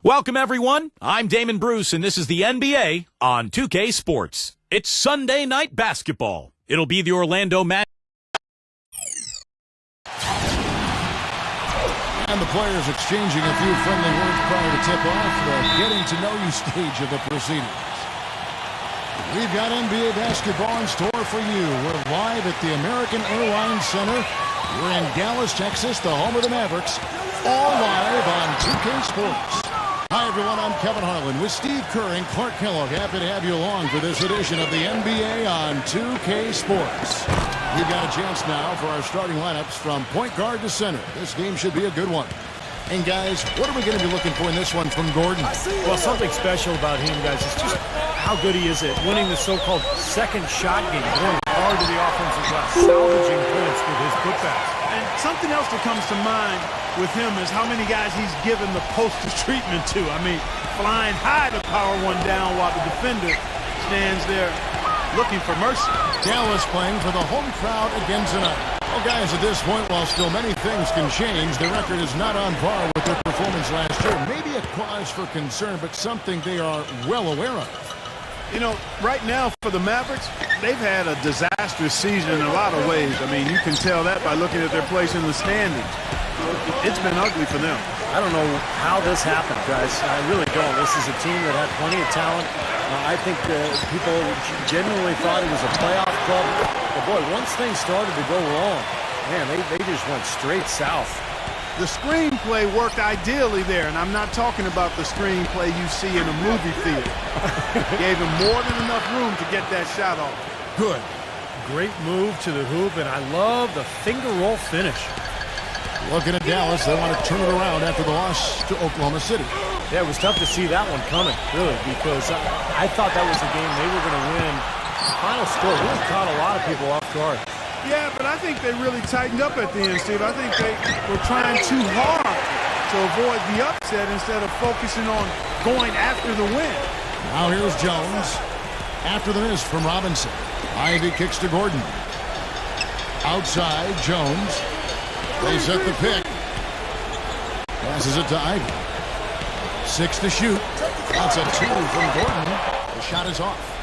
Welcome, everyone. I'm Damon Bruce, and this is the NBA on 2K Sports. It's Sunday night basketball. It'll be the Orlando Magic. And the players exchanging a few friendly words prior to tip-off, the getting-to-know-you stage of the proceedings. We've got NBA basketball in store for you. We're live at the American Airlines Center. We're in Dallas, Texas, the home of the Mavericks. All live on 2K Sports. Hi, everyone. I'm Kevin Harlan with Steve Kerr and Clark Kellogg. Happy to have you along for this edition of the NBA on 2K Sports. We've got a chance now for our starting lineups from point guard to center. This game should be a good one. And, guys, what are we going to be looking for in this one from Gordon? Well, something special about him, guys, is just how good he is at winning the so-called second shot game, going hard to the offensive glass, salvaging points with his putbacks. And something else that comes to mind with him is how many guys he's given the poster treatment to. I mean, flying high to power one down while the defender stands there looking for mercy. Dallas playing for the home crowd again tonight. Well, guys, at this point, while still many things can change, the record is not on par with their performance last year. Maybe a cause for concern, but something they are well aware of. You know, right now for the Mavericks, they've had a disastrous season in a lot of ways. I mean, you can tell that by looking at their place in the standings. It's been ugly for them. I don't know how this happened, guys. I really don't. This is a team that had plenty of talent. I think people genuinely thought it was a playoff club. But, boy, once things started to go wrong, man, they just went straight south. The screenplay worked ideally there, and I'm not talking about the screenplay you see in a movie theater. Gave him more than enough room to get that shot off. Good. Great move to the hoop, and I love the finger roll finish. Looking at Dallas, they want to turn it around after the loss to Oklahoma City. Yeah, it was tough to see that one coming, really, because I thought that was the game they were going to win. The final score really caught a lot of people off guard. Yeah, but I think they really tightened up at the end, Steve. I think they were trying too hard to avoid the upset instead of focusing on going after the win. Now here's Jones. After the miss from Robinson. Ivy kicks to Gordon. Outside, Jones. They set the pick. Passes it to Ivy. 6 to shoot. That's a 2 from Gordon. The shot is off.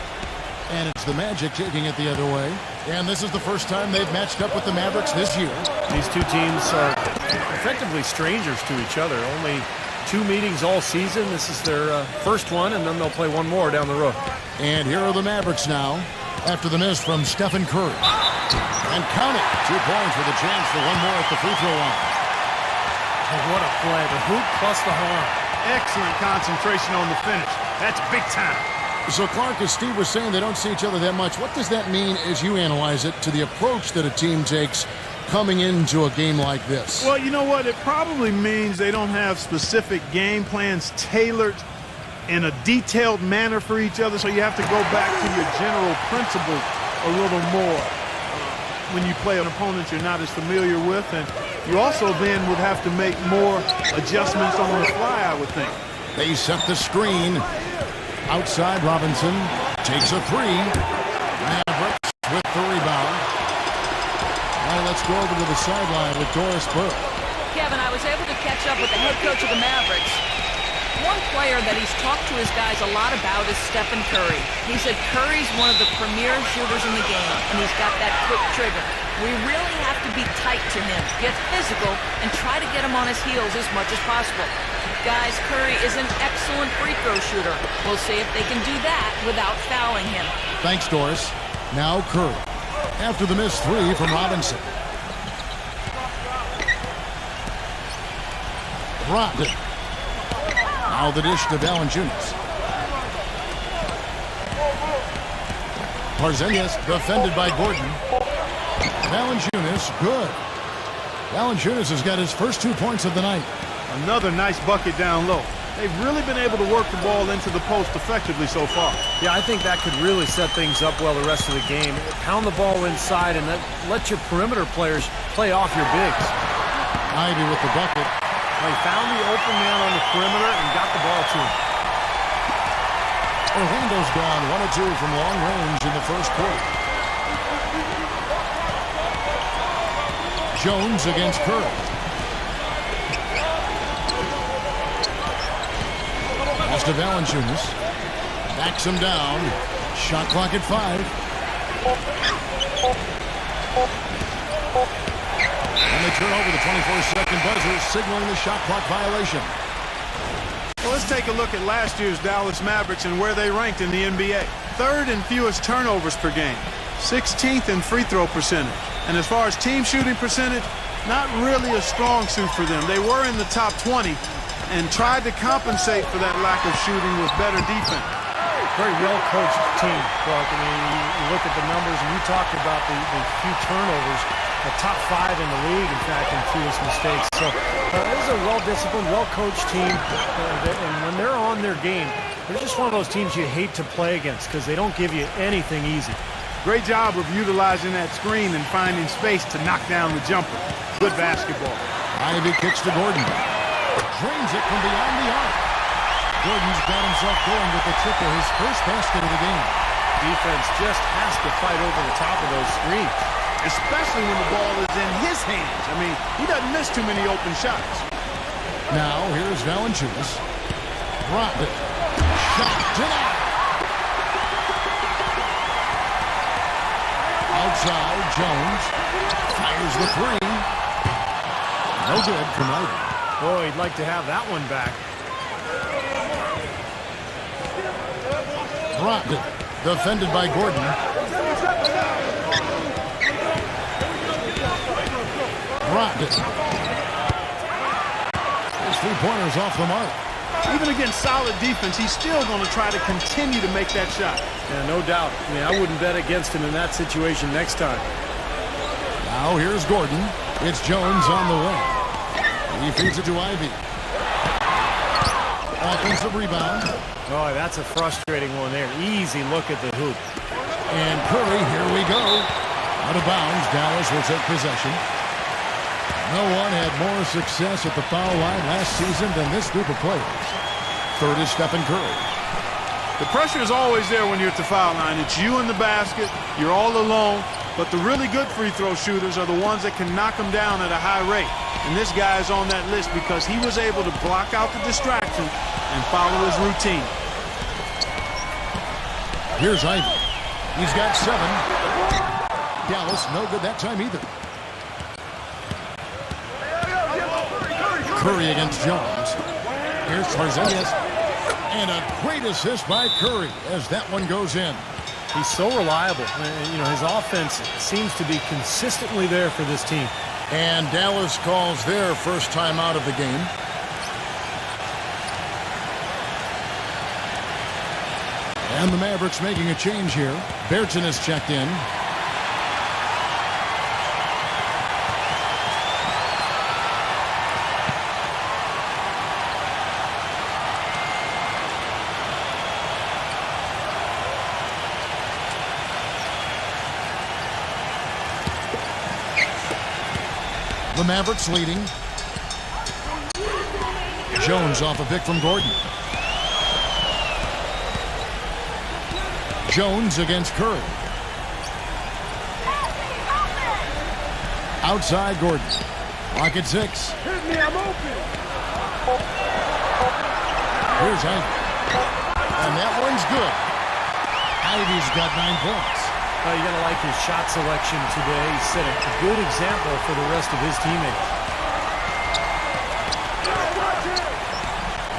And it's the Magic taking it the other way. And this is the first time they've matched up with the Mavericks this year. These two teams are effectively strangers to each other. Only 2 meetings all season. This is their first one, and then they'll play one more down the road. And here are the Mavericks now after the miss from Stephen Curry. And count it. 2 points with a chance for one more at the free throw line. Oh, what a play. The hoop plus the harm. Excellent concentration on the finish. That's big time. So, Clark, as Steve was saying, they don't see each other that much. What does that mean as you analyze it to the approach that a team takes coming into a game like this? Well, you know what? It probably means they don't have specific game plans tailored in a detailed manner for each other, so you have to go back to your general principles a little more when you play an opponent you're not as familiar with, and you also then would have to make more adjustments on the fly, I would think. They set the screen. Outside, Robinson takes a 3. Mavericks with the rebound. Now let's go over to the sideline with Doris Burke. Kevin, I was able to catch up with the head coach of the Mavericks. One player that he's talked to his guys a lot about is Stephen Curry. He said Curry's one of the premier shooters in the game, and he's got that quick trigger. We really have to be tight to him, get physical, and try to get him on his heels as much as possible. Guys, Curry is an excellent free throw shooter. We'll see if they can do that without fouling him. Thanks, Doris. Now Curry. After the missed 3 from Robinson. Brogdon. Now the dish to Valanciunas. Porzingis defended by Gordon. Valanciunas, good. Valanciunas has got his first 2 points of the night. Another nice bucket down low. They've really been able to work the ball into the post effectively so far. Yeah, I think that could really set things up well the rest of the game. Pound the ball inside and let your perimeter players play off your bigs. Ivy with the bucket. They found the open man on the perimeter and got the ball to him. Orlando's gone 1 of 2 from long range in the first quarter. Jones against Curry. to Valanciunas. Backs him down. Shot clock at 5. And they turn over the 24-second buzzer, signaling the shot clock violation. Well, let's take a look at last year's Dallas Mavericks and where they ranked in the NBA. 3rd in fewest turnovers per game. 16th in free throw percentage. And as far as team shooting percentage, not really a strong suit for them. They were in the top 20 and tried to compensate for that lack of shooting with better defense. Very well-coached team, Clark. I mean, you look at the numbers, and you talked about the few turnovers, the top 5 in the league, in fact, in fewest mistakes. So this is a well-disciplined, well-coached team, and when they're on their game, they're just one of those teams you hate to play against because they don't give you anything easy. Great job of utilizing that screen and finding space to knock down the jumper. Good basketball. Ivy kicks to Gordon. Drains it from beyond the arc. Gordon's got himself going with the triple, his first basket of the game. Defense just has to fight over the top of those screens. Especially when the ball is in his hands. I mean, he doesn't miss too many open shots. Now, here's Valanciunas. Dropped it. Shot denied. Outside, Jones fires the 3. No good from Ivy. Boy, he'd like to have that one back. Dropped it. Defended by Gordon. Dropped it. His 3-pointer's off the mark. Even against solid defense, he's still going to try to continue to make that shot. Yeah, no doubt. I mean, I wouldn't bet against him in that situation next time. Now here's Gordon. It's Jones on the way. He feeds it to Ivy. Offensive rebound. Oh, that's a frustrating one there. Easy look at the hoop. And Curry, here we go. Out of bounds, Dallas will take possession. No one had more success at the foul line last season than this group of players. Third is Stephen Curry. The pressure is always there when you're at the foul line. It's you in the basket. You're all alone. But the really good free throw shooters are the ones that can knock them down at a high rate. And this guy is on that list because he was able to block out the distraction and follow his routine. Here's Ivy. He's got 7. Dallas, no good that time either. Curry against Jones. Here's Porzingis. And a great assist by Curry as that one goes in. He's so reliable. You know, his offense seems to be consistently there for this team. And Dallas calls their first time out of the game. And the Mavericks making a change here. Berton is checked in. The Mavericks leading. Jones off a pick from Gordon. Jones against Curry. Outside Gordon. Clock at 6. Hit me, I'm open. Here's Ivy. And that one's good. Ivy's got 9 points. You got to like his shot selection today. He set a good example for the rest of his teammates.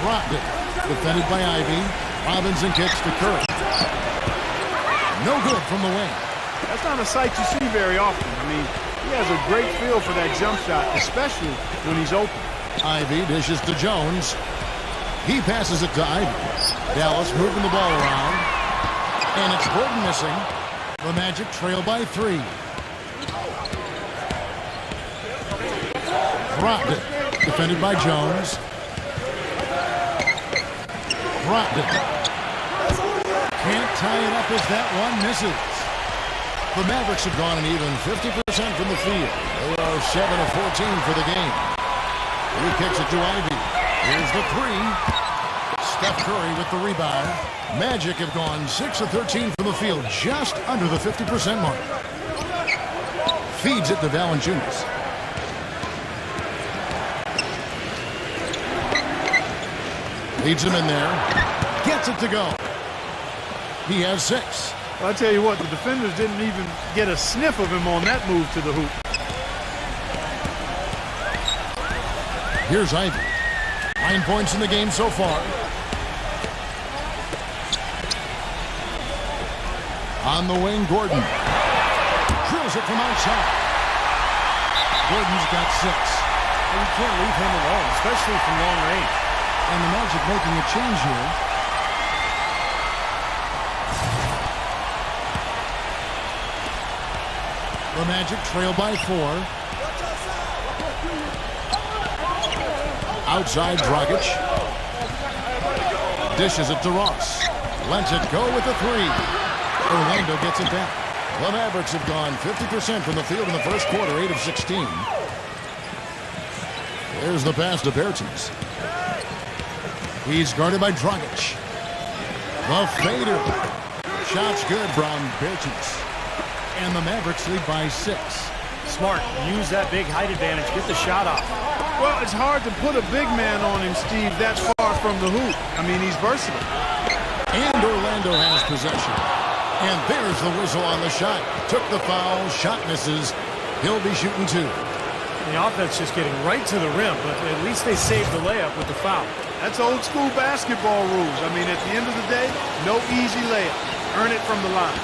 Rocked it. Defended by Ivy. Robinson kicks to Curry. No good from the wing. That's not a sight you see very often. I mean, he has a great feel for that jump shot, especially when he's open. Ivy dishes to Jones. He passes it to Ivy. Dallas moving the ball around. And it's Gordon missing. The Magic trail by 3. Dropped it. Defended by Jones. Dropped it. Can't tie it up as that one misses. The Mavericks have gone an even 50% from the field. They are 7 of 14 for the game. He kicks it to Ivy. Here's the 3. Steph Curry with the rebound. Magic have gone 6 of 13 from the field, just under the 50% mark. Feeds it to Valanciunas. Leads him in there. Gets it to go. He has 6. I'll tell you what, the defenders didn't even get a sniff of him on that move to the hoop. Here's Ivy. 9 points in the game so far. On the wing, Gordon. Drills it from outside. Gordon's got 6. And you can't leave him alone, especially from long range. And the Magic making a change here. The Magic trail by 4. Outside Dragic. Dishes it to Ross. Lets it go with the 3. Orlando gets it back. The Mavericks have gone 50% from the field in the first quarter, 8 of 16. There's the pass to Bertens. He's guarded by Dragic. The fader. Shot's good from Bertens. And the Mavericks lead by 6. Smart. Use that big height advantage. Get the shot off. Well, it's hard to put a big man on him, Steve, that far from the hoop. I mean, he's versatile. And Orlando has possession. And there's the whistle on the shot. Took the foul. Shot misses. He'll be shooting 2. The offense just getting right to the rim, but at least they saved the layup with the foul. That's old school basketball rules. I mean, at the end of the day, no easy layup. Earn it from the line.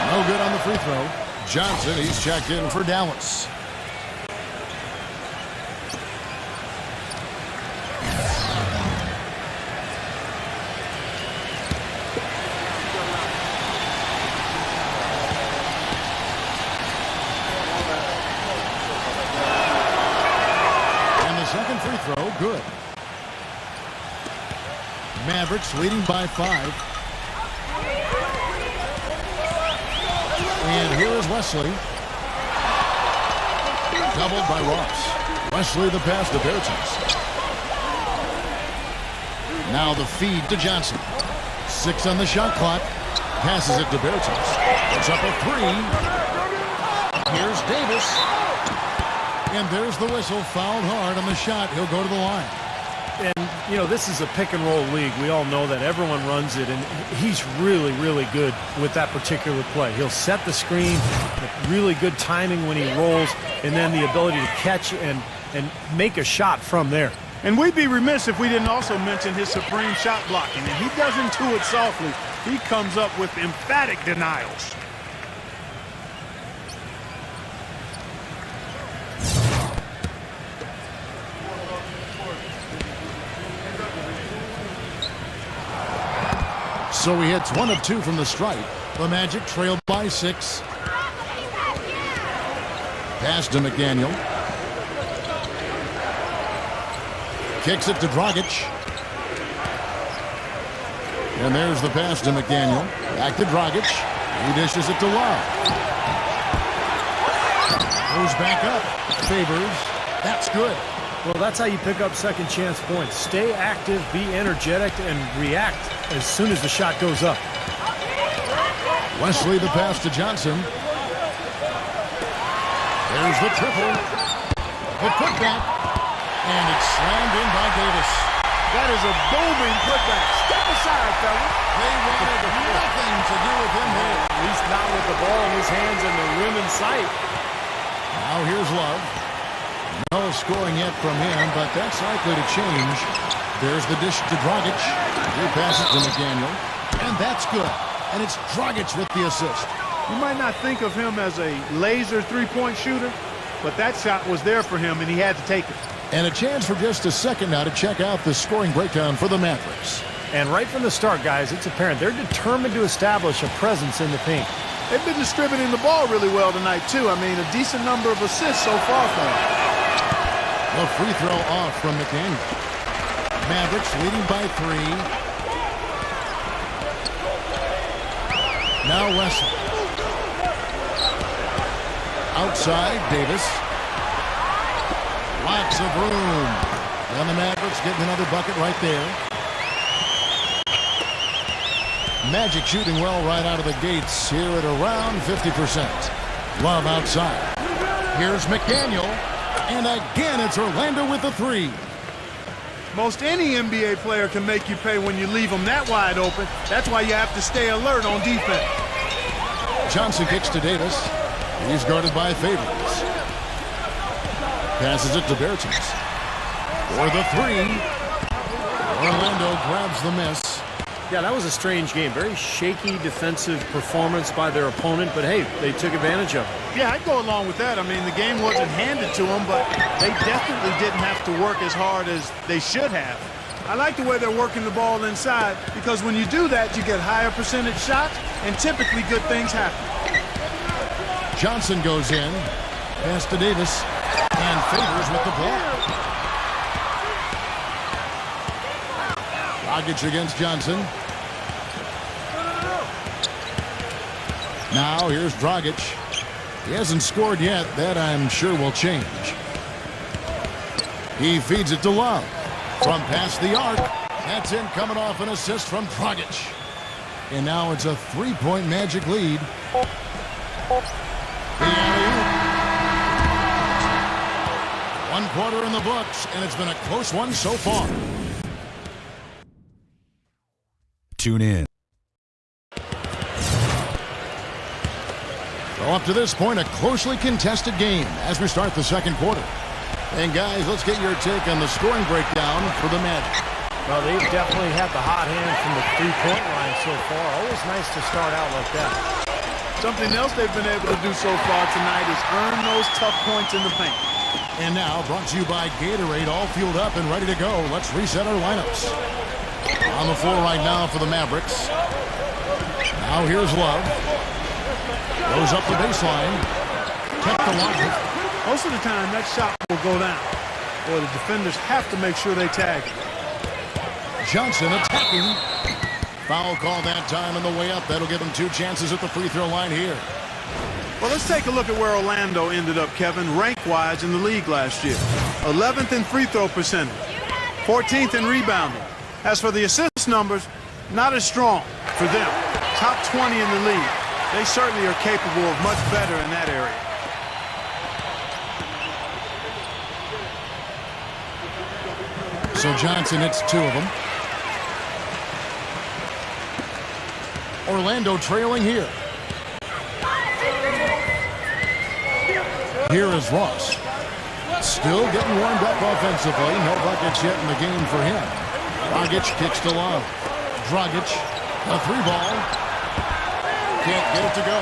No good on the free throw. Johnson, he's checked in for Dallas. And the second free throw, good. Mavericks leading by 5. And here is Wesley. Doubled by Ross. Wesley the pass to Bertens. Now the feed to Johnson. 6 on the shot clock. Passes it to Bertens. It's up a 3. Here's Davis. And there's the whistle. Fouled hard on the shot. He'll go to the line. And, you know, this is a pick-and-roll league. We all know that. Everyone runs it, and he's really, really good with that particular play. He'll set the screen, really good timing when he rolls, and then the ability to catch and make a shot from there. And we'd be remiss if we didn't also mention his supreme shot blocking. And he doesn't do it softly. He comes up with emphatic denials. So he hits 1 of 2 from the stripe. The Magic trailed by 6. Pass to McDaniel. Kicks it to Dragic. And there's the pass to McDaniel. Back to Dragic. He dishes it to Love. Goes back up. Favors. That's good. Well, that's how you pick up second chance points. Stay active, be energetic, and react as soon as the shot goes up. Wesley the pass to Johnson. There's the triple. The putback. And it's slammed in by Davis. That is a booming putback. Step aside, fellas. They wanted nothing to do with him here. At least not with the ball in his hands and the rim in sight. Now here's Love. No scoring yet from him, but that's likely to change. There's the dish to Dragic. He passes to McDaniel. And that's good. And it's Dragic with the assist. You might not think of him as a laser three-point shooter, but that shot was there for him, and he had to take it. And a chance for just a second now to check out the scoring breakdown for the Mavericks. And right from the start, guys, it's apparent they're determined to establish a presence in the paint. They've been distributing the ball really well tonight, too. I mean, a decent number of assists so far for them. The free throw off from McDaniel. Mavericks leading by 3. Now Wesley. Outside, Davis. Lots of room. And the Mavericks getting another bucket right there. Magic shooting well right out of the gates here at around 50%. Love outside. Here's McDaniel. And again, it's Orlando with the 3. Most any NBA player can make you pay when you leave them that wide open. That's why you have to stay alert on defense. Johnson kicks to Davis. He's guarded by Favors. Passes it to Bertens. For the three. Orlando grabs the miss. Yeah, that was a strange game. Very shaky defensive performance by their opponent, but hey, they took advantage of it. Yeah, I'd go along with that. I mean, the game wasn't handed to them, but they definitely didn't have to work as hard as they should have. I like the way they're working the ball inside, because when you do that, you get higher percentage shots, and typically good things happen. Johnson goes in. Pass to Davis. And Favors with the block. Dragic against Johnson. Now here's Dragic. He hasn't scored yet. That I'm sure will change. He feeds it to Love. From past the arc. That's in, coming off an assist from Dragic. And now it's a three-point Magic lead. The alley-oop. 1 quarter in the books, and it's been a close one so far. Tune in. Well, up to this point, a closely contested game as we start the second quarter. And guys, let's get your take on the scoring breakdown for the Magic. Well, they've definitely had the hot hand from the three-point line so far. Always nice to start out like that. Something else they've been able to do so far tonight is earn those tough points in the paint. And now, brought to you by Gatorade, all fueled up and ready to go. Let's reset our lineups. On the floor right now for the Mavericks. Now here's Love. Goes up the baseline. Kept alive. Most of the time, that shot will go down. Or the defenders have to make sure they tag it. Johnson attacking. Foul call that time on the way up. That'll give him 2 chances at the free throw line here. Well, let's take a look at where Orlando ended up, Kevin, rank-wise in the league last year. 11th in free throw percentage. 14th in rebounding. As for the assist numbers, not as strong for them. Top 20 in the league. They certainly are capable of much better in that area. So Johnson hits 2 of them. Orlando trailing here. Here is Ross. Still getting warmed up offensively. No buckets yet in the game for him. Dragic kicks to Love. Dragic, a 3-ball. Can't get it to go.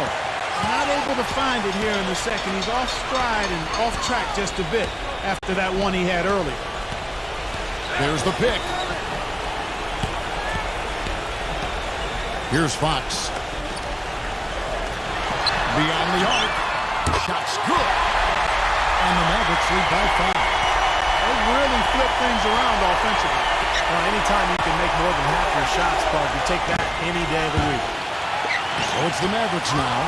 Not able to find it here in the second. He's off stride and off track just a bit after that one he had earlier. There's the pick. Here's Fox. Beyond the arc. Shot's good. And the Mavericks lead by 5. They really flip things around offensively. Well, anytime you can make more than half your shots, Bud, you take that any day of the week. So it's the Mavericks now.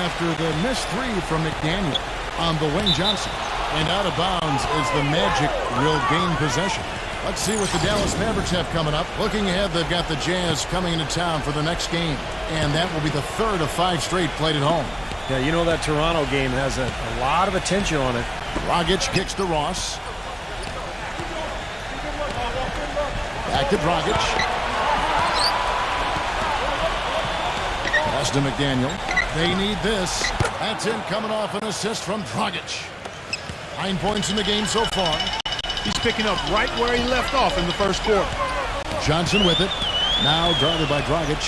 After the missed 3 from McDaniel on the Wayne Johnson. And out of bounds is the Magic will gain possession. Let's see what the Dallas Mavericks have coming up. Looking ahead, they've got the Jazz coming into town for the next game. And that will be the 3rd of 5 straight played at home. Yeah, you know that Toronto game has a lot of attention on it. Dragic kicks to Ross. Back to Dragic. Pass to McDaniel. They need this. That's in, coming off an assist from Dragic. 9 points in the game so far. He's picking up right where he left off in the first quarter. Johnson with it. Now guarded by Dragic.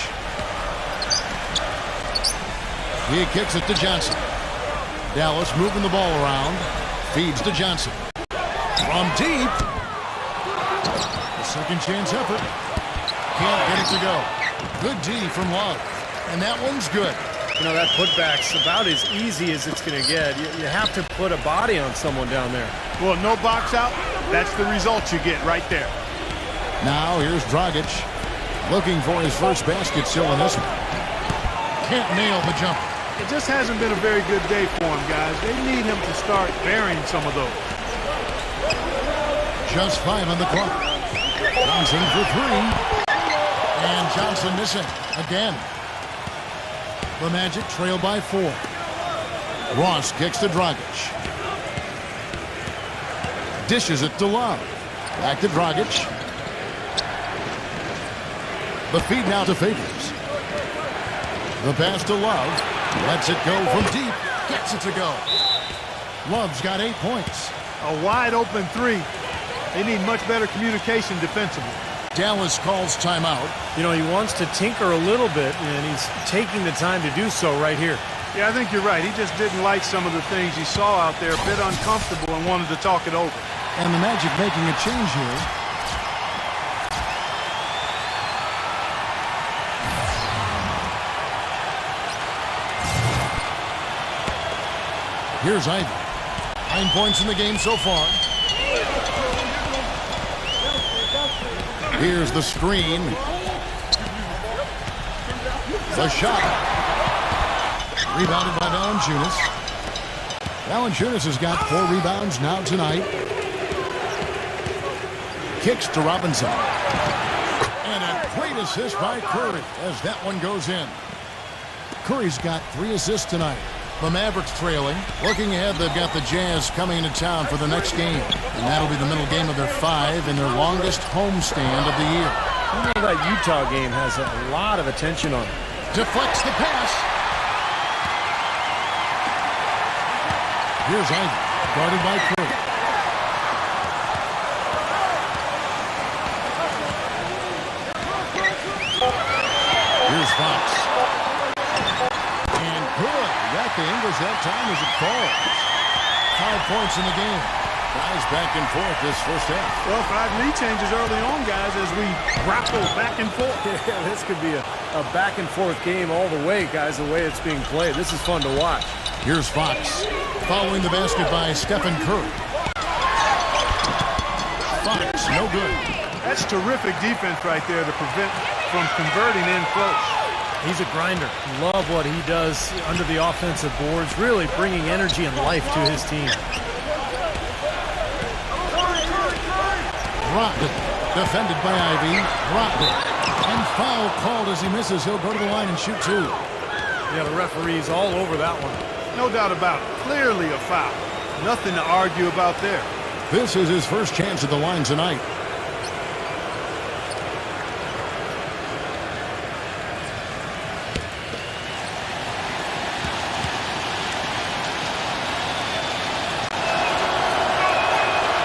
He kicks it to Johnson. Dallas moving the ball around. Feeds to Johnson. From deep. A second chance effort. Can't get it to go. Good D from Love. And that one's good. You know, that putback's about as easy as it's going to get. You have to put a body on someone down there. Well, no box out. That's the result you get right there. Now here's Dragic. Looking for his first basket still in this one. Can't nail the jumper. It just hasn't been a very good day for him, guys. They need him to start burying some of those. Just 5 on the clock. Johnson for 3. And Johnson missing again. The Magic trail by 4. Ross kicks to Dragic. Dishes it to Love. Back to Dragic. The feed now to Favors. The pass to Love. Lets it go from deep. Gets it to go. Love's got 8 points. A wide open three. They need much better communication defensively. Dallas calls timeout. You know, he wants to tinker a little bit, and he's taking the time to do so right here. Yeah, I think you're right. He just didn't like some of the things he saw out there, a bit uncomfortable, and wanted to talk it over. And the Magic making a change here. Here's Ivy. 9 points in the game so far. Here's the screen. The shot. Rebounded by Valanciunas. Valanciunas has got 4 rebounds now tonight. Kicks to Robinson. And a great assist by Curry as that one goes in. Curry's got 3 assists tonight. The Mavericks trailing. Looking ahead, they've got the Jazz coming into town for the next game. And that'll be the middle game of their 5 and their longest homestand of the year. I know that Utah game has a lot of attention on it. Deflects the pass. Here's Ivy, guarded by Curry. Here's Fox. Good. Got the English that time as it falls. 5 points in the game. Guys back and forth this first half. Well, 5 lead changes early on, guys, as we grapple back and forth. Yeah, this could be a back and forth game all the way, guys, the way it's being played. This is fun to watch. Here's Fox. Following the basket by Stephen Curry. Fox, no good. That's terrific defense right there to prevent from converting in close. He's a grinder. Love what he does under the offensive boards, really bringing energy and life to his team. Rocked. Defended by Ivy. Rocked. And foul called as he misses. He'll go to the line and shoot 2. Yeah, the referee's all over that one. No doubt about it. Clearly a foul. Nothing to argue about there. This is his first chance at the line tonight.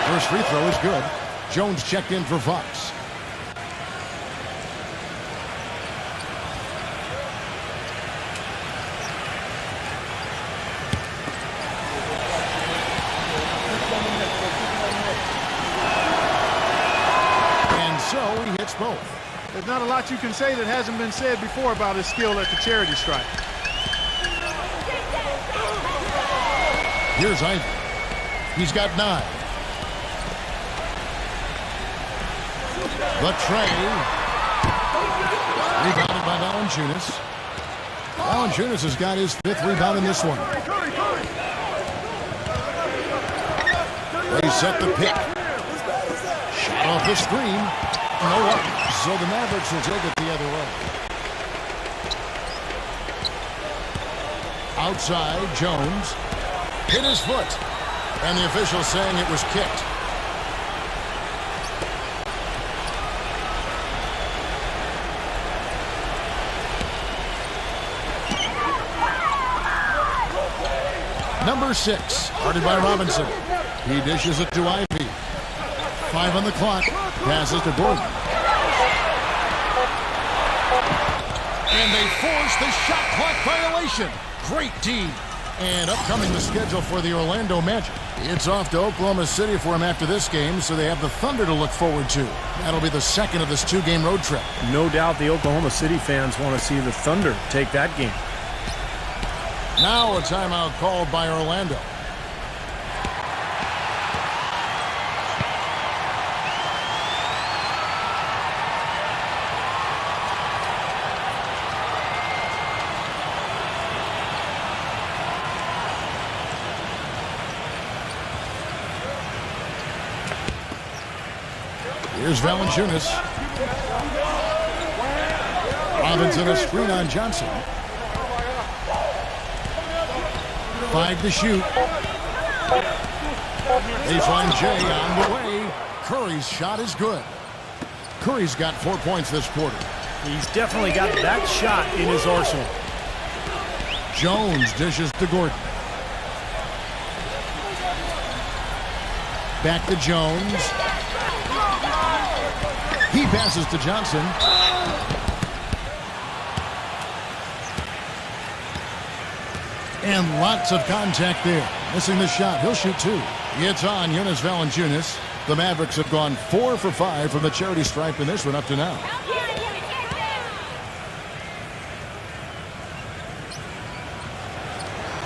First free throw is good. Jones checked in for Fox. And so he hits both. There's not a lot you can say that hasn't been said before about his skill at the charity stripe. Here's Ivy. He's got 9. The tray. Rebounded by Valanciunas. Valanciunas has got his 5th rebound in this one. They set the pick. Shot off the screen. No up. So the Mavericks will take it the other way. Outside, Jones. Hit his foot. And the official saying it was kicked. Number 6, guarded by Robinson. He dishes it to Ivy. 5 on the clock. Passes to Gordon. And they force the shot clock violation. Great D. And upcoming the schedule for the Orlando Magic. It's off to Oklahoma City for him after this game, so they have the Thunder to look forward to. That'll be the second of this 2-game road trip. No doubt the Oklahoma City fans want to see the Thunder take that game. Now a timeout called by Orlando. Here's Valanciunas. Robinson a screen on Johnson. 5 to shoot. Baseline J on the way. Curry's shot is good. Curry's got 4 points this quarter. He's definitely got that shot in his arsenal. Jones dishes to Gordon. Back to Jones. He passes to Johnson. And lots of contact there. Missing the shot. He'll shoot 2. It's on Jonas Valanciunas. The Mavericks have gone 4 for 5 from the charity stripe in this one up to now.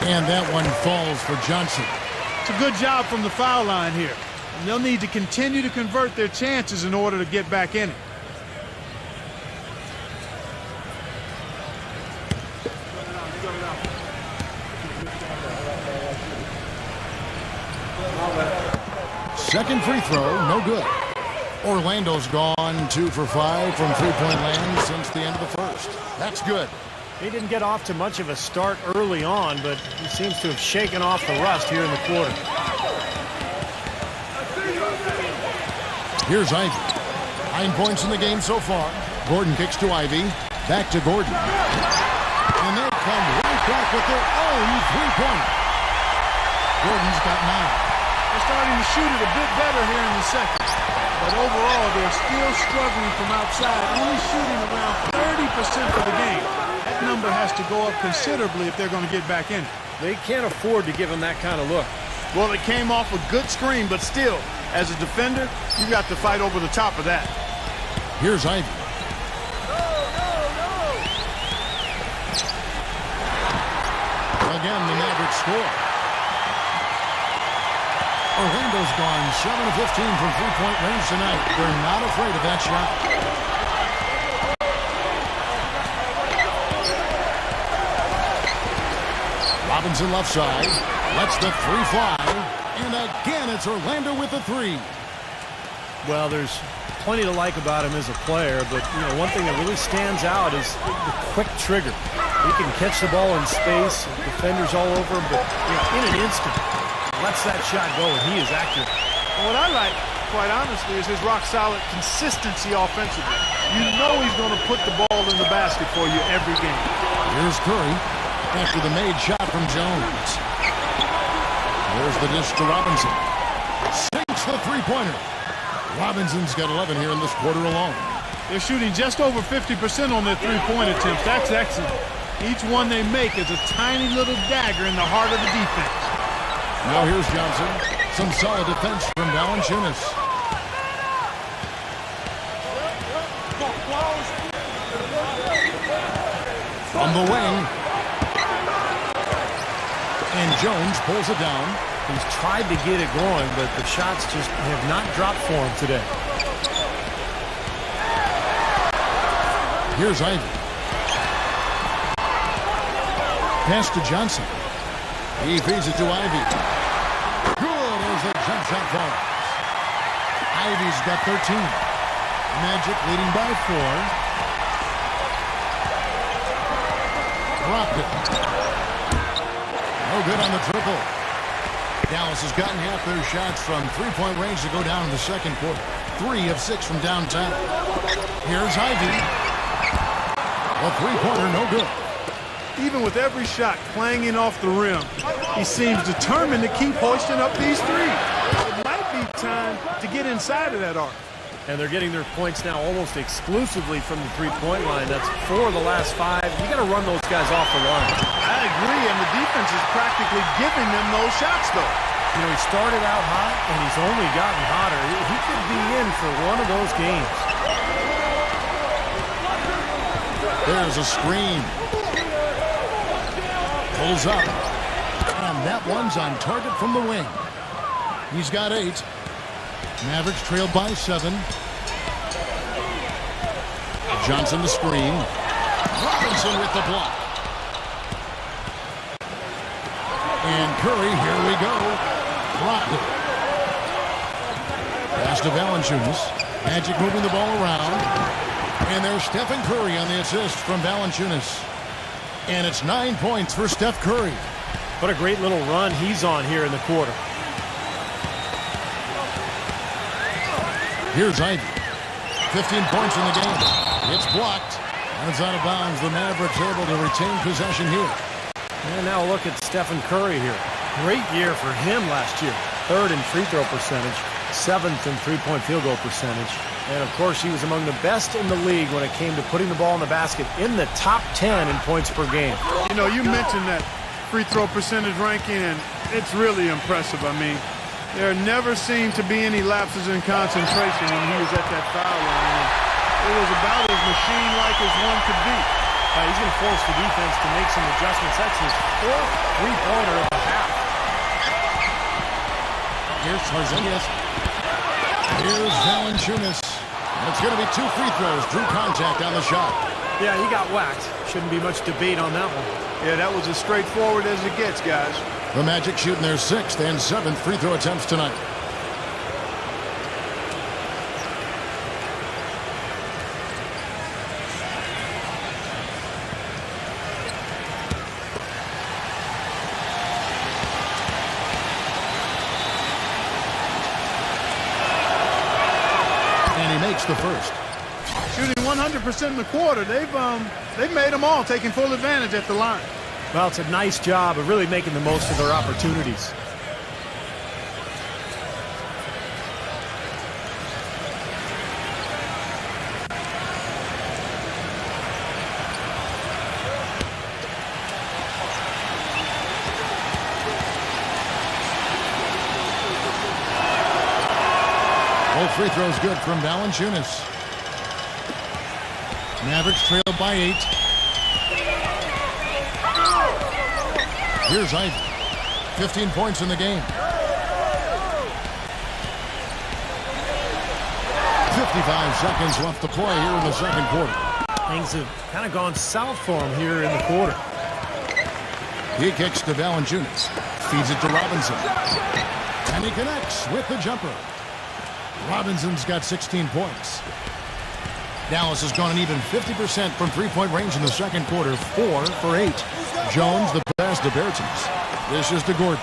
And that one falls for Johnson. It's a good job from the foul line here. And they'll need to continue to convert their chances in order to get back in it. Second free throw, no good. Orlando's gone 2 for 5 from three-point land since the end of the first. That's good. He didn't get off to much of a start early on, but he seems to have shaken off the rust here in the quarter. Here's Ivy. 9 points in the game so far. Gordon kicks to Ivy. Back to Gordon. And they come right back with their own three-pointer. Gordon's got 9. They're starting to shoot it a bit better here in the second. But overall, they're still struggling from outside, only shooting around 30% of the game. That number has to go up considerably if they're going to get back in it. They can't afford to give him that kind of look. Well, it came off a good screen, but still, as a defender, you got to fight over the top of that. Here's Ivy. Again, the Mavericks score. Orlando's gone 7 of 15 from three-point range tonight. They're not afraid of that shot. Robinson left side. Lets the 3 fly. And again, it's Orlando with the 3. Well, there's plenty to like about him as a player, but one thing that really stands out is the quick trigger. He can catch the ball in space, defenders all over him, but in an instant, lets that shot go, and he is accurate. And what I like, quite honestly, is his rock-solid consistency offensively. You know he's going to put the ball in the basket for you every game. Here's Curry after the made shot from Jones. There's the dish to Robinson. Sinks the three-pointer. Robinson's got 11 here in this quarter alone. They're shooting just over 50% on their three-point attempts. That's excellent. Each one they make is a tiny little dagger in the heart of the defense. Now here's Johnson. Some solid defense from Valanciunas. From the wing. And Jones pulls it down. He's tried to get it going, but the shots just have not dropped for him today. Here's Ivy. Pass to Johnson. He feeds it to Ivy. Good as the jump shot falls. Ivy's got 13. Magic leading by 4. Dropped it. No good on the triple. Dallas has gotten half their shots from three-point range to go down in the second quarter. 3 of 6 from downtown. Here's Ivy. A three-pointer, no good. Even with every shot clanging off the rim, he seems determined to keep hoisting up these threes. It might be time to get inside of that arc. And they're getting their points now almost exclusively from the three-point line. That's 4 of the last 5. You got to run those guys off the line. I agree, and the defense is practically giving them those shots, though. He started out hot, and he's only gotten hotter. He could be in for one of those games. There's a screen. Pulls up. And that one's on target from the wing. He's got 8. Mavericks trailed by 7. Johnson the screen. Robinson with the block. And Curry, here we go. Blocked it. Pass to Valanciunas. Magic moving the ball around. And there's Stephen Curry on the assist from Valanciunas. And it's 9 points for Steph Curry. What a great little run he's on here in the quarter. Here's Ivy. 15 points in the game. It's blocked. And it's out of bounds. The Mavericks able to retain possession here. And now look at Stephen Curry here. Great year for him last year. 3rd in free throw percentage, 7th in three-point field goal percentage. And, of course, he was among the best in the league when it came to putting the ball in the basket, in the top 10 in points per game. You know, you mentioned that free throw percentage ranking, and it's really impressive. I mean, there never seemed to be any lapses in concentration when he was at that foul line. It was about as machine-like as one could be. He's going to force the defense to make some adjustments. That's his 4th three-pointer of the half. Here's Porzingis. Here's Valanciunas. And it's going to be 2 free throws. Drew contact on the shot. Yeah, he got whacked. Shouldn't be much debate on that one. Yeah, that was as straightforward as it gets, guys. The Magic shooting their 6th and 7th free throw attempts tonight. The first. Shooting 100% in the quarter. They've made them all, taking full advantage at the line. Well, it's a nice job of really making the most of their opportunities. Both free throws good from Valanciunas. Mavericks trail by 8. Here's Ivy. 15 points in the game. 55 seconds left to play here in the second quarter. Things have kind of gone south for him here in the quarter. He kicks to Valanciunas. Feeds it to Robinson. And he connects with the jumper. Robinson's got 16 points. Dallas has gone an even 50% from three-point range in the second quarter. 4 for 8. Jones the pass to Bertens. This is to Gordon.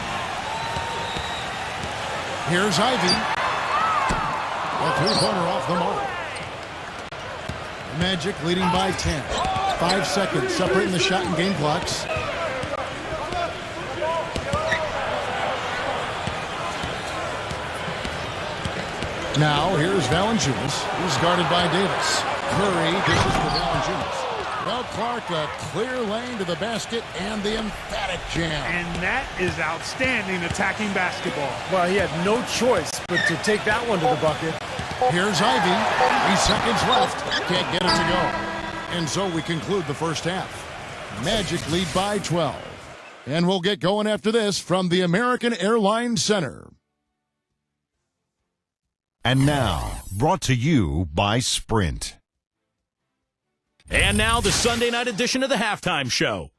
Here's Ivy. A three-pointer off the mark. Magic leading by 10. 5 seconds separating the shot and game clocks. Now, here's Valanciunas. He's guarded by Davis. Curry dishes to Valanciunas. Well, Clark, a clear lane to the basket and the emphatic jam. And that is outstanding attacking basketball. Well, he had no choice but to take that one to the bucket. Here's Ivy. 3 seconds left. Can't get it to go. And so we conclude the first half. Magic lead by 12. And we'll get going after this from the American Airlines Center. And now, brought to you by Sprint. And now the Sunday night edition of the halftime show.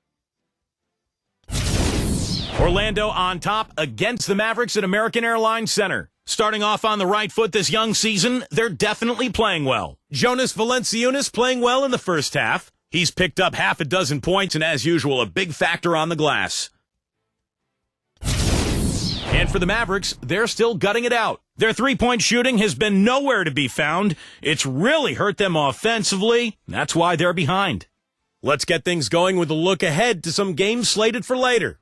Orlando on top against the Mavericks at American Airlines Center. Starting off on the right foot this young season, they're definitely playing well. Jonas Valanciunas playing well in the first half. He's picked up half a dozen points and, as usual, a big factor on the glass. And for the Mavericks, they're still gutting it out. Their three-point shooting has been nowhere to be found. It's really hurt them offensively. That's why they're behind. Let's get things going with a look ahead to some games slated for later.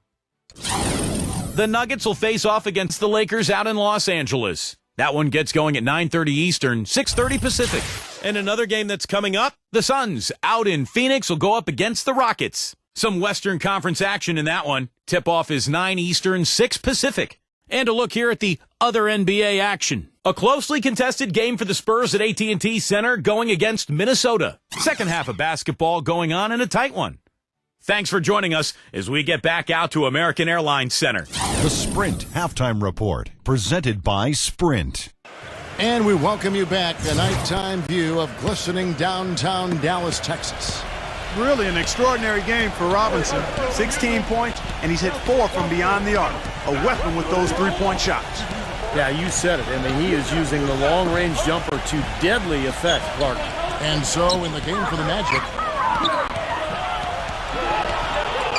The Nuggets will face off against the Lakers out in Los Angeles. That one gets going at 9:30 Eastern, 6:30 Pacific. And another game that's coming up, the Suns out in Phoenix will go up against the Rockets. Some Western Conference action in that one. Tip-off is 9 Eastern, 6 Pacific. And a look here at the other NBA action. A closely contested game for the Spurs at AT&T Center going against Minnesota. Second half of basketball going on in a tight one. Thanks for joining us as we get back out to American Airlines Center. The Sprint Halftime Report, presented by Sprint. And we welcome you back, a nighttime view of glistening downtown Dallas, Texas. Really an extraordinary game for Robinson. 16 points, and he's hit 4 from beyond the arc. A weapon with those three-point shots. Yeah, you said it. I mean, he is using the long-range jumper to deadly effect, Clark. And so in the game for the Magic,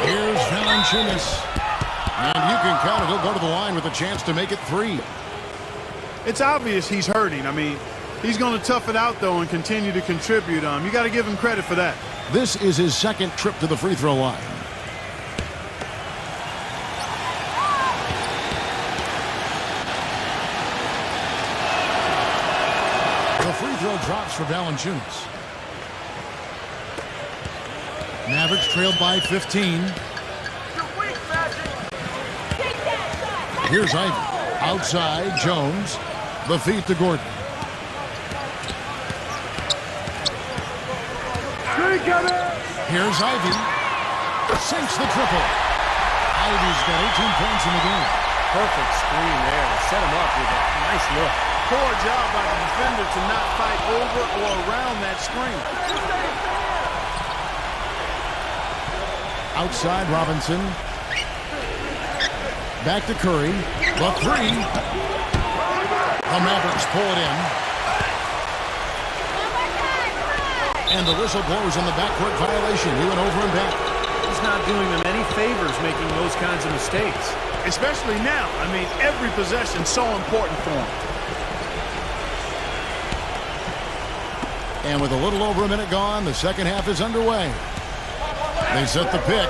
here's Valanciunas. And you can count it. He'll go to the line with a chance to make it 3. It's obvious he's hurting. I mean, He's going to tough it out, though, and continue to contribute. You got to give him credit for that. This is his second trip to the free throw line. The free throw drops for Valanciunas. Mavericks trailed by 15. Here's Ivy. Outside, Jones. The feed to Gordon. Here's Ivy. Sinks the triple. Ivy's got 18 points in the game. Perfect screen there. Set him up with a nice look. Poor job by the defender to not fight over or around that screen. Outside, Robinson. Back to Curry. The three. The Mavericks pull it in. And the whistle blows on the backcourt violation. He went over and back. He's not doing them any favors making those kinds of mistakes. Especially now. I mean, every possession so important for him. And with a little over a minute gone, the second half is underway. They set the pick.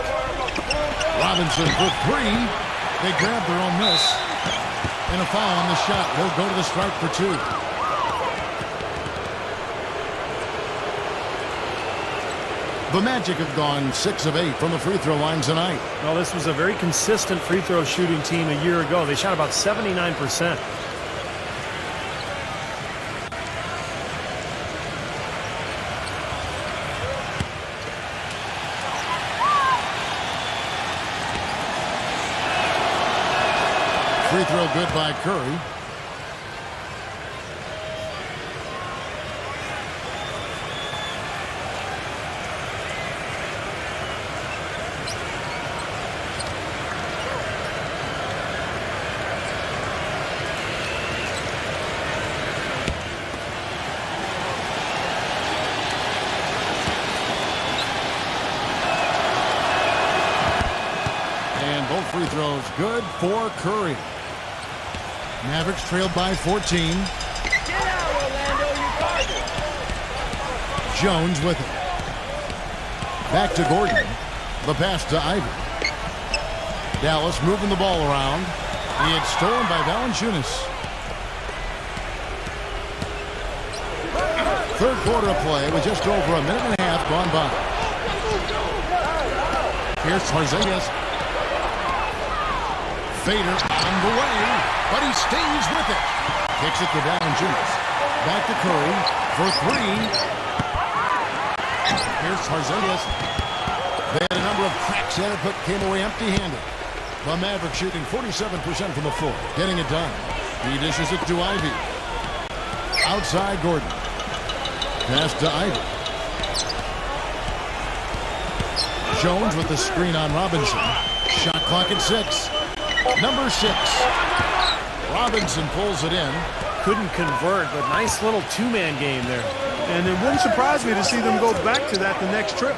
Robinson for three. They grab their own miss. And a foul on the shot. They'll go to the stripe for two. The Magic have gone 6 of 8 from the free throw line tonight. Well, this was a very consistent free throw shooting team a year ago. They shot about 79%. Free throw good by Curry. And both free throws good for Curry. Mavericks trailed by 14. Get out, Orlando, you target. Jones with it. Back to Gordon. The pass to Ivy. Dallas moving the ball around. It's stolen by Valanciunas. Third quarter of play with just over a minute and a half gone by. Here's Porzingis. Fader on the way, but he stays with it. Kicks it to Valanciunas. Back to Curry for three. Here's Porzingis. They had a number of cracks at it, but came away empty-handed. The Mavericks shooting 47% from the floor, getting it done. He dishes it to Ivy. Outside Gordon. Pass to Ivy. Jones with the screen on Robinson. Shot clock at 6. Number 6. Robinson pulls it in. Couldn't convert, but nice little two-man game there. And it wouldn't surprise me to see them go back to that the next trip.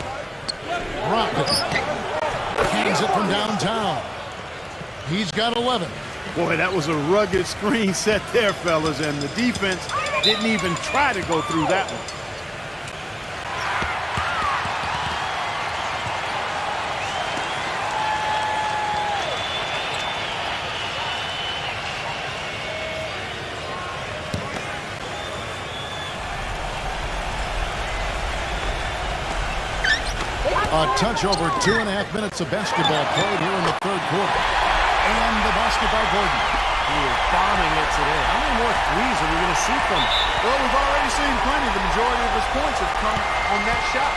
Rocket hands it from downtown. He's got 11. Boy, that was a rugged screen set there, fellas, and the defense didn't even try to go through that one. A touch over 2.5 minutes of basketball played here in the third quarter. And the basket by Gordon. He is bombing it today. How many more threes are we going to see from him? Well, we've already seen plenty. The majority of his points have come on that shot.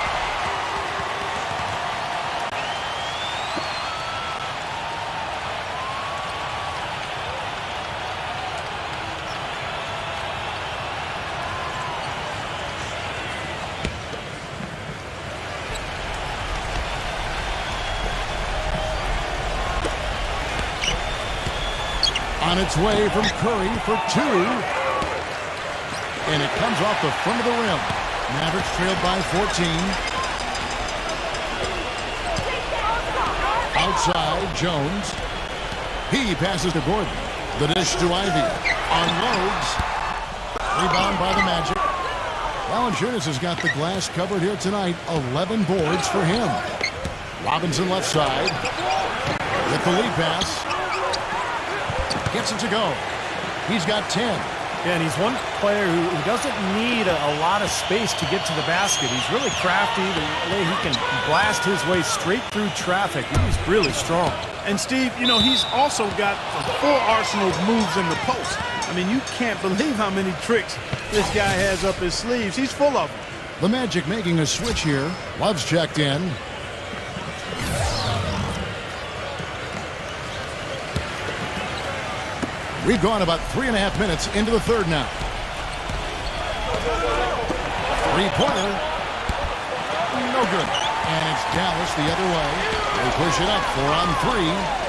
On its way from Curry for 2. And it comes off the front of the rim. Mavericks trailed by 14. Outside, Jones. He passes to Gordon. The dish to Ivy. Unloads. Rebound by the Magic. Valanciunas has got the glass covered here tonight. 11 boards for him. Robinson left side. With the lead pass. Gets it to go. He's got 10. Yeah, and he's one player who doesn't need a lot of space to get to the basket. He's really crafty. The way he can blast his way straight through traffic. He's really strong. And Steve, you know, he's also got a full arsenal of moves in the post. I mean, you can't believe how many tricks this guy has up his sleeves. He's full of them. The Magic making a switch here. Love's checked in. We've gone about 3.5 minutes into the third now. Three-pointer. No good. And it's Dallas the other way. They push it up 4-on-3.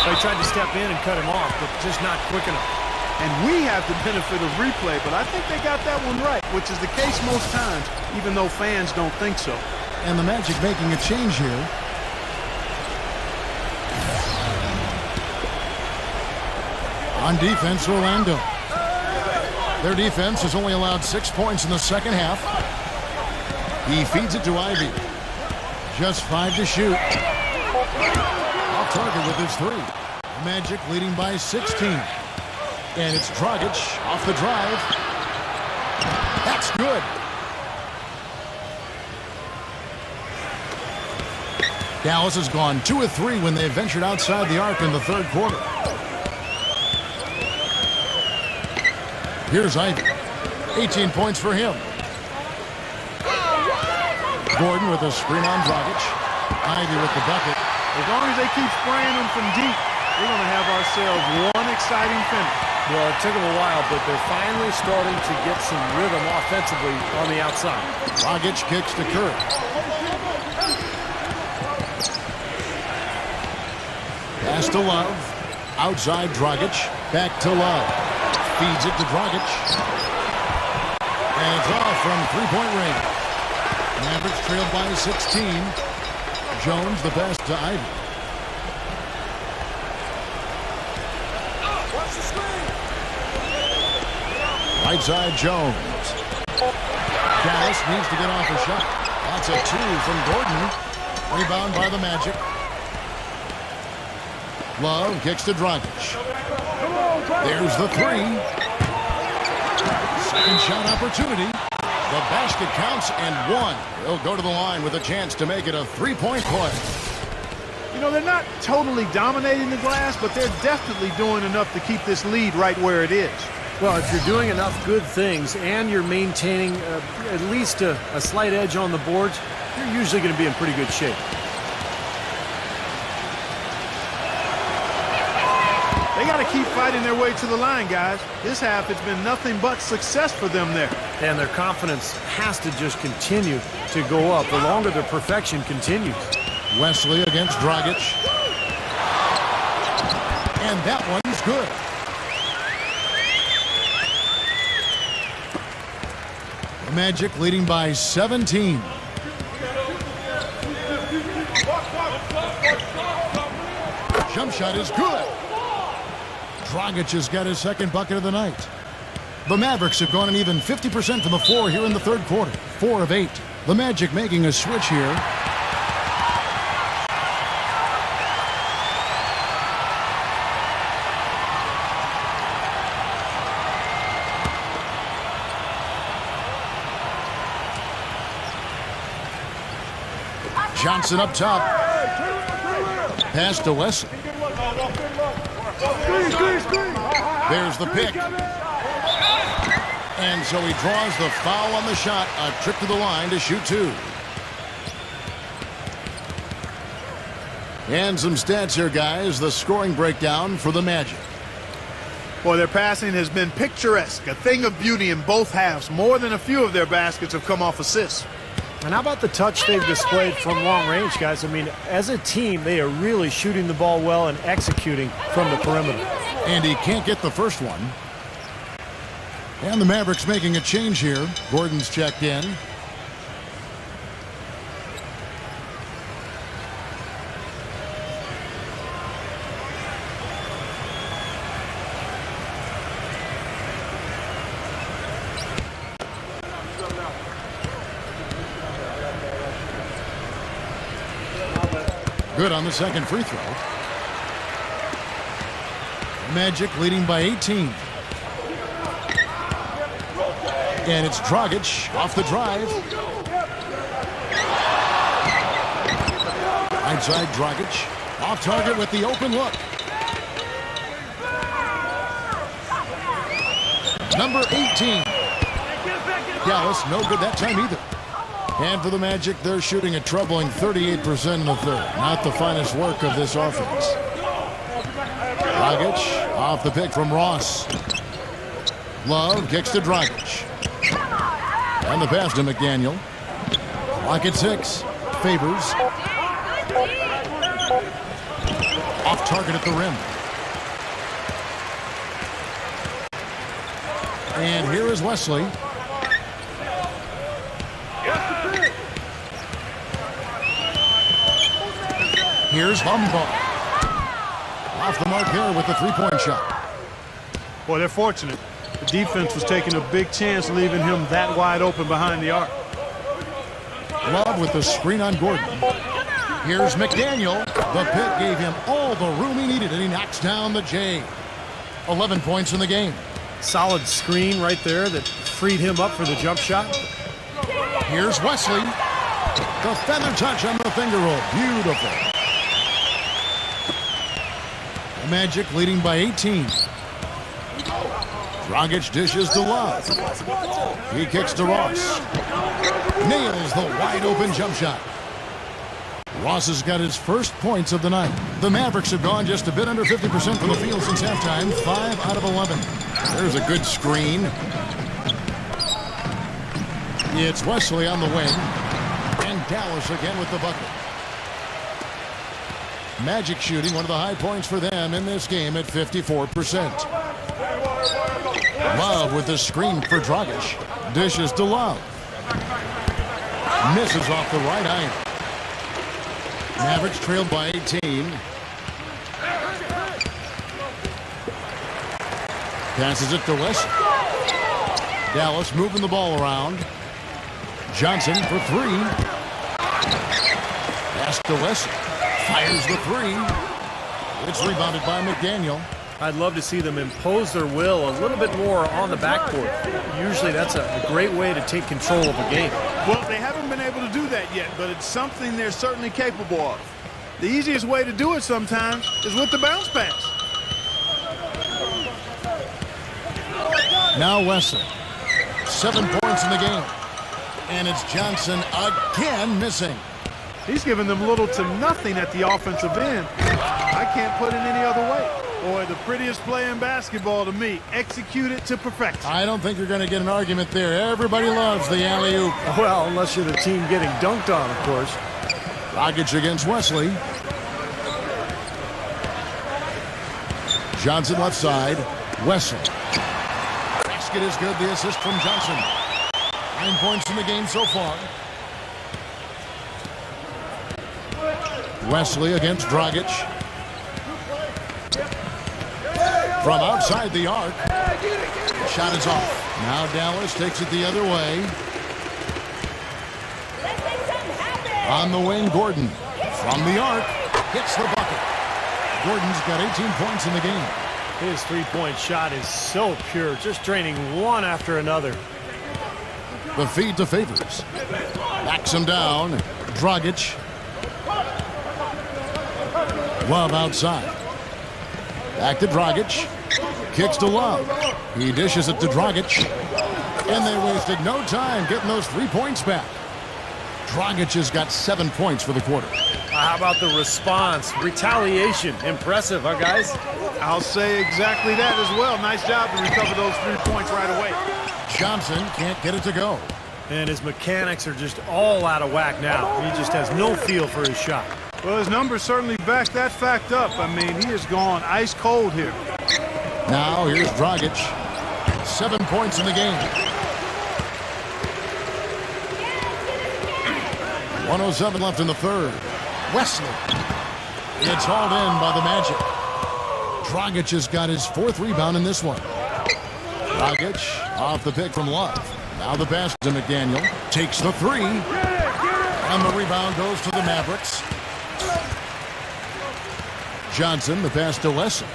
They tried to step in and cut him off, but just not quick enough. And we have the benefit of replay, but I think they got that one right, which is the case most times, even though fans don't think so. And the Magic making a change here. On defense, Orlando. Their defense has only allowed 6 points in the second half. He feeds it to Ivy. Just 5 to shoot. Off target with his 3. Magic leading by 16. And it's Dragic off the drive. That's good. Dallas has gone 2 of 3 when they ventured outside the arc in the third quarter. Here's Ivy. 18 points for him. Gordon with a screen on Dragic. Ivy with the bucket. As long as they keep spraying them from deep, we're going to have ourselves one exciting finish. Well, it took them a while, but they're finally starting to get some rhythm offensively on the outside. Dragic kicks to Curry. Pass to Love. Outside Dragic. Back to Love. Feeds it to Dragic. And it's off from three-point range. Mavericks trailed by 16. Jones the pass to Ivy. Right side Jones. Dallas needs to get off a shot. That's a 2 from Gordon. Rebound by the Magic. Love kicks to Dragic. There's the 3. Second shot opportunity. The basket counts and 1. He'll go to the line with a chance to make it a 3-point play. You know, they're not totally dominating the glass, but they're definitely doing enough to keep this lead right where it is. Well, if you're doing enough good things and you're maintaining at least a slight edge on the boards, you're usually going to be in pretty good shape. They got to keep fighting their way to the line, guys. This half has been nothing but success for them there. And their confidence has to just continue to go up the longer their perfection continues. Wesley against Dragic. And that one's good. The Magic leading by 17. Jump shot is good. Dragic has got his second bucket of the night. The Mavericks have gone an even 50% from the floor here in the third quarter. 4 of 8. The Magic making a switch here. Johnson up top. Pass to Wesley. There's the pick. And so he draws the foul on the shot. A trip to the line to shoot 2. And some stats here, guys. The scoring breakdown for the Magic. Boy, their passing has been picturesque. A thing of beauty in both halves. More than a few of their baskets have come off assists. And how about the touch they've displayed from long range, guys? I mean, as a team, they are really shooting the ball well and executing from the perimeter. And he can't get the first one. And the Mavericks making a change here. Gordon's checked in. Good on the second free throw. Magic leading by 18. And it's Dragic off the drive. Outside Dragic. Off target with the open look. Number 18. Dallas, no good that time either. And for the Magic, they're shooting a troubling 38% in the third. Not the finest work of this offense. Dragic off the pick from Ross. Love kicks to Dragic. And the pass to McDaniel. Clock at 6. Favors. Off target at the rim. And here is Wesley. Here's Humboldt. Off the mark here with the three-point shot. Boy, they're fortunate. The defense was taking a big chance leaving him that wide open behind the arc. Love with the screen on Gordon. Here's McDaniel. The pick gave him all the room he needed, and he knocks down the J. 11 points in the game. Solid screen right there that freed him up for the jump shot. Here's Wesley. The feather touch on the finger roll. Beautiful. The Magic leading by 18. Dragic dishes to Love. He kicks to Ross. Nails the wide open jump shot. Ross has got his first points of the night. The Mavericks have gone just a bit under 50% from the field since halftime. 5 out of 11. There's a good screen. It's Wesley on the wing. And Dallas again with the bucket. Magic shooting one of the high points for them in this game at 54%. Love with the screen for Dragic. Dishes to Love. Misses off the right iron. Mavericks trailed by 18. Passes it to West. Dallas moving the ball around. Johnson for three. Pass to West. Fires the three. It's rebounded by McDaniel. I'd love to see them impose their will a little bit more on the backcourt. Usually that's a great way to take control of a game. Well, they haven't been able to do that yet, but it's something they're certainly capable of. The easiest way to do it sometimes is with the bounce pass. Now Wesley. 7 points in the game. And it's Johnson again missing. He's given them little to nothing at the offensive end. I can't put it any other way. Boy, the prettiest play in basketball to me. Executed to perfection. I don't think you're going to get an argument there. Everybody loves the alley-oop. Well, unless you're the team getting dunked on, of course. Dragic against Wesley. Johnson left side. Wesley. Basket is good. The assist from Johnson. 9 points in the game so far. Wesley against Dragic. From outside the arc. Shot is off. Now Dallas takes it the other way. On the wing, Gordon. From the arc. Hits the bucket. Gordon's got 18 points in the game. His three-point shot is so pure, just draining one after another. The feed to Favors. Backs him down. Dragic. Love outside. Back to Dragic. Kicks to Love. He dishes it to Dragic. And they wasted no time getting those 3 points back. Dragic has got 7 points for the quarter. How about the response? Retaliation. Impressive, huh, guys? I'll say exactly that as well. Nice job to recover those 3 points right away. Johnson can't get it to go. And his mechanics are just all out of whack now. He just has no feel for his shot. Well, his numbers certainly back that fact up. I mean, he has gone ice cold here. Now here's Dragic. 7 points in the game. 1:07 left in the third. Wesley. It's hauled in by the Magic. Dragic has got his 4th rebound in this one. Dragic off the pick from Love. Now the pass to McDaniel. Takes the 3. And the rebound goes to the Mavericks. Johnson, the pass to Lesson.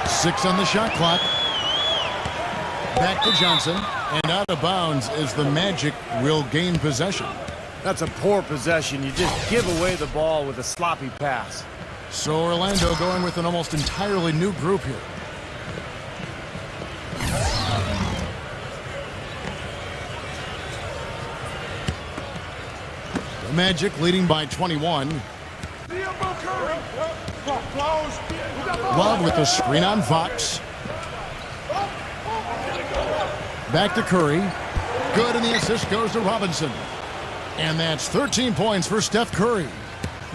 Six on the shot clock. Back to Johnson, and out of bounds as the Magic will gain possession. That's a poor possession. You just give away the ball with a sloppy pass. So Orlando going with an almost entirely new group here. The Magic leading by 21. Love with the screen on Fox. Back to Curry. Good, and the assist goes to Robinson. And that's 13 points for Steph Curry.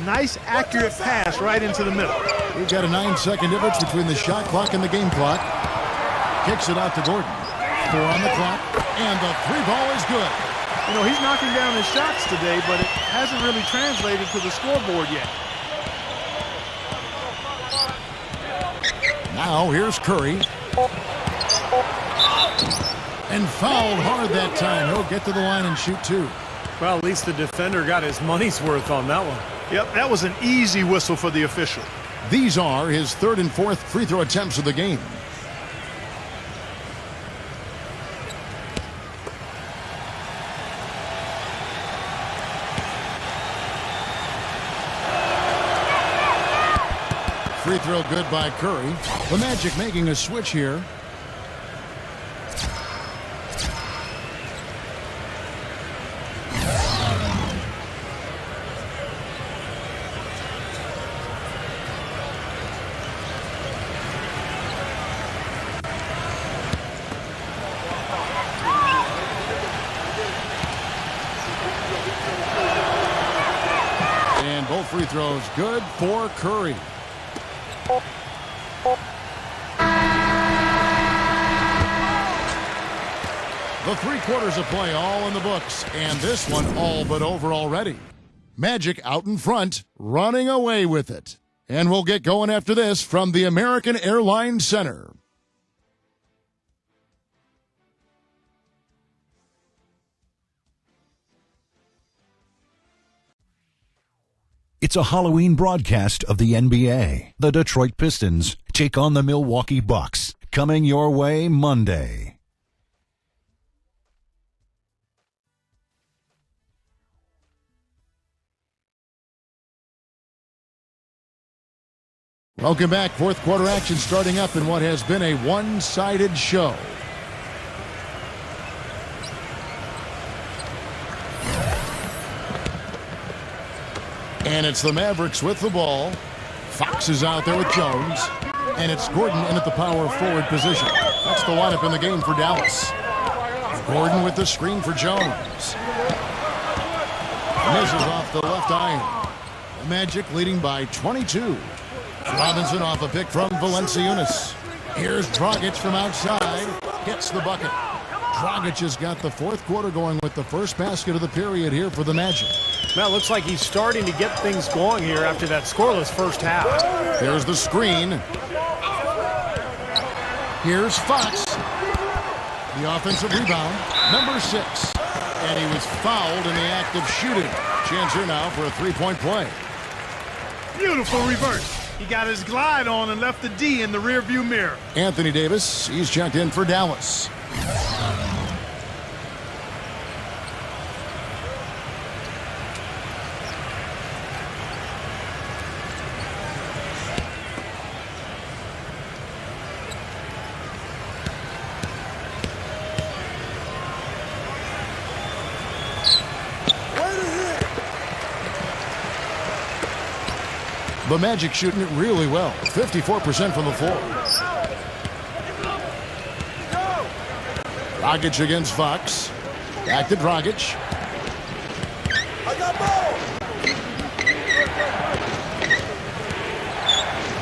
Nice, accurate pass right into the middle. We've got a 9-second difference between the shot clock and the game clock. Kicks it out to Gordon. 4 on the clock, and the three ball is good. You know, he's knocking down his shots today, but it hasn't really translated to the scoreboard yet. Now here's Curry. And fouled hard that time. He'll get to the line and shoot two. Well, at least the defender got his money's worth on that one. Yep, that was an easy whistle for the official. These are his third and fourth free throw attempts of the game. Free throw good by Curry. The Magic making a switch here. And both free throws good for Curry. The 3 quarters of play all in the books, and this one all but over already. Magic out in front, running away with it. And we'll get going after this from the American Airlines Center. It's a Halloween broadcast of the NBA. The Detroit Pistons take on the Milwaukee Bucks. Coming your way Monday. Welcome back. Fourth quarter action starting up in what has been a one-sided show. And it's the Mavericks with the ball. Fox is out there with Jones. And it's Gordon in at the power forward position. That's the lineup in the game for Dallas. Gordon with the screen for Jones. Misses off the left iron. The Magic leading by 22. Robinson off a pick from Valanciunas. Here's Dragic from outside. Gets the bucket. Dragic has got the fourth quarter going with the first basket of the period here for the Magic. Now it looks like he's starting to get things going here after that scoreless first half. There's the screen. Here's Fox. The offensive rebound, number 6. And he was fouled in the act of shooting. Chance here now for a three-point play. Beautiful reverse. He got his glide on and left the D in the rearview mirror. Anthony Davis, he's checked in for Dallas. The Magic shooting it really well. 54% from the floor. Dragic against Fox. Back to Dragic.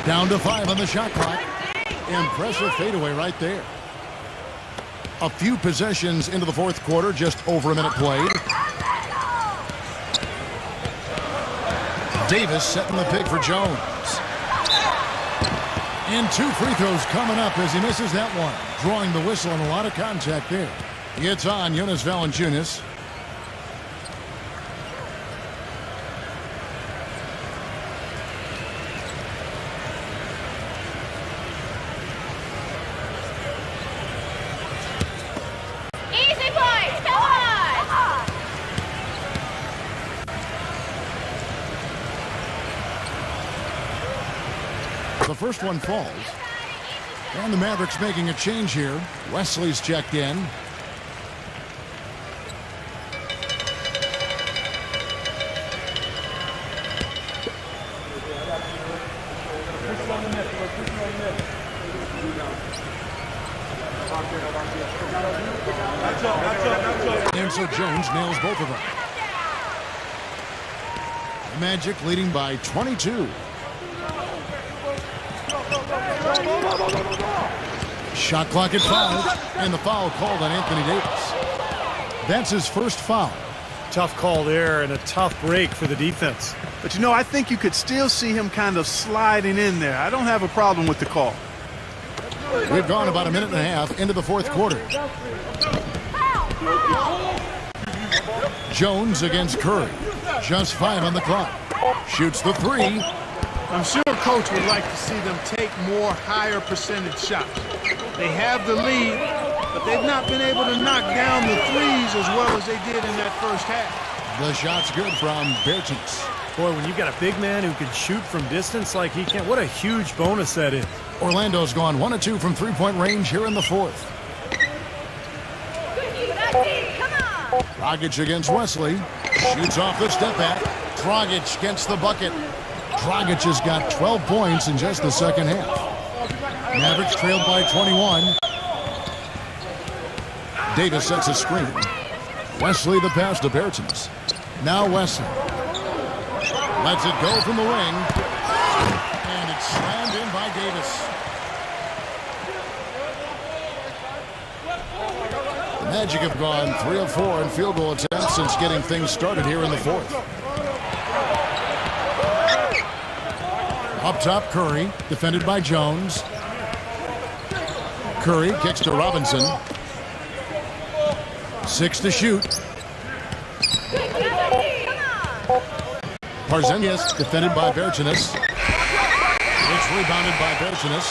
Down to 5 on the shot clock. Impressive fadeaway right there. A few possessions into the fourth quarter, just over a minute played. Davis setting the pick for Jones. And 2 free throws coming up as he misses that one. Drawing the whistle and a lot of contact there. It's on Jonas Valanciunas. The first one falls. And the Mavericks making a change here. Wesley's checked in. And so Jones nails both of them. Magic leading by 22. Shot clock at 5, and the foul called on Anthony Davis. That's his first foul. Tough call there and a tough break for the defense. But, you know, I think you could still see him kind of sliding in there. I don't have a problem with the call. We've gone about a minute and a half into the fourth quarter. Jones against Curry. Just 5 on the clock. Shoots the 3. I'm sure Coach would like to see them take more higher percentage shots. They have the lead, but they've not been able to knock down the threes as well as they did in that first half. The shot's good from Bertens. Boy, when you've got a big man who can shoot from distance like he can, what a huge bonus that is. Orlando's gone 1 of 2 from three-point range here in the fourth. Dragic against Wesley. Shoots off the step back. Dragic gets the bucket. Dragic has got 12 points in just the second half. Mavericks trailed by 21. Davis sets a screen. Wesley the pass to Bertens. Now Wesley. Lets it go from the wing. And it's slammed in by Davis. The Magic have gone 3 of 4 in field goal attempts since getting things started here in the fourth. Up top, Curry, defended by Jones. Curry kicks to Robinson. 6 to shoot. Porzingis defended by Bertens. It's rebounded by Bertens.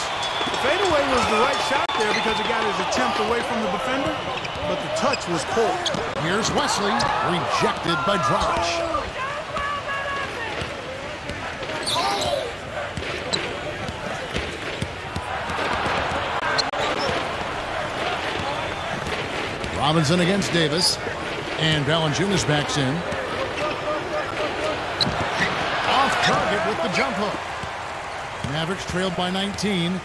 Fadeaway was the right shot there because it got his attempt away from the defender, but the touch was poor. Here's Wesley, rejected by Dragic. Robinson against Davis. And Valanciunas backs in. Off target with the jump hook. Mavericks trailed by 19.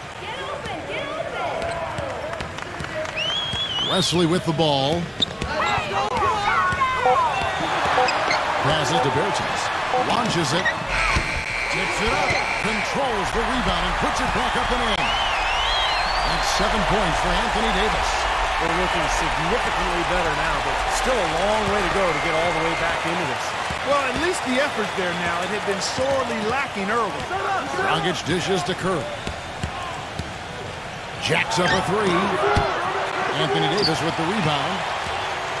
Wesley with the ball. Passes to Bertens. Launches it. Tips it up. Controls the rebound and puts it back up and in. That's 7 points for Anthony Davis. They're looking significantly better now, but still a long way to go to get all the way back into this. Well, at least the effort's there now. It had been sorely lacking early. Dragic dishes to Curry. Jacks up a 3. Anthony Davis with the rebound.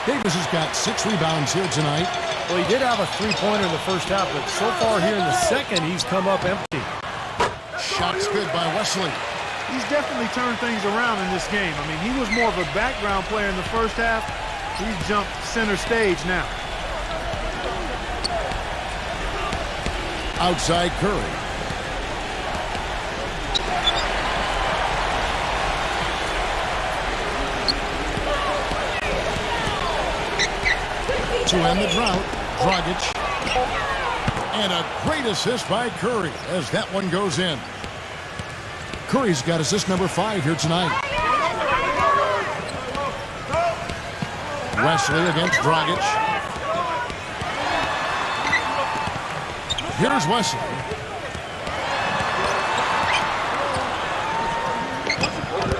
Davis has got 6 rebounds here tonight. Well, he did have a three-pointer in the first half, but so far here in the second, he's come up empty. Shots good by Wesley. He's definitely turned things around in this game. I mean, he was more of a background player in the first half. He's jumped center stage now. Outside Curry. To end the drought, Dragic. And a great assist by Curry as that one goes in. Curry's got assist number 5 here tonight. Wesley against Dragic. Here's Wesley.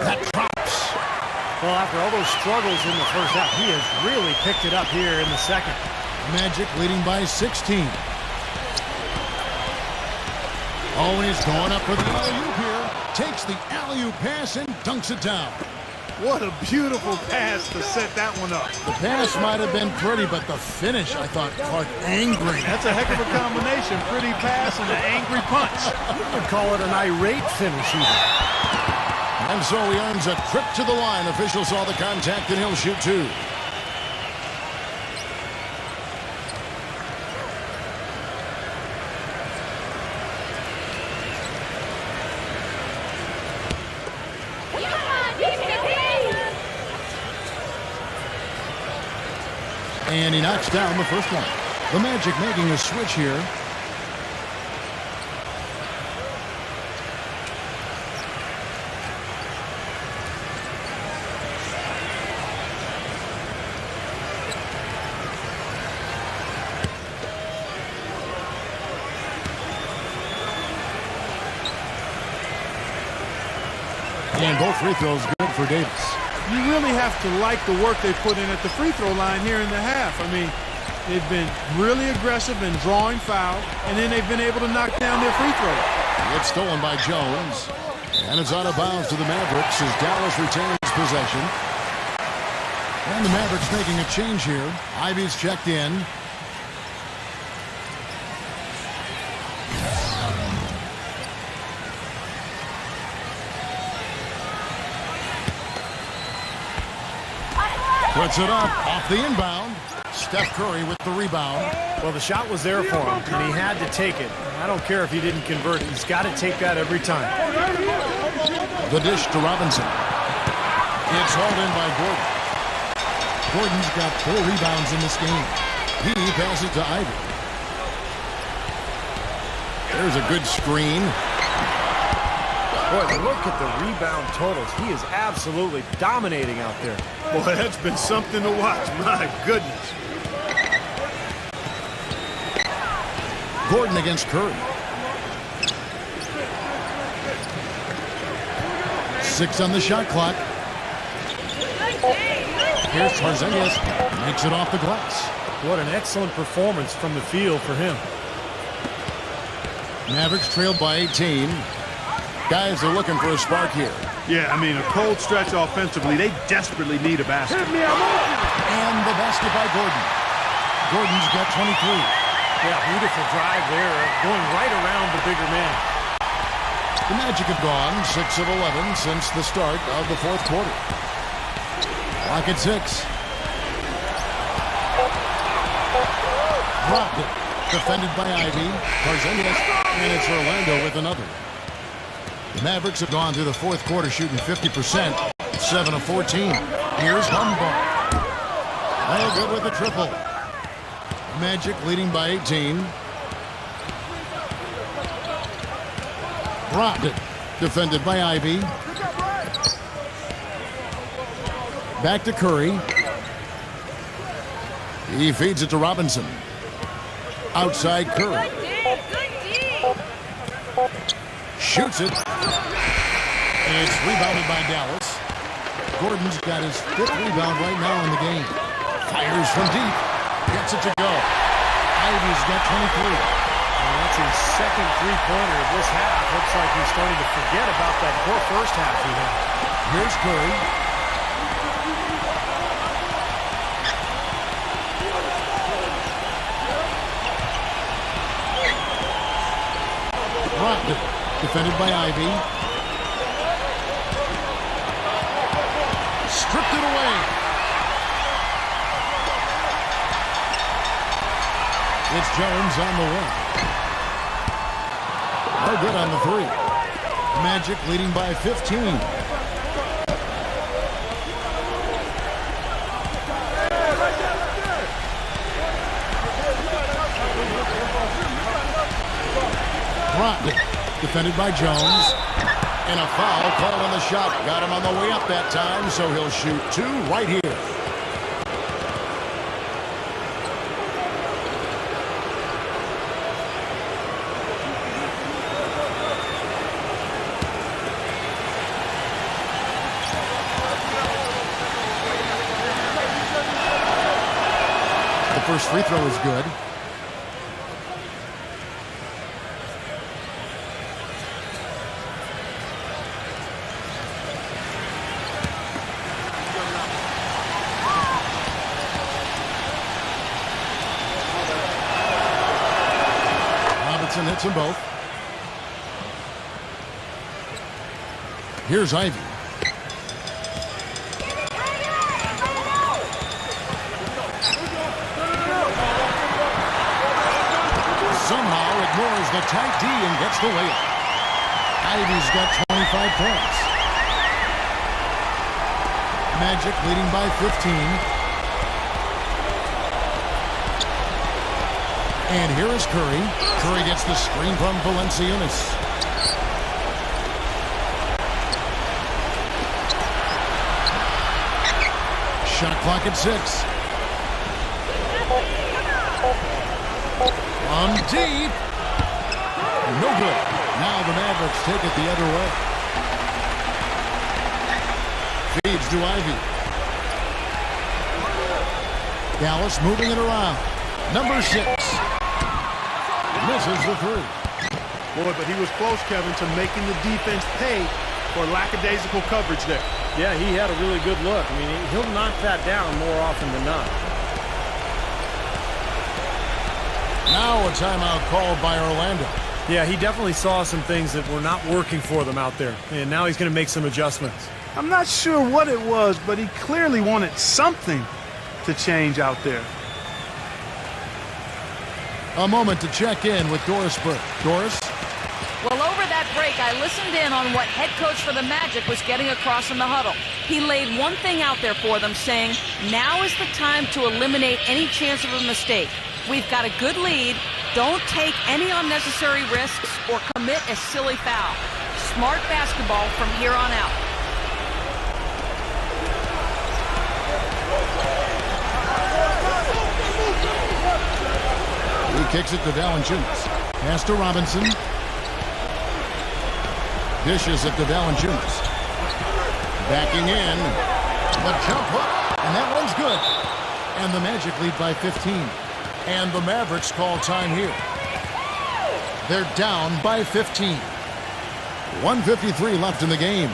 That drops. Well, after all those struggles in the first half, he has really picked it up here in the second. Magic leading by 16. Oh, and he's going up for the alley-oop here. Takes the alley-oop pass and dunks it down. What a beautiful pass to set that one up. The pass might have been pretty, but the finish, I thought, caught angry. That's a heck of a combination. Pretty pass and an angry punch. You would call it an irate finish even. And so he earns a trip to the line. Officials saw the contact, and he'll shoot 2. And he knocks down the first one. The Magic making a switch here. And both free throws good for Davis. You really have to like the work they put in at the free throw line here in the half. I mean, they've been really aggressive in drawing foul, and then they've been able to knock down their free throw. It's stolen by Jones. And it's out of bounds to the Mavericks as Dallas retains possession. And the Mavericks making a change here. Ivy's checked in. Puts it up off the inbound. Steph Curry with the rebound. Well, the shot was there for him, and he had to take it. I don't care if he didn't convert it. He's got to take that every time. The dish to Robinson. It's hauled in by Gordon. Gordon's got 4 rebounds in this game. He passes to Ivy. There's a good screen. Boy, look at the rebound totals. He is absolutely dominating out there. Boy, that's been something to watch. My goodness. Gordon against Curry. 6 on the shot clock. Here's Porzingis. Makes it off the glass. What an excellent performance from the field for him. Mavericks trailed by 18. Guys are looking for a spark here. Yeah, I mean, a cold stretch offensively. They desperately need a basket. And the basket by Gordon. Gordon's got 23. Yeah, beautiful drive there, going right around the bigger man. The Magic have gone 6 of 11 since the start of the fourth quarter. Clock at 6. Dropped it. Defended by Ivy. Porzingis. And it's Orlando with another. The Mavericks have gone through the fourth quarter shooting 50%. 7 of 14. Here's Humbar. Oh, good with the triple. Magic leading by 18. Dropped it. Defended by Ivy. Back to Curry. He feeds it to Robinson. Outside Curry. Shoots it. It's rebounded by Dallas. Gordon's got his 5th rebound right now in the game. Fires from deep. Gets it to go. Ivy's got 23. And that's his second three-pointer of this half. Looks like he's starting to forget about that poor first half he had. Here's Curry. Dropped it. Defended by Ivy. Stripped it away. It's Jones on the wing. No good on the 3. Magic leading by 15. Dropped it. Defended by Jones. And a foul called on the shot. Got him on the way up that time, so he'll shoot 2 right here. The first free throw is good. Robinson hits them both. Here's Ivy. Somehow ignores the tight D and gets the layup. Ivy's got 25 points. Magic leading by 15. And here is Curry. Curry gets the screen from Valanciunas. Shot clock at 6. On deep. No good. Now the Mavericks take it the other way. Feeds to Ivy. Dallas moving it around. Number 6. Misses the 3. Boy, but he was close, Kevin, to making the defense pay for lackadaisical coverage there. Yeah, he had a really good look. I mean, he'll knock that down more often than not. Now a timeout called by Orlando. Yeah, he definitely saw some things that were not working for them out there. And now he's going to make some adjustments. I'm not sure what it was, but he clearly wanted something to change out there. A moment to check in with Doris Burke. Doris? Well, over that break, I listened in on what head coach for the Magic was getting across in the huddle. He laid one thing out there for them, saying, now is the time to eliminate any chance of a mistake. We've got a good lead. Don't take any unnecessary risks or commit a silly foul. Smart basketball from here on out. He kicks it to Valanciunas. Pass to Robinson. Dishes it to Valanciunas. Backing in. The jump hook. And that one's good. And the Magic lead by 15. And the Mavericks call time here. They're down by 15. 1:53 left in the game.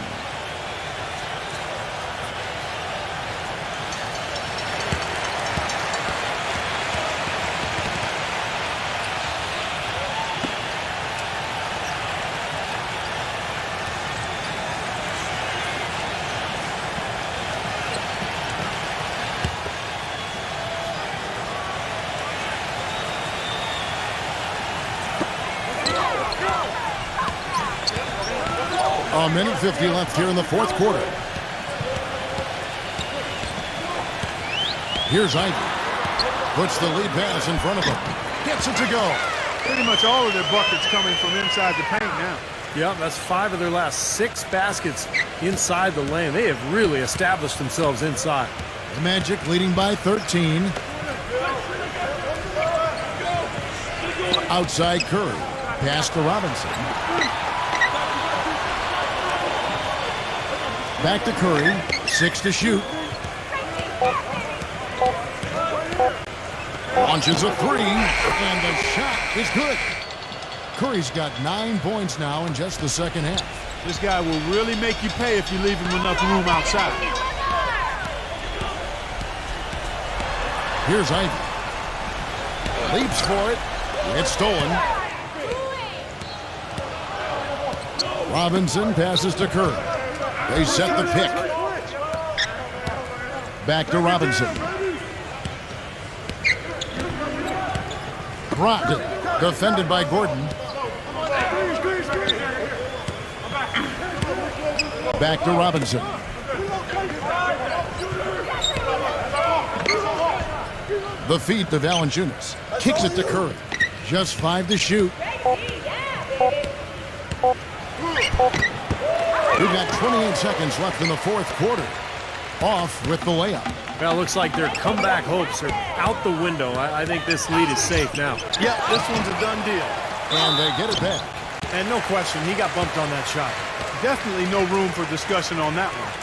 A minute 50 left here in the fourth quarter. Here's Ivy. Puts the lead pass in front of him. Gets it to go. Pretty much all of their buckets coming from inside the paint now. Yeah, that's 5 of their last 6 baskets inside the lane. They have really established themselves inside. The Magic leading by 13. Outside Curry. Pass to Robinson. Back to Curry. 6 to shoot. Launches a 3. And the shot is good. Curry's got 9 points now in just the second half. This guy will really make you pay if you leave him enough room outside. Here's Ivy. Leaps for it. It's stolen. Robinson passes to Curry. They set the pick. Back to Robinson. Brogdon, defended by Gordon. Back to Robinson. The feed to Valanciunas. Kicks it to Curry. Just 5 to shoot. We've got 28 seconds left in the fourth quarter. Off with the layup. Well, it looks like their comeback hopes are out the window. I think this lead is safe now. Yep, this one's a done deal. And they get it back. And no question, he got bumped on that shot. Definitely no room for discussion on that one.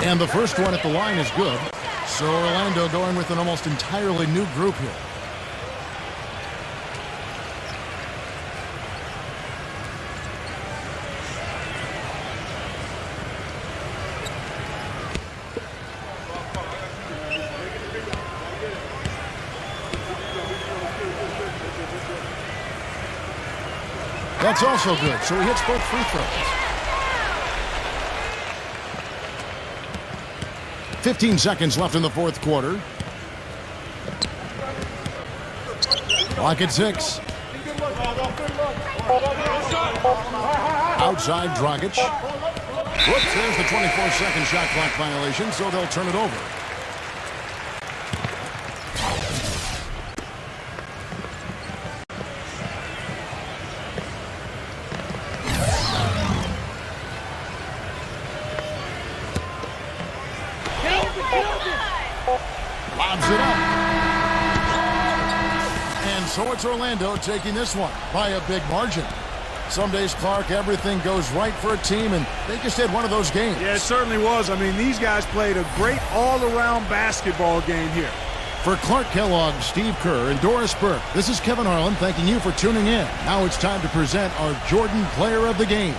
And the first one at the line is good. So Orlando going with an almost entirely new group here. That's also good, so he hits both free throws. 15 seconds left in the fourth quarter. Clock at 6. Outside Dragic. Whoops, there's the 24-second shot clock violation, so they'll turn it over. Lobs it up. And so it's Orlando taking this one by a big margin. Some days, Clark, everything goes right for a team, and they just had one of those games. Yeah, it certainly was. I mean, these guys played a great all-around basketball game here. For Clark Kellogg, Steve Kerr, and Doris Burke, this is Kevin Harlan thanking you for tuning in. Now it's time to present our Jordan Player of the Game.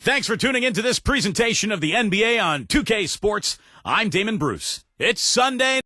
Thanks for tuning into this presentation of the NBA on 2K Sports. I'm Damon Bruce. It's Sunday.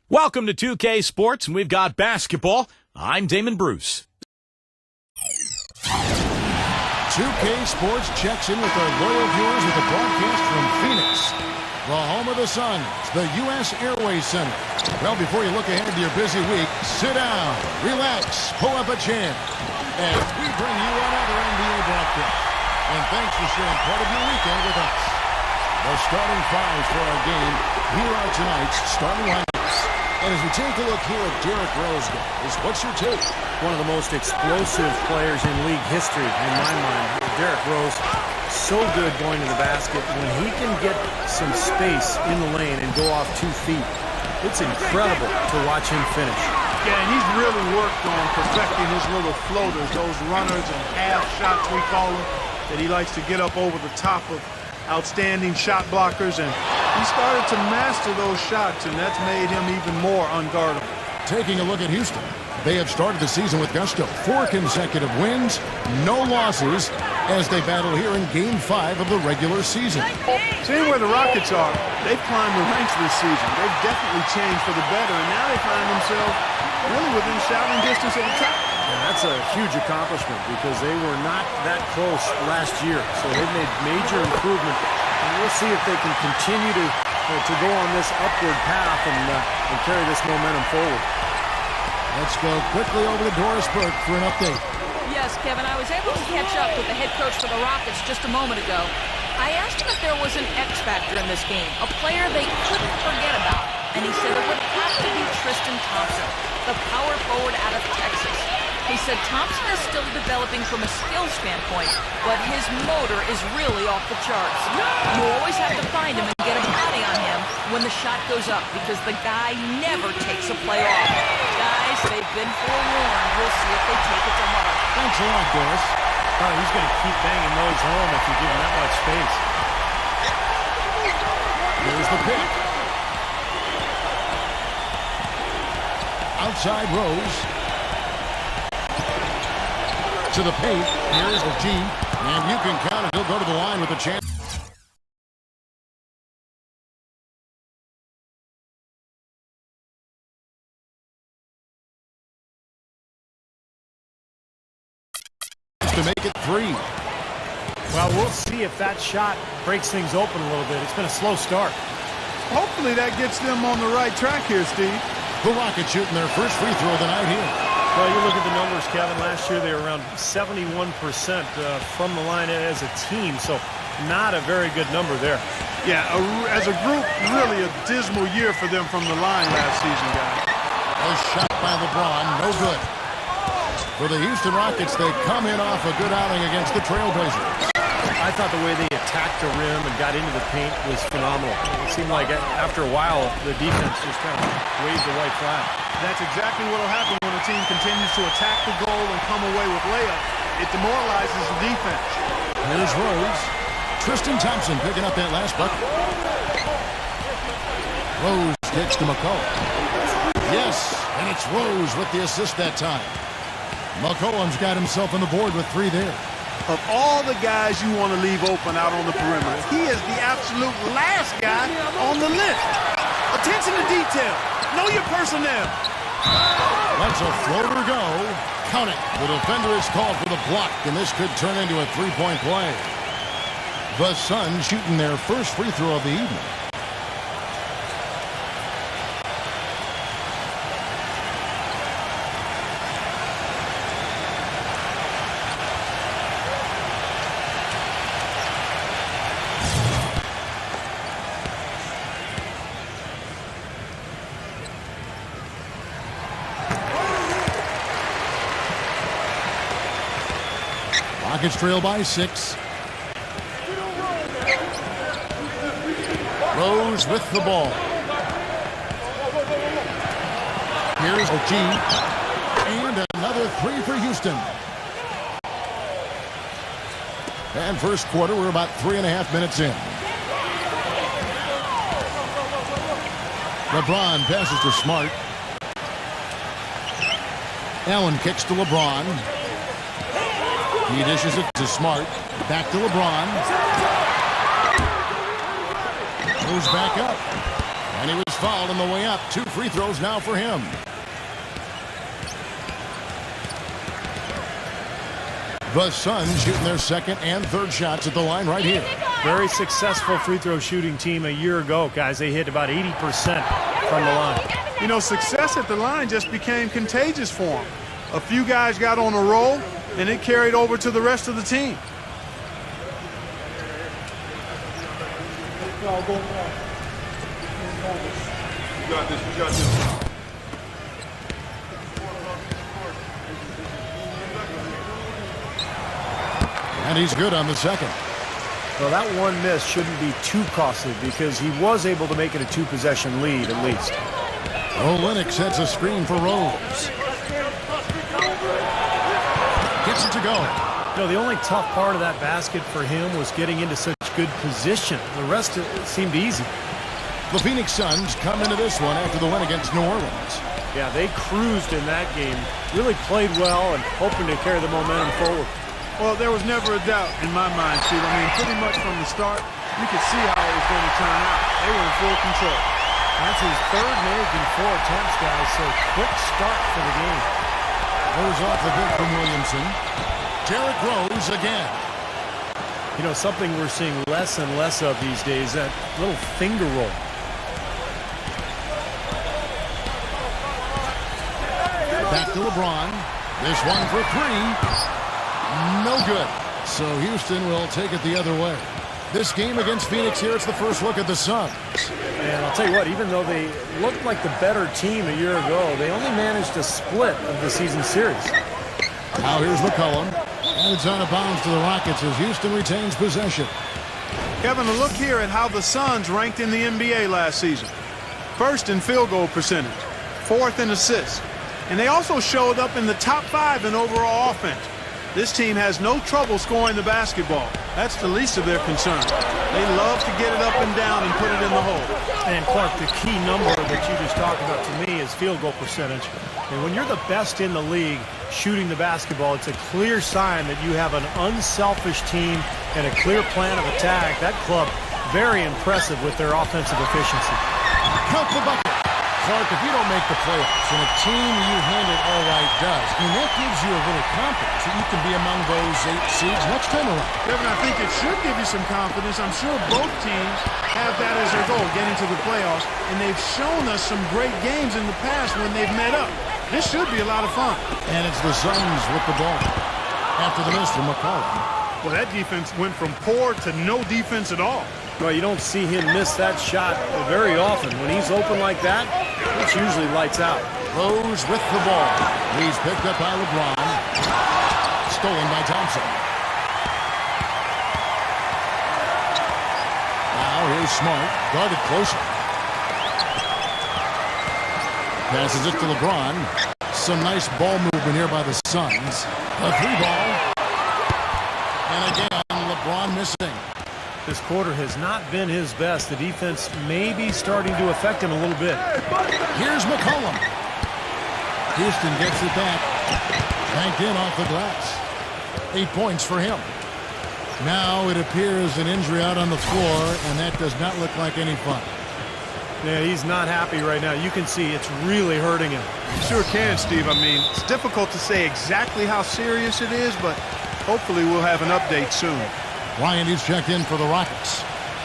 Welcome to 2K Sports, and we've got basketball. I'm Damon Bruce. 2K Sports checks in with our loyal viewers with a broadcast from Phoenix, the home of the Suns, the U.S. Airways Center. Well, before you look ahead to your busy week, sit down, relax, pull up a chair, and we bring you another NBA broadcast. And thanks for sharing part of your weekend with us. The starting fives for our game. Here are tonight's starting lineups. And as we take a look here at Derrick Rose, guys, what's your take? One of the most explosive players in league history, in my mind. Derrick Rose, so good going to the basket. When he can get some space in the lane and go off 2 feet, it's incredible to watch him finish. Yeah, and he's really worked on perfecting his little floaters, those runners and half shots we call them, that he likes to get up over the top of outstanding shot blockers, and he started to master those shots, and that's made him even more unguardable. Taking a look at Houston, they have started the season with gusto. 4 consecutive wins, no losses, as they battle here in Game 5 of the regular season. Seeing where the Rockets are, they've climbed the ranks this season. They've definitely changed for the better, and now they find themselves really within shouting distance of the top. And that's a huge accomplishment because they were not that close last year. So they've made major improvement. And we'll see if they can continue to go on this upward path and carry this momentum forward. Let's go quickly over to Doris Burke for an update. Yes, Kevin, I was able to catch up with the head coach for the Rockets just a moment ago. I asked him if there was an X factor in this game, a player they couldn't forget about. And he said it would have to be Tristan Thompson, the power forward out of Texas. He said Thompson is still developing from a skill standpoint, but his motor is really off the charts. You always have to find him and get a body on him when the shot goes up because the guy never takes a play off. Guys, they've been forewarned. We'll see if they take it to heart. Thanks a lot, Doris. Oh, he's going to keep banging those home if you give him that much space. Here's the pick. Outside Rose. To the paint. Here's the G. And you can count it. He'll go to the line with a chance. To make it 3. Well, we'll see if that shot breaks things open a little bit. It's been a slow start. Hopefully that gets them on the right track here, Steve. The Rockets shooting their first free throw of the night here. Well, you look at the numbers, Kevin. Last year they were around 71% from the line as a team, so not a very good number there. Yeah, as a group, really a dismal year for them from the line last season, guys. A shot by LeBron, no good. For the Houston Rockets, they come in off a good outing against the Trailblazers. I thought the way they attacked the rim and got into the paint was phenomenal. It seemed like after a while, the defense just kind of waved the white flag. That's exactly what will happen when a team continues to attack the goal and come away with layups. It demoralizes the defense. Here's Rose. Tristan Thompson picking up that last bucket. Rose gets to McCollum. Yes, and it's Rose with the assist that time. McCollum's got himself on the board with 3 there. Of all the guys you want to leave open out on the perimeter, he is the absolute last guy on the list. Attention to detail. Know your personnel. Let's a floater go. Count it. The defender is called for the block, and this could turn into a 3-point play. The Suns shooting their first free throw of the evening. Rockets trail by 6. Rose with the ball. Here's OG. And another 3 for Houston. And first quarter, we're about 3.5 minutes in. LeBron passes to Smart. Allen kicks to LeBron. He dishes it to Smart. Back to LeBron. Moves back up. And he was fouled on the way up. 2 free throws now for him. The Suns shooting their second and third shots at the line right here. Very successful free throw shooting team a year ago, guys. They hit about 80% from the line. You know, success at the line just became contagious for them. A few guys got on a roll, and it carried over to the rest of the team. You got this. You got this. And he's good on the second. Well, that one miss shouldn't be too costly because he was able to make it a 2-possession lead at least. Olynyk sets a screen for Rose. Gets it to go. You know, the only tough part of that basket for him was getting into such good position. The rest of it seemed easy. The Phoenix Suns come into this one after the win against New Orleans. Yeah, they cruised in that game. Really played well and hoping to carry the momentum forward. Well, there was never a doubt in my mind, Steve. I mean, pretty much from the start, you could see how it was going to turn out. They were in full control. That's his third make in 4 attempts, guys, so quick start for the game. Goes off the bit from Williamson. Derrick Rose again. You know, something we're seeing less and less of these days, that little finger roll. Back to LeBron. This one for 3. No good. So Houston will take it the other way. This game against Phoenix here, it's the first look at the Suns. And I'll tell you what, even though they looked like the better team a year ago, they only managed a split of the season series. Now here's McCollum. And it's out of bounds to the Rockets as Houston retains possession. Kevin, a look here at how the Suns ranked in the NBA last season. First in field goal percentage, 4th in assists. And they also showed up in the top 5 in overall offense. This team has no trouble scoring the basketball. That's the least of their concern. They love to get it up and down and put it in the hole. And Clark, the key number that you just talked about to me is field goal percentage. And when you're the best in the league shooting the basketball, it's a clear sign that you have an unselfish team and a clear plan of attack. That club, very impressive with their offensive efficiency. Count the bucket. Clark, if you don't make the playoffs and a team you handle all right does, I mean, that gives you a little confidence that you can be among those 8 seeds next time around. Kevin, I think it should give you some confidence. I'm sure both teams have that as their goal, getting to the playoffs, and they've shown us some great games in the past when they've met up. This should be a lot of fun. And it's the Suns with the ball after the miss from McCollum. Well, that defense went from poor to no defense at all. Well, you don't see him miss that shot very often. When he's open like that, it's usually lights out. Rose with the ball. He's picked up by LeBron. Stolen by Thompson. Now here's Smart. Guarded closer. Passes it to LeBron. Some nice ball movement here by the Suns. A 3-ball. And again, LeBron missing. This quarter has not been his best. The defense may be starting to affect him a little bit. Here's McCollum. Houston gets it back. Banked in off the glass. 8 points for him. Now it appears an injury out on the floor, and that does not look like any fun. Yeah, he's not happy right now. You can see it's really hurting him. Sure can, Steve. I mean, it's difficult to say exactly how serious it is, but hopefully we'll have an update soon. Ryan is checked in for the Rockets.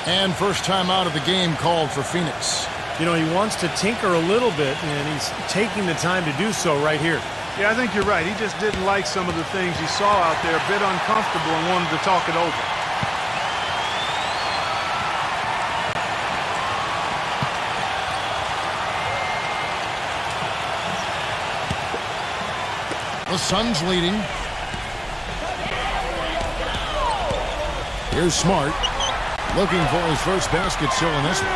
And first time out of the game called for Phoenix. You know, he wants to tinker a little bit, and he's taking the time to do so right here. Yeah, I think you're right. He just didn't like some of the things he saw out there, a bit uncomfortable, and wanted to talk it over. The Suns leading. Here's Smart. Looking for his first basket still in this one.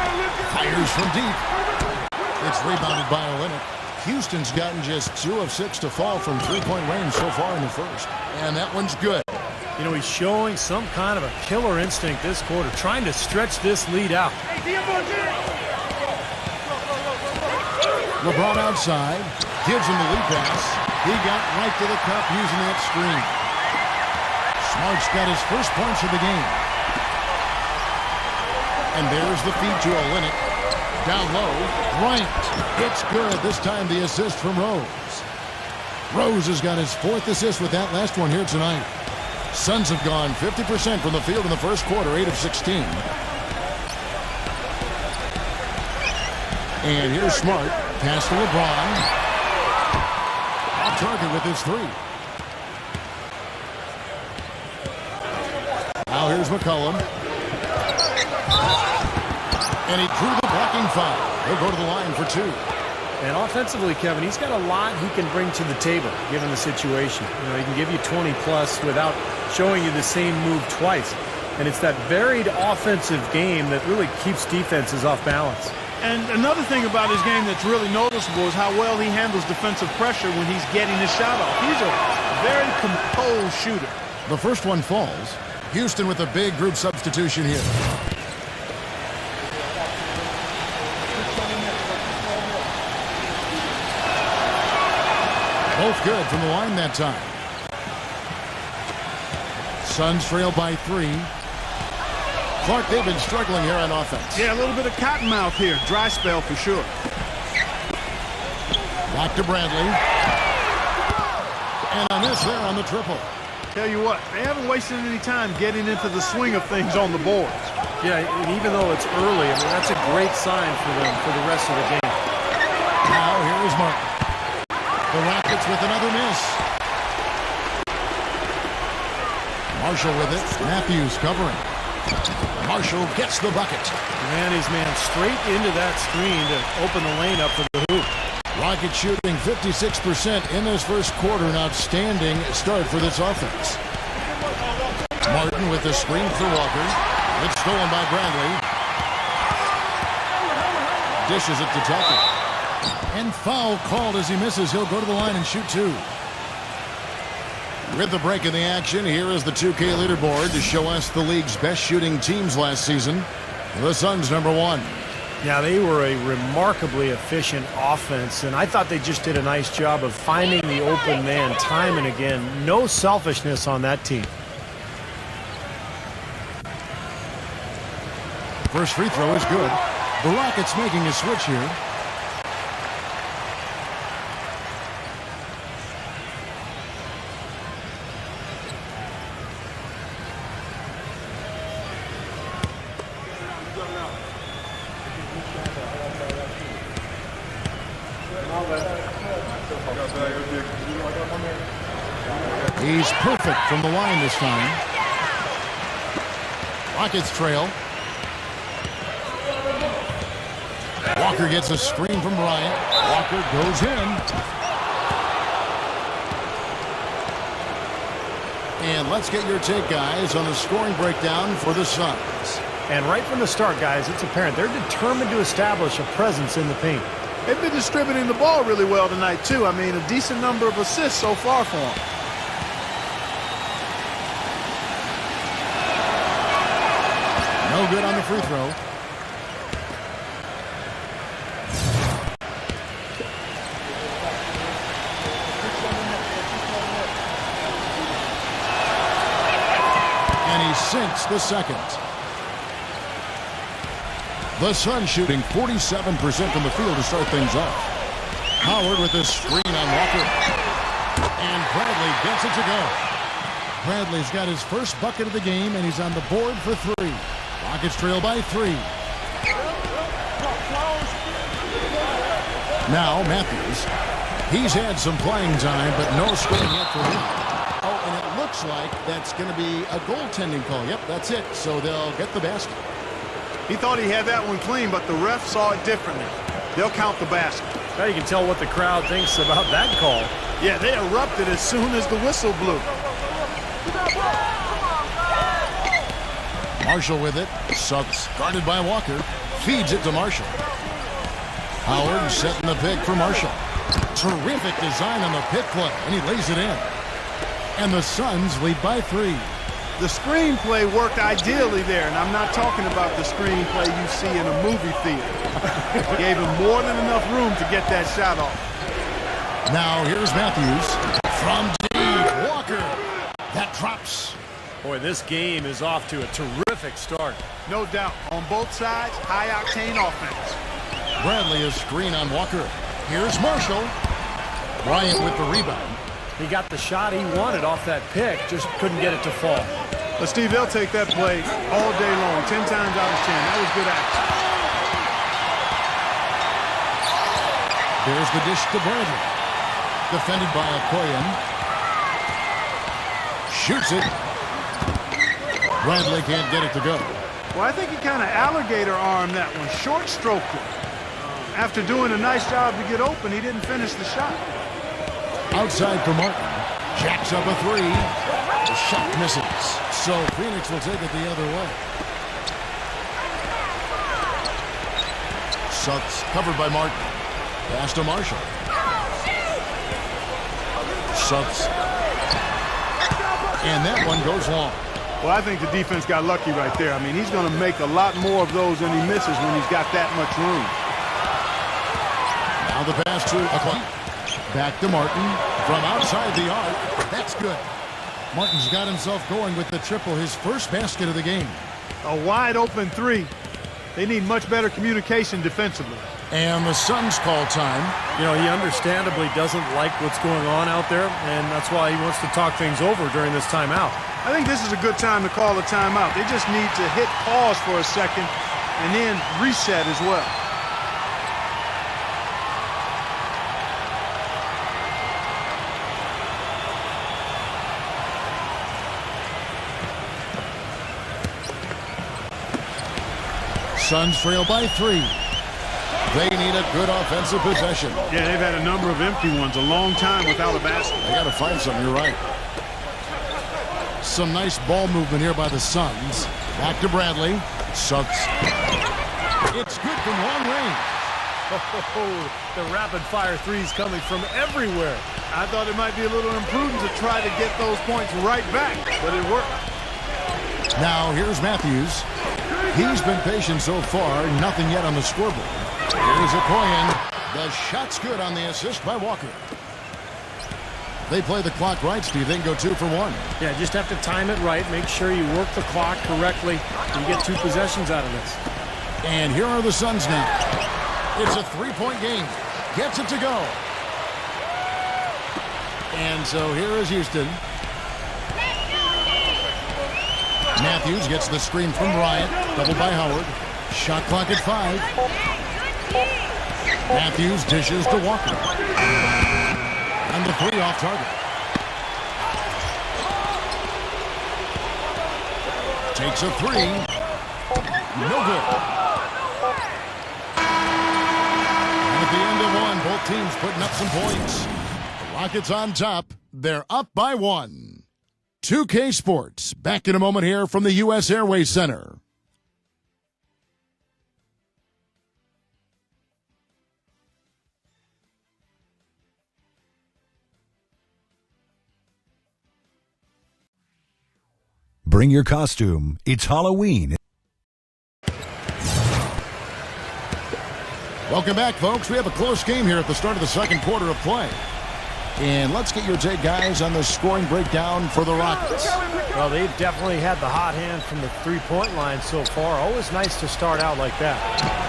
Fires from deep. It's rebounded by Olynyk. Houston's gotten just 2 of 6 to fall from 3-point range so far in the first. And that one's good. You know, he's showing some kind of a killer instinct this quarter, trying to stretch this lead out. LeBron outside. Gives him the lead pass. He got right to the cup using that screen. Smart's got his first points of the game. And there's the feed to Olynyk. Down low, Bryant. It's good. This time the assist from Rose. Rose has got his 4th assist with that last one here tonight. Suns have gone 50% from the field in the first quarter, 8 of 16. And here's Smart. Pass to LeBron. Off target with his 3. Now here's McCollum. And he drew the blocking foul. He'll go to the line for 2. And offensively, Kevin, he's got a lot he can bring to the table, given the situation. You know, he can give you 20-plus without showing you the same move twice. And it's that varied offensive game that really keeps defenses off balance. And another thing about his game that's really noticeable is how well he handles defensive pressure when he's getting his shot off. He's a very composed shooter. The first one falls. Houston with a big group substitution here. Both good from the line that time. Suns trail by 3. Clark, they've been struggling here on offense. Yeah, a little bit of cottonmouth here. Dry spell for sure. Back to Bradley. And on this, they're on the triple. Tell you what, they haven't wasted any time getting into the swing of things on the boards. Yeah, and even though it's early, I mean, that's a great sign for them for the rest of the game. Now, here is Martin. The Rockets with another miss. Marshall with it. Matthews covering. Marshall gets the bucket. Ran his man straight into that screen to open the lane up for the hoop. Rockets shooting 56% in this first quarter. An outstanding start for this offense. Martin with the screen for Walker. It's stolen by Bradley. Dishes it to Tucker. And foul called as he misses. He'll go to the line and shoot 2. With the break in the action, here is the 2K leaderboard to show us the league's best shooting teams last season. The Suns number 1. Yeah, they were a remarkably efficient offense, and I thought they just did a nice job of finding the open man time and again. No selfishness on that team. First free throw is good. The Rockets making a switch here. He's perfect from the line this time. Rockets trail. Walker gets a screen from Bryant. Walker goes in. And let's get your take, guys, on the scoring breakdown for the Suns. And right from the start, guys, it's apparent they're determined to establish a presence in the paint. They've been distributing the ball really well tonight, too. I mean, a decent number of assists so far for them. No good on the free throw. And he sinks the second. The Suns shooting 47% from the field to start things off. Howard with a screen on Walker. And Bradley gets it to go. Bradley's got his first bucket of the game, and he's on the board for 3. Rockets trail by 3. Now Matthews. He's had some playing time, but no scoring yet for him. Oh, and it looks like that's going to be a goaltending call. Yep, that's it. So they'll get the basket. He thought he had that one clean, but the ref saw it differently. They'll count the basket. Now you can tell what the crowd thinks about that call. Yeah, they erupted as soon as the whistle blew. Marshall with it. Suggs guarded by Walker. Feeds it to Marshall. Howard setting the pick for Marshall. Terrific design on the pick play, and he lays it in. And the Suns lead by 3. The screenplay worked ideally there, and I'm not talking about the screenplay you see in a movie theater. Gave him more than enough room to get that shot off. Now here's Matthews from deep. Walker. That drops. Boy, this game is off to a terrific start. No doubt. On both sides, high-octane offense. Bradley is screen on Walker. Here's Marshall. Bryant with the rebound. He got the shot he wanted off that pick, just couldn't get it to fall. But Steve, they'll take that play all day long, 10 times out of 10. That was good action. There's the dish to Bradley. Defended by Okoyen. Shoots it. Bradley can't get it to go. Well, I think he kind of alligator armed that one, short stroked it. After doing a nice job to get open, he didn't finish the shot. Outside for Martin. Jacks up a three. The shot misses. So Phoenix will take it the other way. Suggs covered by Martin. Pass to Marshall. Suggs. And that one goes long. Well, I think the defense got lucky right there. I mean, he's going to make a lot more of those than he misses when he's got that much room. Now the pass to Okoyen. Back to Martin from outside the arc. That's good. Martin's got himself going with the triple, his first basket of the game. A wide open three. They need much better communication defensively. And the Suns call time. You know, he understandably doesn't like what's going on out there, and that's why he wants to talk things over during this timeout. I think this is a good time to call a timeout. They just need to hit pause for a second and then reset as well. Suns trail by 3. They need a good offensive possession. Yeah, they've had a number of empty ones, a long time without a basket. They got to find something, you're right. Some nice ball movement here by the Suns. Back to Bradley. Suggs. It's good from long range. Oh, the rapid-fire threes coming from everywhere. I thought it might be a little imprudent to try to get those points right back, but it worked. Now here's Matthews. He's been patient so far, nothing yet on the scoreboard. Here's Okoyen. The shot's good on the assist by Walker. They play the clock right, Steve. They can go 2 for 1. Yeah, just have to time it right. Make sure you work the clock correctly and get 2 possessions out of this. And here are the Suns now. It's a 3-point game. Gets it to go. And so here is Houston. Matthews gets the screen from Bryant. Doubled by Howard. Shot clock at 5. Matthews dishes to Walker. And the 3 off target. Takes a 3. No good. And at the end of 1, both teams putting up some points. The Rockets on top. They're up by 1. 2K Sports, back in a moment here from the U.S. Airways Center. Bring your costume. It's Halloween. Welcome back, folks. We have a close game here at the start of the second quarter of play. And let's get your take, guys, on the scoring breakdown for the Rockets. Well, they've definitely had the hot hand from the three-point line so far. Always nice to start out like that.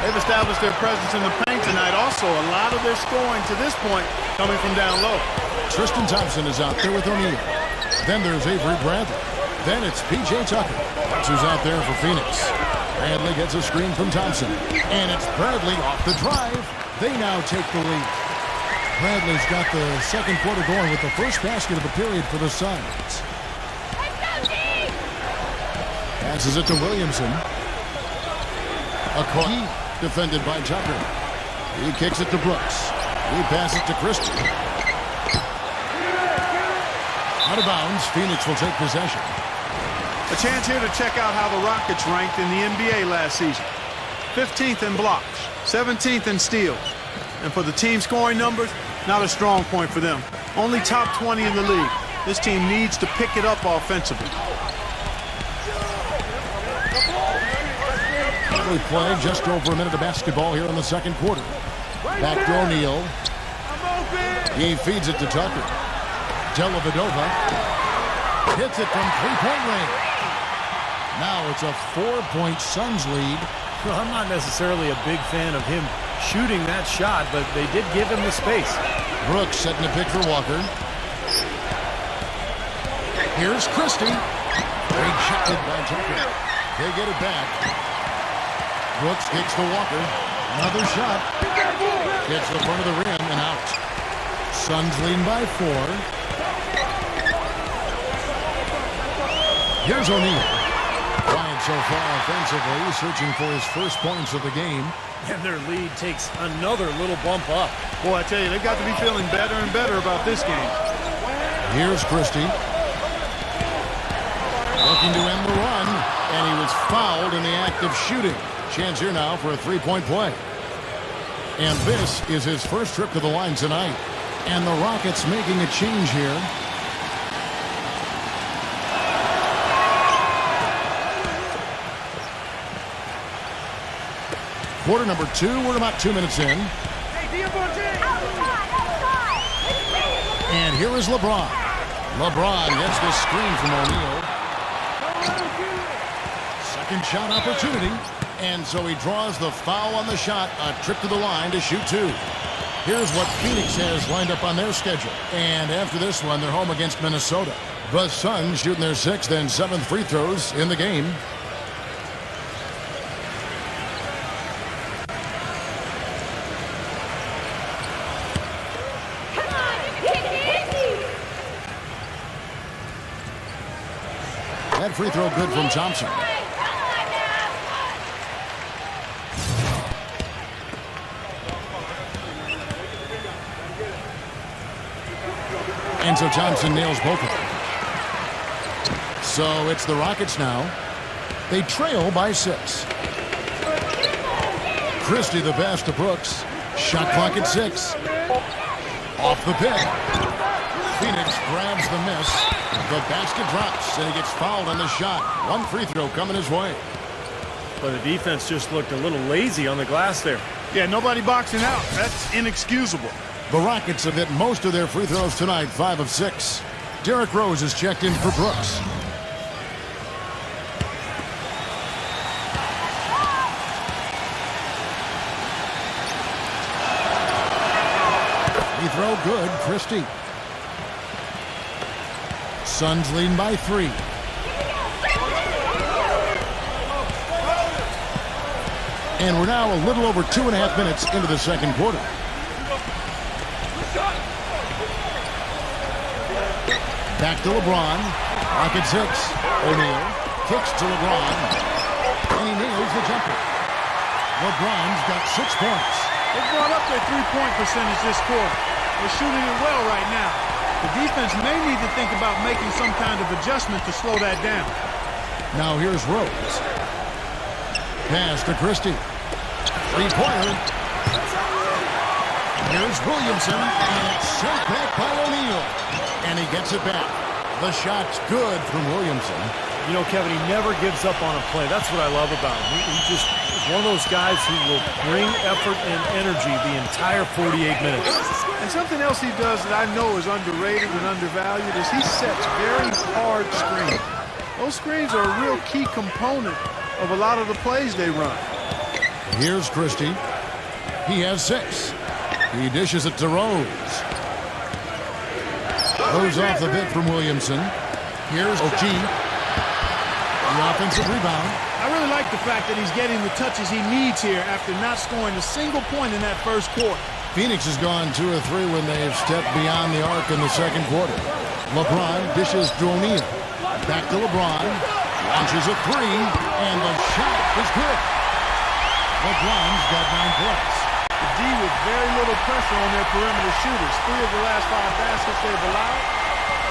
They've established their presence in the paint tonight. Also, a lot of their scoring to this point coming from down low. Tristan Thompson is out there with O'Neal. Then there's Avery Bradley. Then it's P.J. Tucker. That's who's out there for Phoenix. Bradley gets a screen from Thompson. And it's Bradley off the drive. They now take the lead. Bradley's got the second quarter going with the first basket of the period for the Suns. Passes it to Williamson. Okoyen defended by Tucker. He kicks it to Brooks. He passes it to Christian. Out of bounds, Phoenix will take possession. A chance here to check out how the Rockets ranked in the NBA last season. 15th in blocks, 17th in steals. And for the team scoring numbers, not a strong point for them. Only top 20 in the league. This team needs to pick it up offensively. We play just over a minute of basketball here in the second quarter. Back to O'Neal. He feeds it to Tucker. Dellavedova hits it from three-point range. Now it's a 4-point Suns lead. Well, I'm not necessarily a big fan of him shooting that shot, but they did give him the space. Brooks setting the pick for Walker. Here's Christie. Rejected by Tucker. They get it back. Brooks kicks to Walker. Another shot. Hits the front of the rim and out. Suns lead by 4. Here's O'Neal. Bryant so far offensively, searching for his first points of the game. And their lead takes another little bump up. Boy, I tell you, they've got to be feeling better and better about this game. Here's Christie. Looking to end the run, and he was fouled in the act of shooting. Chance here now for a three-point play. And this is his first trip to the line tonight. And the Rockets making a change here. Quarter number 2, we're about 2 minutes in. And here is LeBron. LeBron gets the screen from O'Neal. Second shot opportunity. And so he draws the foul on the shot. A trip to the line to shoot 2. Here's what Phoenix has lined up on their schedule. And after this one, they're home against Minnesota. The Suns shooting their 6th and 7th free throws in the game. That free throw good from Thompson. And so Thompson nails both of them. So it's the Rockets now. They trail by 6. Christie the pass to Brooks. Shot clock at 6. Off the pick. Phoenix grabs the miss. The basket drops, and he gets fouled on the shot. One free throw coming his way. But the defense just looked a little lazy on the glass there. Yeah, nobody boxing out. That's inexcusable. The Rockets have hit most of their free throws tonight, 5 of 6. Derrick Rose is checked in for Brooks. Free throw good, Christie. Suns leading by 3. And we're now a little over 2.5 minutes into the second quarter. Back to LeBron. Rocket 6. O'Neal kicks to LeBron. And he nails the jumper. LeBron's got 6 points. They brought up their three-point percentage this quarter. They're shooting it well right now. The defense may need to think about making some kind of adjustment to slow that down. Now here's Rose. Pass to Christie. Three-pointer. Here's Williamson. And it's sent back by O'Neal. And he gets it back. The shot's good from Williamson. You know, Kevin, he never gives up on a play. That's what I love about him. He just is one of those guys who will bring effort and energy the entire 48 minutes. And something else he does that I know is underrated and undervalued is he sets very hard screens. Those screens are a real key component of a lot of the plays they run. Here's Christie. He has 6. He dishes it to Rose. Rose off the bit from Williamson. Here's O'Keefe. The offensive rebound. I really like the fact that he's getting the touches he needs here after not scoring a single point in that first quarter. Phoenix has gone 2 or 3 when they've stepped beyond the arc in the second quarter. LeBron dishes to O'Neal. Back to LeBron. Launches a 3, and the shot is good. LeBron's got 9 points. The D with very little pressure on their perimeter shooters. 3 of the last 5 baskets they've allowed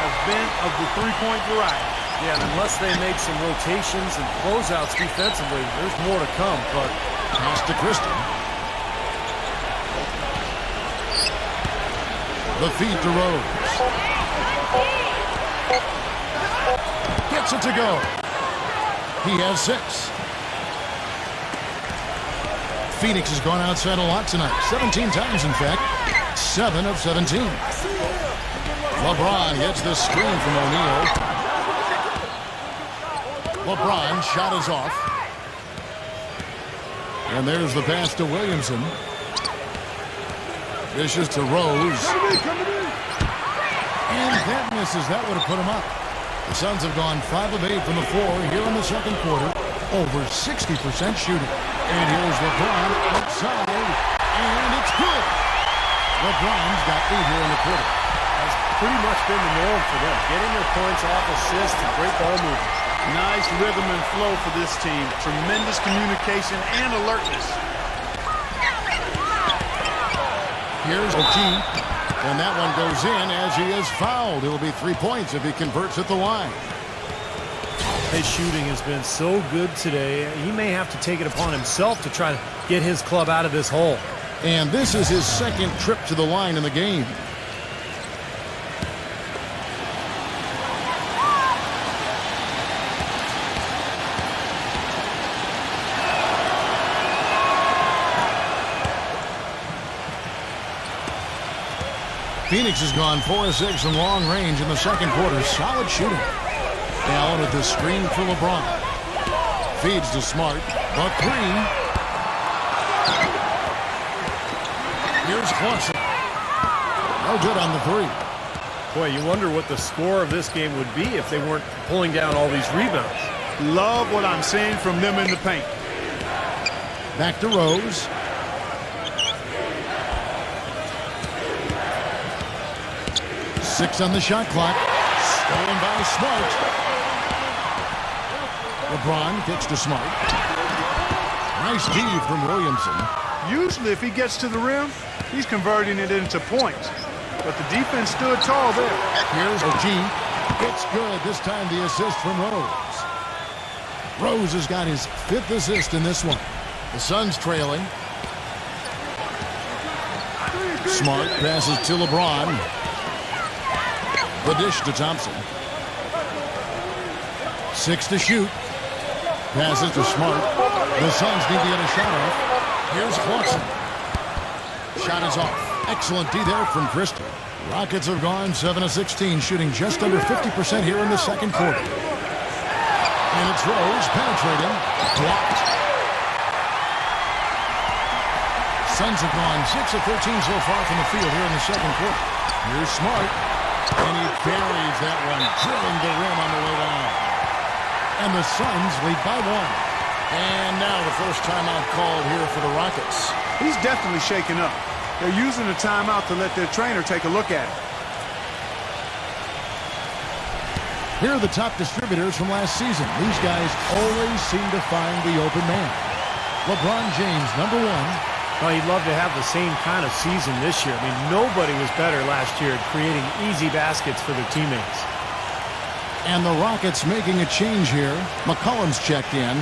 have been of the three-point variety. Yeah, and unless they make some rotations and closeouts defensively, there's more to come. But pass to Christie. The feed to Rose. Gets it to go. He has 6. Phoenix has gone outside a lot tonight. 17 times, in fact. 7 of 17. LeBron gets the screen from O'Neal. LeBron shot is off. And there's the pass to Williamson. Dishes to Rose. And that misses. That would have put him up. The Suns have gone 5 of 8 from the floor here in the second quarter. Over 60% shooting. And here's LeBron outside. And it's good. LeBron's got 8 here in the quarter. That's pretty much been the norm for them. Getting their points off assists and great ball movement. Nice rhythm and flow for this team. Tremendous communication and alertness. Here's OG. And that one goes in as he is fouled. It'll be 3 points if he converts at the line. His shooting has been so good today. He may have to take it upon himself to try to get his club out of this hole. And this is his second trip to the line in the game. Phoenix has gone 4 of 6 from long range in the second quarter. Solid shooting. Allen with the screen for LeBron. Feeds to Smart. The 3. Here's Clausen. No good on the 3. Boy, you wonder what the score of this game would be if they weren't pulling down all these rebounds. Love what I'm seeing from them in the paint. Back to Rose. Six on the shot clock. Stolen by Smart. LeBron kicks to Smart. Nice D from Williamson. Usually if he gets to the rim, he's converting it into points. But the defense stood tall there. Here's OG. It's good. This time the assist from Rose. Rose has got his 5th assist in this one. The Suns trailing. Smart passes to LeBron. The dish to Thompson. 6 to shoot. Passes to Smart. The Suns need to get a shot off. Here's Clarkson. Shot is off. Excellent D there from Christie. Rockets have gone 7 of 16, shooting just under 50% here in the second quarter. And it's Rose penetrating. Blocked. Suns have gone 6 of 13 so far from the field here in the second quarter. Here's Smart. And he buries that one, drilling the rim on the way down. And the Suns lead by 1. And now the first timeout called here for the Rockets. He's definitely shaken up. They're using the timeout to let their trainer take a look at it. Here are the top distributors from last season. These guys always seem to find the open man. LeBron James, number 1. Well, you'd love to have the same kind of season this year. I mean, nobody was better last year at creating easy baskets for their teammates. And the Rockets making a change here. McCollum's checked in.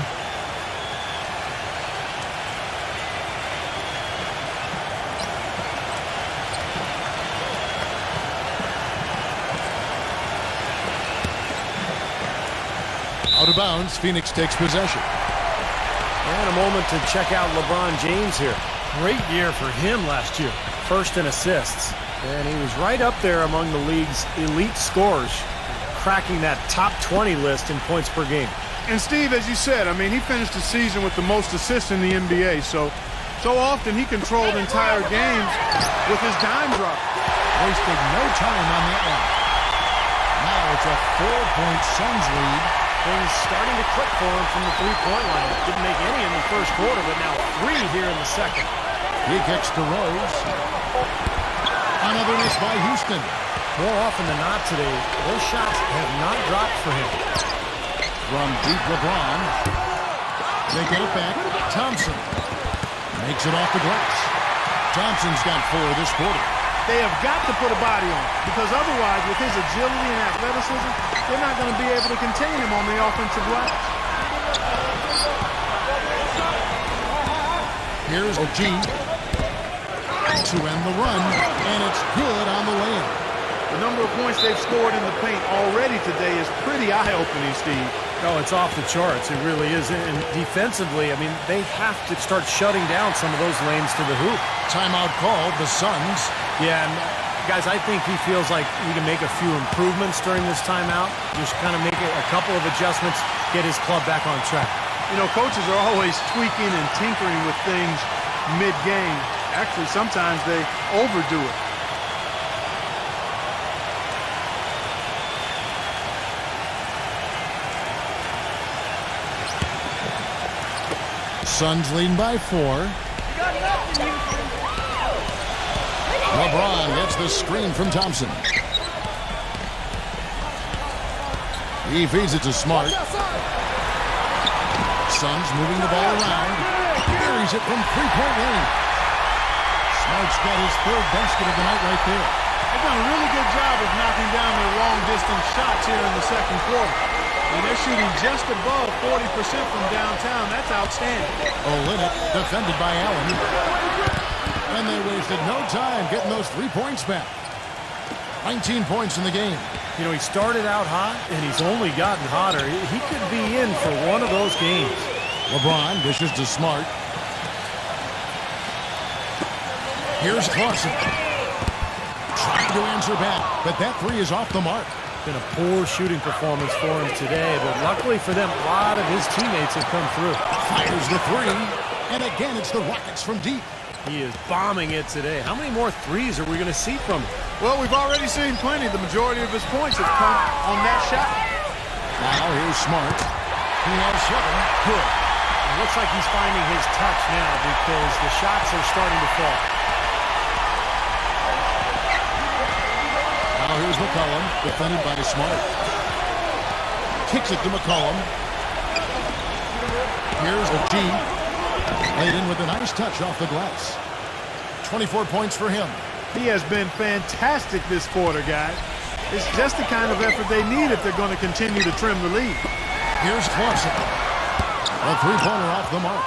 Out of bounds, Phoenix takes possession. And a moment to check out LeBron James here. Great year for him last year. First in assists. And he was right up there among the league's elite scorers, cracking that top 20 list in points per game. And Steve, as you said, I mean, he finished the season with the most assists in the NBA. So often he controlled entire games with his dime drop. Wasted no time on that one. Now it's a 4-point Suns lead. Things starting to click for him from the three-point line. Didn't make any in the first quarter, but now 3 here in the second. He kicks to Rose. Another miss by Houston. More often than not today, those shots have not dropped for him. From deep LeBron. They get it back. Thompson makes it off the glass. Thompson's got 4 this quarter. They have got to put a body on him, because otherwise, with his agility and athleticism, they're not going to be able to contain him on the offensive glass. Here's OG to end the run, and it's good on the way in. The number of points they've scored in the paint already today is pretty eye-opening, Steve. Oh, it's off the charts. It really is. And defensively, I mean, they have to start shutting down some of those lanes to the hoop. Timeout called, the Suns. Yeah, and guys, I think he feels like he can make a few improvements during this timeout. Just kind of make a couple of adjustments, get his club back on track. You know, coaches are always tweaking and tinkering with things mid-game. Actually, sometimes they overdo it. Suns leading by 4. LeBron gets the screen from Thompson. He feeds it to Smart. Suns moving the ball around. Buries it from three-point range. Smart's got his third basket of the night right there. They've done a really good job of knocking down their long-distance shots here in the second quarter. And they're shooting just above 40% from downtown. That's outstanding. Olynyk defended by Allen. And they wasted no time getting those 3 points back. 19 points in the game. You know, he started out hot, and he's only gotten hotter. He could be in for one of those games. LeBron dishes to Smart. Here's Clarkson. Trying to answer back, but that three is off the mark. Been a poor shooting performance for him today, but luckily for them, a lot of his teammates have come through. Fires the three, and again it's the Rockets from deep. He is bombing it today. How many more threes are we going to see from him? Well, we've already seen plenty. The majority of his points have come on that shot. Now here's Smart. He has 7. Good. It looks like he's finding his touch now because the shots are starting to fall. Now here's McCollum, defended by Smart. Kicks it to McCollum. Here's the G. Laid in with a nice touch off the glass. 24 points for him. He has been fantastic this quarter, guys. It's just the kind of effort they need if they're going to continue to trim the lead. Here's Clarkson. A three-pointer off the mark.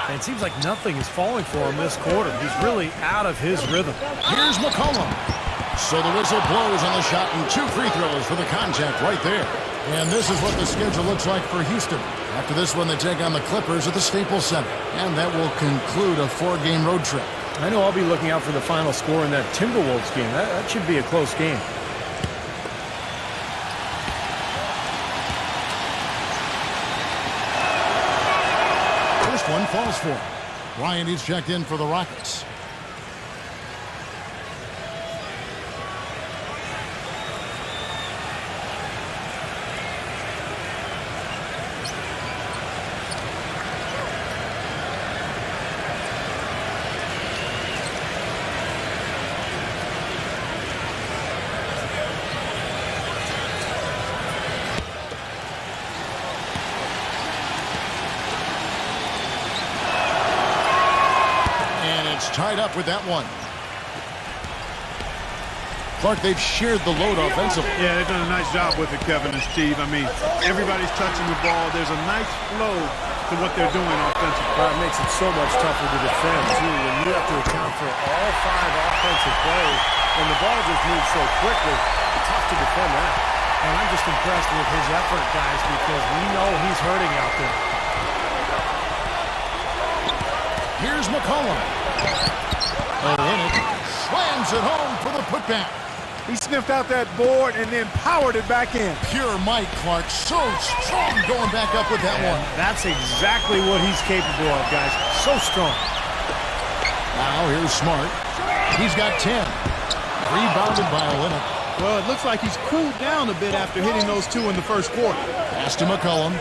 And it seems like nothing is falling for him this quarter. He's really out of his rhythm. Here's McCollum. So the whistle blows on the shot and 2 free throws for the contact right there. And this is what the schedule looks like for Houston. After this one, they take on the Clippers at the Staples Center. And that will conclude a 4-game road trip. I know I'll be looking out for the final score in that Timberwolves game. That should be a close game. First one falls for him. Bryant is checked in for the Rockets. Tied up with that one. Clark, they've shared the load offensively. Yeah, they've done a nice job with it, Kevin and Steve. I mean, everybody's touching the ball. There's a nice flow to what they're doing offensively. Well, it makes it so much tougher to defend, too, when you have to account for all 5 offensive plays, and the ball just moves so quickly. It's tough to defend that. And I'm just impressed with his effort, guys, because we know he's hurting out there. Here's McCollum. Olynyk slams it home for the putback. He sniffed out that board and then powered it back in. Pure Mike Clark, so strong going back up with that one. That's exactly what he's capable of, guys. So strong. Now here's Smart. He's got 10. Rebounded by Olynyk. Well, it looks like he's cooled down a bit after hitting those 2 in the first quarter. Pass to McCollum.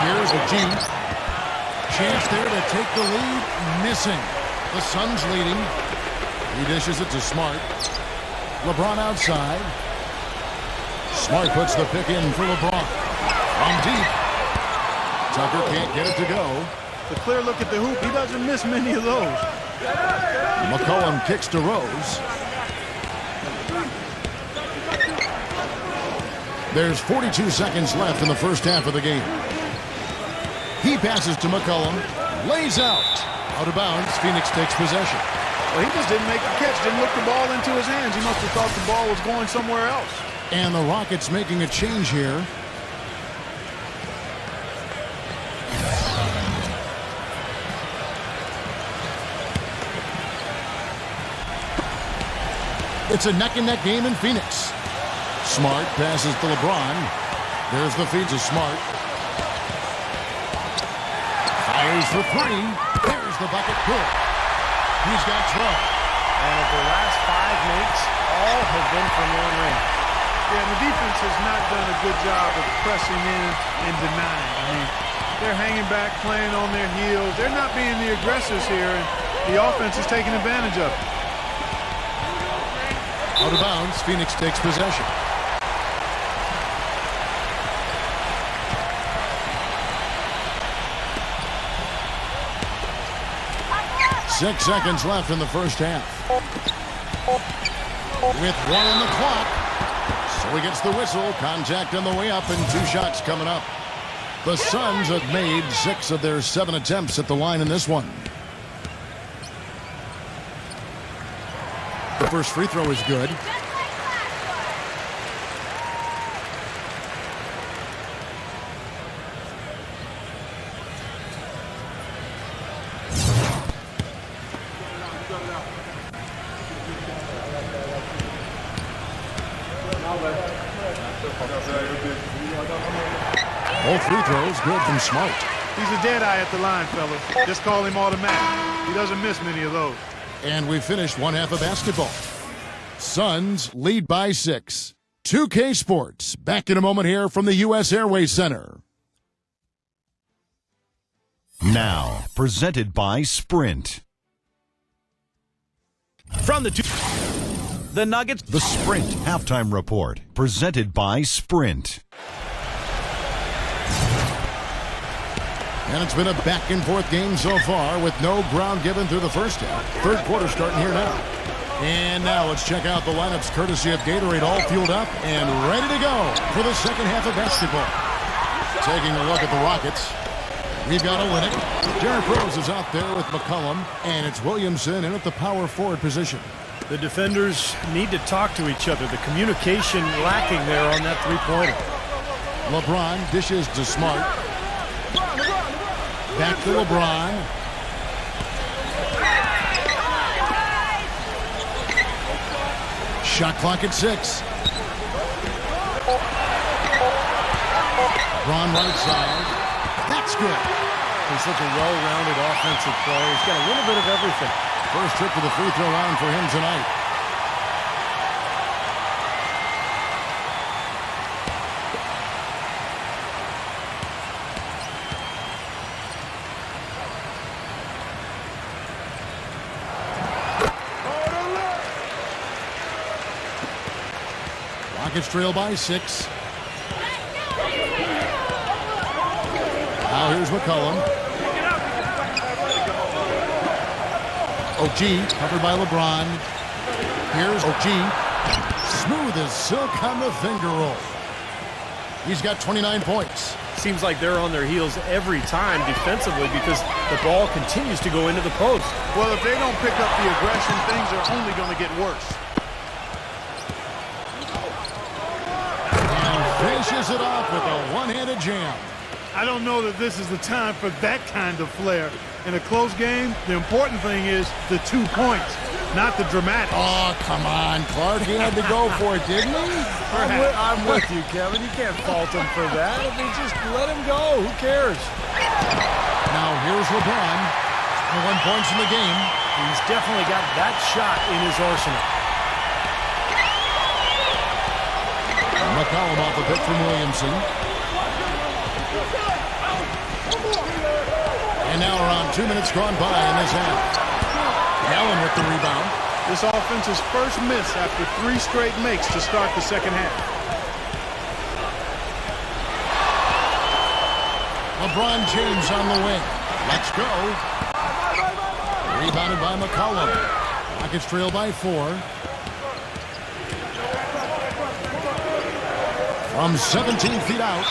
Here's the G. Chance there to take the lead. Missing. The Suns leading. He dishes it to Smart. LeBron outside. Smart puts the pick in for LeBron. From deep. Tucker can't get it to go. The clear look at the hoop. He doesn't miss many of those. McCollum kicks to Rose. There's 42 seconds left in the first half of the game. He passes to McCollum. Lays out. Out of bounds. Phoenix takes possession. Well, he just didn't make the catch. Didn't look the ball into his hands. He must have thought the ball was going somewhere else. And the Rockets making a change here. It's a neck-and-neck game in Phoenix. Smart passes to LeBron. There's the feed to Smart. Fires for three. There's the bucket. Good. He's got 12. And of the last 5 makes, all have been from long range. Yeah, and the defense has not done a good job of pressing in and denying. I mean, they're hanging back, playing on their heels. They're not being the aggressors here, and the offense is taking advantage of it. Out of bounds, Phoenix takes possession. Six seconds left in the first half. With 1 on the clock. So he gets the whistle. Contact on the way up and 2 shots coming up. The Suns have made 6 of their 7 attempts at the line in this one. The first free throw is good. Both free throws good from Smart. He's a dead eye at the line, fellas. Just call him automatic. He doesn't miss many of those. And we finished one half of basketball. Suns lead by 6. 2K Sports, back in a moment here from the U.S. Airways Center. Now, presented by Sprint. From the Nuggets. The Sprint Halftime Report, presented by Sprint. And it's been a back-and-forth game so far with no ground given through the first half. Third quarter starting here now. And now let's check out the lineups courtesy of Gatorade, all fueled up and ready to go for the second half of basketball. Taking a look at the Rockets. We've got Olynyk. Derrick Rose is out there with McCollum, and it's Williamson in at the power forward position. The defenders need to talk to each other. The communication lacking there on that three-pointer. LeBron dishes to Smart. Back to LeBron. Shot clock at 6. LeBron right side. That's good. He's such a well-rounded offensive player. He's got a little bit of everything. First trip to the free throw line for him tonight. Rockets trail by 6. Now here's McCollum. OG covered by LeBron. Here's OG. Smooth as silk on the finger roll. He's got 29 points. Seems like they're on their heels every time defensively because the ball continues to go into the post. Well, if they don't pick up the aggression, things are only going to get worse. Finishes it off with a one-handed jam. I don't know that this is the time for that kind of flair. In a close game, the important thing is the 2 points, not the dramatics. Oh, come on, Clark. He had to go for it, didn't he? I'm with you, Kevin. You can't fault him for that. I mean, just let him go. Who cares? Now here's LeBron. 1 point in the game. He's definitely got that shot in his arsenal. McCollum off the pick from Williamson. And now around 2 minutes gone by in this half. Allen with the rebound. This offense's first miss after 3 straight makes to start the second half. LeBron James on the wing. Let's go. Rebounded by McCollum. Rockets trail by 4. From 17 feet out.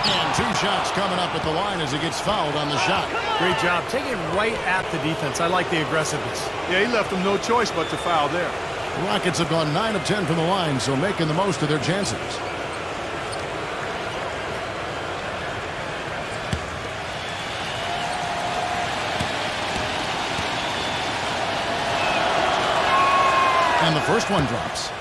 And 2 shots coming up at the line as he gets fouled on the shot. Great job. Taking it right at the defense. I like the aggressiveness. Yeah, he left them no choice but to foul there. The Rockets have gone 9 of 10 from the line, so making the most of their chances. And the first one drops.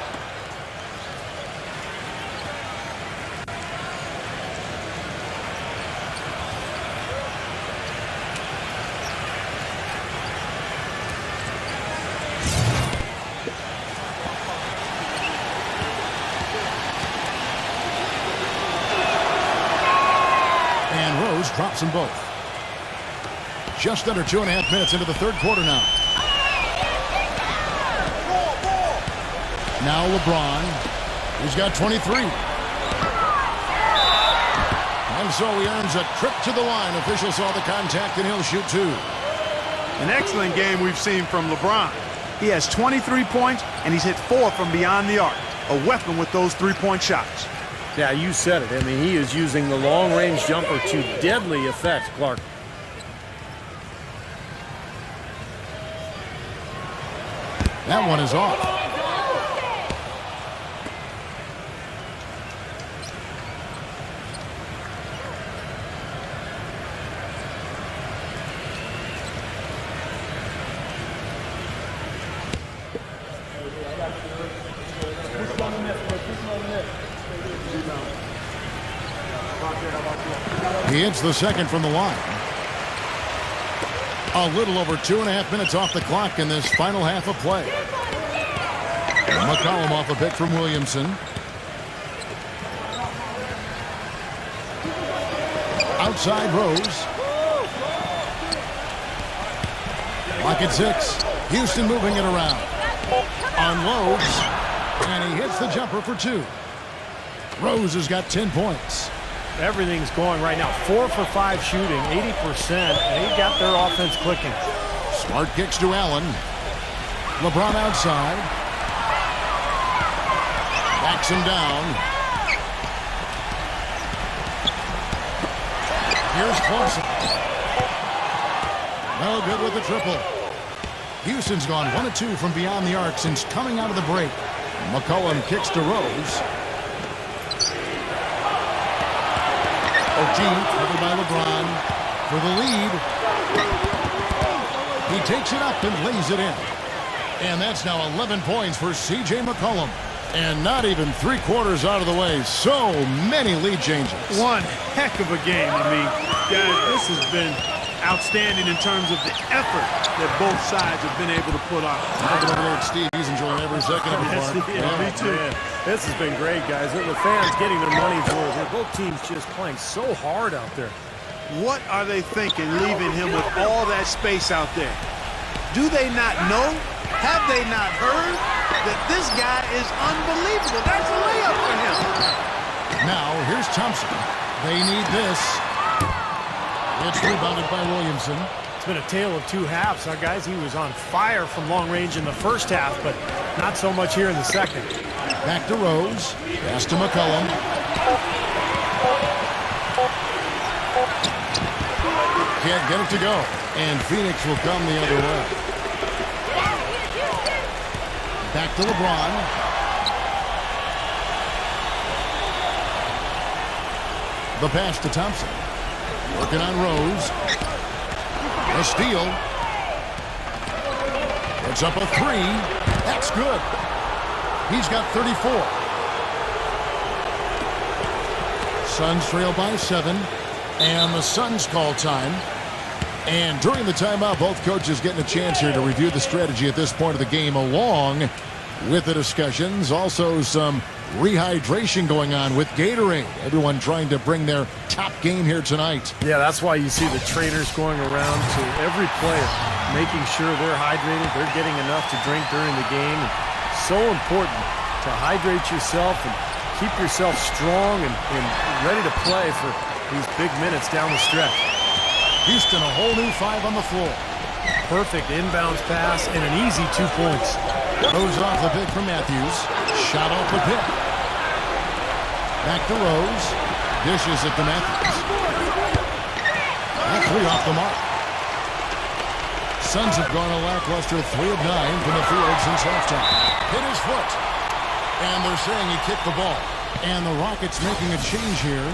drops them both. Just under 2.5 minutes into the third quarter now. Now LeBron. He's got 23. And so he earns a trip to the line. Official saw the contact, and he'll shoot 2. An excellent game we've seen from LeBron. He has 23 points, and he's hit 4 from beyond the arc. A weapon with those three-point shots. Yeah, you said it. I mean, he is using the long-range jumper to deadly effect, Clark. That one is off. He hits the second from the line. A little over 2.5 minutes off the clock in this final half of play. McCollum off a pick from Williamson. Outside Rose. Lock at 6. Houston moving it around. Unloads. And he hits the jumper for 2. Rose has got 10 points. Everything's going right now. 4 for 5 shooting, 80%. They got their offense clicking. Smart kicks to Allen. LeBron outside. Backs him down. Here's Clausen. No good with the triple. Houston's gone 1 of 2 from beyond the arc since coming out of the break. McCollum kicks to Rose. O'Keefe, covered by LeBron for the lead. He takes it up and lays it in. And that's now 11 points for C.J. McCollum. And not even 3/4 out of the way. So many lead changes. One heck of a game. I mean, guys, this has been outstanding in terms of the effort that both sides have been able to put on. Over there at Steve, he's enjoying every second of it, Mark. Me too. Man, this has been great, guys. The fans getting their money's worth. Both teams just playing so hard out there. What are they thinking leaving him with all that space out there? Do they not know? Have they not heard that this guy is unbelievable? That's a layup for him. Now, here's Thompson. They need this. It's rebounded by Williamson. It's been a tale of 2 halves. Now, guys, he was on fire from long range in the first half, but not so much here in the second. Back to Rose. Pass to McCollum. Can't get it to go. And Phoenix will come the other way. Back to LeBron. The pass to Thompson. Working on Rose. A steal. It's up a 3. That's good. He's got 34. Suns trail by 7. And the Suns call time. And during the timeout, both coaches getting a chance here to review the strategy at this point of the game, along with the discussions. Also some rehydration going on with Gatorade. Everyone trying to bring their top game here tonight. Yeah, that's why you see the trainers going around to every player, making sure they're hydrated, they're getting enough to drink during the game. It's so important to hydrate yourself and keep yourself strong and ready to play for these big minutes down the stretch. Houston, a whole new 5 on the floor. Perfect inbounds pass and an easy 2 points. Rose off the pick from Matthews. Shot off the pick. Back to Rose. Dishes it to Matthews. And 3 off the mark. Suns have gone a lackluster 3 of 9 from the field since halftime. Hit his foot. And they're saying he kicked the ball. And the Rockets making a change here.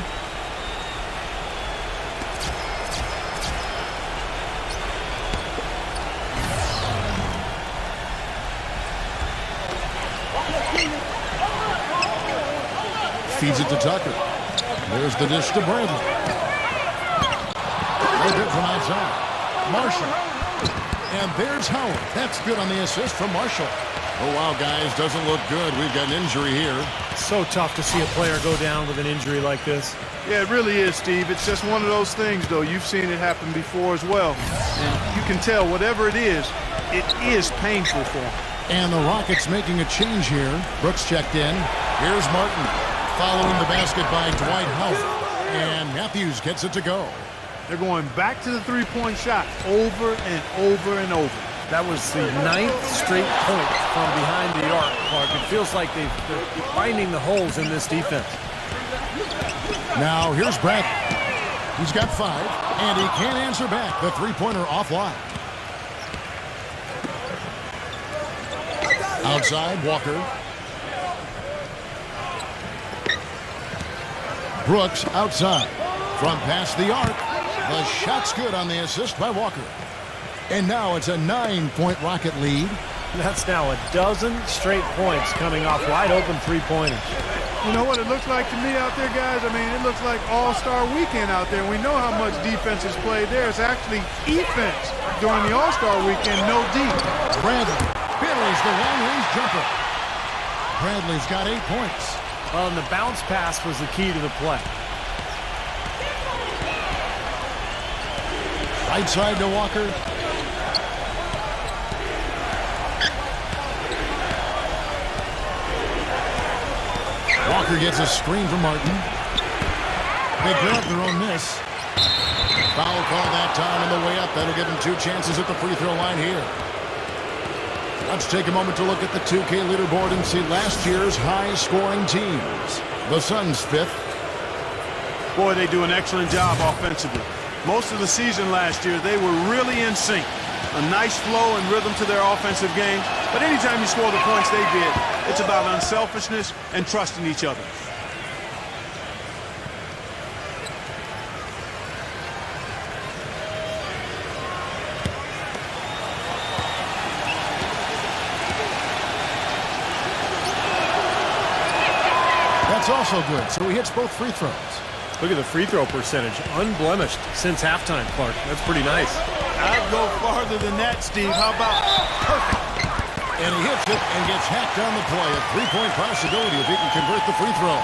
Feeds it to Tucker. There's the dish to Bradley. They're good from outside. Marshall. And there's Howard. That's good on the assist from Marshall. Oh, wow, guys, doesn't look good. We've got an injury here. So tough to see a player go down with an injury like this. Yeah, it really is, Steve. It's just one of those things, though. You've seen it happen before as well. And you can tell whatever it is painful for him. And the Rockets making a change here. Brooks checked in. Here's Martin following the basket by Dwight Howard. And Matthews gets it to go. They're going back to the three-point shot over and over and over. That was the 9th straight point from behind the arc, Clark. It feels like they're finding the holes in this defense. Now here's Brad. He's got 5, and he can't answer back. The three-pointer offline. Outside, Walker. Brooks outside. From past the arc. The shot's good on the assist by Walker. And now it's a 9-point Rocket lead. That's now a dozen straight points coming off wide open three-pointers. You know what it looks like to me out there, guys? I mean, it looks like all-star weekend out there. We know how much defense is played there. It's actually defense during the all-star weekend, no D. Bradley buries the long-range jumper. Bradley's got 8 points. Well, and the bounce pass was the key to the play. Right side to Walker. Walker gets a screen from Martin. They grab their own miss. Foul call that time on the way up. That'll give them 2 chances at the free throw line here. Let's take a moment to look at the 2K leaderboard and see last year's high-scoring teams. The Suns 5th. Boy, they do an excellent job offensively. Most of the season last year, they were really in sync. A nice flow and rhythm to their offensive game. But anytime you score the points they did, it's about unselfishness and trusting each other. That's also good, so he hits both free throws. Look at the free throw percentage. Unblemished since halftime, Clark. That's pretty nice. I'd go farther than that, Steve. How about perfect? And he hits it and gets hacked on the play. A 3-point possibility if he can convert the free throw.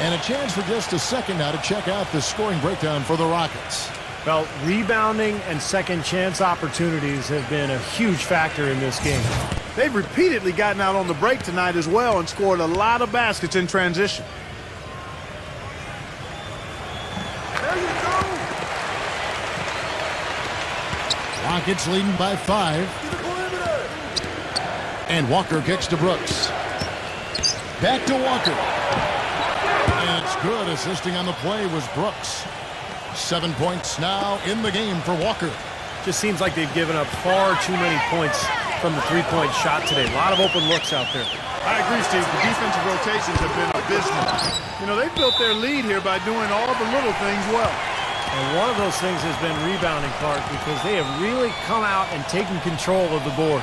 And a chance for just a second now to check out the scoring breakdown for the Rockets. Well, rebounding and second chance opportunities have been a huge factor in this game. They've repeatedly gotten out on the break tonight as well and scored a lot of baskets in transition. Rockets leading by 5. And Walker kicks to Brooks. Back to Walker. And it's good. Assisting on the play was Brooks. 7 points now in the game for Walker. Just seems like they've given up far too many points from the three-point shot today. A lot of open looks out there. I agree, Steve. The defensive rotations have been abysmal. You know, they've built their lead here by doing all the little things well. And one of those things has been rebounding, Clark, because they have really come out and taken control of the boards.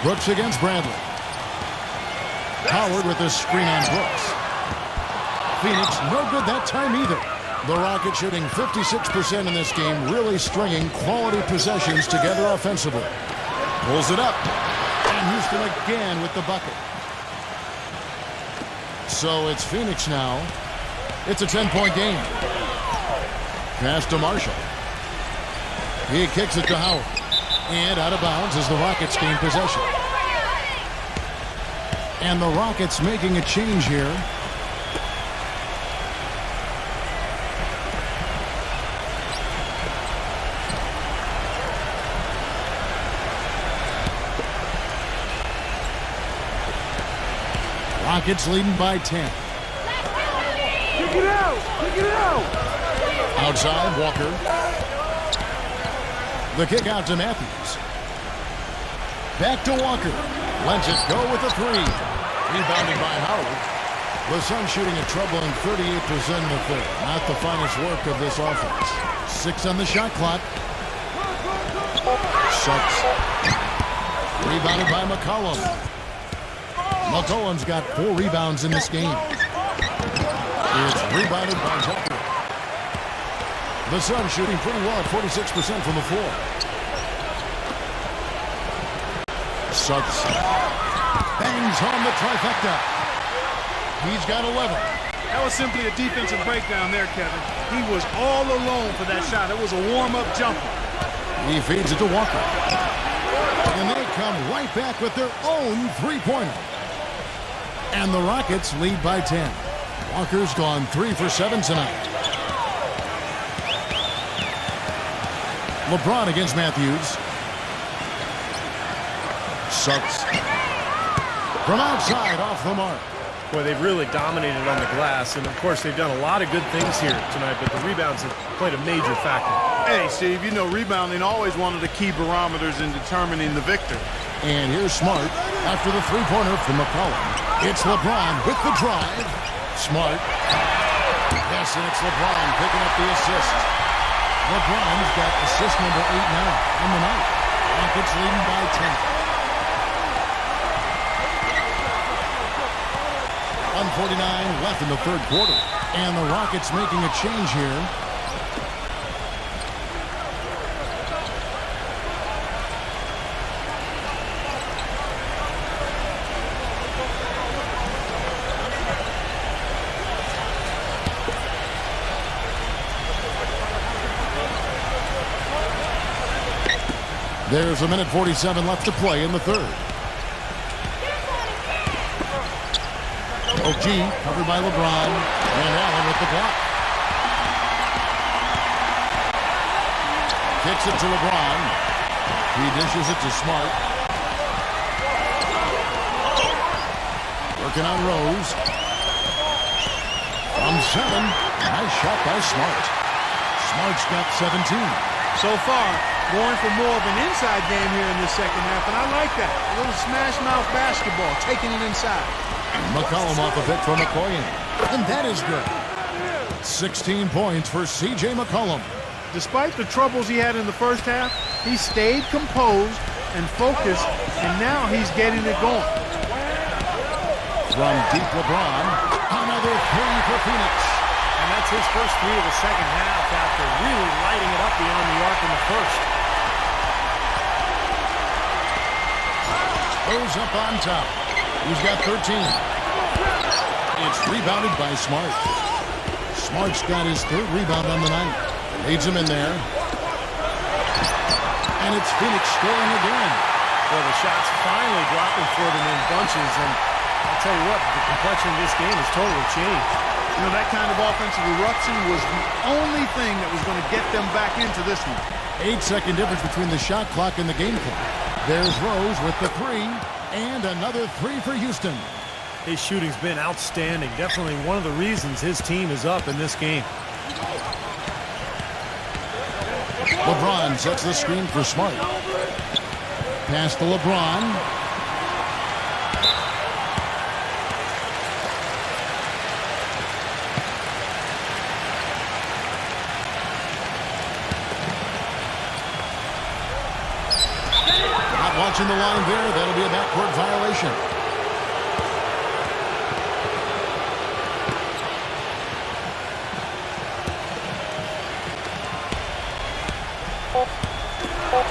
Brooks against Bradley. Howard with a screen on Brooks. Phoenix no good that time either. The Rockets shooting 56% in this game, really stringing quality possessions together offensively. Pulls it up. And Houston again with the bucket. So it's Phoenix now. It's a 10-point game. Pass to Marshall. He kicks it to Howard. And out of bounds as the Rockets gain possession. And the Rockets making a change here. Rockets leading by 10. Kick it out! Kick it out! Outside, Walker. The kick out to Matthews. Back to Walker. Lets it go with a 3. Rebounded by Howard. The Suns shooting a troubling 38% in the third. Not the finest work of this offense. 6 on the shot clock. Sucks. Rebounded by McCollum. McCollum's got 4 rebounds in this game. It's rebounded by Tucker. The Suns shooting pretty well at 46% from the floor. Suggs bangs home the trifecta. He's got 11. That was simply a defensive breakdown there, Kevin. He was all alone for that shot. It was a warm-up jumper. He feeds it to Walker. And they come right back with their own three-pointer. And the Rockets lead by 10. Walker's gone 3 for 7 tonight. LeBron against Matthews. Suggs. From outside, off the mark. Boy, they've really dominated on the glass, and of course they've done a lot of good things here tonight, but the rebounds have played a major factor. Hey, Steve, you know rebounding always one of the key barometers in determining the victor. And here's Smart after the three-pointer from McCollum. It's LeBron with the drive. Smart. Yes, and it's LeBron picking up the assist. LeBron's got assist number 8 now on the night. Rockets leading by 10. 1:49 left in the third quarter. And the Rockets making a change here. There's a minute 47 left to play in the third. OG covered by LeBron, and Allen with the block. Kicks it to LeBron. He dishes it to Smart. Working on Rose. From 7. Nice shot by Smart. Smart's got 17. So far, going for more of an inside game here in the second half, and I like that. A little smash-mouth basketball, taking it inside. McCollum off a pick from McCoy. And that is good. 16 points for C.J. McCollum. Despite the troubles he had in the first half, he stayed composed and focused, and now he's getting it going. From deep LeBron, another 3 for Phoenix. And that's his first 3 of the second half after really lighting it up beyond the arc in the first. Goes up on top. He's got 13. It's rebounded by Smart. Smart's got his 3rd rebound on the night. Leads him in there. And it's Phoenix scoring again. Well, the shots finally dropping for them in bunches, and I'll tell you what, the complexion of this game has totally changed. You know, that kind of offensive eruption was the only thing that was going to get them back into this one. 8-second difference between the shot clock and the game clock. There's Rose with the 3, and another 3 for Houston. His shooting's been outstanding. Definitely one of the reasons his team is up in this game. LeBron sets the screen for Smart. Pass to LeBron. Watching the line there, that'll be a backcourt violation.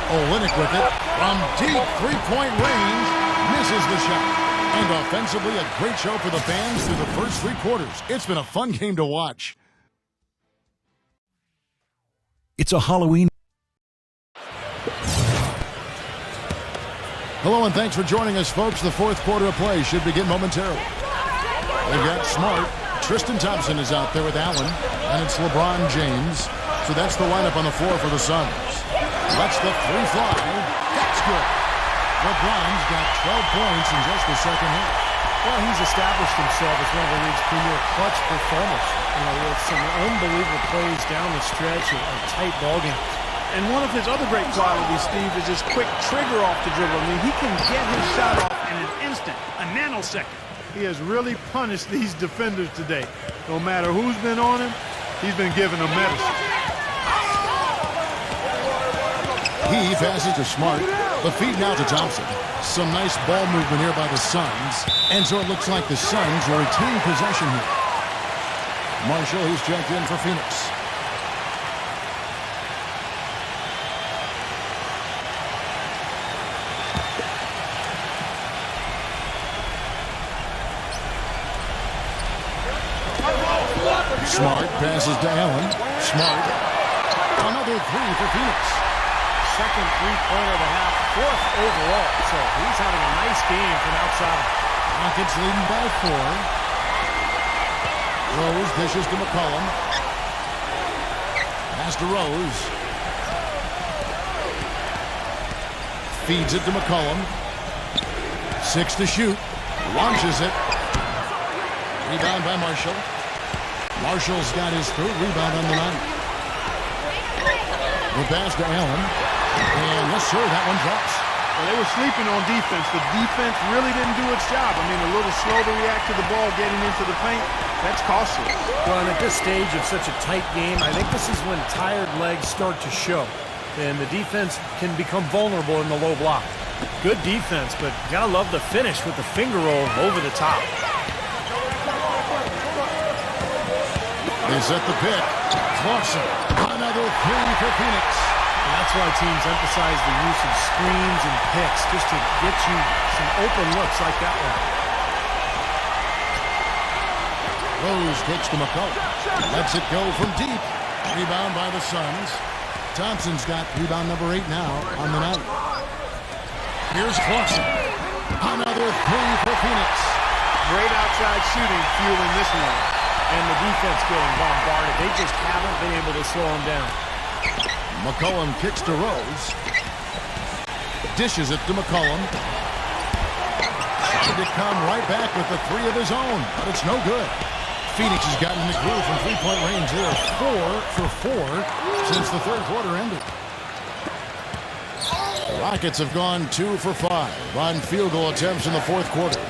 Olynyk with it from deep three-point range, misses the shot. And offensively, a great show for the fans through the first 3 quarters. It's been a fun game to watch. It's a Halloween. Hello and thanks for joining us, folks. The fourth quarter of play should begin momentarily. They've got Smart. Tristan Thompson is out there with Allen, and it's LeBron James. So that's the lineup on the floor for the Suns. Lets the 3 fly. That's good. LeBron's got 12 points in just the second half. Well, he's established himself as one of the league's premier clutch performers. You know, with some unbelievable plays down the stretch of tight ball games. And one of his other great qualities, Steve, is his quick trigger off the dribble. I mean, he can get his shot off in an instant, a nanosecond. He has really punished these defenders today. No matter who's been on him, he's been giving them medicine. He passes to Smart. The feed now to Thompson. Some nice ball movement here by the Suns. And so it looks like the Suns will retain possession here. Marshall, he's checked in for Phoenix. Smart passes to Allen. Smart. Another three for Phoenix. Second three-pointer of the half, fourth overall. So he's having a nice game from outside. Rockets leading by 4. Rose dishes to McCollum. Pass to Rose. Feeds it to McCollum. 6 to shoot. Launches it. Rebound by Marshall. Marshall's got his third rebound on the night. The pass to Allen. And yes, sir, that one drops. Well, they were sleeping on defense. The defense really didn't do its job. I mean, a little slow to react to the ball getting into the paint. That's costly. Well, and at this stage of such a tight game, I think this is when tired legs start to show. And the defense can become vulnerable in the low block. Good defense, but you gotta love the finish with the finger roll over the top. They set the pick. Clarkson. Another three for Phoenix. And that's why teams emphasize the use of screens and picks, just to get you some open looks like that one. Rose kicks to McCollum. Lets it go from deep. Rebound by the Suns. Thompson's got rebound number 8 now on the night. Here's Clarkson. Another three for Phoenix. Great outside shooting fueling this one. And the defense getting bombarded. They just haven't been able to slow them down. McCollum kicks to Rose. Dishes it to McCollum. Trying to come right back with the three of his own, but it's no good. Phoenix has gotten in the groove from three-point range. They are 4 for 4 since the third quarter ended. The Rockets have gone 2 for 5 on field goal attempts in the fourth quarter.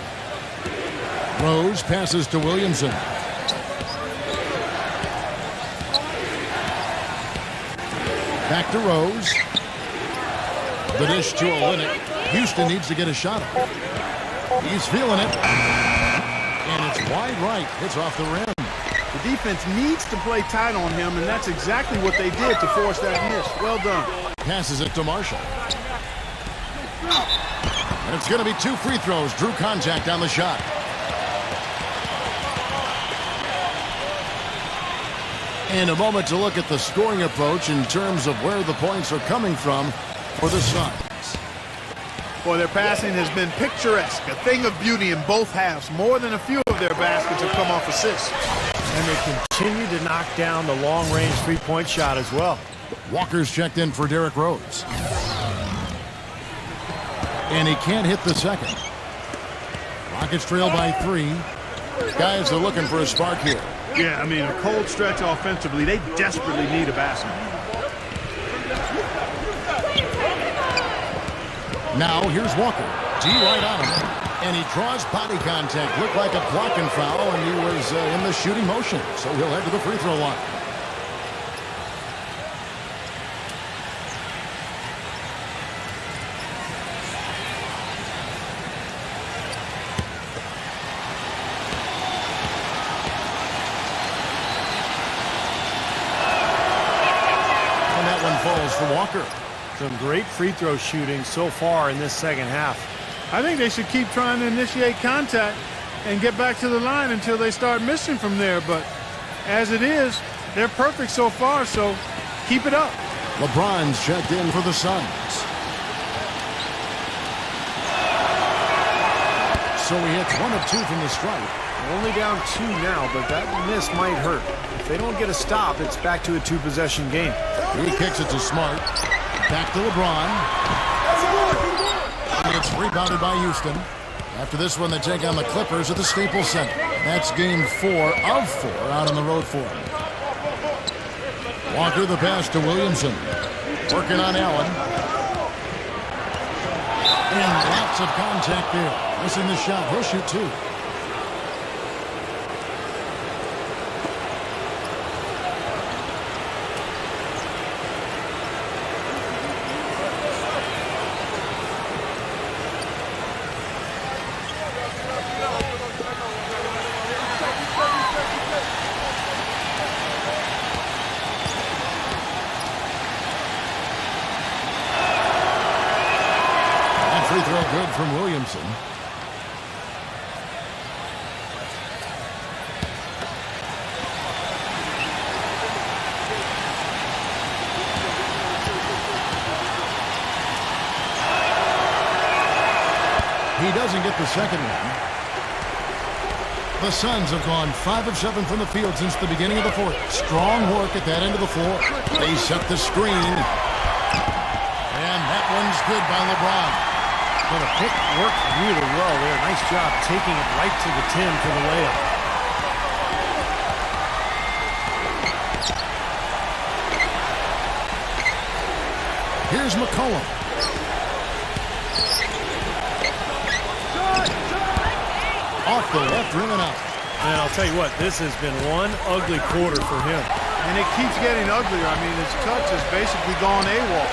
Rose passes to Williamson. Back to Rose. The dish to Olynyk. Houston needs to get a shot up. He's feeling it. And it's wide right. It's off the rim. The defense needs to play tight on him, and that's exactly what they did to force that miss. Well done. Passes it to Marshall. And it's going to be 2 free throws. Drew contact on the shot. And a moment to look at the scoring approach in terms of where the points are coming from for the Suns. Boy, their passing has been picturesque, a thing of beauty in both halves. More than a few of their baskets have come off assists. And they continue to knock down the long-range three-point shot as well. Walker's checked in for Derrick Rose. And he can't hit the second. Rockets trail by 3. Guys are looking for a spark here. Yeah, I mean, a cold stretch offensively. They desperately need a basket. Now, here's Walker. D right on him. And he draws body contact. Looked like a blocking foul, and he was in the shooting motion. So he'll head to the free throw line. And that one falls for Walker. Some great free throw shooting so far in this second half. I think they should keep trying to initiate contact and get back to the line until they start missing from there. But as it is, they're perfect so far, so keep it up. LeBron's checked in for the Suns. So he hits 1 of 2 from the stripe. Only down 2 now, but that miss might hurt. If they don't get a stop, it's back to a 2-possession game. He kicks it to Smart. Back to LeBron. And it's rebounded by Houston. After this one, they take on the Clippers at the Staples Center. That's game 4 of 4 out on the road for him. Walker the pass to Williamson. Working on Allen. And lots of contact there. Missing the shot. He'll shoot 2. Free throw good from Williamson. He doesn't get the second one. The Suns have gone 5 of 7 from the field since the beginning of the fourth. Strong work at that end of the floor. They set the screen. And that one's good by LeBron. Well, the pick worked really well there. Nice job taking it right to the 10 for the layup. Here's McCollum. Off the left rim and out. And I'll tell you what, this has been one ugly quarter for him. And it keeps getting uglier. I mean, his touch has basically gone AWOL.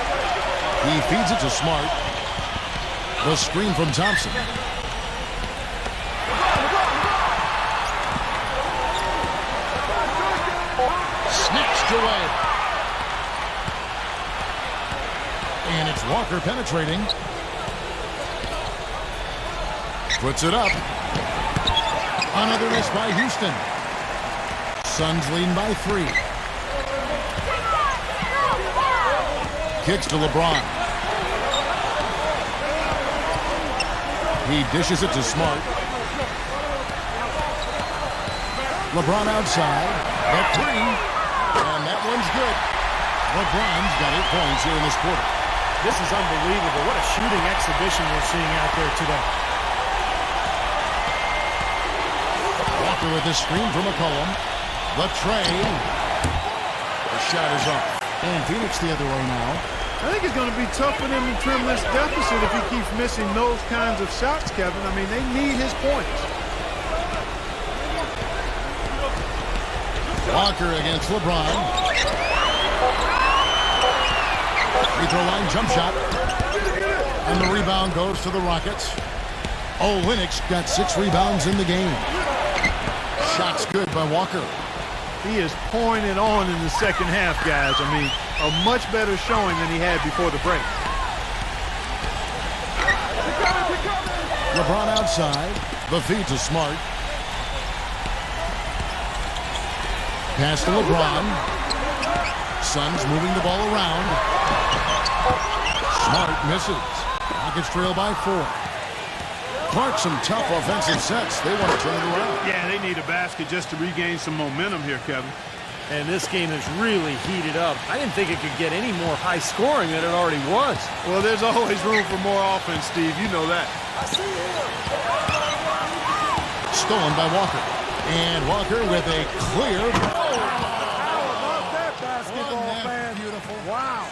He feeds it to Smart. The screen from Thompson. Snatched away. And it's Walker penetrating. Puts it up. Another miss by Houston. Suns lead by 3. Kicks to LeBron. He dishes it to Smart. LeBron outside. The 3. And that one's good. LeBron's got 8 points here in this quarter. This is unbelievable. What a shooting exhibition we're seeing out there today. Walker with this screen from McCollum. The tray. The shot is up. And Phoenix the other way now. I think it's going to be tough for them to trim this deficit if he keeps missing those kinds of shots, Kevin. I mean, they need his points. Walker against LeBron. Free throw line jump shot. And the rebound goes to the Rockets. Olynyk got 6 rebounds in the game. Shot's good by Walker. He is pouring it on in the second half, guys. I mean, a much better showing than he had before the break. LeBron outside. The feed to Smart. Pass to LeBron. Suns moving the ball around. Smart misses. Rockets trail by 4. Clark, some tough offensive sets. They want to turn it around. Yeah, they need a basket just to regain some momentum here, Kevin. And this game has really heated up. I didn't think it could get any more high scoring than it already was. Well, there's always room for more offense, Steve. You know that. Stolen by Walker. And Walker with a clear. That basketball fan. Beautiful. Wow.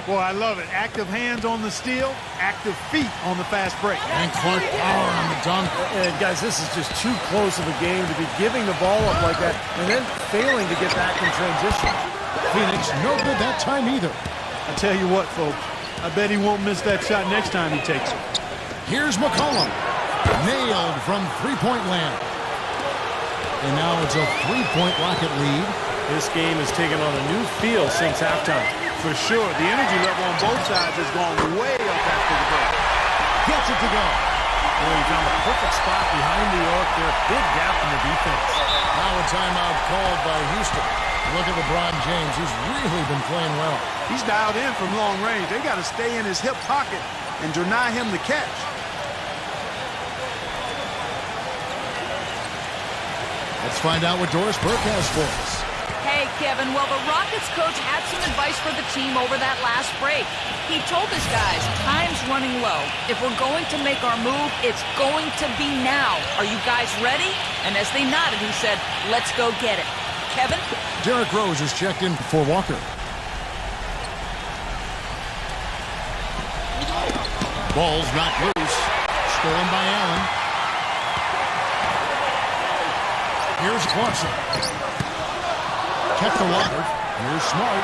Boy, I love it. Active hands on the steal, active feet on the fast break. And Clark power on the dunk. And guys, this is just too close of a game to be giving the ball up like that and then failing to get back in transition. Phoenix no good that time either. I tell you what, folks, I bet he won't miss that shot next time he takes it. Here's McCollum. Nailed from three-point land. And now it's a 3-point Rocket lead. This game has taken on a new feel since halftime. For sure, the energy level on both sides has gone way up after the break. Gets it to go. Boy, he found the perfect spot behind the arc there. Big gap in the defense. Now a timeout called by Houston. Look at LeBron James. He's really been playing well. He's dialed in from long range. They got to stay in his hip pocket and deny him the catch. Let's find out what Doris Burke has for us. Hey, Kevin, well, the Rockets coach had some advice for the team over that last break. He told his guys, time's running low. If we're going to make our move, it's going to be now. Are you guys ready? And as they nodded, he said, let's go get it. Kevin? Derrick Rose is checked in for Walker. Ball's knocked loose. Stolen by Allen. Here's Clarkson. Kept alive. Here's Smart.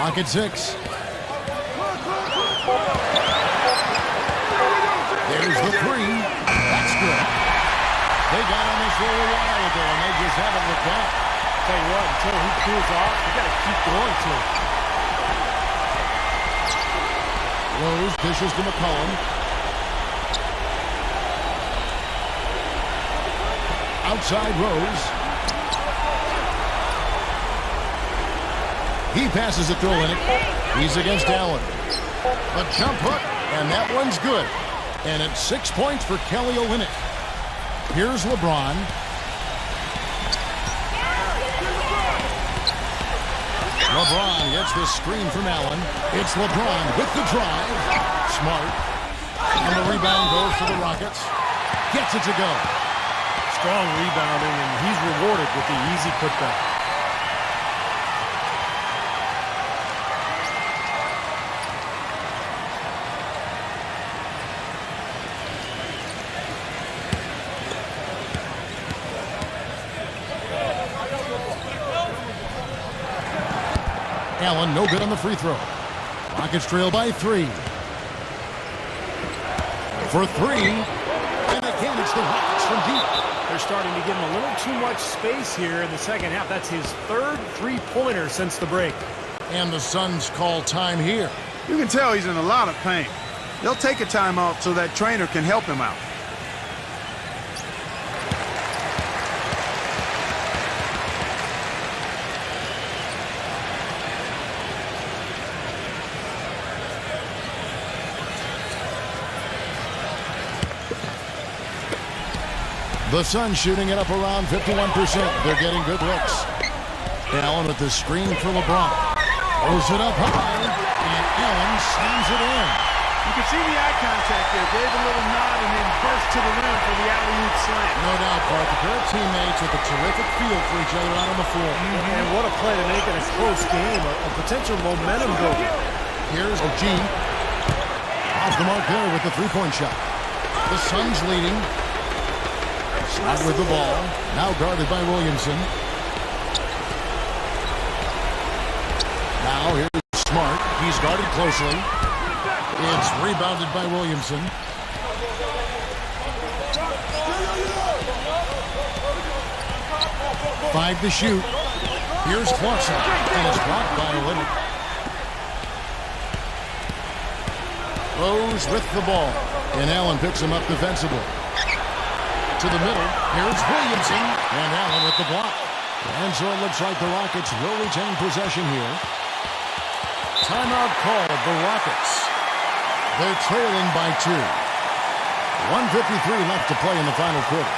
Rocket 6. There's the 3. That's good. They got on this roll a while ago, and they just haven't looked back. Tell you what, until he cools off, you got to keep going to him. Rose dishes to McCollum. Outside Rose. He passes it to Olynyk. He's against Allen. The jump hook, and that one's good. And it's 6 points for Kelly Olynyk. Here's LeBron. LeBron gets the screen from Allen. It's LeBron with the drive. Smart. And the rebound goes to the Rockets. Gets it to go. Strong rebounding, and he's rewarded with the easy putback. Allen, no good on the free throw. Rockets trail by 3. For 3. And again, it's the Rockets from deep. They're starting to give him a little too much space here in the second half. That's his third three-pointer since the break. And the Suns call time here. You can tell he's in a lot of pain. They'll take a timeout so that trainer can help him out. The Suns shooting it up around 51%. They're getting good looks. Allen with the screen for LeBron. Throws it up high, and Allen slams it in. You can see the eye contact there. Gave a little nod and then burst to the rim for the alley-oop slam. No doubt, Clark. A pair of teammates with a terrific feel for each other out on the floor. And what a play to make it a close game, a potential momentum builder. Here's OG. Off the mark there with the three-point shot. The Suns leading. Smart with the ball. Now guarded by Williamson. Now here's Smart. He's guarded closely. It's rebounded by Williamson. Five to shoot. Here's Clarkson. And it's blocked by Olynyk. Rose with the ball. And Allen picks him up defensively. To the middle. Here's Williamson. And Allen with the block. And so it looks like the Rockets will retain possession here. Timeout called the Rockets. They're trailing by 2. 1:53 left to play in the final quarter.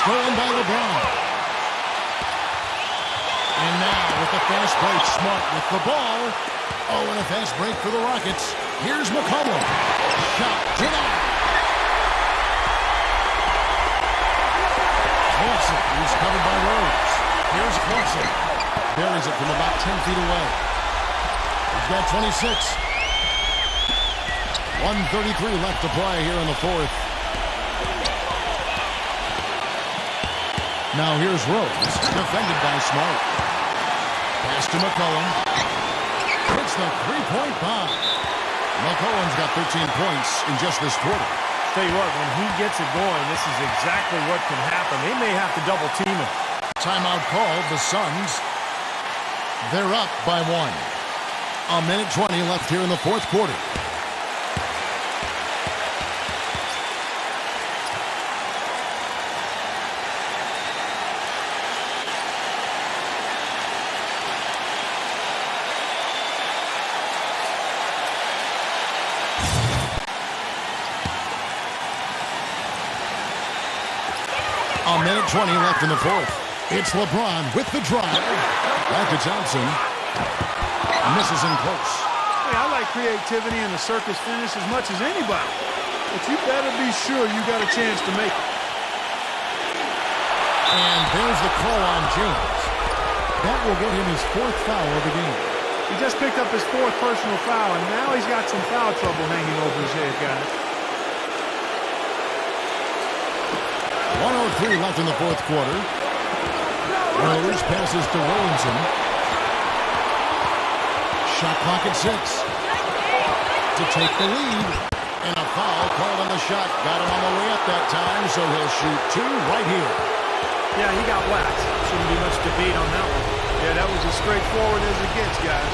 Stolen by LeBron. And now with the fast break, Smart with the ball. Oh, and a fast break for the Rockets. Here's McCollum. Shot denied. Clarkson, who's covered by Rose. Here's Clarkson. Buries it from about 10 feet away. He's got 26. 1:33 left to play here in the fourth. Now here's Rose, defended by Smart. Pass to McCollum. Hits the three-point bomb. McCollum's got 13 points in just this quarter. Tell you what, when he gets it going, this is exactly what can happen. They may have to double team him. Timeout called. The Suns. They're up by 1. 1:20 left here in the fourth quarter. A minute 20 left in the fourth. It's LeBron with the drive. Back to Johnson. Misses in close. Hey, I like creativity and the circus finish as much as anybody. But you better be sure you got a chance to make it. And there's the call on James. That will get him his 4th foul of the game. He just picked up his 4th personal foul, and now he's got some foul trouble hanging over his head, guys. 1:03 left in the fourth quarter. Rose passes to Williamson. Shot clock at 6. To take the lead. And a foul called on the shot. Got him on the way up that time, so he'll shoot 2 right here. Yeah, he got whacked. Shouldn't be much debate on that one. Yeah, that was as straightforward as it gets, guys.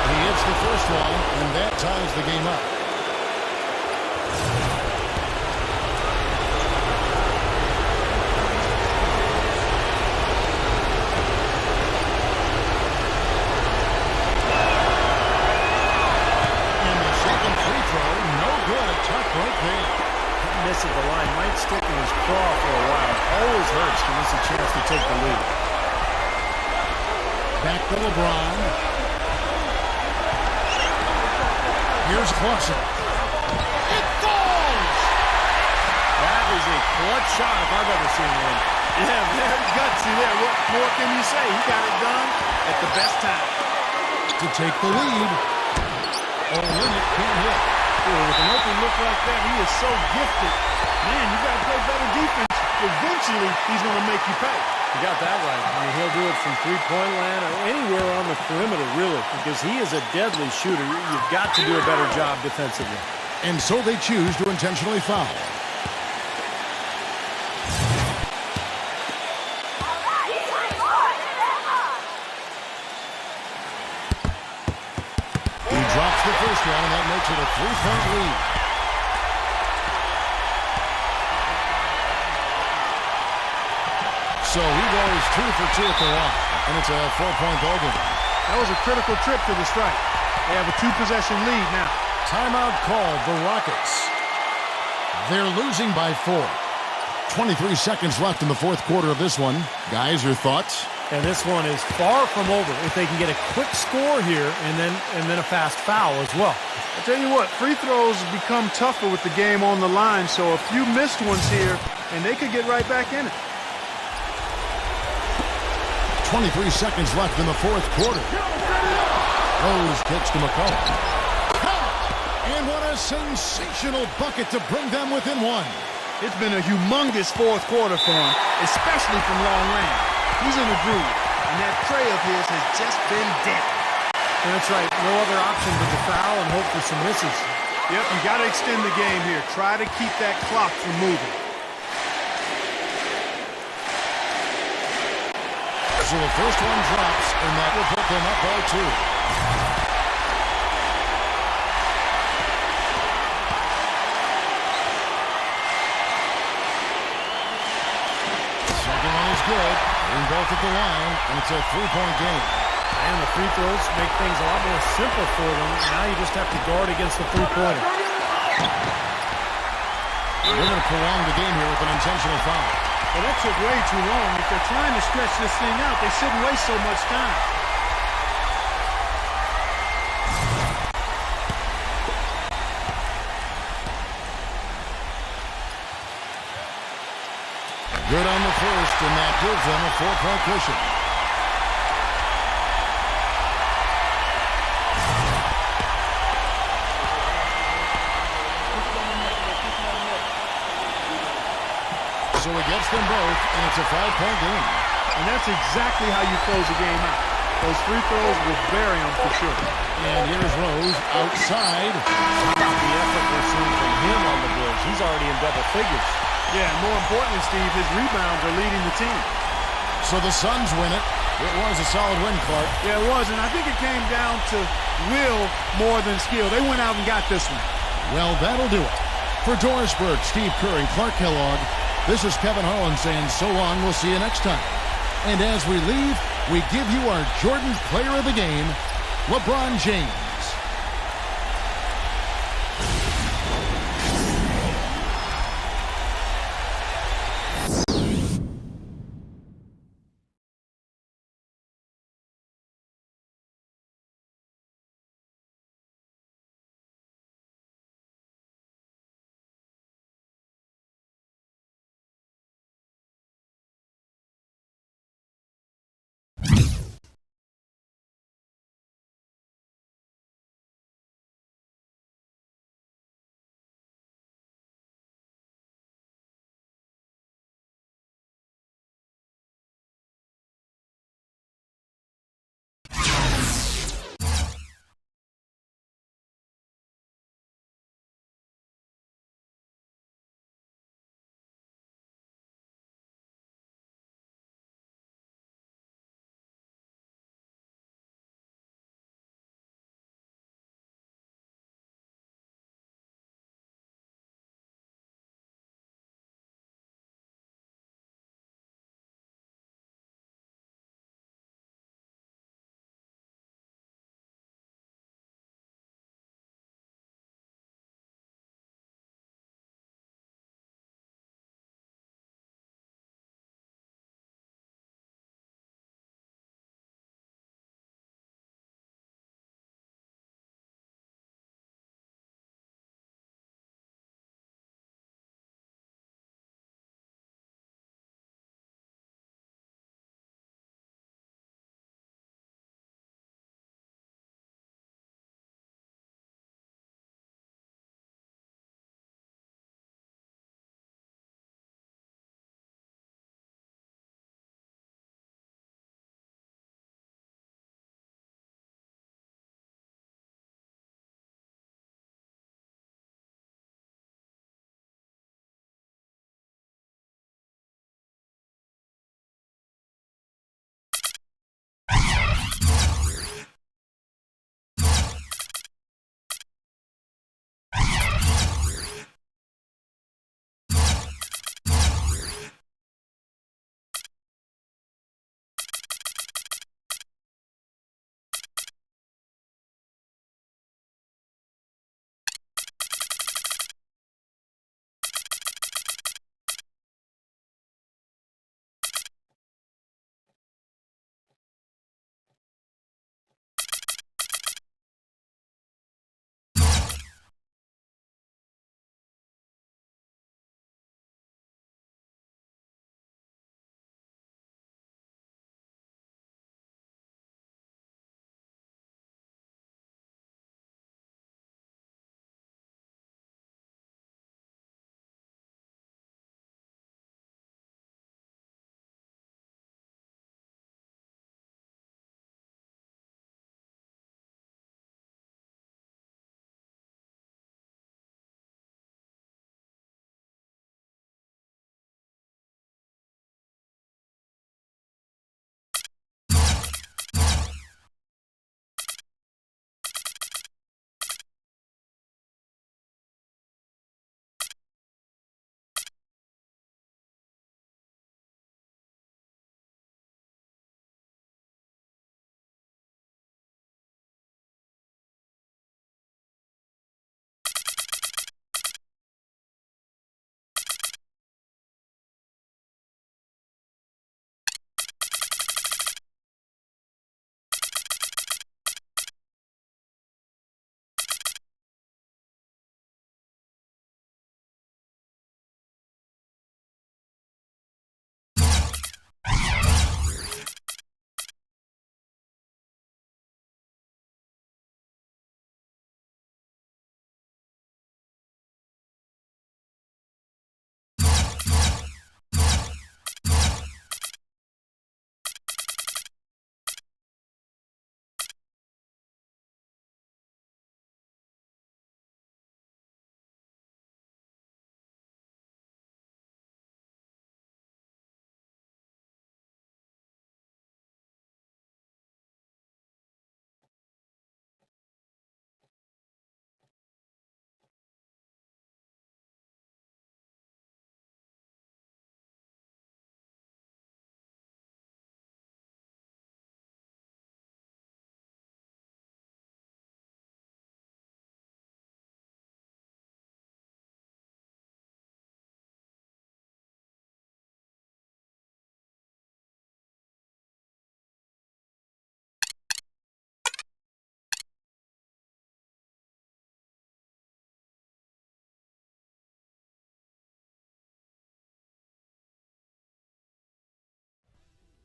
He hits the first one, and that ties the game up. Right there. Miss at the line might stick in his craw for a while. Always hurts to miss a chance to take the lead. Back to LeBron. Here's Clausen. It falls! That is a clutch shot if I've ever seen one. Yeah, very gutsy there. What more can you say? He got it done at the best time. To take the lead. Olenek can't hit. With an open look like that, he is so gifted. Man, you got to play better defense. Eventually, he's going to make you pay. You got that right. I mean, he'll do it from three-point land or anywhere on the perimeter, really, because he is a deadly shooter. You've got to do a better job defensively. And so they choose to intentionally foul. He drops the first one, and that makes it a 3-point lead. So he goes 2 for 2 at the line, and it's a 4-point ball game. That was a critical trip to the strike. They have a 2-possession lead now. Timeout called, the Rockets. They're losing by 4. 23 seconds left in the fourth quarter of this one. Guys, your thoughts? And this one is far from over. If they can get a quick score here and then a fast foul as well. I tell you what, free throws become tougher with the game on the line, so a few missed ones here, and they could get right back in it. 23 seconds left in the fourth quarter. Rose kicks to McCollum. And what a sensational bucket to bring them within 1. It's been a humongous fourth quarter for him, especially from long range. He's in a groove, and that tray of his has just been dead. That's right. No other option but to foul and hope for some misses. Yep, you got to extend the game here. Try to keep that clock from moving. So the first one drops, and that will put them up by 2. Second one is good. Hitting both at the line, and it's a 3-point game. And the free throws make things a lot more simple for them. Now you just have to guard against the three-pointer. They're going to prolong the game here with an intentional foul. Well, that took way too long. If they're trying to stretch this thing out, they shouldn't waste so much time. Good on the first, and that gives them a 4-point cushion. So he gets them both, and it's a 5-point game. And that's exactly how you close a game out. Those free throws will bury them for sure. And here's Rose outside. How about the effort we're seeing from him on the boards? He's already in double figures. Yeah, and more importantly, Steve, his rebounds are leading the team. So the Suns win it. It was a solid win, Clark. Yeah, it was, and I think it came down to will more than skill. They went out and got this one. Well, that'll do it. For Doris Burke, Steve Curry, Clark Kellogg, this is Kevin Harlan saying so long. We'll see you next time. And as we leave, we give you our Jordan Player of the Game, LeBron James.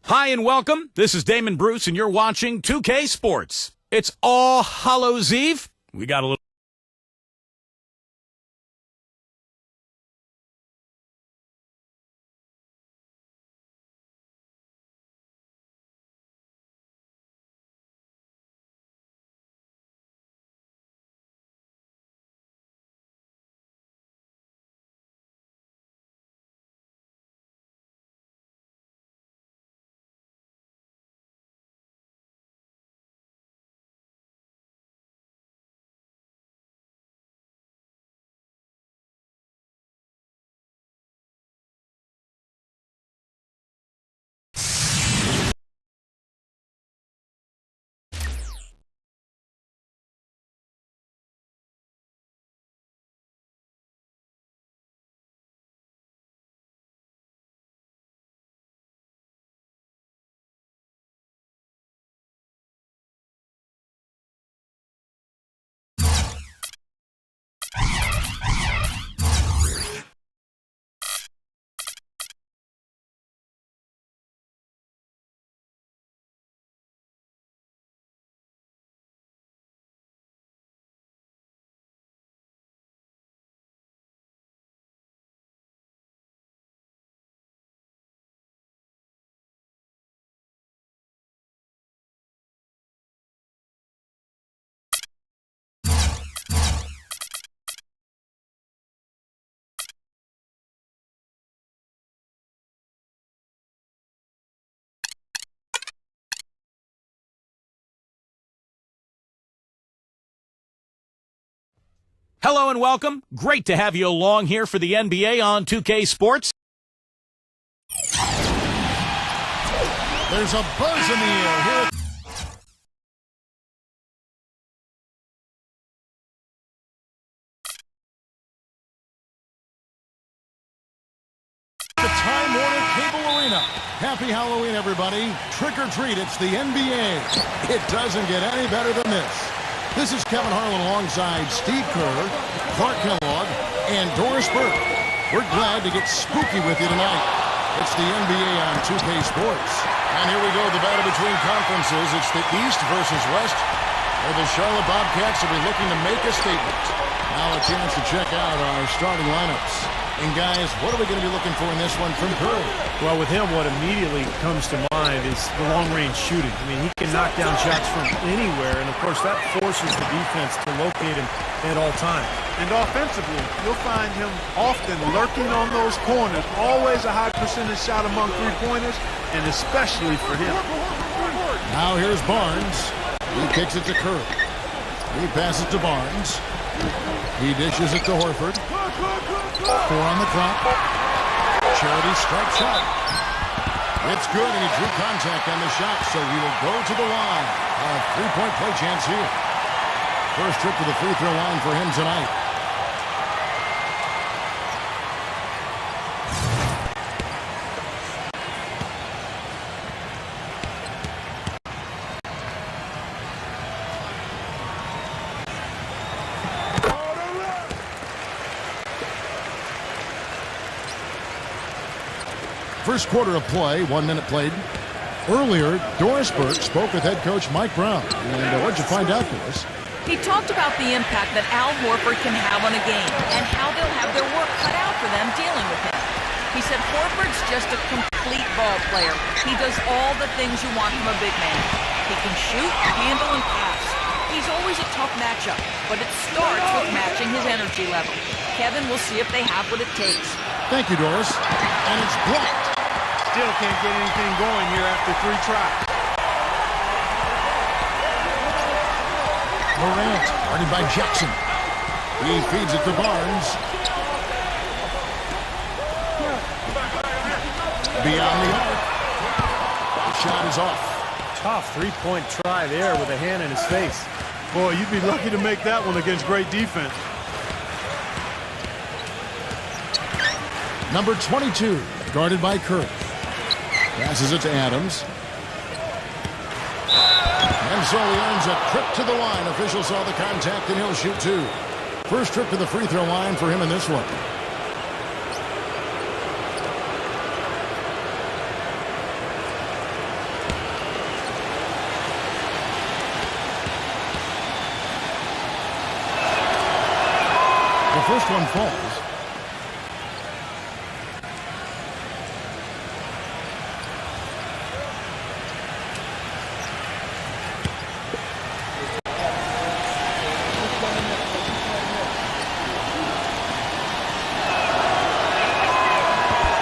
Hi and welcome. This is Damon Bruce, and you're watching 2K Sports. It's All Hallows Eve. We got a little. Hello and welcome. Great to have you along here for the NBA on 2K Sports. There's a buzz in the air here. The Time Warner Cable Arena. Happy Halloween, everybody. Trick or treat, it's the NBA. It doesn't get any better than this. This is Kevin Harlan alongside Steve Kerr, Clark Kellogg, and Doris Burke. We're glad to get spooky with you tonight. It's the NBA on 2K Sports. And here we go, the battle between conferences. It's the East versus West, where the Charlotte Bobcats will be looking to make a statement. Now a chance to check out our starting lineups. And guys, what are we going to be looking for in this one from Curry? Well, with him, what immediately comes to mind is the long-range shooting. I mean, he can knock down shots from anywhere, and of course, that forces the defense to locate him at all times. And offensively, you'll find him often lurking on those corners. Always a high percentage shot among three-pointers, and especially for him. Now here's Barnes. He kicks it to Curry. He passes to Barnes. He dishes it to Horford. 4 on the clock. Charity strike shot. It's good, and he drew contact on the shot, so he will go to the line. A three-point play chance here. First trip to the free throw line for him tonight. First quarter of play, 1 minute played. Earlier, Doris Burke spoke with head coach Mike Brown. And what'd you find out, Doris? He talked about the impact that Al Horford can have on a game and how they'll have their work cut out for them dealing with him. He said Horford's just a complete ball player. He does all the things you want from a big man. He can shoot, handle, and pass. He's always a tough matchup, but it starts with matching his energy level. Kevin will see if they have what it takes. Thank you, Doris. And it's blocked. Still can't get anything going here after 3 tries. Morant, guarded by Jackson. He feeds it to Barnes. Beyond the arc. The shot is off. Tough three-point try there with a hand in his face. Boy, you'd be lucky to make that one against great defense. Number 22, guarded by Curry. Passes it to Adams. And so he earns a trip to the line. Officials saw the contact, and he'll shoot 2. First trip to the free throw line for him in this one. first one falls.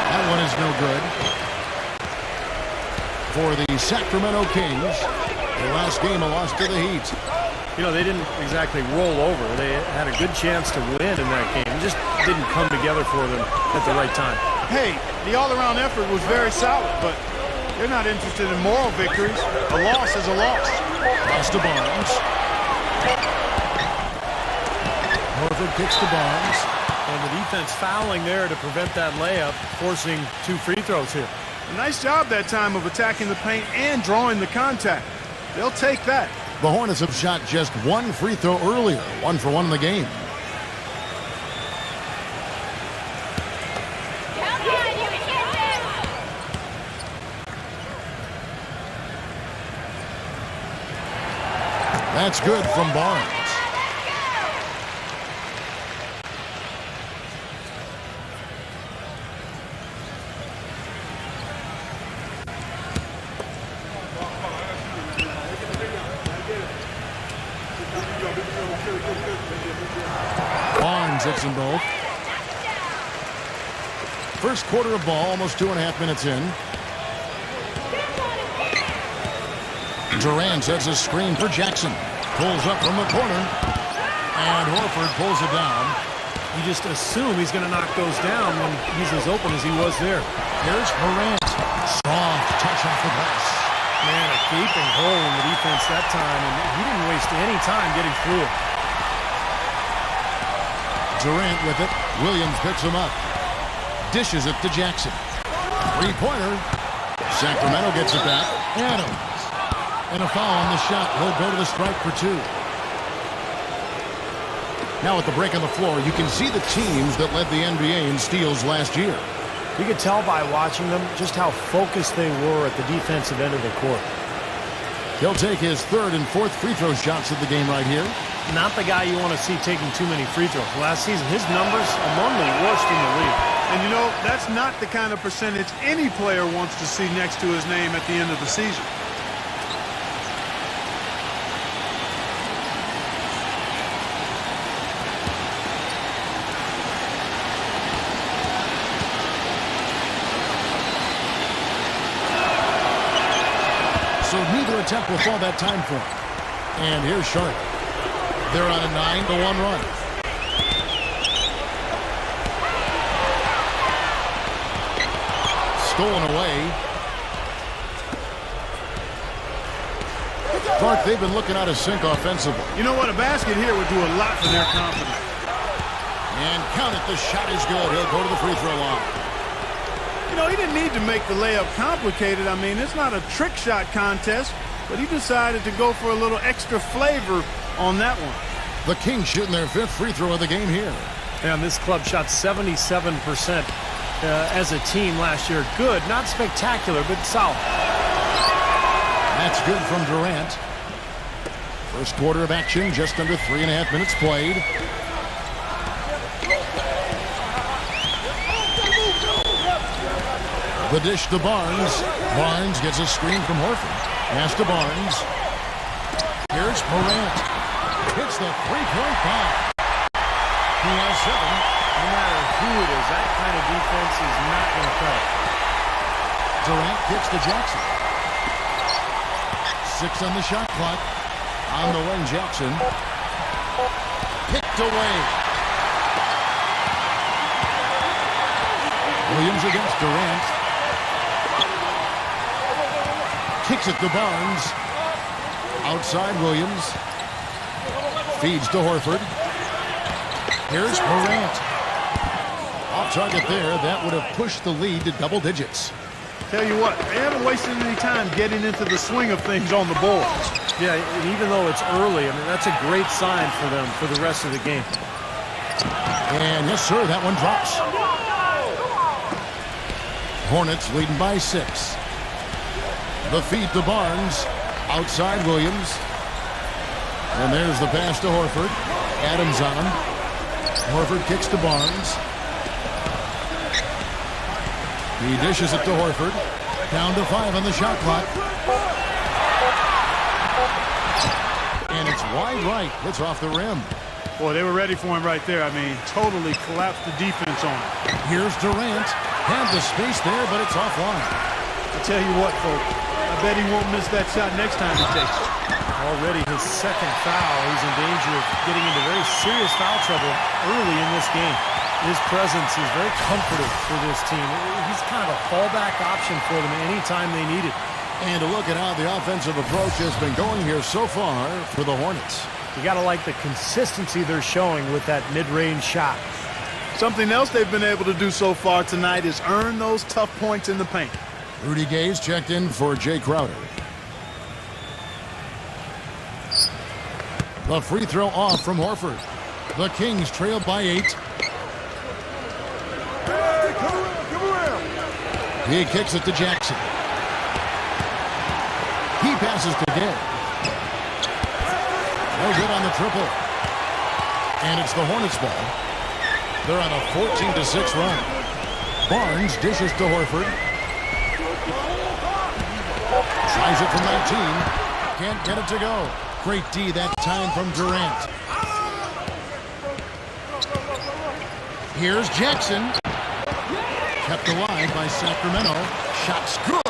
That one is no good. For the Sacramento Kings, their last game a loss to the Heat. You know, they didn't exactly roll over. They had a good chance to win in that game. It just didn't come together for them at the right time. Hey, the all-around effort was very solid, but they're not interested in moral victories. A loss is a loss. Pass to Barnes. Horford kicks to Barnes. And the defense fouling there to prevent that layup, forcing 2 free throws here. A nice job that time of attacking the paint and drawing the contact. They'll take that. The Hornets have shot just 1 free throw earlier, 1 for 1 in the game. That's good from Barnes. Barnes hits them both. First quarter of ball, almost 2.5 minutes in. Durant sets a screen for Jackson. Pulls up from the corner. And Horford pulls it down. You just assume he's going to knock those down when he's as open as he was there. Here's Durant. Soft touch off the glass. Man, a gaping hole in the defense that time, and he didn't waste any time getting through it. Durant with it. Williams picks him up. Dishes it to Jackson. Three-pointer. Sacramento gets it back. Adams. And a foul on the shot. He'll go to the strike for 2. Now at the break on the floor, you can see the teams that led the NBA in steals last year. You could tell by watching them just how focused they were at the defensive end of the court. He'll take his 3rd and 4th free throw shots of the game right here. Not the guy you want to see taking too many free throws. Last season, his numbers among the worst in the league. And you know, that's not the kind of percentage any player wants to see next to his name at the end of the season. So neither attempt will fall that time for him. And here's Sharp. They're on a 9-1 run. Stolen away. Clark, they've been looking out of sync offensively. You know what? A basket here would do a lot for their confidence. And count it. The shot is good. He'll go to the free throw line. You know, he didn't need to make the layup complicated. I mean, it's not a trick shot contest, but he decided to go for a little extra flavor on that one. The Kings shooting their 5th free throw of the game here. And this club shot 77% as a team last year. Good, not spectacular, but solid. That's good from Durant. First quarter of action, just under 3.5 minutes played. The dish to Barnes. Barnes gets a screen from Horford. Pass to Barnes. Here's Durant. Hits the three-point bomb. He has 7. No matter who it is, that kind of defense is not going to cut it. Durant kicks to Jackson. 6 on the shot clock. On the wing, Jackson. Picked away. Williams against Durant. Kicks it to Barnes. Outside Williams. Feeds to Horford. Here's Durant. Off target there. That would have pushed the lead to double digits. Tell you what, they haven't wasted any time getting into the swing of things on the boards. Yeah, and even though it's early, I mean, that's a great sign for them for the rest of the game. And yes, sir, that one drops. Hornets leading by 6. The feed to Barnes. Outside Williams. And there's the pass to Horford. Adams on him. Horford kicks to Barnes. He dishes it to Horford. Down to 5 on the shot clock. And it's wide right. Hits off the rim. Boy, they were ready for him right there. I mean, totally collapsed the defense on him. Here's Durant. Had the space there, but it's offline. I tell you what, folks, I bet he won't miss that shot next time he takes it. Already his second foul. He's in danger of getting into very serious foul trouble early in this game. His presence is very comforting for this team. He's kind of a fallback option for them anytime they need it. And a look at how the offensive approach has been going here so far for the Hornets. You got to like the consistency they're showing with that mid-range shot. Something else they've been able to do so far tonight is earn those tough points in the paint. Rudy Gay's checked in for Jay Crowder. The free throw off from Horford. The Kings trail by 8. Hey, come around. He kicks it to Jackson. He passes to Gay. No good on the triple. And it's the Hornets ball. They're on a 14-6 run. Barnes dishes to Horford. Tries it from 19. Can't get it to go. Great D that time from Durant. Here's Jackson. Kept alive by Sacramento. Shot's good.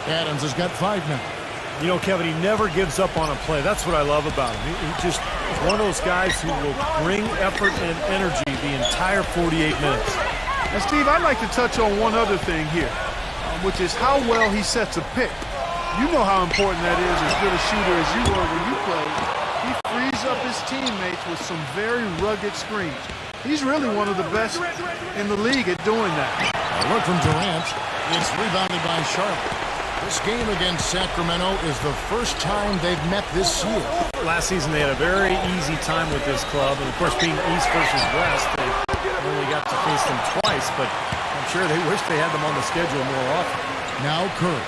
Adams has got 5 now. You know, Kevin, he never gives up on a play. That's what I love about him. He just is one of those guys who will bring effort and energy the entire 48 minutes. And Steve, I'd like to touch on one other thing here, which is how well he sets a pick. You know how important that is, as good a shooter as you were when you played. He frees up his teammates with some very rugged screens. He's really one of the best in the league at doing that. A look from Durant. It's rebounded by Charlotte. This game against Sacramento is the first time they've met this year. Last season they had a very easy time with this club, and of course being East versus West, they only got to face them twice, but I'm sure they wish they had them on the schedule more often. Now Curry.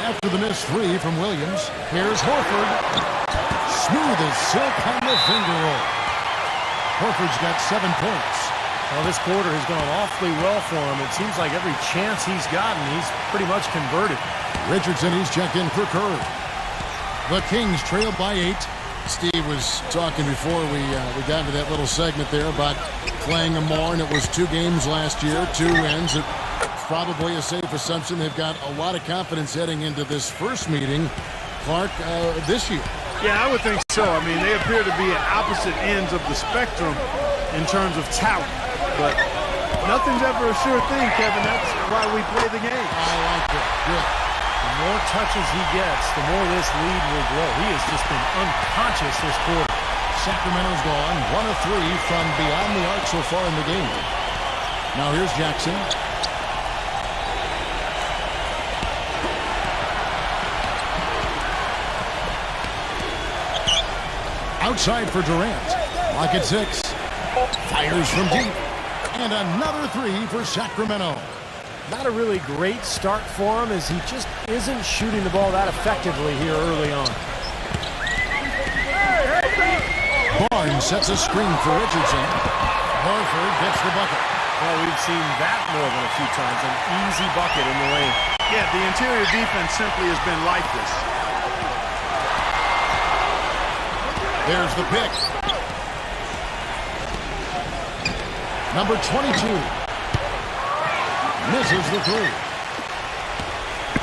After the missed 3 from Williams, here's Horford. Smooth as silk on the finger roll. Horford's got 7 points. Well, this quarter has gone awfully well for him. It seems like every chance he's gotten, he's pretty much converted. Richardson, he's checked in for Curry. The Kings trail by 8. Steve was talking before we got into that little segment there about playing them more, and it was 2 games last year, 2 wins. It's probably a safe assumption they've got a lot of confidence heading into this first meeting, Clark, this year. Yeah, I would think so. I mean, they appear to be at opposite ends of the spectrum in terms of talent. But nothing's ever a sure thing, Kevin. That's why we play the game. I like that. Good. The more touches he gets, the more this lead will grow. He has just been unconscious this quarter. Sacramento's gone 1 of 3 from beyond the arc so far in the game. Now here's Jackson. Outside for Durant. Lock at 6. Fires from deep. And another 3 for Sacramento. Not a really great start for him, as he just isn't shooting the ball that effectively here early on. Barnes sets a screen for Richardson. Horford gets the bucket. Well, we've seen that more than a few times. An easy bucket in the lane. Yeah, the interior defense simply has been lifeless. There's the pick. Number 22. Misses the 3.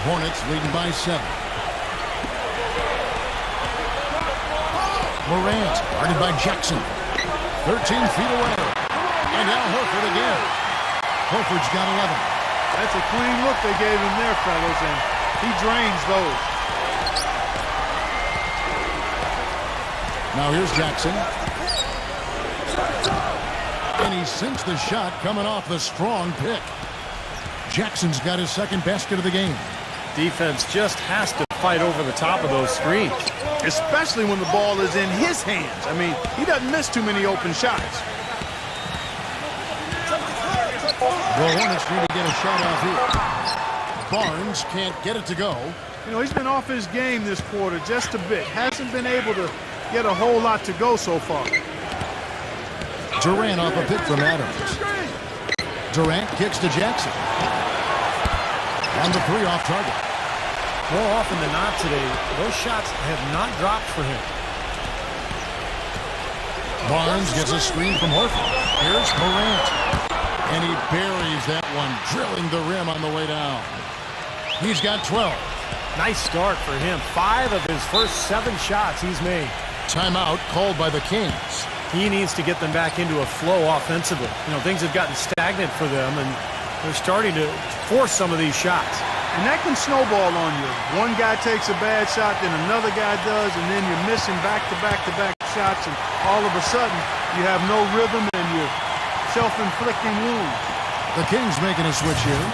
Hornets leading by 7. Morant guarded by Jackson. 13 feet away. And now Horford again. Horford's got 11. That's a clean look they gave him there, fellas, and he drains those. Now here's Jackson. And he sinks the shot coming off the strong pick. Jackson's got his second basket of the game. Defense just has to fight over the top of those screens. Especially when the ball is in his hands. I mean, he doesn't miss too many open shots. The Hornets need to get a shot off here. Barnes can't get it to go. You know, he's been off his game this quarter just a bit. Hasn't been able to get a whole lot to go so far. Durant off a pick from Adams. Durant kicks to Jackson. On the three off target. More often than not today, those shots have not dropped for him. Barnes gets a screen from Horford. Here's Morant. And he buries that one, drilling the rim on the way down. He's got 12. Nice start for him. 5 of his first 7 shots he's made. Timeout called by the Kings. He needs to get them back into a flow offensively. You know, things have gotten stagnant for them, and they're starting to force some of these shots. And that can snowball on you. One guy takes a bad shot, then another guy does, and then you're missing back-to-back-to-back shots, and all of a sudden you have no rhythm and you're self-inflicting wounds. The Kings making a switch here.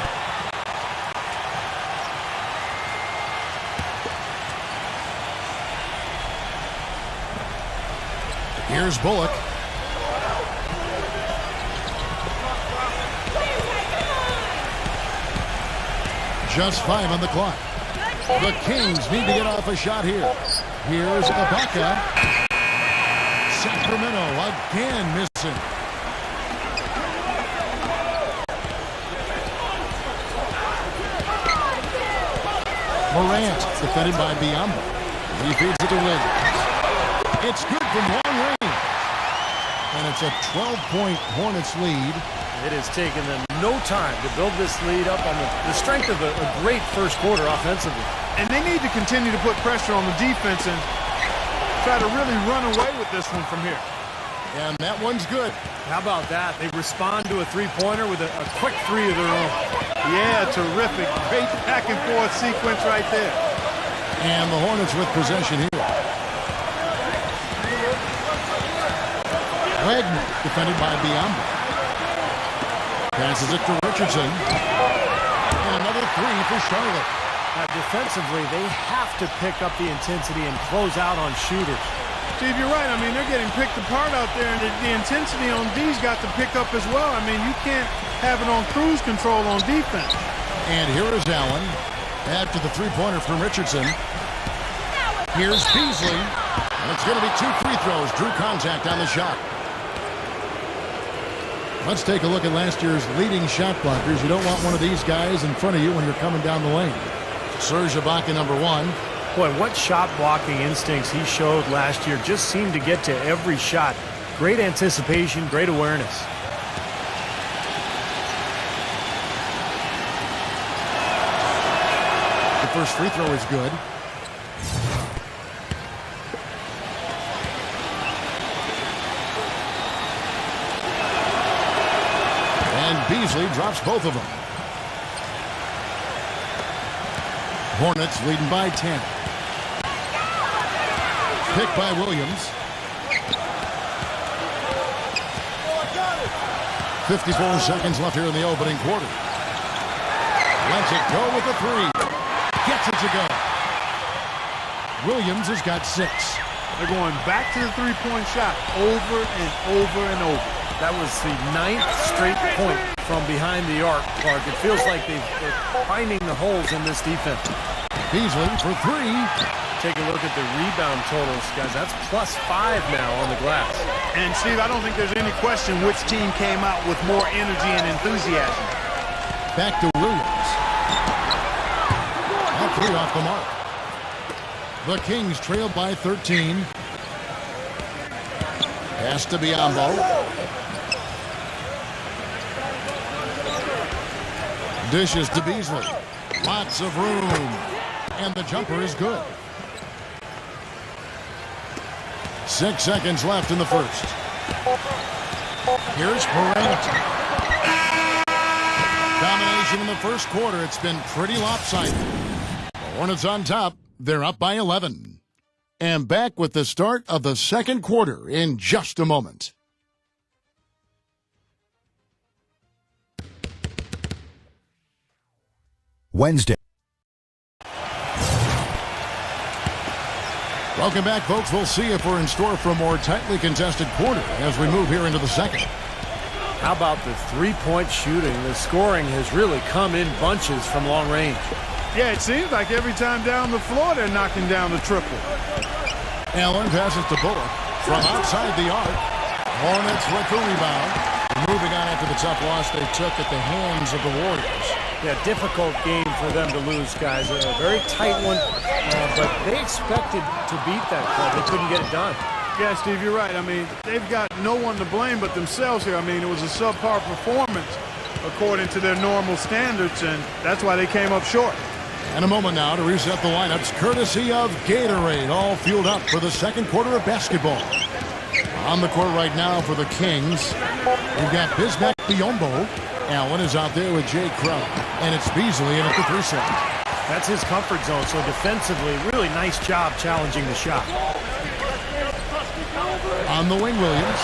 Here's Bullock. Just 5 on the clock. The Kings need to get off a shot here. Here's Ibaka. Sacramento again missing. Morant defended by Biyombo. He feeds it to Williams. It's good from long range. And it's a 12-point Hornets lead. It has taken them no time to build this lead up on the strength of a great first quarter offensively. And they need to continue to put pressure on the defense and try to really run away with this one from here. And that one's good. How about that? They respond to a three-pointer with a quick 3 of their own. Yeah, terrific. Great back-and-forth sequence right there. And the Hornets with possession here. Wagner defended by Biyombo. Passes it to Richardson. And another 3 for Charlotte. Defensively, they have to pick up the intensity and close out on shooters. Steve, you're right. I mean, they're getting picked apart out there, and the intensity on D's got to pick up as well. I mean, you can't have it on cruise control on defense. And here is Allen. After the three-pointer from Richardson. Here's Beasley. And it's going to be 2 free throws. Drew contact on the shot. Let's take a look at last year's leading shot blockers. You don't want one of these guys in front of you when you're coming down the lane. Serge Ibaka, number 1. Boy, what shot blocking instincts he showed last year. Just seemed to get to every shot. Great anticipation, great awareness. The first free throw is good. And Beasley drops both of them. Hornets leading by 10. Picked by Williams. 54 seconds left here in the opening quarter. Lets it go with the 3. Gets it to go. Williams has got 6. They're going back to the three-point shot over and over and over. That was the 9th straight point from behind the arc, Clark. It feels like they're finding the holes in this defense. Beasley for 3. Take a look at the rebound totals, guys. That's +5 now on the glass. And, Steve, I don't think there's any question which team came out with more energy and enthusiasm. Back to Williams. All 3 off the mark. The Kings trail by 13. Pass to Biyombo. Dishes to Beasley. Lots of room. And the jumper is good. 6 seconds left in the first. Here's Morant. Domination in the first quarter. It's been pretty lopsided. The Hornets on top. They're up by 11. And back with the start of the second quarter in just a moment. Wednesday. Welcome back, folks. We'll see if we're in store for a more tightly contested quarter as we move here into the second. How about the three-point shooting? The scoring has really come in bunches from long range. Yeah, it seems like every time down the floor they're knocking down the triple. Allen passes to Bullock from outside the arc. Hornets with the rebound. Moving on after the tough loss they took at the hands of the Warriors. Yeah, difficult game for them to lose, guys. A very tight one, but they expected to beat that club. They couldn't get it done. Yeah, Steve, you're right. I mean, they've got no one to blame but themselves here. I mean, it was a subpar performance according to their normal standards, and that's why they came up short. And a moment now to reset the lineups, courtesy of Gatorade, all fueled up for the second quarter of basketball. On the court right now for the Kings, we've got Bismack Biyombo. Allen is out there with Jay Crowder, and it's Beasley in at the 3 set. That's his comfort zone, so defensively, really nice job challenging the shot. On the wing, Williams.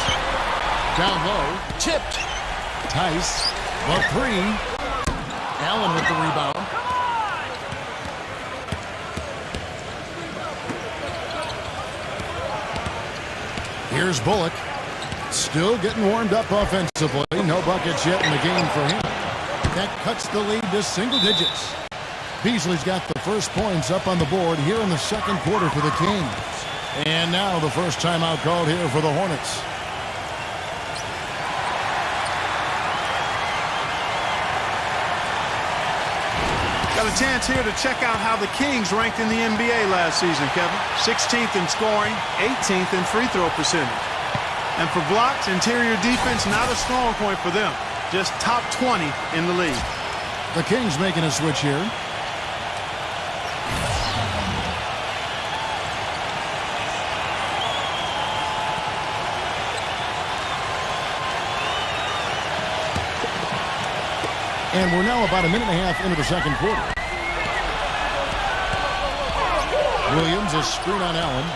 Down low, tipped. Tice, the 3. Allen with the rebound. Here's Bullock. Still getting warmed up offensively. No buckets yet in the game for him. That cuts the lead to single digits. Beasley's got the first points up on the board here in the second quarter for the Kings. And now the first timeout called here for the Hornets. Got a chance here to check out how the Kings ranked in the NBA last season, Kevin. 16th in scoring, 18th in free throw percentage. And for blocks, interior defense, not a strong point for them. Just top 20 in the league. The Kings making a switch here. And we're now about a minute and a half into the second quarter. Williams, a screen on Allen.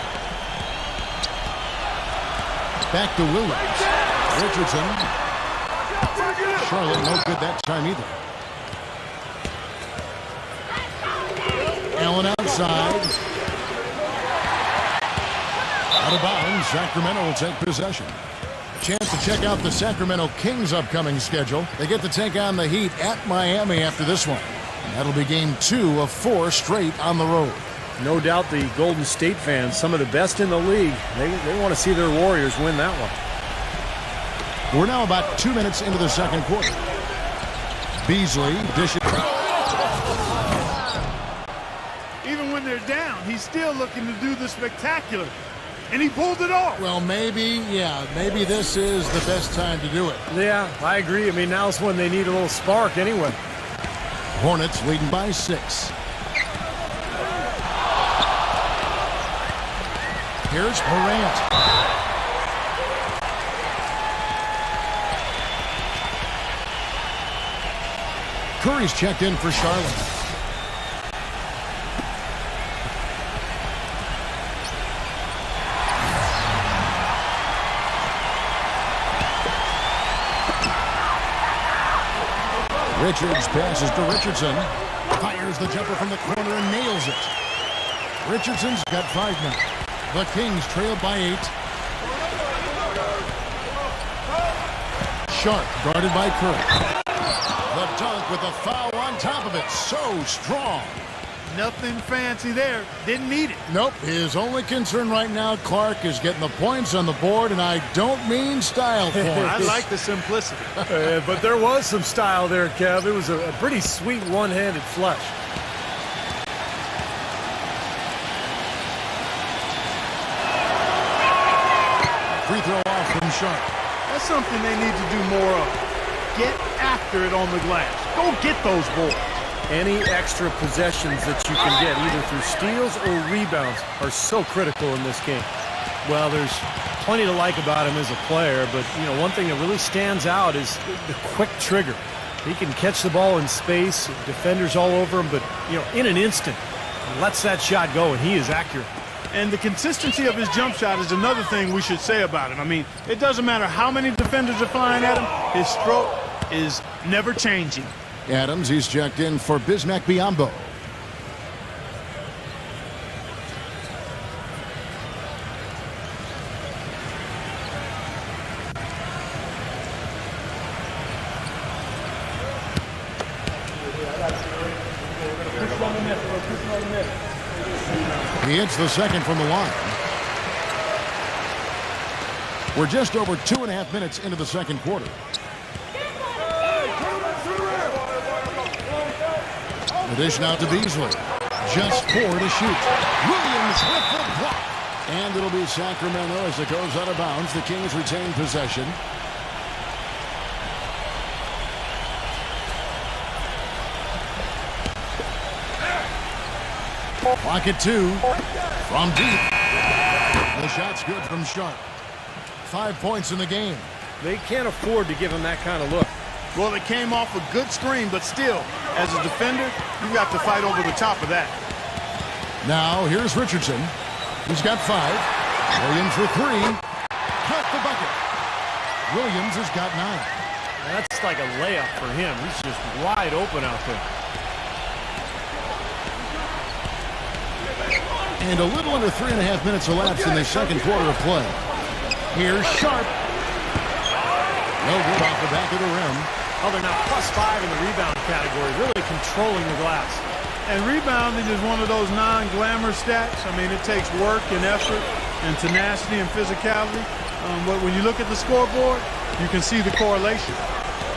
Back to Williams. Richardson. Charlotte, no good that time either. Allen outside. Out of bounds. Sacramento will take possession. Chance to check out the Sacramento Kings' upcoming schedule. They get to take on the Heat at Miami after this one. And that'll be game 2 of 4 straight on the road. No doubt the Golden State fans, some of the best in the league, they want to see their Warriors win that one. We're now about 2 minutes into the second quarter. Beasley dishes. Even when they're down, he's still looking to do the spectacular. And he pulled it off. Well, maybe this is the best time to do it. Yeah, I agree. I mean, now's when they need a little spark anyway. Hornets leading by 6. Here's Morant. Curry's checked in for Charlotte. Richards passes to Richardson. Fires the jumper from the corner and nails it. Richardson's got 5 now. The Kings trail by 8. Sharp guarded by Curry. The dunk with a foul on top of it. So strong. Nothing fancy there. Didn't need it. Nope. His only concern right now, Clark, is getting the points on the board, and I don't mean style points. I like the simplicity. But there was some style there, Kev. It was a pretty sweet one-handed flush. Free throw off from Sharp. That's something they need to do more of. Get after it on the glass. Go get those boards. Any extra possessions that you can get, either through steals or rebounds, are so critical in this game. Well, there's plenty to like about him as a player, but, one thing that really stands out is the quick trigger. He can catch the ball in space, defenders all over him, but, in an instant, lets that shot go, and he is accurate. And the consistency of his jump shot is another thing we should say about him. I mean, it doesn't matter how many defenders are flying at him, his stroke is never changing. Adams, he's checked in for Bismack Biyombo. He hits the second from the line. We're just over 2.5 minutes into the second quarter. The dish now to Beasley. Just 4 to shoot. Williams with the block. And it'll be Sacramento as it goes out of bounds. The Kings retain possession. Clock at 2. From deep. The shot's good from Sharp. 5 points in the game. They can't afford to give him that kind of look. Well, it came off a good screen, but still, as a defender, you got to fight over the top of that. Now, here's Richardson. He's got 5. Williams for 3. Cut the bucket. Williams has got 9. That's like a layup for him. He's just wide open out there. And a little under 3.5 minutes elapsed in the second quarter of play. Here's Sharp. No good off the back of the rim. Oh, they're now +5 in the rebound category, really controlling the glass. And rebounding is one of those non-glamour stats. I mean, it takes work and effort and tenacity and physicality. But when you look at the scoreboard, you can see the correlation.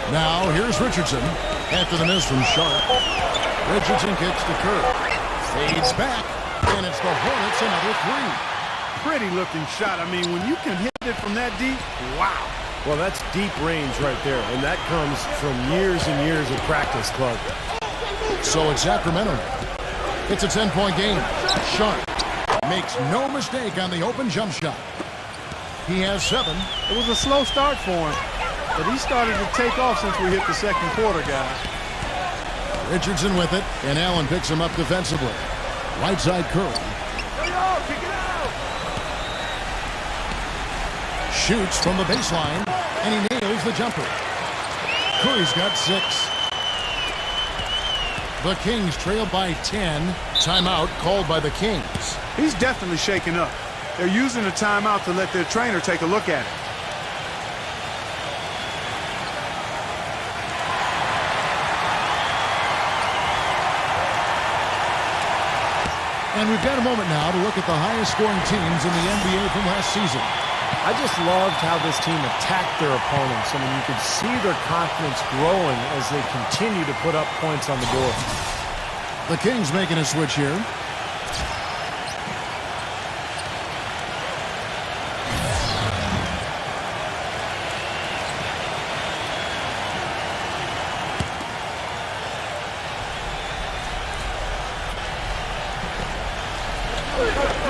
Now, here's Richardson. After the miss from Sharp. Richardson kicks to Kerr. Fades back. And it's the Hornets another 3. Pretty looking shot. I mean, when you can hit it from that deep, wow. Well, that's deep range right there, and that comes from years and years of practice, Club. So it's Sacramento. It's a 10-point game. Sharp makes no mistake on the open jump shot. He has 7. It was a slow start for him, but he started to take off since we hit the second quarter, guys. Richardson with it, and Allen picks him up defensively. Right side Curry. Shoots from the baseline, and he nails the jumper. Curry's got 6. The Kings trail by 10. Timeout called by the Kings. He's definitely shaken up. They're using the timeout to let their trainer take a look at it. And we've got a moment now to look at the highest scoring teams in the NBA from last season. I just loved how this team attacked their opponents. I mean, you could see their confidence growing as they continue to put up points on the board. The Kings making a switch here.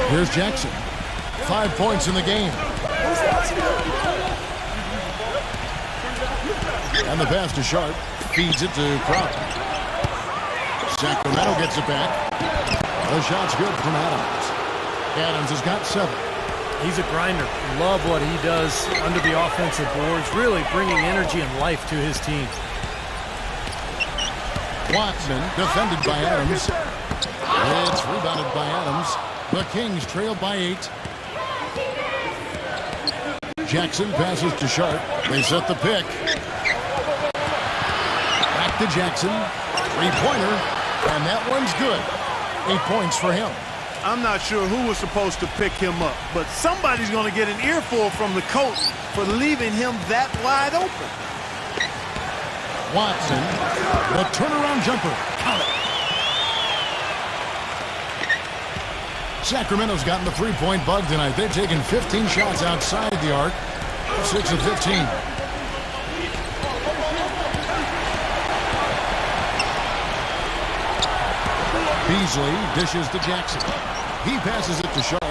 Here's Jackson. 5 points in the game. And the pass to Sharp. Feeds it to Crowder. Sacramento gets it back. The shot's good from Adams. Adams has got 7. He's a grinder. Love what he does under the offensive boards, really bringing energy and life to his team. Watson defended by Adams. It's rebounded by Adams. The Kings trail by 8. Jackson passes to Sharp. They set the pick. Back to Jackson. 3-pointer. And that one's good. 8 points for him. I'm not sure who was supposed to pick him up, but somebody's going to get an earful from the coach for leaving him that wide open. Watson, the turnaround jumper. Count it. Sacramento's gotten the 3-point bug tonight. They've taken 15 shots outside the arc. 6 of 15. Beasley dishes to Jackson. He passes it to Sharp. A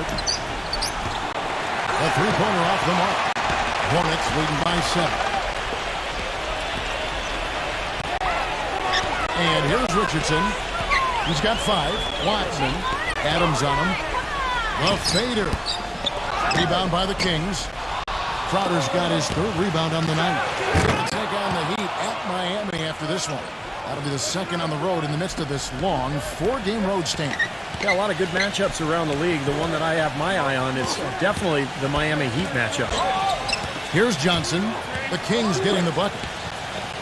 3-pointer off the mark. Hornets leading by 7. And here's Richardson. He's got 5. Watson. Adams on him. The fader. Rebound by the Kings. Crowder's got his 3rd rebound on the night. They'll take on the Heat at Miami after this one. That'll be the 2nd on the road in the midst of this long 4-game road stand. Yeah, a lot of good matchups around the league. The one that I have my eye on is definitely the Miami Heat matchup. Here's Johnson. The Kings getting the bucket.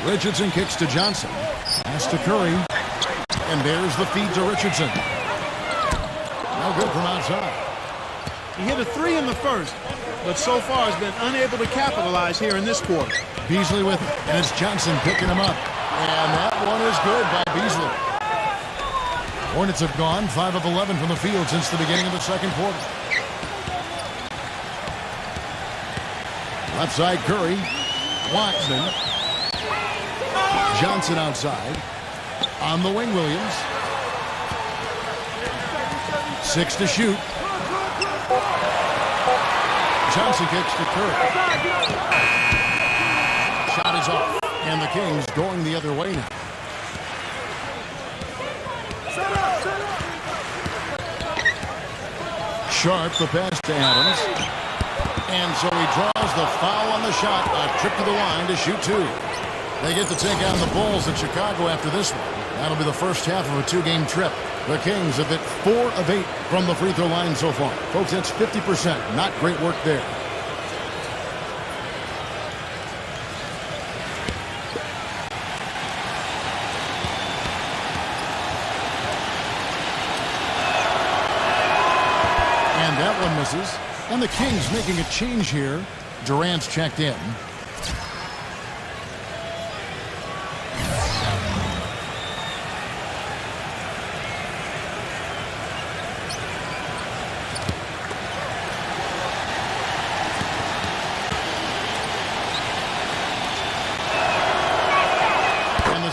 Richardson kicks to Johnson. Pass to Curry. And there's the feed to Richardson. No good from outside. He hit a 3 in the first. but so far has been unable to capitalize here in this quarter. Beasley with it, and it's Johnson picking him up. And that one is good by Beasley. Hornets have gone 5 of 11 from the field since the beginning of the second quarter. Left side, Curry. Watson. Johnson outside. On the wing, Williams. 6 to shoot. Johnson kicks to Curry. Shot is off. And the Kings going the other way now. Sharp, the pass to Adams. And so he draws the foul on the shot. A trip to the line to shoot 2. They get to take on the Bulls in Chicago after this one. That'll be the first half of a 2-game trip. The Kings have hit 4 of 8 from the free throw line so far. Folks, that's 50%. Not great work there. And that one misses. And the Kings making a change here. Durant's checked in.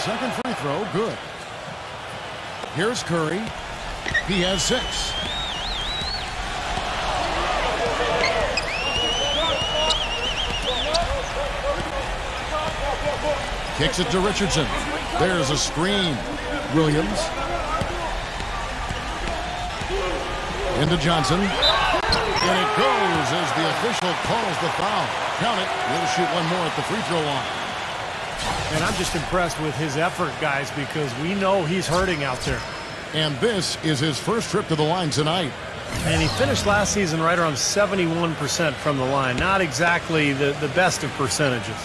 Second free throw, good. Here's Curry. He has 6. Kicks it to Richardson. There's a screen. Williams. Into Johnson. And it goes as the official calls the foul. Count it. He'll shoot one more at the free throw line. And I'm just impressed with his effort, guys, because we know he's hurting out there. And this is his first trip to the line tonight. And he finished last season right around 71% from the line. Not exactly the best of percentages.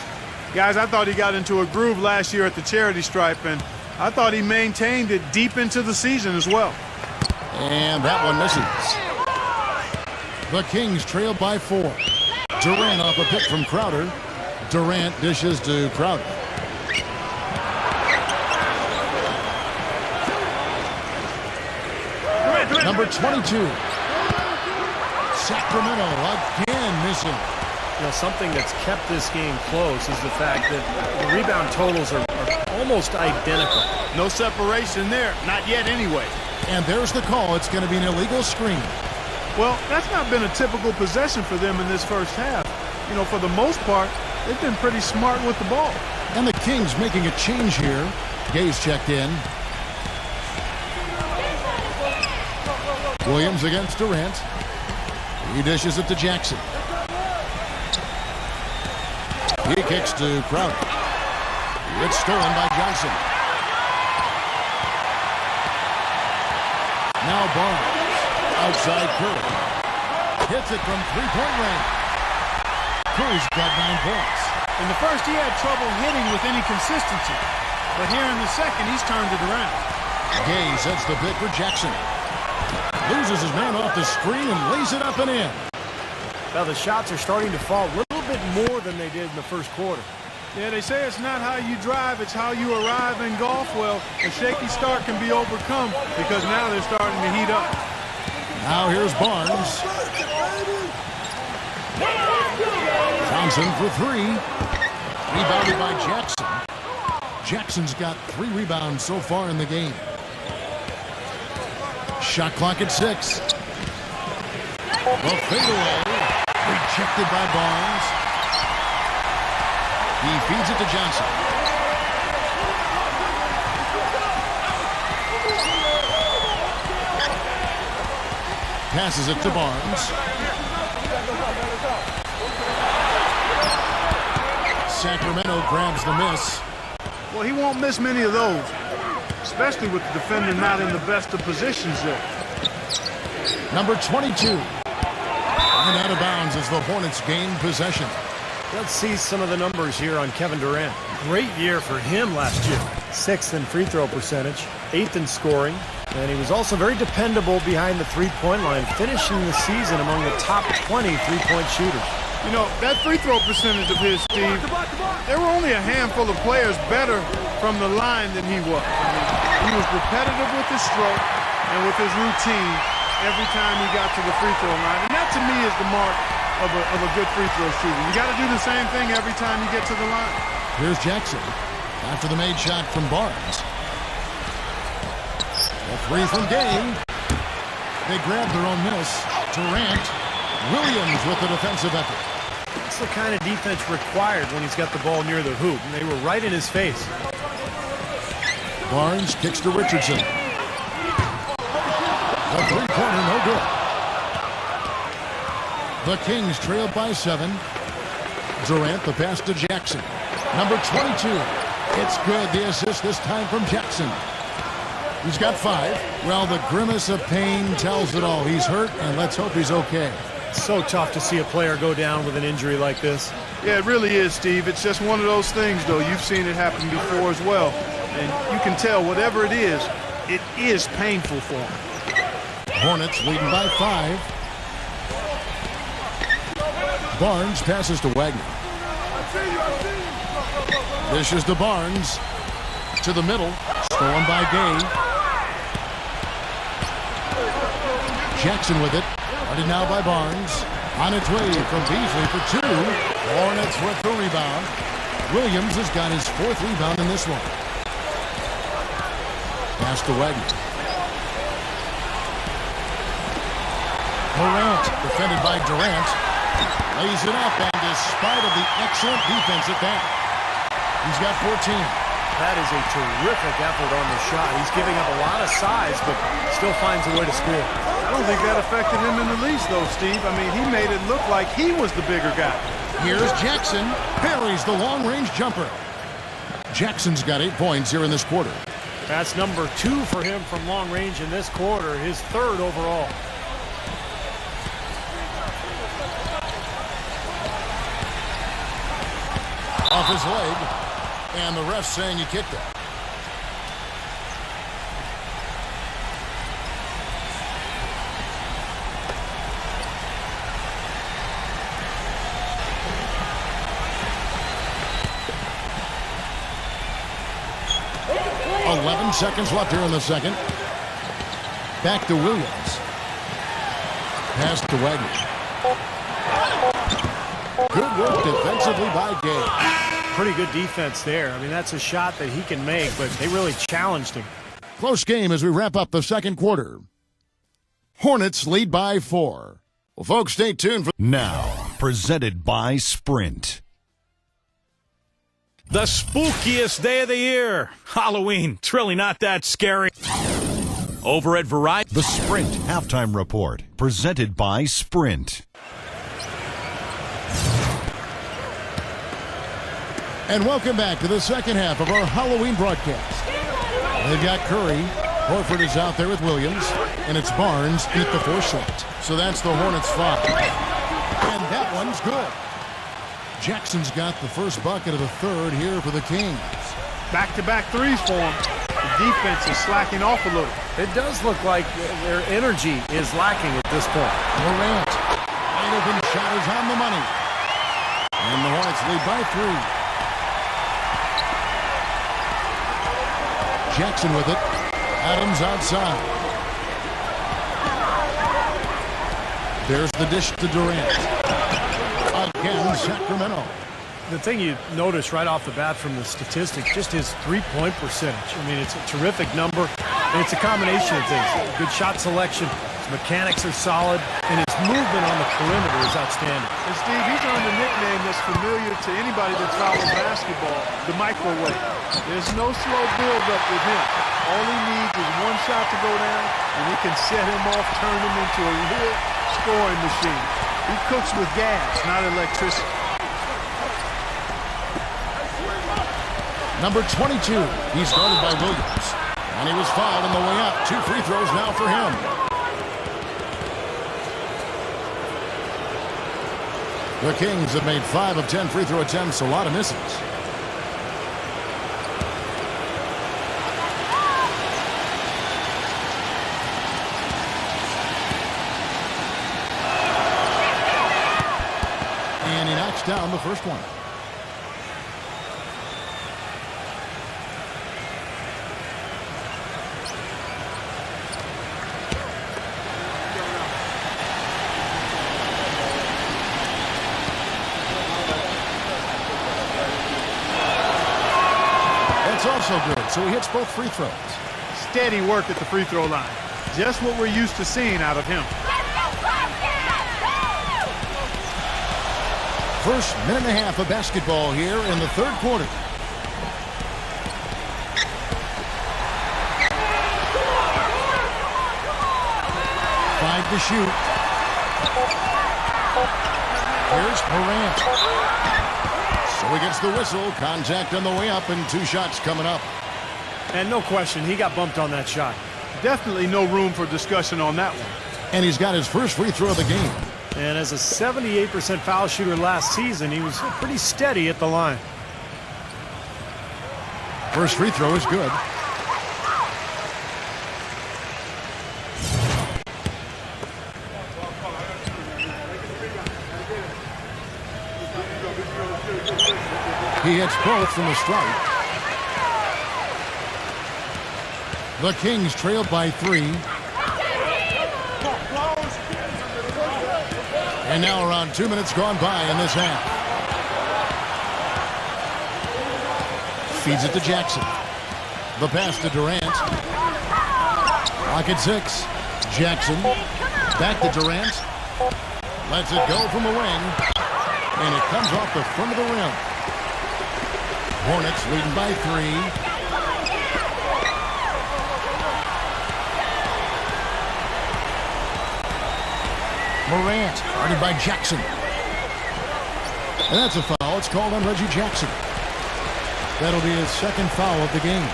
Guys, I thought he got into a groove last year at the charity stripe, and I thought he maintained it deep into the season as well. And that one misses. The Kings trail by 4. Durant off a pick from Crowder. Durant dishes to Crowder. Number 22. Sacramento again missing. You know, something that's kept this game close is the fact that the rebound totals are almost identical. No separation there. Not yet anyway. And there's the call. It's going to be an illegal screen. Well, that's not been a typical possession for them in this first half. You know, for the most part, they've been pretty smart with the ball. And the Kings making a change here. Gay's checked in. Williams against Durant. He dishes it to Jackson. He kicks to Crowder. It's stolen by Johnson. Now Barnes. Outside Curry. Hits it from three-point range. Curry's got 9 points. In the first, he had trouble hitting with any consistency. But here in the second, he's turned it around. Gay sets the pick for Jackson. Loses his man off the screen and lays it up and in. Now the shots are starting to fall a little bit more than they did in the first quarter. Yeah, they say it's not how you drive, it's how you arrive in golf. Well, a shaky start can be overcome because now they're starting to heat up. Now here's Barnes. Thompson for 3. Rebounded by Jackson. Jackson's got 3 rebounds so far in the game. Shot clock at 6. The fadeaway. Rejected by Barnes. He feeds it to Johnson. Passes it to Barnes. Sacramento grabs the miss. Well, he won't miss many of those, especially with the defender not in the best of positions there. Number 22. And out of bounds as the Hornets gain possession. Let's see some of the numbers here on Kevin Durant. Great year for him last year. 6th in free throw percentage, 8th in scoring, And he was also very dependable behind the three-point line, finishing the season among the top 20 three-point shooters. You know, that free throw percentage of his, Steve, there were only a handful of players better from the line than he was. I mean, he was repetitive with his stroke and with his routine every time he got to the free throw line. And that, to me, is the mark of a good free throw shooter. You got to do the same thing every time you get to the line. Here's Jackson after the made shot from Barnes. A three from Gay. They grab their own miss. Durant. Williams with the defensive effort. That's the kind of defense required when he's got the ball near the hoop. And they were right in his face. Barnes kicks to Richardson. A three-pointer, no good. The Kings trail by 7. Durant, the pass to Jackson. Number 22. It's good. The assist this time from Jackson. He's got 5. Well, the grimace of pain tells it all. He's hurt, and let's hope he's okay. So tough to see a player go down with an injury like this. Yeah, it really is, Steve. It's just one of those things, though. You've seen it happen before as well. And you can tell whatever it is painful for him. Hornets leading by 5. Barnes passes to Wagner. Dishes to Barnes. To the middle. Stolen by Gay. Jackson with it. Guarded now by Barnes. On its way from Beasley for 2. Hornets with the rebound. Williams has got his 4th rebound in this one. Pass to Wagner. Morant, defended by Durant. Lays it up, and despite of the excellent defense at that, he's got 14. That is a terrific effort on the shot. He's giving up a lot of size, but still finds a way to score. I don't think that affected him in the least, though, Steve. I mean, he made it look like he was the bigger guy. Here's Jackson. Parries the long-range jumper. Jackson's got 8 points here in this quarter. That's number 2 for him from long range in this quarter, his 3rd overall. Off his leg, and the ref saying he kicked it. Seconds left here in the second. Back to Williams. Pass to Wagner. Good work defensively by Gay. Pretty good defense there. I mean, that's a shot that he can make, but they really challenged him. Close game as we wrap up the second quarter. Hornets lead by 4. Well, folks, stay tuned for... Now, presented by Sprint. The spookiest day of the year. Halloween. It's really not that scary. Over at Variety. The Sprint Halftime Report. Presented by Sprint. And welcome back to the second half of our Halloween broadcast. They've got Curry. Horford is out there with Williams. And it's Barnes at the 4 shot. So that's the Hornets' 5. And that one's good. Jackson's got the first bucket of the 3rd here for the Kings. Back-to-back threes for him. The defense is slacking off a little. It does look like their energy is lacking at this point. Morant. Wide open shot is on the money. And the Hornets lead by 3. Jackson with it. Adams outside. There's the dish to Durant. Again, Sacramento. The thing you notice right off the bat from the statistics, just his three-point percentage. I mean, it's a terrific number, and it's a combination of things. Good shot selection, his mechanics are solid, and his movement on the perimeter is outstanding. And Steve, he's earned a nickname that's familiar to anybody that's followed basketball, the microwave. There's no slow build-up with him. All he needs is one shot to go down, and he can set him off, turn him into a real scoring machine. He cooks with gas, not electricity. Number 22, he's guarded by Williams. And he was fouled on the way up. 2 free throws now for him. The Kings have made 5 of 10 free throw attempts, a lot of misses. knocks down the first one. That's also good, so he hits both free throws. Steady work at the free throw line. Just what we're used to seeing out of him. First minute and a half of basketball here in the third quarter. Five to shoot. Here's Morant. So he gets the whistle. Contact on the way up and 2 shots coming up. And no question, he got bumped on that shot. Definitely no room for discussion on that one. And he's got his first free throw of the game. And as a 78% foul shooter last season, he was pretty steady at the line. First free throw is good. He hits both from the stripe. The Kings trailed by 3. And now around 2 minutes gone by in this half. Feeds it to Jackson. The pass to Durant. Clock at 6. Jackson. Back to Durant. Lets it go from the wing. And it comes off the front of the rim. Hornets leading by 3. Morant, guarded by Jackson. And that's a foul. It's called on Reggie Jackson. That'll be his second foul of the game.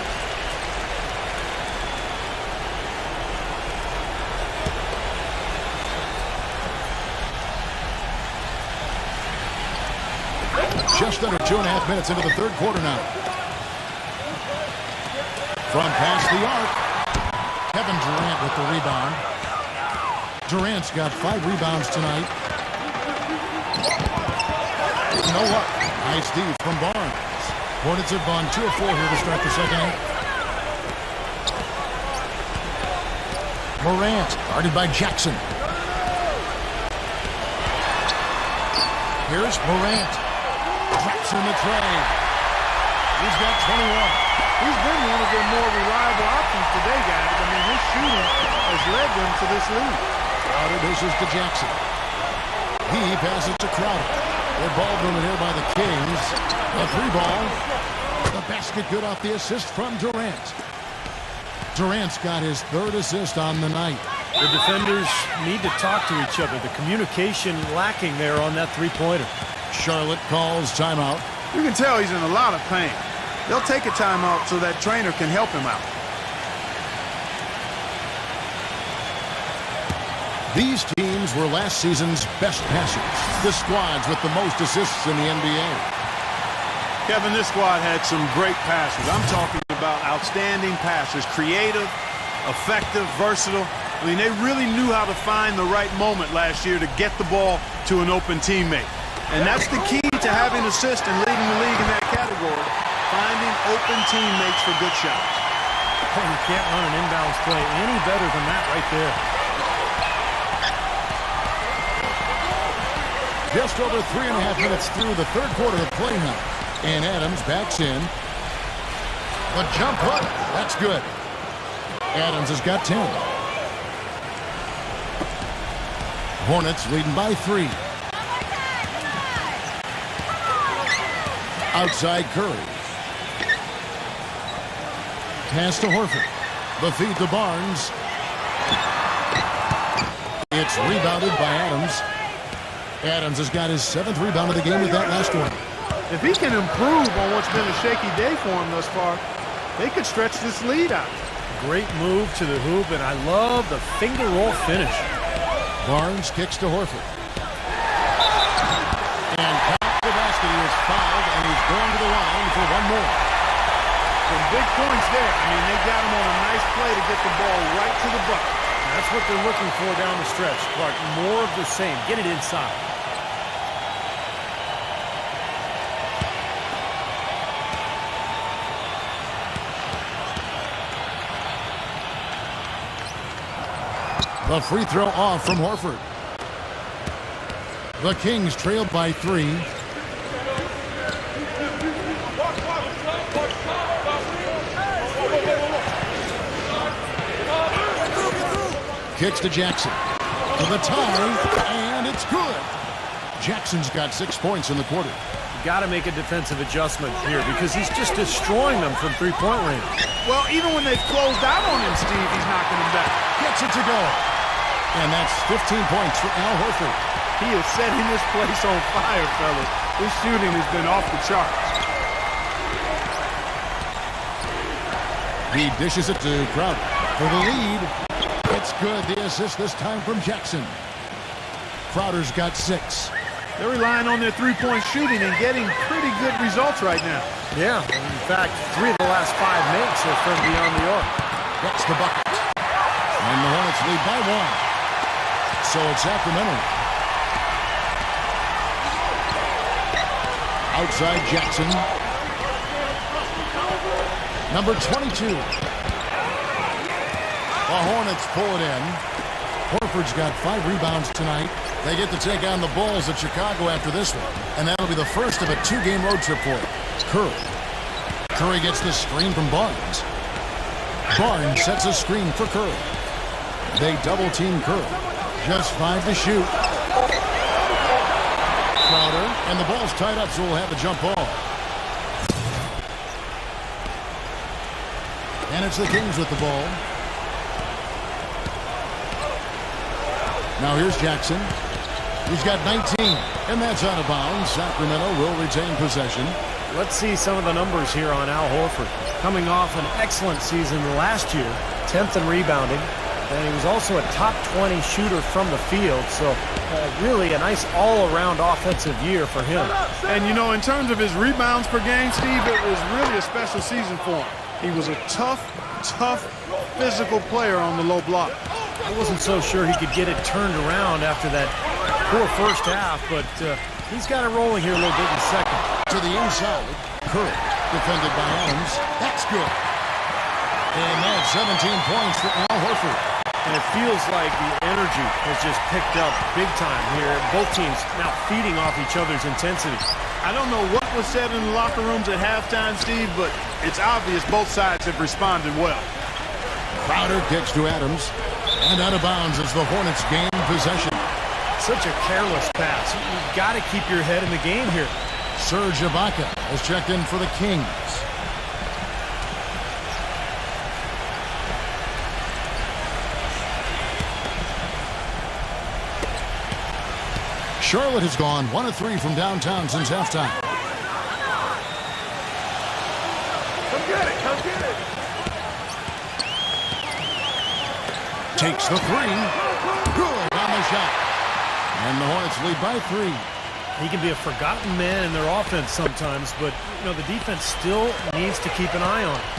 Just under 2.5 minutes into the third quarter now. From past the arc, Kevin Durant with the rebound. Durant's got 5 rebounds tonight. No luck. Nice D from Barnes. Hornets have gone 2 of 4 here to start the second half. Morant, guarded by Jackson. Here's Morant. Drops in the tray. He's got 21. He's been one of their more reliable options today, guys. I mean, his shooting has led them to this lead. Crowder dishes to Jackson. He passes to Crowder. They're ball movement here by the Kings. The 3-ball. The basket good off the assist from Durant. Durant's got his 3rd assist on the night. The defenders need to talk to each other. The communication lacking there on that 3-pointer. Charlotte calls timeout. You can tell he's in a lot of pain. They'll take a timeout so that trainer can help him out. These teams were last season's best passers. The squads with the most assists in the NBA. Kevin, this squad had some great passers. I'm talking about outstanding passers. Creative, effective, versatile. I mean, they really knew how to find the right moment last year to get the ball to an open teammate. And that's the key to having assists and leading the league in that category. Finding open teammates for good shots. Oh, you can't run an inbounds play any better than that right there. Just over 3.5 minutes through the third quarter of play now. And Adams backs in. The jump hook. That's good. Adams has got 10. Hornets leading by 3. Outside Curry. Pass to Horford. The feed to Barnes. It's rebounded by Adams. Adams has got his 7th rebound of the game with that last one. If he can improve on what's been a shaky day for him thus far, they could stretch this lead out. Great move to the hoop, and I love the finger roll finish. Barnes kicks to Horford. And past the basket, he is fouled, and he's going to the line for one more. Some big points there. I mean, they got him on a nice play to get the ball right to the bucket. That's what they're looking for down the stretch, Clark. More of the same. Get it inside. The free throw off from Horford. The Kings trail by 3. Kicks to Jackson. To the tie, and it's good. Jackson's got 6 points in the quarter. You got to make a defensive adjustment here because he's just destroying them from three-point range. Well, even when they've closed out on him, Steve, he's knocking them back. Gets it to go. And that's 15 points for Al Horford. He is setting this place on fire, fellas. His shooting has been off the charts. He dishes it to Crowder for the lead. It's good. The assist this time from Jackson. Crowder's got 6. They're relying on their three-point shooting and getting pretty good results right now. Yeah, in fact, 3 of the last 5 makes are from beyond the arc. Gets the bucket. And the Hornets lead by 1. So it's Sacramento. Outside Jackson. Number 22. The Hornets pull it in. Horford's got 5 rebounds tonight. They get to take on the Bulls at Chicago after this one. And that'll be the first of a 2-game road trip for him. Curry. Curry gets the screen from Barnes. Barnes sets a screen for Curry. They double-team Curry. Just 5 to shoot. Crowder, and the ball's tied up, so we'll have a jump ball. And it's the Kings with the ball. Now here's Jackson. He's got 19, and that's out of bounds. Sacramento will retain possession. Let's see some of the numbers here on Al Horford. Coming off an excellent season last year, 10th in rebounding, and he was also a top 20 shooter from the field, so really a nice all-around offensive year for him. And, you know, in terms of his rebounds per game, Steve, it was really a special season for him. He was a tough, physical player on the low block. I wasn't so sure he could get it turned around after that poor first half, but he's got it rolling here a little bit in the second. To the inside, Curry, defended by Adams. That's good. And that's 17 points for Al Horford. And it feels like the energy has just picked up big time here. Both teams now feeding off each other's intensity. I don't know what was said in the locker rooms at halftime, Steve, but it's obvious both sides have responded well. Crowder kicks to Adams. And out of bounds as the Hornets gain possession. Such a careless pass. You've got to keep your head in the game here. Serge Ibaka has checked in for the Kings. Charlotte has gone 1 of 3 from downtown since halftime. Come get it, come get it. Takes the 3. Good on the shot. And the Hornets lead by 3. He can be a forgotten man in their offense sometimes, but you know the defense still needs to keep an eye on him.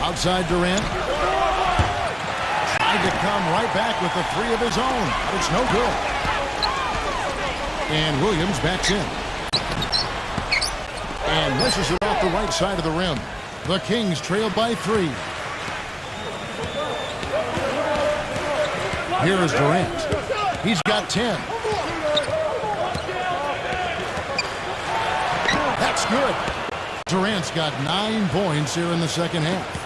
Outside Durant. Tried to come right back with the 3 of his own, but it's no good. And Williams backs in. And misses it off the right side of the rim. The Kings trail by 3. Here is Durant. He's got 10. That's good. Durant's got 9 points here in the second half.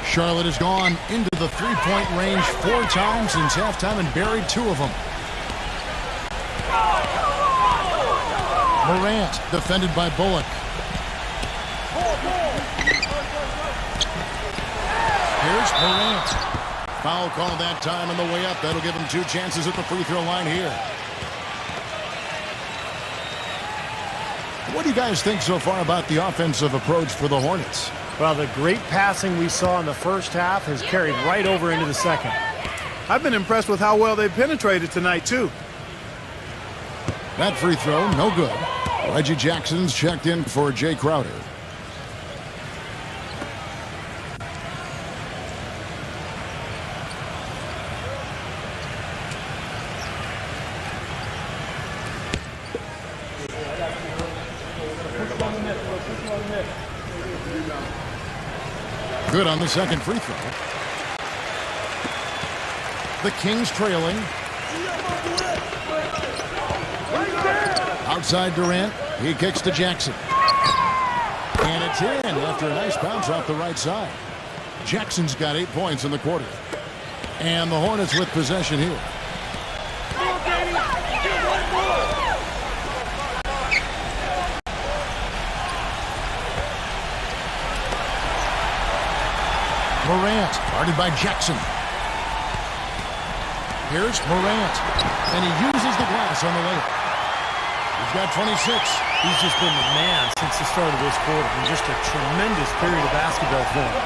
Charlotte has gone into the 3-point range 4 times since halftime and buried 2 of them. Morant defended by Bullock. Here's Morant. Foul call that time on the way up. That'll give him 2 chances at the free throw line here. What do you guys think so far about the offensive approach for the Hornets? Well, the great passing we saw in the first half has carried right over into the second. I've been impressed with how well they penetrated tonight, too. That free throw, no good. Reggie Jackson's checked in for Jay Crowder. Good on the second free throw. The Kings trailing. Outside Durant. He kicks to Jackson. And it's in after a nice bounce off the right side. Jackson's got 8 points in the quarter. And the Hornets with possession here. Morant, guarded by Jackson. Here's Morant, and he uses the glass on the layup. He's got 26. He's just been the man since the start of this quarter, and just a tremendous period of basketball for him.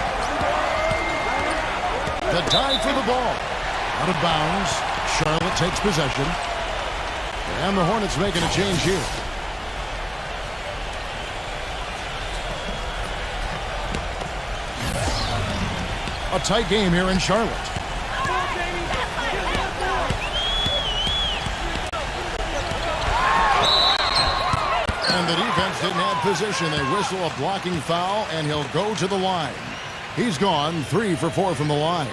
The dive for the ball. Out of bounds. Charlotte takes possession. And the Hornets making a change here. A tight game here in Charlotte. And the defense didn't have position. They whistle a blocking foul, and he'll go to the line. He's gone 3 for 4 from the line.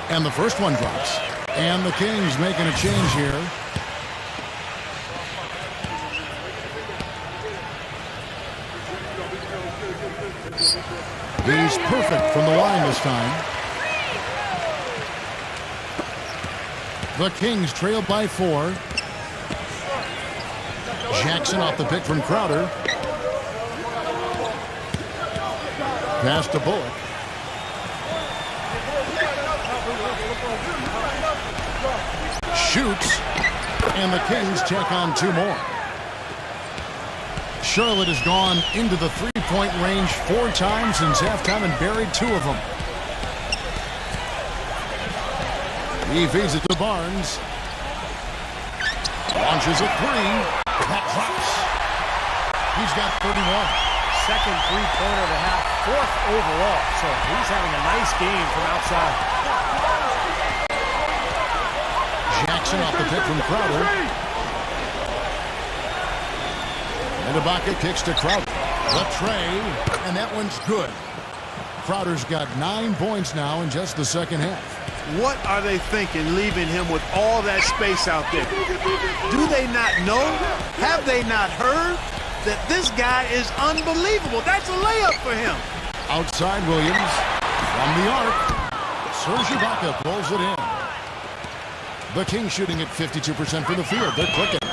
And the first one drops. And the Kings making a change here. He's perfect from the line this time. The Kings trail by 4. Jackson off the pick from Crowder. Pass to Bullock. Shoots. And the Kings check on 2 more. Charlotte has gone into the three-point range 4 times since halftime and buried 2 of them. He feeds it to Barnes. Launches a 3. That drops. He's got 31. Second three-pointer of the half, 4th overall. So he's having a nice game from outside. Jackson off the pick from Crowder. And Ibaka kicks to Crowder. The tray, and that one's good. Crowder's got 9 points now in just the second half. What are they thinking leaving him with all that space out there? Do they not know? Have they not heard that this guy is unbelievable? That's a layup for him. Outside Williams from the arc. Serge Ibaka pulls it in. The Kings shooting at 52% from the field. They're clicking.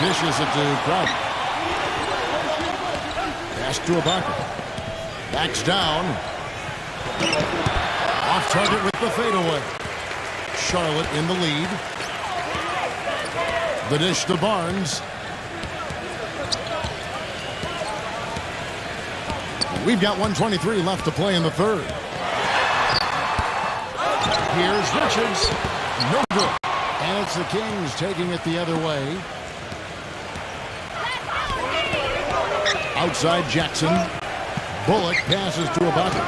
Dishes it to Crowder. Pass to Ibaka. Backs down. Off target with the fadeaway. Charlotte in the lead. The dish to Barnes. We've got 1:23 left to play in the third. Here's Richards. No good. And it's the Kings taking it the other way. Outside Jackson. Bullock passes to Ibaka.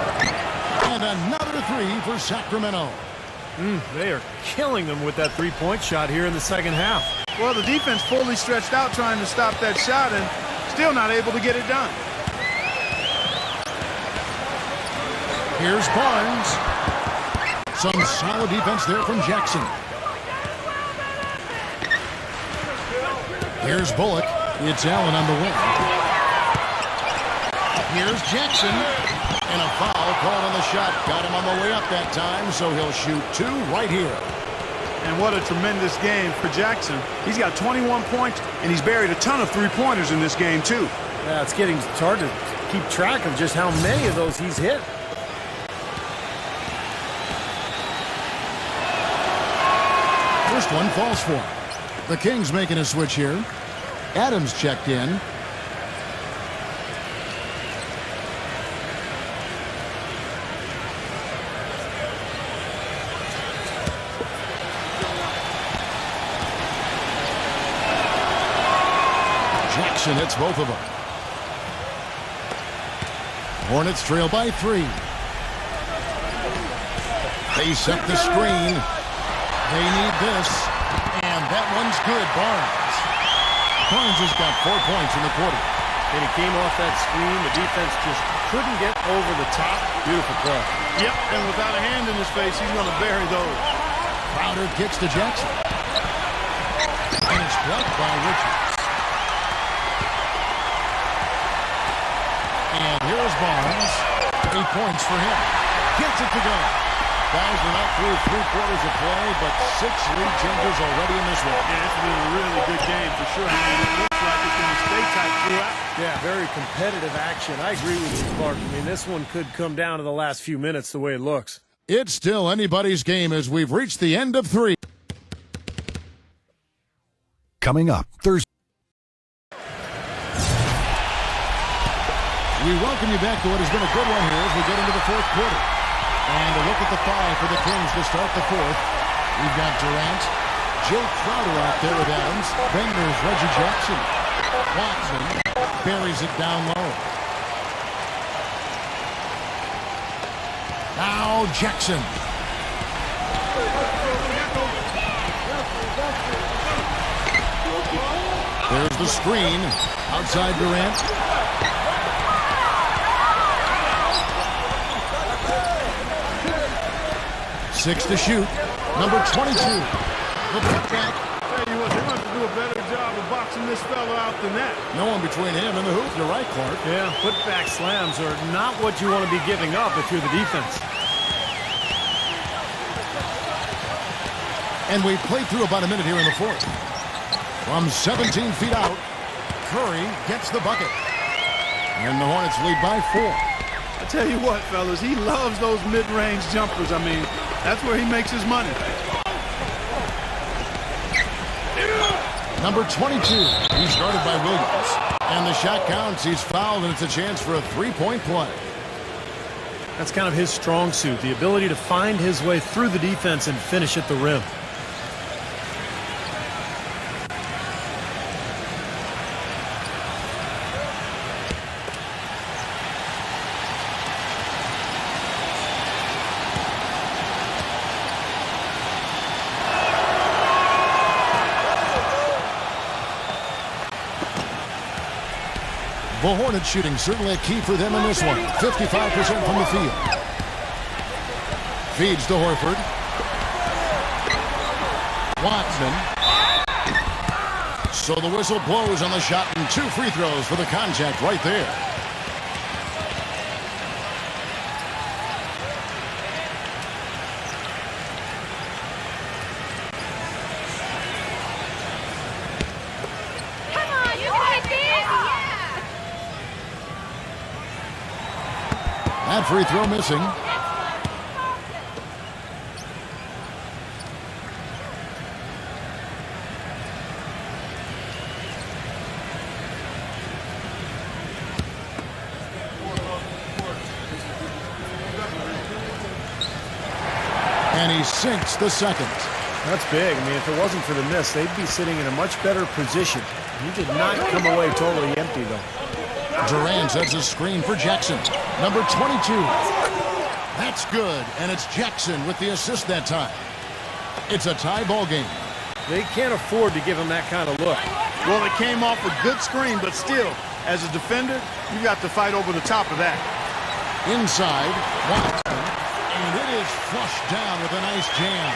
And another 3 for Sacramento. They are killing them with that three-point shot here in the second half. Well, the defense fully stretched out trying to stop that shot and still not able to get it done. Here's Barnes. Some solid defense there from Jackson. Here's Bullock. It's Allen on the wing. Here's Jackson. And a foul called on the shot. Got him on the way up that time, so he'll shoot 2 right here. And what a tremendous game for Jackson. He's got 21 points, and he's buried a ton of three-pointers in this game, too. Yeah, it's hard to keep track of just how many of those he's hit. First one falls for him. The Kings making a switch here. Adams checked in. Jackson hits both of them. Hornets trail by 3. They set the screen. They need this. And that one's good. Barnes has got 4 points in the quarter. And he came off that screen. The defense just couldn't get over the top. Beautiful play. Yep, and without a hand in his face, he's going to bury those. Crowder kicks to Jackson. And it's blocked by Richards. And here's Barnes. 8 points for him. Gets it to go. Guys, we're not through 3 quarters of play, but 6 lead changes already in this one. Yeah, it's been a really good game for sure. I mean, it looks like it's going to stay tight throughout. Yeah, very competitive action. I agree with you, Clark. I mean, this one could come down to the last few minutes the way it looks. It's still anybody's game as we've reached the end of 3. Coming up Thursday. We welcome you back to what has been a good one here as we get into the 4th quarter. And a look at the 5 for the Kings to start the 4th. We've got Durant, Jake Crowder out there with Adams, Bender's Reggie Jackson. Watson buries it down low. Now Jackson. There's the screen. Outside Durant. Six to shoot. Number 22. The putback. Tell you what, they're going to have to do a better job of boxing this fella out than that. No one between him and the hoop. You're right, Clark. Yeah, putback slams are not what you want to be giving up if you're the defense. And we played through about a minute here in the 4th. From 17 feet out, Curry gets the bucket. And the Hornets lead by 4. I tell you what, fellas, he loves those mid-range jumpers. I mean, that's where he makes his money. Number 22. He's guarded by Williams. And the shot counts. He's fouled, and it's a chance for a 3-point play. That's kind of his strong suit, the ability to find his way through the defense and finish at the rim. The Hornets shooting certainly a key for them in this one. 55% from the field. Feeds to Horford. Watson. So the whistle blows on the shot and 2 free throws for the contact right there. That free throw missing. And he sinks the second. That's big. I mean, if it wasn't for the miss, they'd be sitting in a much better position. He did not come away totally empty, though. Durant sets a screen for Jackson. Number 22. That's good, and it's Jackson with the assist that time. It's a tie ball game. They can't afford to give him that kind of look. Well, it came off a good screen, but still, as a defender, you got to fight over the top of that. Inside, Watson, and it is flushed down with a nice jam.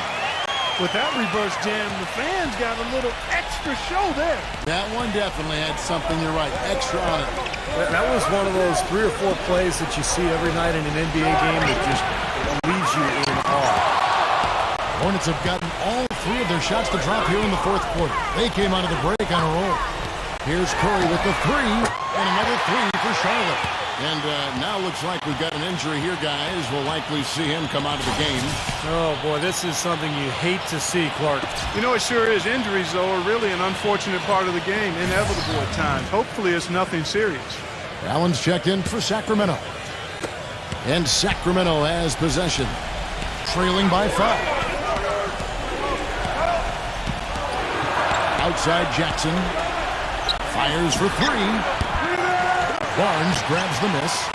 With that reverse jam, the fans got a little extra show there. That one definitely had something, you're right, extra on it. That was one of those 3 or 4 plays that you see every night in an NBA game that just leaves you in awe. Hornets have gotten all 3 of their shots to drop here in the 4th quarter. They came out of the break on a roll. Here's Curry with the 3, and another 3 for Charlotte. And now looks like we've got an injury here, guys. We'll likely see him come out of the game. Oh, boy, this is something you hate to see, Clark. You know, it sure is. Injuries, though, are really an unfortunate part of the game, inevitable at times. Hopefully it's nothing serious. Allen's checked in for Sacramento. And Sacramento has possession, trailing by 5. Outside Jackson. Fires for 3. Barnes grabs the miss.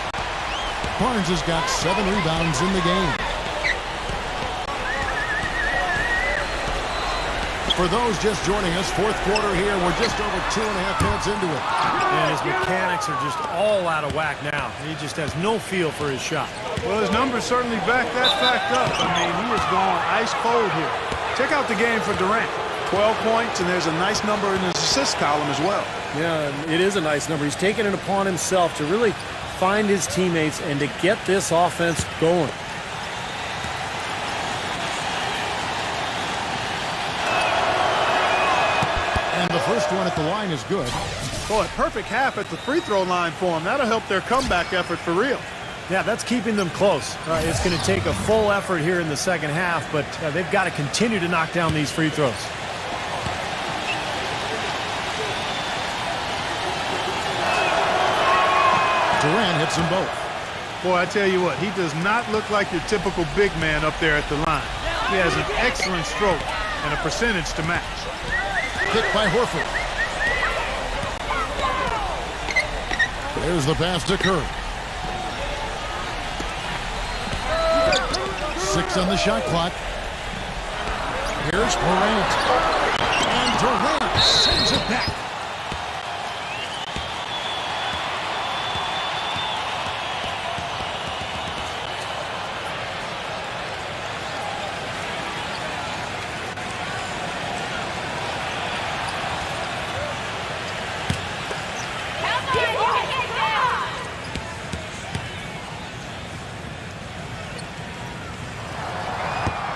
Barnes has got 7 rebounds in the game. For those just joining us, fourth quarter here. We're just over 2.5 minutes into it. And his mechanics are just all out of whack now. He just has no feel for his shot. Well, his numbers certainly back that fact up. I mean, he is gone ice cold here. Check out the game for Durant. 12 points, and there's a nice number in his assist column as well. Yeah, it is a nice number. He's taken it upon himself to really find his teammates and to get this offense going. And the first one at the line is good. Boy, perfect half at the free throw line for him. That'll help their comeback effort for real. Yeah, that's keeping them close. It's going to take a full effort here in the second half, but they've got to continue to knock down these free throws. Durant hits them both. Boy, I tell you what, he does not look like your typical big man up there at the line. He has an excellent stroke and a percentage to match. Kick by Horford. There's the pass to Curry. 6 on the shot clock. Here's Durant. And Durant sends it back.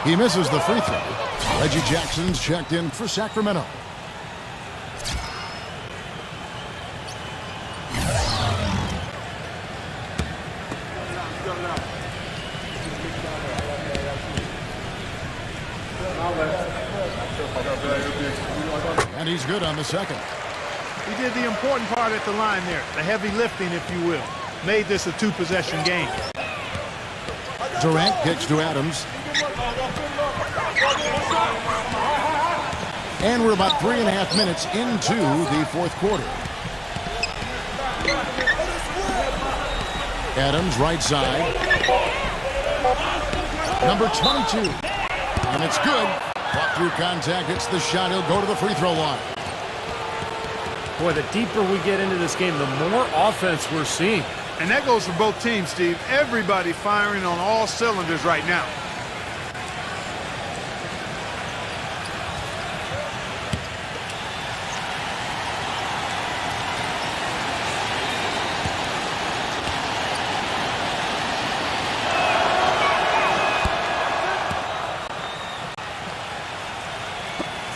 He misses the free throw. Reggie Jackson's checked in for Sacramento. And he's good on the second. He did the important part at the line there, the heavy lifting, if you will. Made this a two-possession game. Durant kicks to Adams. And we're about 3.5 minutes into the fourth quarter. Adams, right side. Number 22. And it's good. Fought through contact, hits the shot. He'll go to the free throw line. Boy, the deeper we get into this game, the more offense we're seeing. And that goes for both teams, Steve. Everybody firing on all cylinders right now.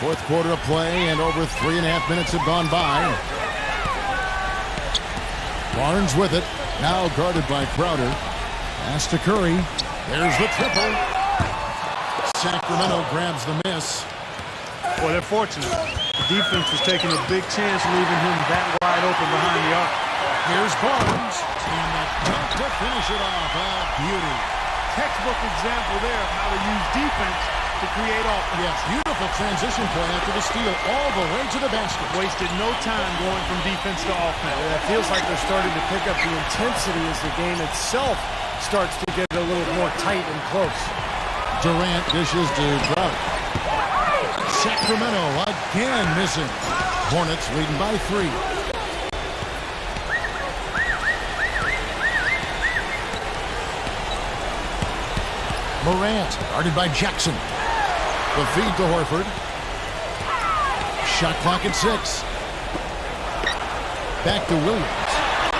Fourth quarter of play, and over 3.5 minutes have gone by. Barnes with it. Now guarded by Crowder. Pass to Curry. There's the triple. Sacramento grabs the miss. Boy, they're fortunate. The defense was taking a big chance, leaving him that wide open behind the arc. Here's Barnes. And that dunk to finish it off. A beauty. Textbook example there of how to use defense to create offense. Yes, beautiful transition play after the steal all the way to the basket. Wasted no time going from defense to offense. It feels like they're starting to pick up the intensity as the game itself starts to get a little more tight and close. Durant dishes to Crowder. Sacramento again missing. Hornets leading by 3. Morant guarded by Jackson. The feed to Horford. Shot clock at 6. Back to Williams.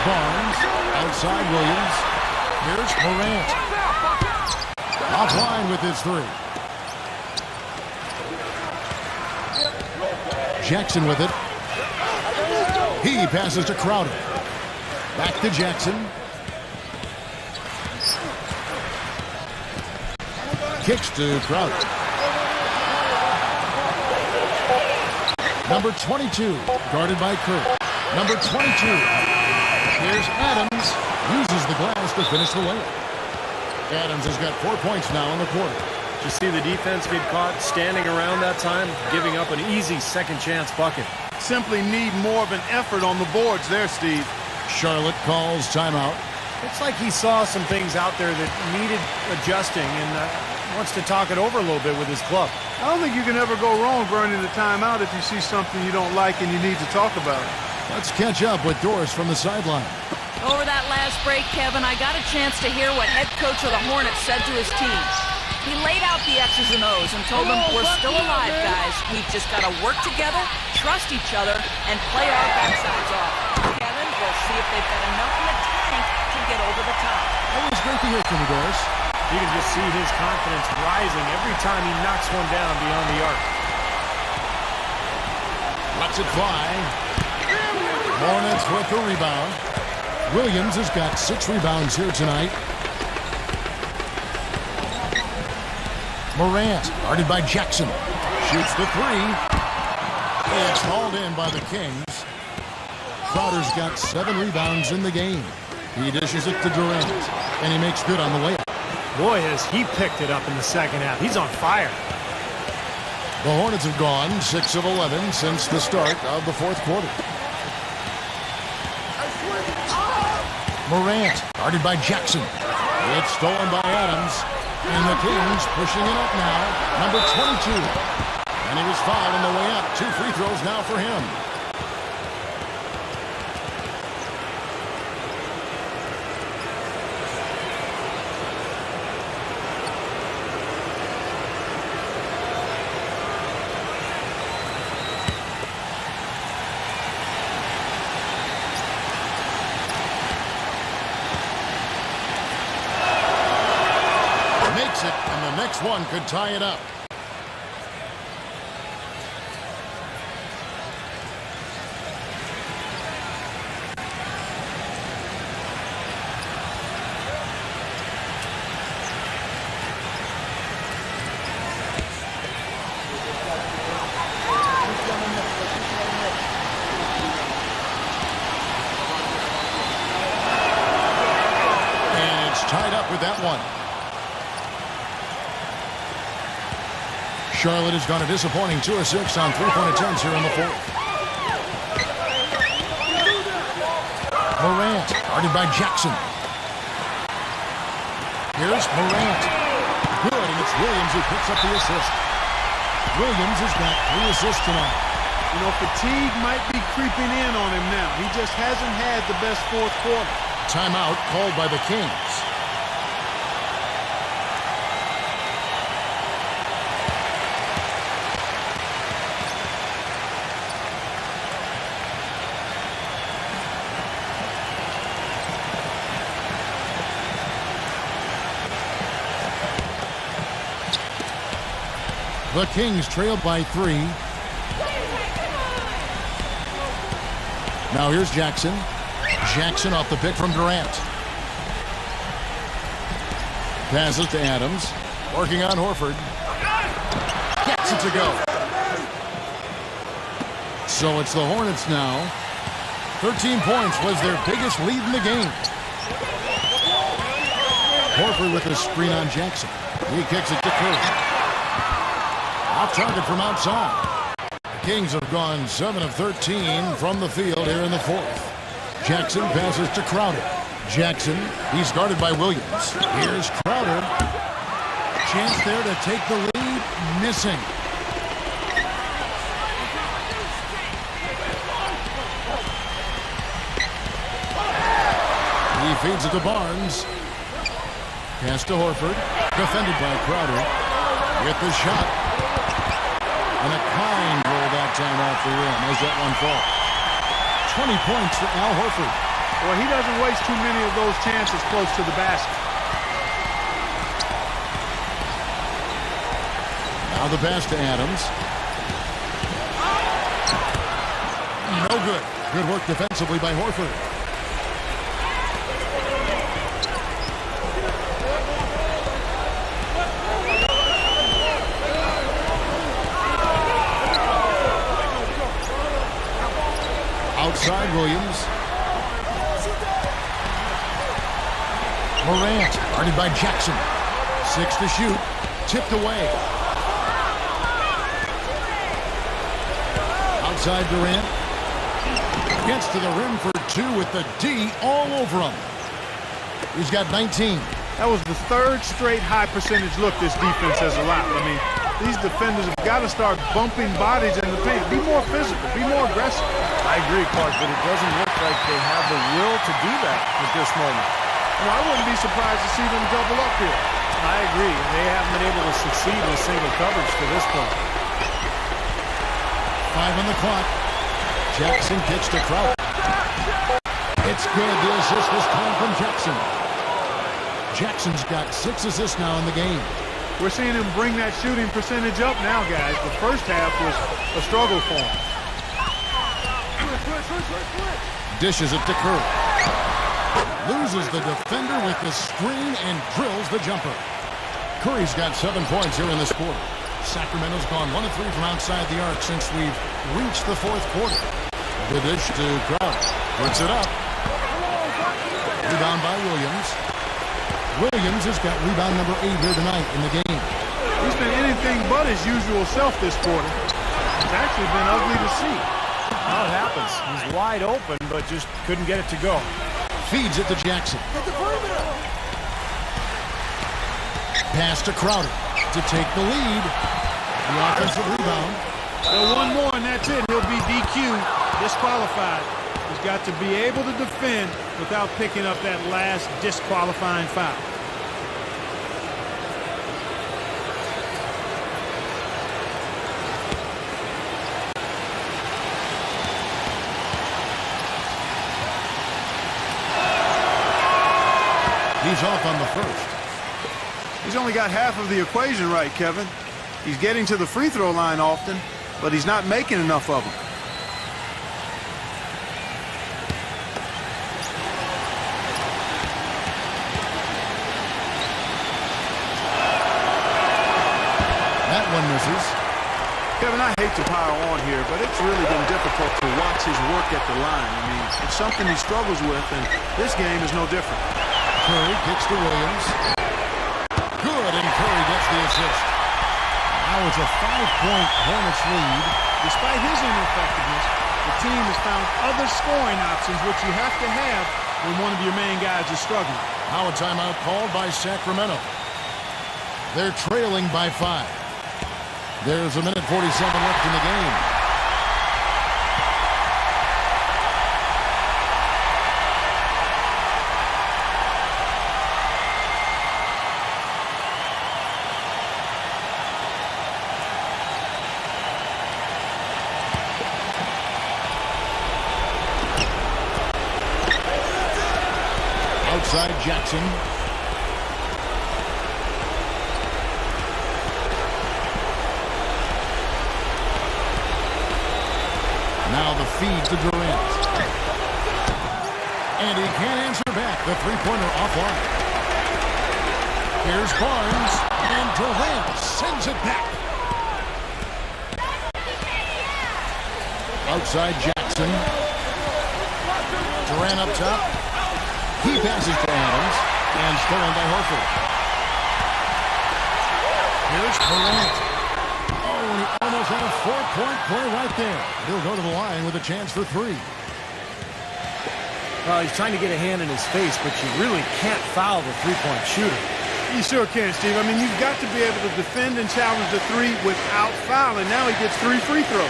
Barnes outside Williams. Here's Morant. Offline with his 3. Jackson with it. He passes to Crowder. Back to Jackson. Kicks to Crowder. Number 22, guarded by Kirk. Number 22. Here's Adams. Uses the glass to finish the layup. Adams has got 4 points now in the quarter. You see the defense get caught standing around that time, giving up an easy second chance bucket. Simply need more of an effort on the boards there, Steve. Charlotte calls timeout. It's like he saw some things out there that needed adjusting and wants to talk it over a little bit with his club. I don't think you can ever go wrong burning the timeout if you see something you don't like and you need to talk about it. Let's catch up with Doris from the sideline. Over that last break, Kevin, I got a chance to hear what head coach of the Hornets said to his team. He laid out the X's and O's and told them, we're still alive, guys. We've just got to work together, trust each other, and play our backsides off. Kevin, we'll see if they've got enough in the tank to get over the top. That was great to hear from you, Doris. You can just see his confidence rising every time he knocks one down beyond the arc. Lets it fly. Hornets with the rebound. Williams has got 6 rebounds here tonight. Morant, guarded by Jackson. Shoots the 3. It's hauled in by the Kings. Crowder's got 7 rebounds in the game. He dishes it to Durant, and he makes good on the layup. Boy, has he picked it up in the second half. He's on fire. The Hornets have gone 6 of 11 since the start of the fourth quarter. Morant, guarded by Jackson. It's stolen by Adams. And the Kings pushing it up now. Number 22. And he was fouled on the way up. 2 free throws now for him. Makes it, and the next one could tie it up. And it's tied up with that one. Charlotte has gone a disappointing 2 of 6 on 3-point attempts here in the fourth. Morant, guarded by Jackson. Here's Morant. Good, and it's Williams who picks up the assist. Williams has got 3 assists tonight. You know, fatigue might be creeping in on him now. He just hasn't had the best fourth quarter. Timeout called by the Kings. The Kings trailed by 3. Now here's Jackson. Jackson off the pick from Durant. Passes to Adams. Working on Horford. Gets it to go. So it's the Hornets now. 13 points was their biggest lead in the game. Horford with a screen on Jackson. He kicks it to Curry. Off target from outside. The Kings have gone 7 of 13 from the field here in the fourth. Jackson passes to Crowder. Jackson, he's guarded by Williams. Here's Crowder. Chance there to take the lead. Missing. He feeds it to Barnes. Pass to Horford. Defended by Crowder. With the shot. And a kind roll that time off the rim as that one falls. 20 points for Al Horford. Well, he doesn't waste too many of those chances close to the basket. Now the pass to Adams. No good. Good work defensively by Horford. Outside Williams. Morant, guarded by Jackson. 6 to shoot. Tipped away. Outside Durant. Gets to the rim for 2 with the D all over him. He's got 19. That was the third straight high percentage look this defense has allowed. I mean, these defenders have got to start bumping bodies in the paint. Be more physical. Be more aggressive. I agree, Clark, but it doesn't look like they have the will to do that at this moment. You know, I wouldn't be surprised to see them double up here. I agree. They haven't been able to succeed with single coverage to this point. 5 on the clock. Jackson kicks to Crowder. It's good. The assist this time from Jackson. Jackson's got 6 assists now in the game. We're seeing him bring that shooting percentage up now, guys. The first half was a struggle for him. Dishes it to Curry. Loses the defender with the screen and drills the jumper. Curry's got 7 points here in this quarter. Sacramento's gone 1 of 3 from outside the arc since we've reached the fourth quarter. The dish to Crowder. Puts it up. Rebound by Williams. Williams has got rebound number 8 here tonight in the game. He's been anything but his usual self this quarter. It's actually been ugly to see. How it happens. He's wide open, but just couldn't get it to go. Feeds it to Jackson. Pass to Crowder to take the lead. The offensive rebound. So one more and that's it. He'll be DQ'd, disqualified. He's got to be able to defend without picking up that last disqualifying foul. He's off on the first. He's only got half of the equation right, Kevin. He's getting to the free throw line often, but he's not making enough of them. That one misses. Kevin, I hate to pile on here, but it's really been difficult to watch his work at the line. I mean, it's something he struggles with, and this game is no different. Curry kicks to Williams. Good, and Curry gets the assist. Now it's a 5-point Hornets lead. Despite his ineffectiveness, the team has found other scoring options, which you have to have when one of your main guys is struggling. Now a timeout called by Sacramento. They're trailing by 5. There's a minute 47 left in the game. Outside Jackson. Now the feed to Durant. And he can't answer back. The three-pointer offline. Here's Barnes. And Durant sends it back. Outside Jackson. Durant up top. He passes to Adams. And stolen by Horford. Here's Durant. Oh, and he almost had a 4-point play right there. He'll go to the line with a chance for 3. Well, he's trying to get a hand in his face, but you really can't foul the three-point shooter. You sure can, Steve. I mean, you've got to be able to defend and challenge the 3 without fouling. Now he gets 3 free throws.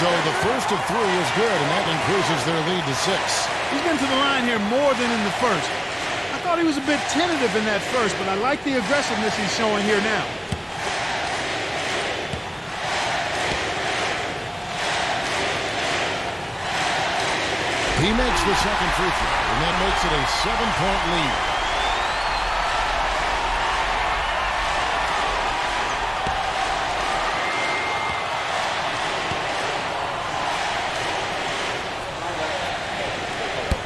So the first of 3 is good, and that increases their lead to 6. He's been to the line here more than in the first. I thought he was a bit tentative in that first, but I like the aggressiveness he's showing here now. He makes the second free throw, and that makes it a 7-point lead.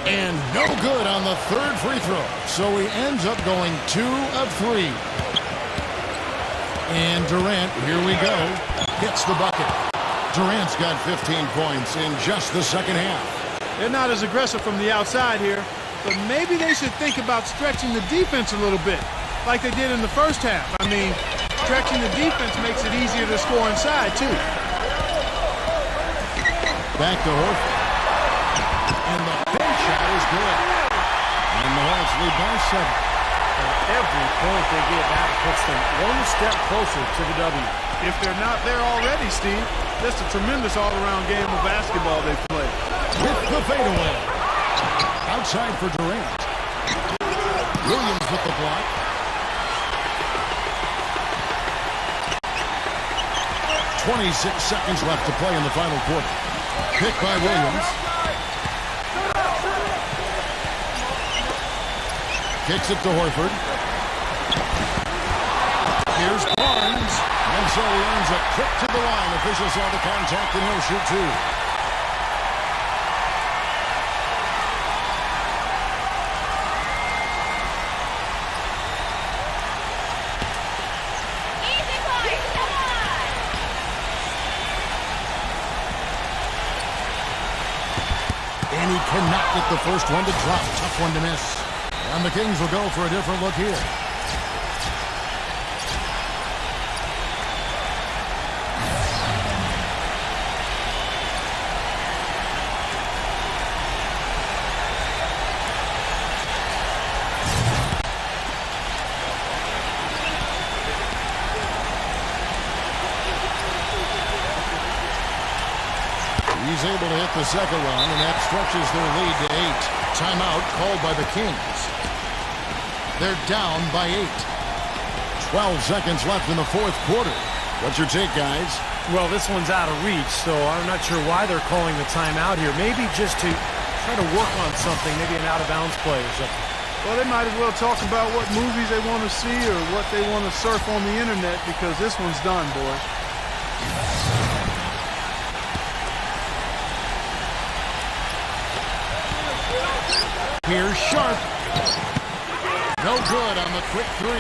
And no good on the third free throw. So he ends up going 2 of 3. And Durant, here we go, hits the bucket. Durant's got 15 points in just the second half. They're not as aggressive from the outside here, but maybe they should think about stretching the defense a little bit, like they did in the first half. I mean, Stretching the defense makes it easier to score inside, too. Back to Horford. And the bench shot is good. And the Hawks lead by 7. Every point they get back puts them one step closer to the W. If they're not there already, Steve, that's a tremendous all-around game of basketball they play. With the fadeaway. Outside for Durant. Williams with the block. .26 seconds left to play in the final quarter. Pick by Williams. Kicks it to Horford. Here's Barnes. And so he earns a trip to the line. Officials saw the contact and he'll shoot 2. And he cannot get the first one to drop. Tough one to miss. And the Kings will go for a different look here. He's able to hit the second one, and that stretches their lead to 8. Timeout called by the Kings. They're down by 8. 12 seconds left in the fourth quarter. What's your take, guys? Well, this one's out of reach, so I'm not sure why they're calling the timeout here. Maybe just to try to work on something, maybe an out-of-bounds play or something. Well, they might as well talk about what movies they want to see or what they want to surf on the internet, because this one's done, boys. Here's Sharp. No good on the quick 3.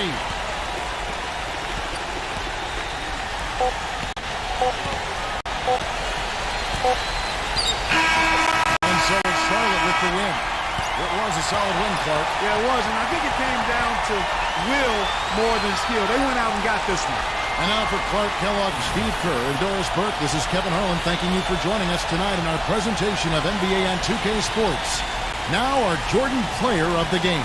And so it's Charlotte with the win. It was a solid win, Clark. Yeah, it was, and I think it came down to will more than skill. They went out and got this one. And now for Clark Kellogg, Steve Kerr, and Doris Burke, this is Kevin Harlan thanking you for joining us tonight in our presentation of NBA on 2K Sports. Now our Jordan player of the game.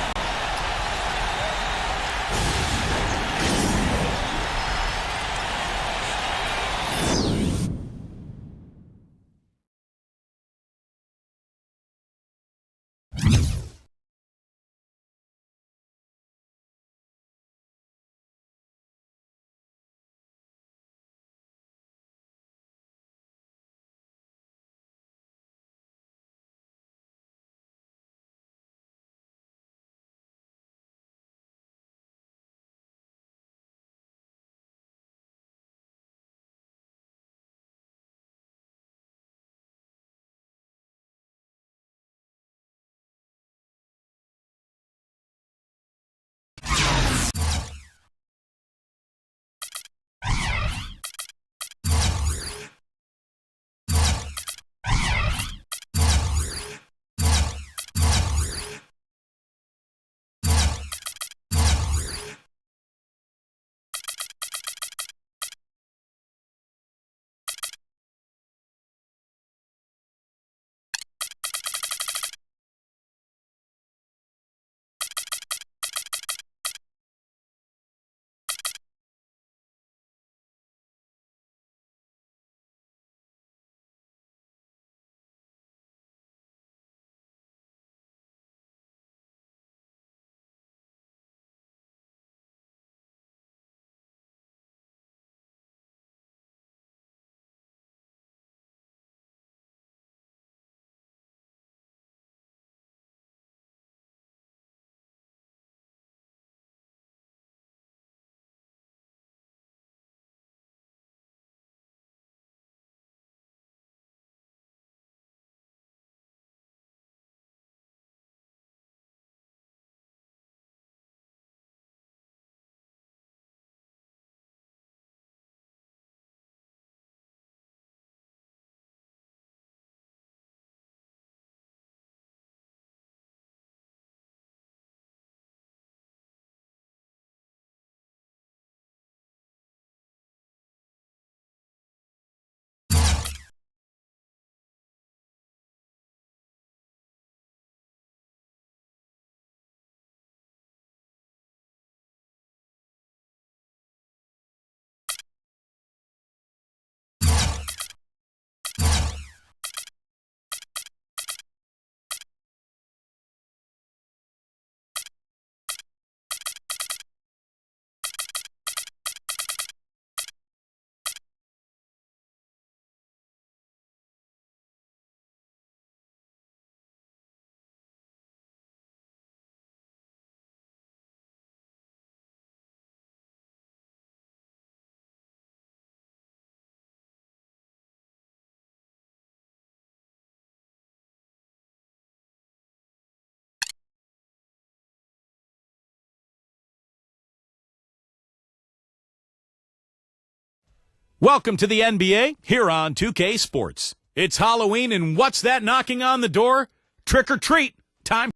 Welcome to the NBA here on 2K Sports. It's Halloween, and what's that knocking on the door? Trick or treat. Time.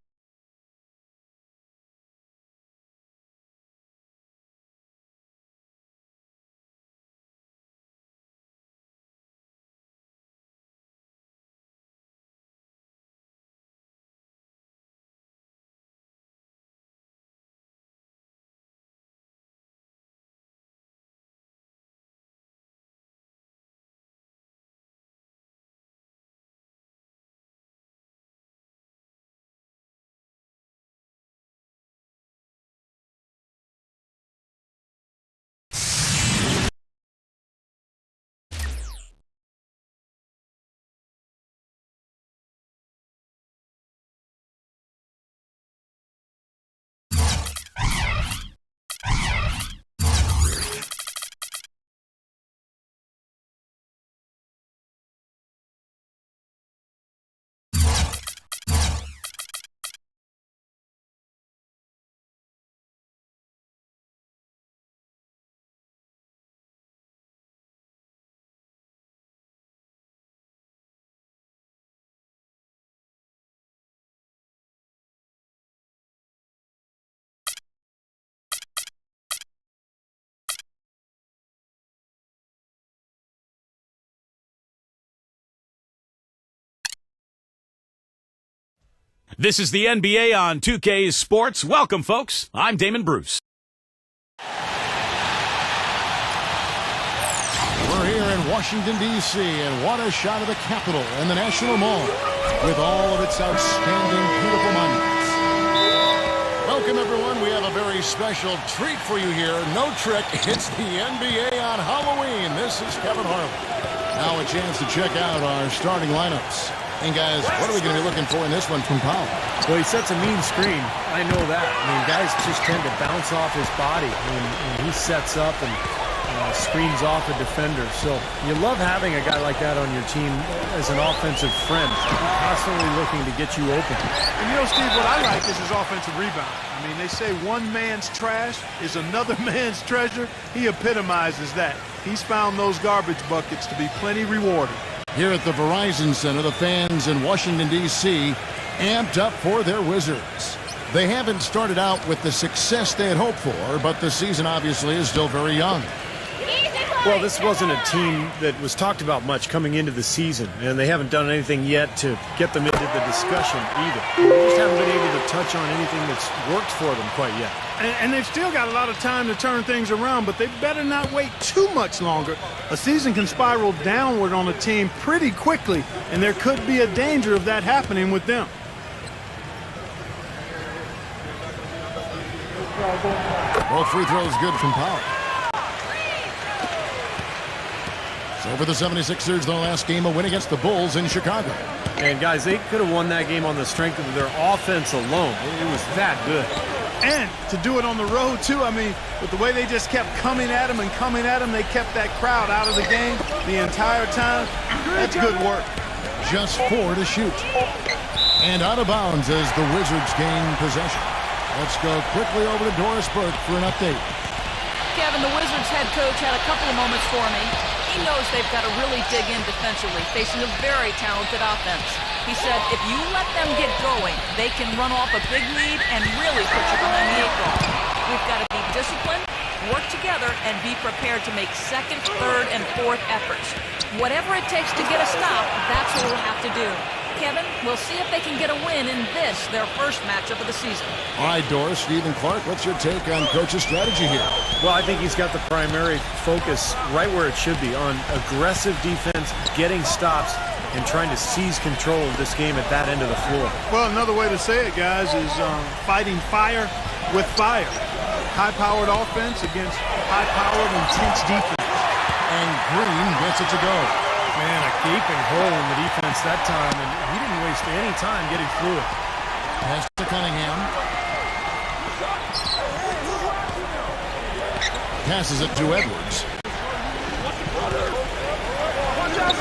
This is the NBA on 2K Sports. Welcome, folks. I'm Damon Bruce. We're here in Washington, D.C., and what a shot of the Capitol and the National Mall with all of its outstanding, beautiful monuments. Welcome, everyone. We have a very special treat for you here. No trick. It's the NBA on Halloween. This is Kevin Harlan. Now a chance to check out our starting lineups. And guys, what are we going to be looking for in this one from Powell? Well, he sets a mean screen. I know that. I mean, guys just tend to bounce off his body when he sets up and screens off a defender. So you love having a guy like that on your team as an offensive friend, constantly looking to get you open. And you know, Steve, what I like is his offensive rebound. I mean, they say one man's trash is another man's treasure. He epitomizes that. He's found those garbage buckets to be plenty rewarding. Here at the Verizon Center, the fans in Washington, D.C. amped up for their Wizards. They haven't started out with the success they had hoped for, but the season obviously is still very young. Well, this wasn't a team that was talked about much coming into the season, and they haven't done anything yet to get them into the discussion either. They just haven't been able to touch on anything that's worked for them quite yet. And they've still got a lot of time to turn things around, but they better not wait too much longer. A season can spiral downward on a team pretty quickly, and there could be a danger of that happening with them. Both free throws good from Powell. So for the 76ers, their last game, a win against the Bulls in Chicago. And guys, they could have won that game on the strength of their offense alone. It was that good. And to do it on the road, too, I mean, with the way they just kept coming at him, they kept that crowd out of the game the entire time. That's good work. Just 4 to shoot. And out of bounds as the Wizards gain possession. Let's go quickly over to Doris Burke for an update. Kevin, the Wizards head coach had a couple of moments for me. He knows they've got to really dig in defensively, facing a very talented offense. He said if you let them get going, they can run off a big lead and really put you behind the 8 ball. We've got to be disciplined, work together, and be prepared to make second, third, and fourth efforts. Whatever it takes to get a stop, that's what we'll have to do. Kevin, we'll see if they can get a win in this, their first matchup of the season. All right, Doris, Stephen Clark, what's your take on Coach's strategy here? Well, I think he's got the primary focus right where it should be, on aggressive defense, getting stops, and trying to seize control of this game at that end of the floor. Well, another way to say it, guys, is fighting fire with fire. High-powered offense against high-powered, intense defense. And Green gets it to go. Man, a gaping hole in the defense that time, and he didn't waste any time getting through it. Pass to Cunningham. Passes it to Edwards.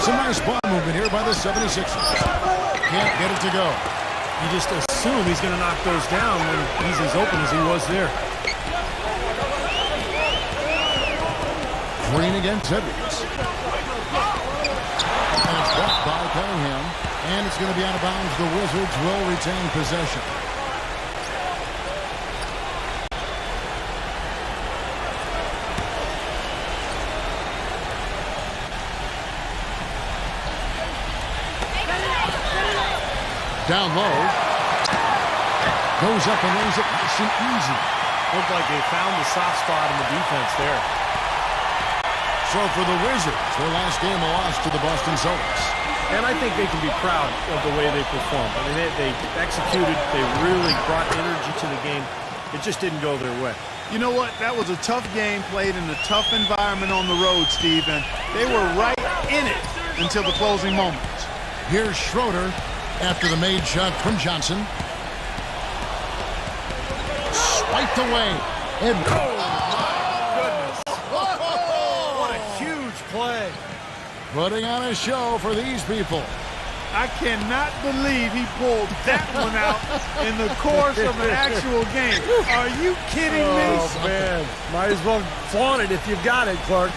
Some nice ball movement here by the 76ers. Can't get it to go. You just assume he's going to knock those down when he's as open as he was there. Green against Edwards. Cunningham. And it's going to be out of bounds. The Wizards will retain possession. Down low. Goes up and lays it nice and easy. Looked like they found the soft spot in the defense there. So for the Wizards, their last game a loss to the Boston Celtics. And I think they can be proud of the way they performed. I mean, they executed. They really brought energy to the game. It just didn't go their way. You know what? That was a tough game played in a tough environment on the road, Steve, and they were right in it until the closing moments. Here's Schroeder after the made shot from Johnson. Swiped away. And What a huge play. putting on a show for these people. I cannot believe he pulled that one out in the course of an actual game. Are you kidding me? Oh, man. Might as well flaunt it if you've got it, Clark.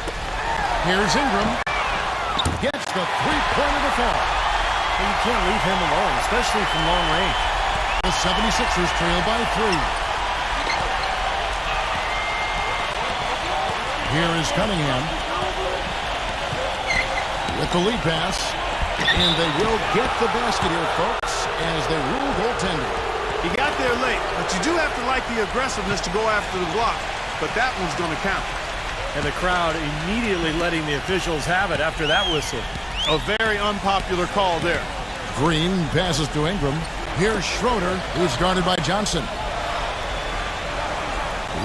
Here's Ingram. Gets the three-pointer to fall. Well, you can't leave him alone, especially from long range. The 76ers trail by 3. Here is Cunningham with the lead pass. And they will get the basket here, folks, as they rule goaltender. He got there late, but you do have to like the aggressiveness to go after the block. But that one's going to count. And the crowd immediately letting the officials have it after that whistle. A very unpopular call there. Green passes to Ingram. Here's Schroeder, who's guarded by Johnson.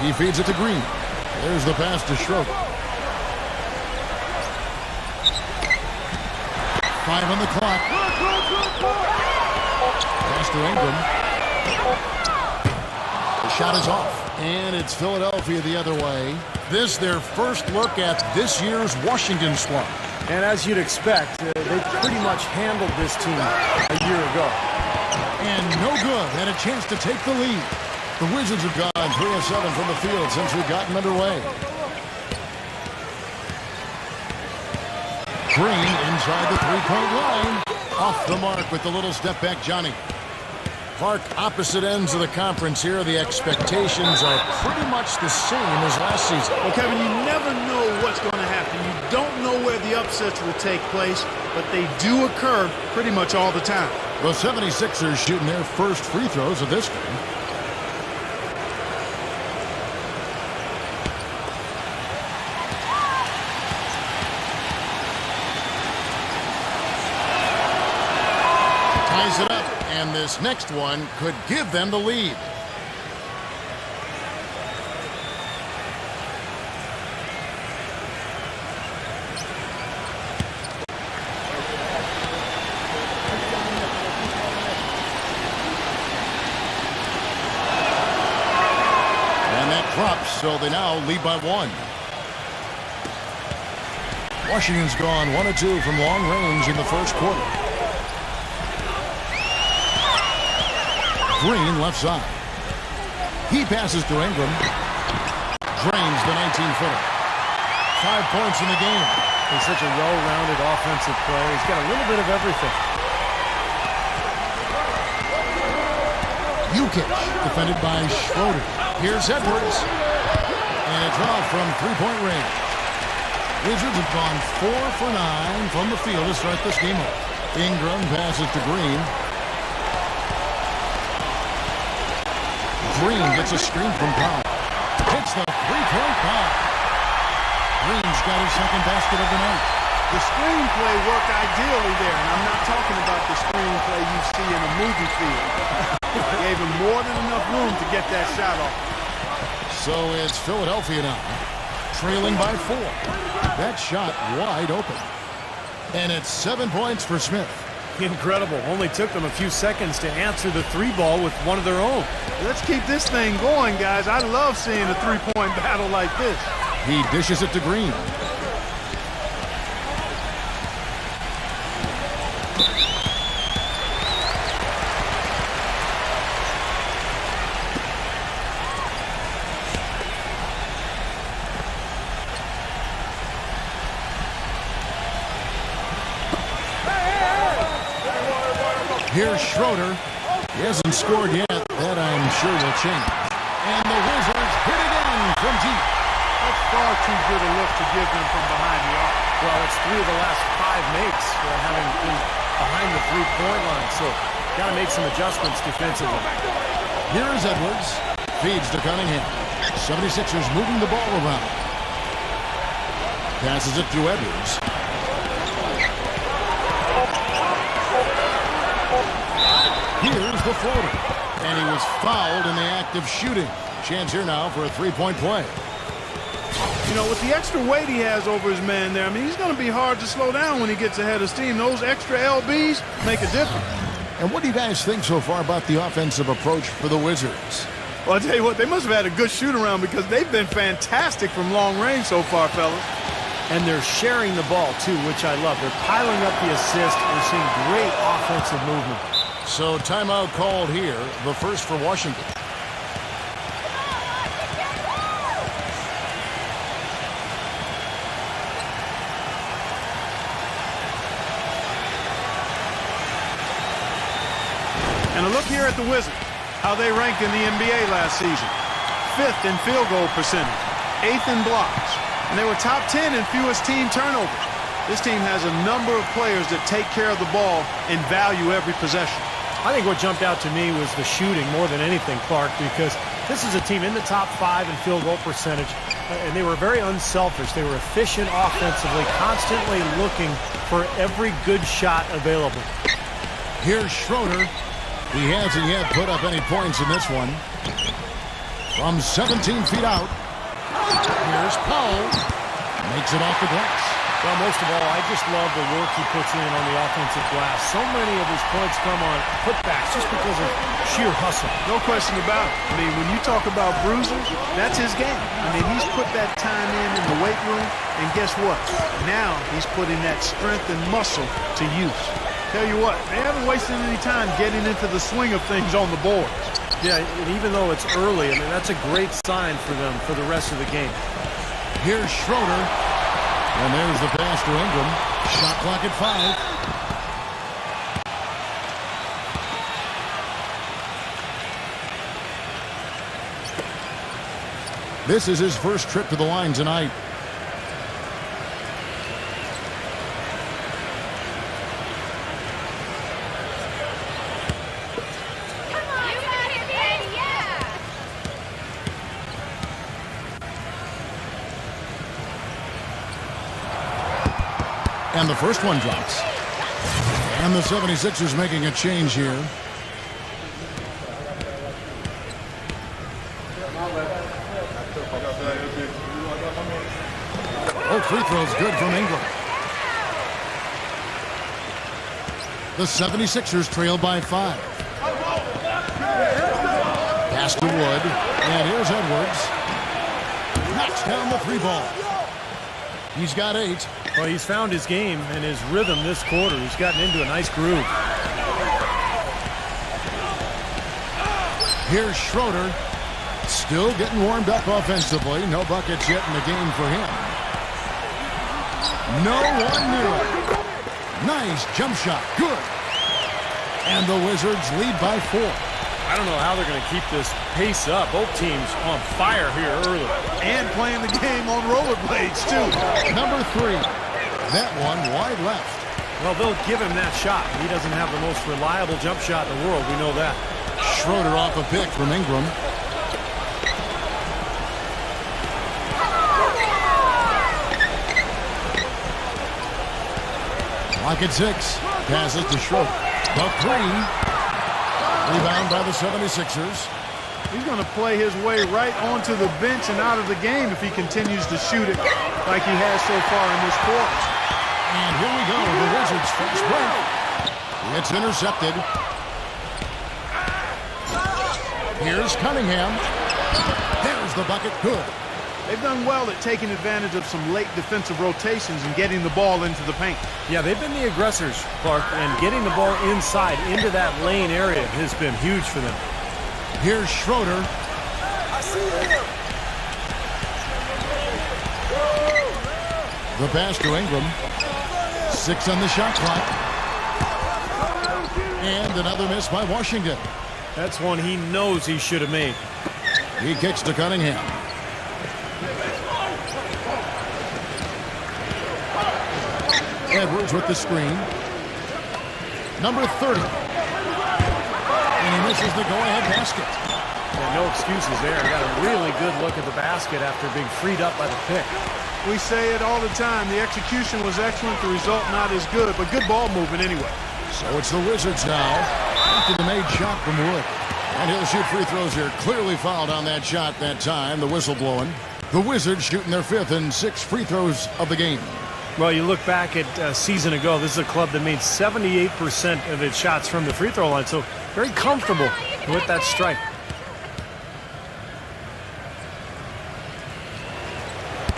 He feeds it to Green. There's the pass to Schroeder. 5 on the clock. Pass to Ingram. The shot is off. And it's Philadelphia the other way. This their first look at this year's Washington squad. And as you'd expect, they pretty much handled this team a year ago. And no good. Had a chance to take the lead. The Wizards have gone 3 of 7 from the field since we've gotten underway. Green inside the three-point line. Off the mark with the little step back, Johnny. Clark, opposite ends of the conference here. The expectations are pretty much the same as last season. Well, Kevin, you never know what's going to happen. You don't know where the upsets will take place, but they do occur pretty much all the time. The 76ers shooting their first free throws of this game. Ties it up, and this next one could give them the lead. And that drops, so they now lead by 1. Washington's gone 1 of 2 from long range in the first quarter. Green left side. He passes to Ingram. Drains the 19-footer. 5 points in the game. He's such a well-rounded offensive player. He's got a little bit of everything. Jukic, defended by Schroeder. Here's Edwards. And a draw from three-point range. Wizards have gone 4 for 9 from the field to start this game off. Ingram passes to Green. Green gets a screen from Powell. Hits the three-point foul. Green's got his second basket of the night. The screenplay worked ideally there, and I'm not talking about the screenplay you see in a movie field. Gave him more than enough room to get that shot off. So it's Philadelphia now, trailing by 4. That shot wide open. And it's 7 points for Smith. Incredible. Only took them a few seconds to answer the 3-ball with one of their own. Let's keep this thing going, guys. I love seeing a three-point battle like this. He dishes it to Green. Here's Schroeder. He hasn't scored yet. That I'm sure will change. And the Wizards hit again from deep. That's far too good a look to give them from behind the arc. Well, it's 3 of the last 5 makes having been behind the three-point line. So, got to make some adjustments defensively. Here's Edwards. Feeds to Cunningham. 76ers moving the ball around. Passes it to Edwards. Here's the floater. And he was fouled in the act of shooting. Chance here now for a three-point play. You know, with the extra weight he has over his man there, I mean, he's going to be hard to slow down when he gets ahead of steam. Those extra LBs make a difference. And what do you guys think so far about the offensive approach for the Wizards? Well, I tell you what, they must have had a good shoot-around because they've been fantastic from long range so far, fellas. And they're sharing the ball, too, which I love. They're piling up the assist. We're seeing great offensive movement. So timeout called here, the first for Washington. And a look here at the Wizards, how they ranked in the NBA last season. 5th in field goal percentage, 8th in blocks, and they were top 10 in fewest team turnovers. This team has a number of players that take care of the ball and value every possession. I think what jumped out to me was the shooting more than anything, Clark, because this is a team in the top 5 in field goal percentage, and they were very unselfish. They were efficient offensively, constantly looking for every good shot available. Here's Schroeder. He hasn't yet put up any points in this one. From 17 feet out, here's Powell. Makes it off the glass. Well, most of all, I just love the work he puts in on the offensive glass. So many of his points come on putbacks just because of sheer hustle. No question about it. I mean, when you talk about bruisers, that's his game. I mean, he's put that time in the weight room, and guess what? Now he's putting that strength and muscle to use. Tell you what, they haven't wasted any time getting into the swing of things on the boards. Yeah, and even though it's early, I mean, that's a great sign for them for the rest of the game. Here's Schroeder. And there's the pass to Ingram. Shot clock at 5. This is his first trip to the line tonight. And the first one drops. And the 76ers making a change here. Oh, free throw's good from Ingram. The 76ers trail by 5. Pass to Wood. And here's Edwards. Knocks down the 3-ball. He's got 8. Well, he's found his game and his rhythm this quarter. He's gotten into a nice groove. Here's Schroeder. Still getting warmed up offensively. No buckets yet in the game for him. No one near it. Nice jump shot. Good. And the Wizards lead by 4. I don't know how they're going to keep this pace up. Both teams on fire here early. And playing the game on rollerblades, too. Number 3. That one wide left. Well, they'll give him that shot. He doesn't have the most reliable jump shot in the world. We know that. Schroeder off a pick from Ingram. Lock at 6. Passes to Schroeder. The 3. Rebound by the 76ers. He's going to play his way right onto the bench and out of the game if he continues to shoot it like he has so far in this quarter. And here we go, the Wizards' fast break. It's intercepted. Here's Cunningham. There's the bucket. Good. They've done well at taking advantage of some late defensive rotations and getting the ball into the paint. Yeah, they've been the aggressors, Clark, and getting the ball inside into that lane area has been huge for them. Here's Schroeder. I see him. The pass to Ingram. 6 on the shot clock. And And another miss by Washington. That's one he knows he should have made. He kicks to Cunningham. Edwards with the screen. Number 30. And he misses the go-ahead basket. Yeah, no excuses there. Got a really good look at the basket after being freed up by the pick. We say it all the time. The execution was excellent. The result not as good, but good ball movement anyway. So it's the Wizards now after the made shot from Wood. And he'll shoot free throws here. Clearly fouled on that shot that time. The whistle blowing. The Wizards shooting their 5th and 6th free throws of the game. Well, you look back at a season ago, this is a club that made 78% of its shots from the free throw line. So very comfortable with that strike.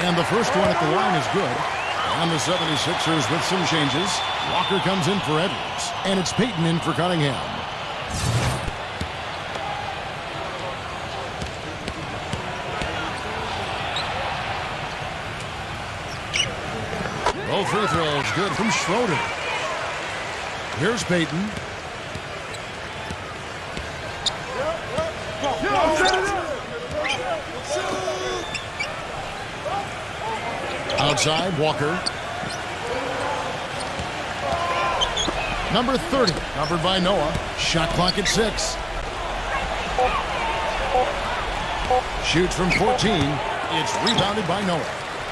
And the first one at the line is good. And the 76ers with some changes. Walker comes in for Edwards. And it's Payton in for Cunningham. Both free throws good from Schroeder. Here's Payton. Outside, Walker. Number 30, covered by Noah. Shot clock at 6. Shoots from 14. It's rebounded by Noah.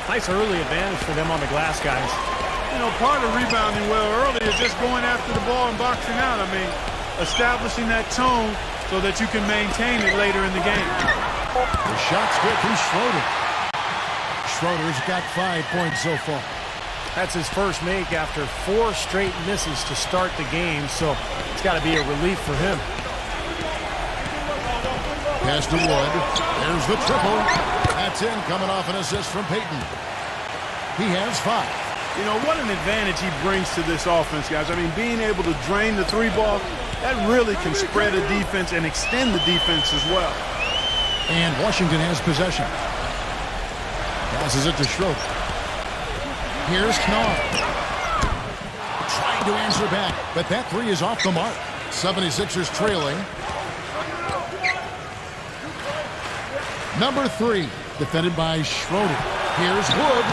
Nice early advantage for them on the glass, guys. You know, part of rebounding well early is just going after the ball and boxing out. I mean, establishing that tone so that you can maintain it later in the game. The shot's good from Schroeder. Schroeder's got 5 points so far. That's his first make after 4 straight misses to start the game, so it's got to be a relief for him. Pass to Wood. There's the triple. That's in, coming off an assist from Payton. He has 5. You know, what an advantage he brings to this offense, guys. I mean, being able to drain the 3 ball, that really can spread a defense and extend the defense as well. And Washington has possession. Passes it to Schroeder. Here's Knall. Trying to answer back, but that 3 is off the mark. 76ers trailing. Number 3, defended by Schroeder. Here's Wood.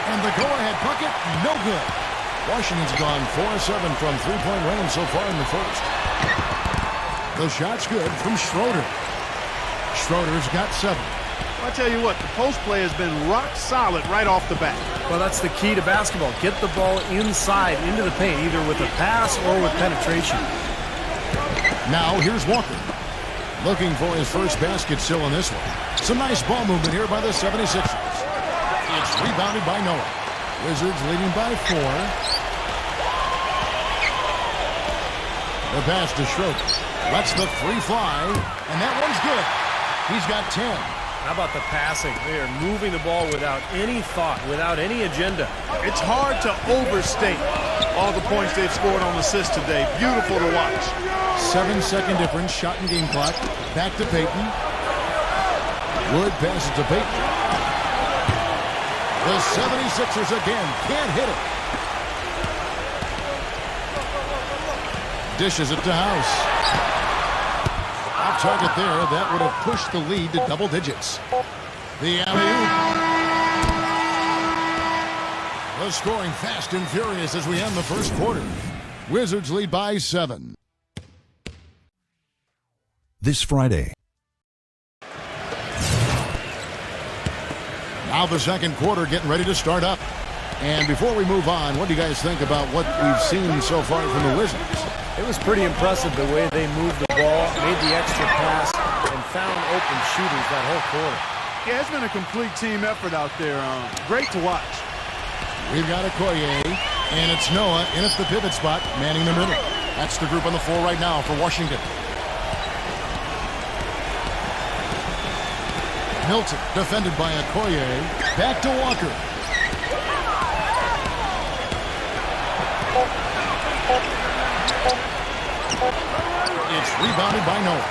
And the go-ahead bucket, no good. Washington's gone 4-7 from three-point range so far in the first. The shot's good from Schroeder. Schroeder's got 7. I tell you what, the post play has been rock solid right off the bat. Well, that's the key to basketball. Get the ball inside, into the paint, either with a pass or with penetration. Now here's Walker. Looking for his first basket still in this one. Some nice ball movement here by the 76ers. It's rebounded by Noah. Wizards leading by 4. The pass to Schroeder. Lets the 3 fly, and that one's good. He's got 10. How about the passing? They are moving the ball without any thought, without any agenda. It's hard to overstate all the points they've scored on assists today. Beautiful to watch. 7-second difference, shot and game clock. Back to Payton. Wood passes to Payton. The 76ers again can't hit it. Dishes it to House. Off target there. That would have pushed the lead to double digits. The alley-oop. The scoring fast and furious as we end the first quarter. Wizards lead by 7. This Friday. Now the second quarter getting ready to start up. And before we move on, what do you guys think about what we've seen so far from the Wizards? It was pretty impressive the way they moved the ball, made the extra pass, and found open shooters that whole quarter. Yeah, it's been a complete team effort out there. Great to watch. We've got Okoye, and it's Noah in at the pivot spot, manning the middle. That's the group on the floor right now for Washington. Milton, defended by Okoye. Back to Walker. It's rebounded by Noah.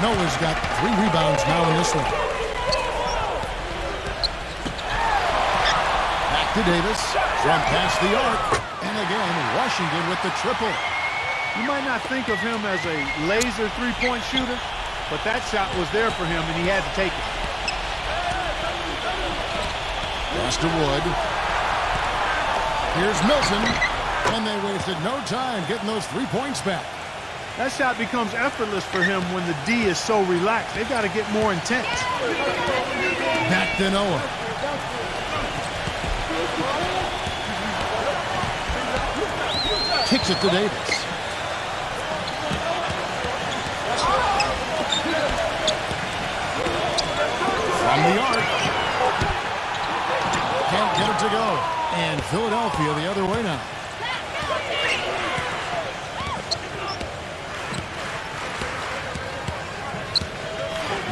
Noah's got 3 rebounds now in this one. Back to Davis. From past the arc. And again, Washington with the triple. You might not think of him as a laser three-point shooter, but that shot was there for him, and he had to take it. Pass to Wood. Here's Milton, and they wasted no time getting those 3 points back. That shot becomes effortless for him when the D is so relaxed. They've got to get more intense. Back to Noah. Kicks it to Davis. From the arc. Can't get it to go. And Philadelphia the other way now.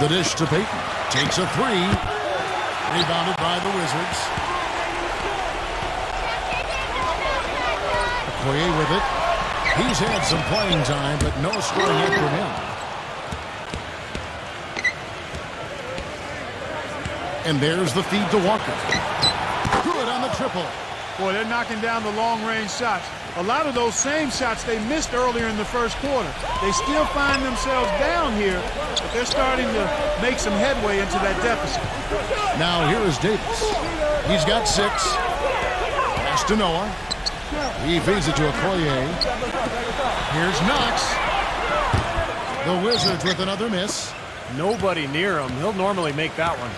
The dish to Payton. Takes a three. Rebounded by the Wizards. Okoye with it. He's had some playing time, but no scoring yet from him. And there's the feed to Walker. Good on the triple. Boy, they're knocking down the long-range shots. A lot of those same shots they missed earlier in the first quarter. They still find themselves down here, but they're starting to make some headway into that deficit. Now here is Davis. He's got 6. Pass to Noah. He feeds it to Okoye. Here's Knox. The Wizards with another miss. Nobody near him. He'll normally make that one.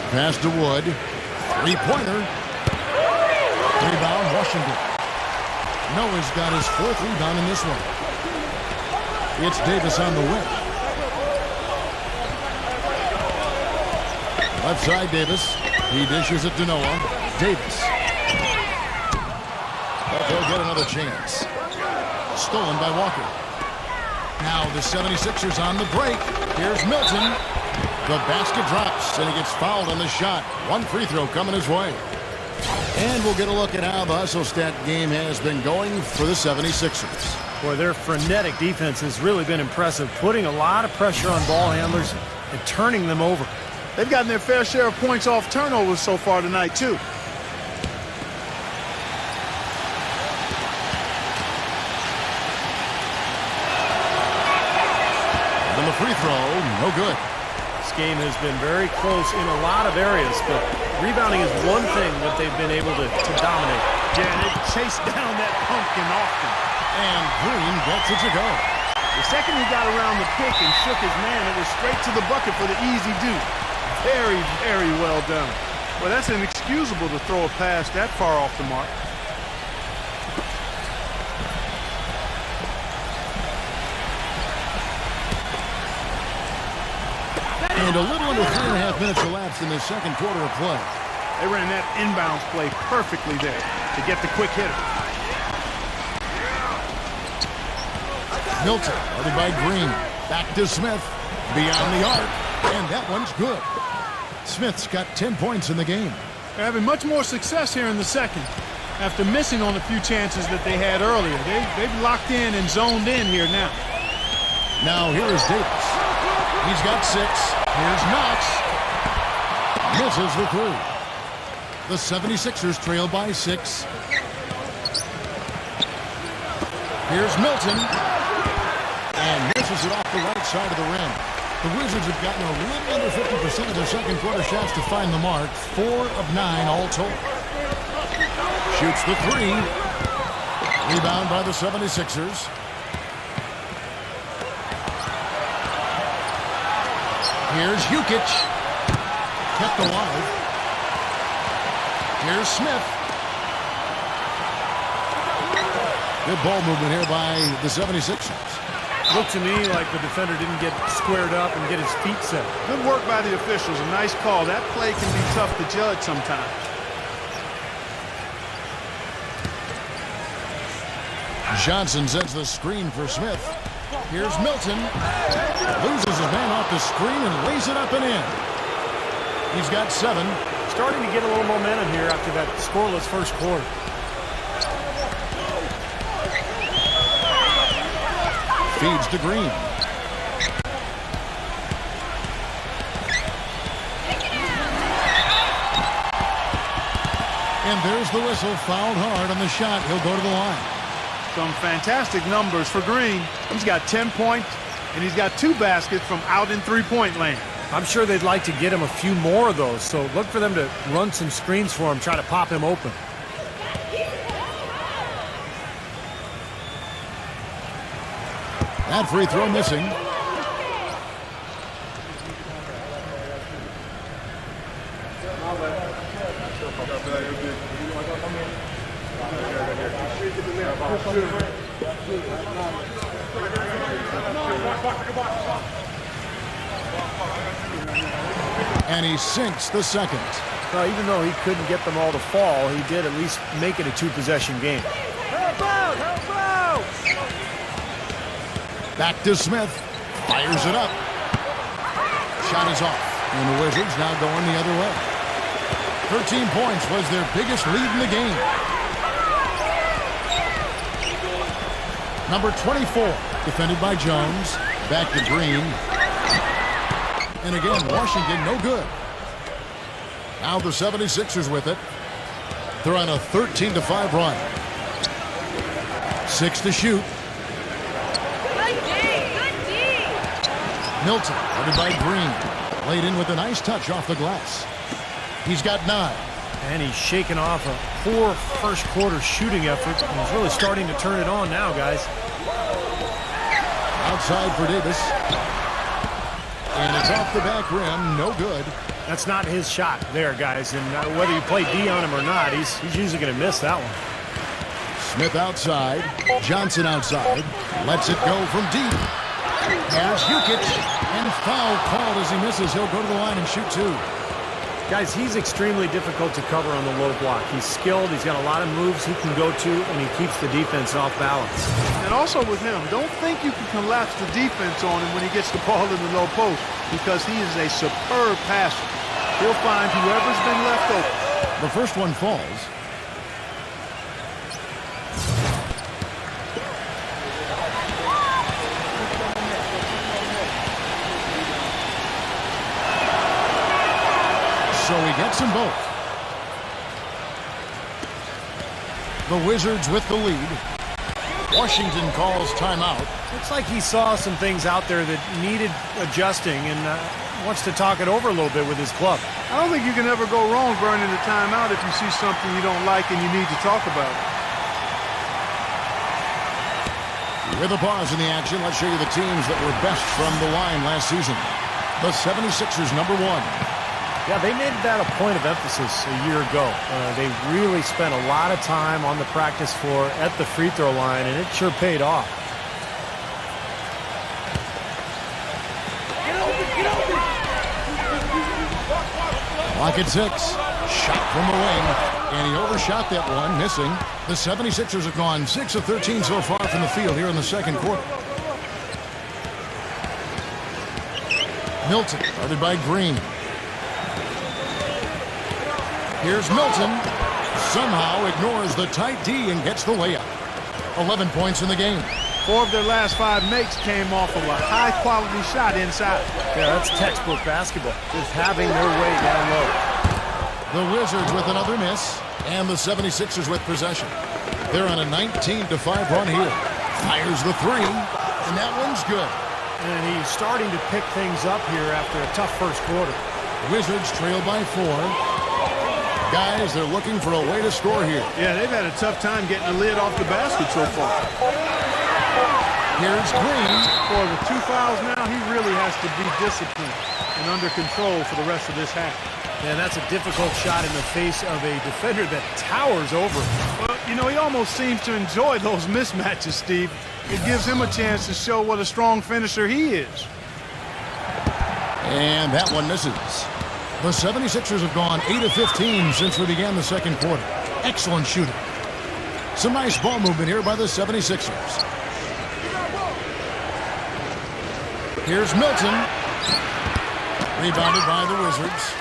Pass to Wood. Three-pointer. Rebound, Washington. Noah's got his 4th rebound in this one. It's Davis on the wing. Left side, Davis. He dishes it to Noah. Davis. But they'll get another chance. Stolen by Walker. Now the 76ers on the break. Here's Milton. The basket drops, and he gets fouled on the shot. One free throw coming his way. And we'll get a look at how the hustle stat game has been going for the 76ers. Boy, their frenetic defense has really been impressive, putting a lot of pressure on ball handlers and turning them over. They've gotten their fair share of points off turnovers so far tonight, too. And the free throw, no good. This game has been very close in a lot of areas, but rebounding is one thing that they've been able to dominate. Yeah, they chased down that pumpkin often. And Green gets it to go. The second he got around the pick and shook his man, it was straight to the bucket for the easy deuce. Very, very well done. Well, that's inexcusable to throw a pass that far off the mark. And a little under 3.5 minutes elapsed in the second quarter of play. They ran that inbounds play perfectly there to get the quick hitter. Milton, guarded by Green. Back to Smith. Beyond the arc. And that one's good. Smith's got 10 points in the game. They're having much more success here in the second after missing on a few chances that they had earlier. They've locked in and zoned in here now. Now here is Davis. He's got 6. Here's Knox. Misses the 3. The 76ers trail by 6. Here's Milton. And misses it off the right side of the rim. The Wizards have gotten a little under 50% of their second quarter shots to find the mark. 4 of 9 all told. Shoots the 3. Rebound by the 76ers. Here's Jukic. Kept alive. Here's Smith. Good ball movement here by the 76ers. Looked to me like the defender didn't get squared up and get his feet set. Good work by the officials. A nice call. That play can be tough to judge sometimes. Johnson sets the screen for Smith. Here's Milton. Loses his man off the screen and lays it up and in. He's got 7. Starting to get a little momentum here after that scoreless first quarter. Feeds to Green. And there's the whistle. Fouled hard on the shot. He'll go to the line. Some fantastic numbers for Green. He's got 10 points, and he's got 2 baskets from out in three-point land. I'm sure they'd like to get him a few more of those, so look for them to run some screens for him, try to pop him open. That free throw missing. And he sinks the second. Well, even though he couldn't get them all to fall, he did at least make it a 2-possession game. Help out! Help out! Back to Smith. Fires it up. Shot is off. And the Wizards now going the other way. 13 points was their biggest lead in the game. Number 24, defended by Jones. Back to Green. And again, Washington no good. Now the 76ers with it. They're on a 13-5 run. 6 to shoot. Good D. Milton, headed by Green. Laid in with a nice touch off the glass. He's got 9. And he's shaking off a poor first quarter shooting effort. And he's really starting to turn it on now, guys. Outside for Davis. And it's off the back rim. No good. That's not his shot there, guys. And whether you play D on him or not, he's usually going to miss that one. Smith outside. Johnson outside. Lets it go from deep. Here's Jukic. And foul called as he misses. He'll go to the line and shoot 2. Guys, he's extremely difficult to cover on the low block. He's skilled. He's got a lot of moves he can go to, and he keeps the defense off balance. And also with him, don't think you can collapse the defense on him when he gets the ball in the low post, because he is a superb passer. He'll find whoever's been left open. The first one falls. So he gets them both. The Wizards with the lead. Washington calls timeout. Looks like he saw some things out there that needed adjusting and wants to talk it over a little bit with his club. I don't think you can ever go wrong burning the timeout if you see something you don't like and you need to talk about it. With a pause in the action, let's show you the teams that were best from the line last season. The 76ers, number 1. Yeah, they made that a point of emphasis a year ago. They really spent a lot of time on the practice floor at the free throw line, and it sure paid off. Get open! Clock at 6. Shot from the wing. And he overshot that one, missing. The 76ers have gone 6 of 13 so far from the field here in the second quarter. Milton, guarded by Green. Here's Milton. Somehow ignores the tight D and gets the layup. 11 points in the game. 4 of their last 5 makes came off of a high-quality shot inside. Yeah, that's textbook basketball. Just having their way down low. The Wizards with another miss. And the 76ers with possession. They're on a 19-5 run here. Fires the 3. And that one's good. And he's starting to pick things up here after a tough first quarter. Wizards trail by 4. Guys, they're looking for a way to score here. Yeah, they've had a tough time getting the lid off the basket so far. Here's Green. For the 2 fouls now, he really has to be disciplined and under control for the rest of this half. And that's a difficult shot in the face of a defender that towers over him. Well, you know, he almost seems to enjoy those mismatches, Steve. It gives him a chance to show what a strong finisher he is. And that one misses. The 76ers have gone 8 of 15 since we began the second quarter. Excellent shooting. Some nice ball movement here by the 76ers. Here's Milton. Rebounded by the Wizards.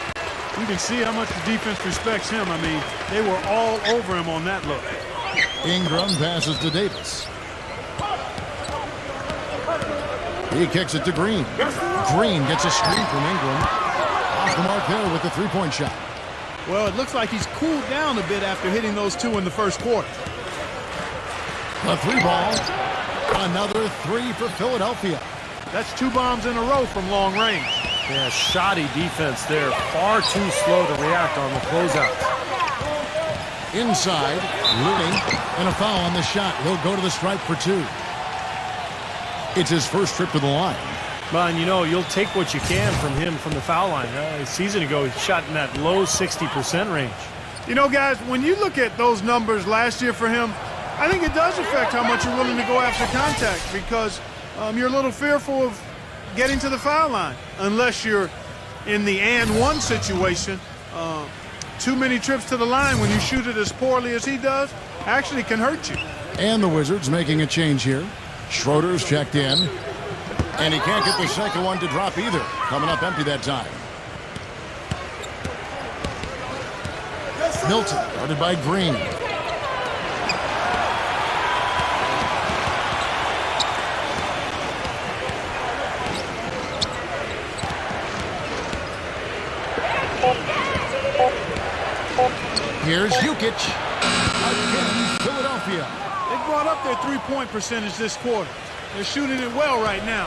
You can see how much the defense respects him. I mean, they were all over him on that look. Ingram passes to Davis. He kicks it to Green. Green gets a screen from Ingram. Off the mark there with the three-point shot. Well, it looks like he's cooled down a bit after hitting those two in the first quarter. The three ball. Another three for Philadelphia. That's 2 bombs in a row from long range. Yeah, shoddy defense there. Far too slow to react on the closeouts. Inside, Looney, and a foul on the shot. He'll go to the stripe for 2. It's his first trip to the line. But, you know, you'll take what you can from him from the foul line. A season ago, he shot in that low 60% range. You know, guys, when you look at those numbers last year for him, I think it does affect how much you're willing to go after contact because you're a little fearful of getting to the foul line unless you're in the and one situation. Too many trips to the line when you shoot it as poorly as he does actually can hurt you. And the Wizards making a change here. Schroeder's checked in. And he can't get the second one to drop either. Coming up empty that time. Milton, guarded by Green. Here's Jukic. Again, Philadelphia. They brought up their three-point percentage this quarter. They're shooting it well right now.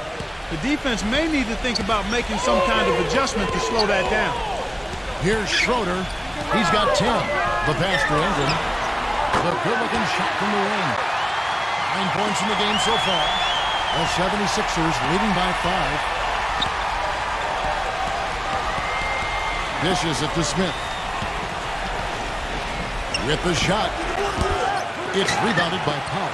The defense may need to think about making some kind of adjustment to slow that down. Here's Schroeder. He's got 10. The pass to Ingram. The good-looking shot from the wing. 9 points in the game so far. The 76ers leading by 5. Dishes it to Smith. With the shot. It's rebounded by Powell.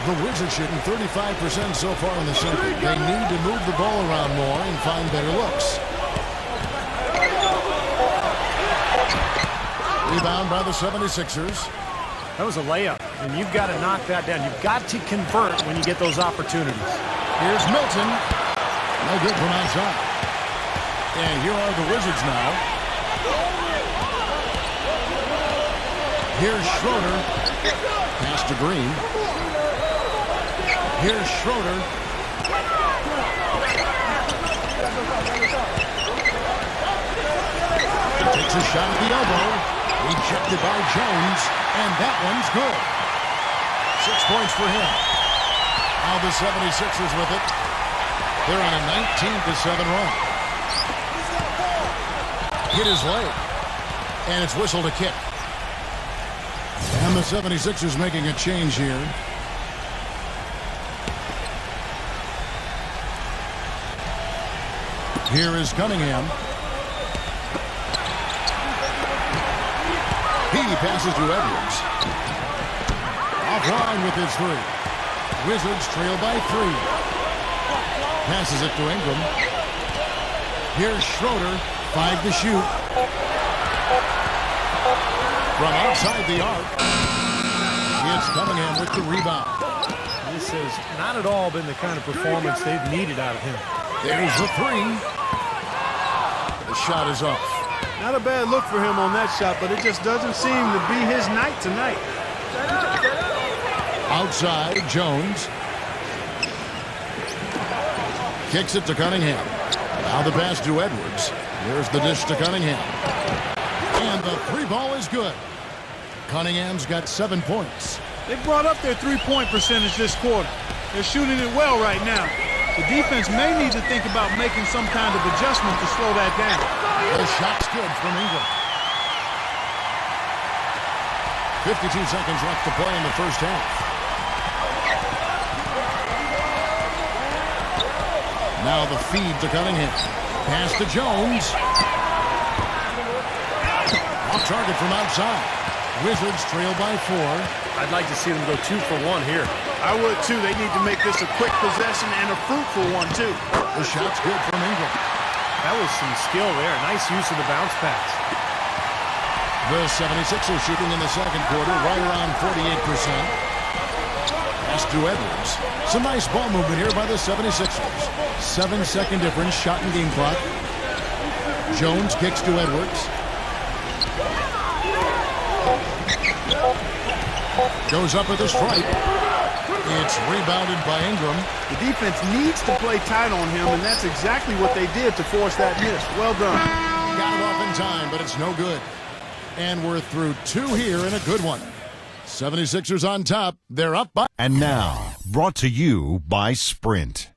The Wizards shooting 35% so far in the second. They need to move the ball around more and find better looks. Rebound by the 76ers. That was a layup, and you've got to knock that down. You've got to convert when you get those opportunities. Here's Milton. No good from outside. And here are the Wizards now. Here's Schroeder. Pass to Green. Here's Schroeder. He takes a shot at the elbow. Rejected by Jones. And that one's good. 6 points for him. Now the 76ers with it. They're on a 19-7 run. Hit his leg. And it's whistled a kick. And the 76ers making a change here. Here is Cunningham. He passes to Edwards. Offline with his 3. Wizards trail by 3. Passes it to Ingram. Here's Schroeder. 5 to shoot. From outside the arc. It's Cunningham with the rebound. This has not at all been the kind of performance they've needed out of him. There's the 3. The shot is off. Not a bad look for him on that shot, but it just doesn't seem to be his night tonight. Outside, Jones. Kicks it to Cunningham. Now the pass to Edwards. Here's the dish to Cunningham. And the 3 ball is good. Cunningham's got 7 points. They brought up their three-point percentage this quarter. They're shooting it well right now. The defense may need to think about making some kind of adjustment to slow that down. The shot's good from Ingram. 52 seconds left to play in the first half. Now the feed to Cunningham. Pass to Jones. Off target from outside. Wizards trail by 4. I'd like to see them go 2 for 1 here. I would, too. They need to make this a quick possession and a fruitful one, too. The shot's good from Ingram. That was some skill there. Nice use of the bounce pass. The 76ers shooting in the second quarter right around 48%. Pass to Edwards. Some nice ball movement here by the 76ers. 7-second difference, shot and game clock. Jones kicks to Edwards. Goes up with a strike. It's rebounded by Ingram. The defense needs to play tight on him, and that's exactly what they did to force that miss. Well done. Got it off in long time, but it's no good. And we're through 2 here in a good one. 76ers on top. They're up by... And now, brought to you by Sprint.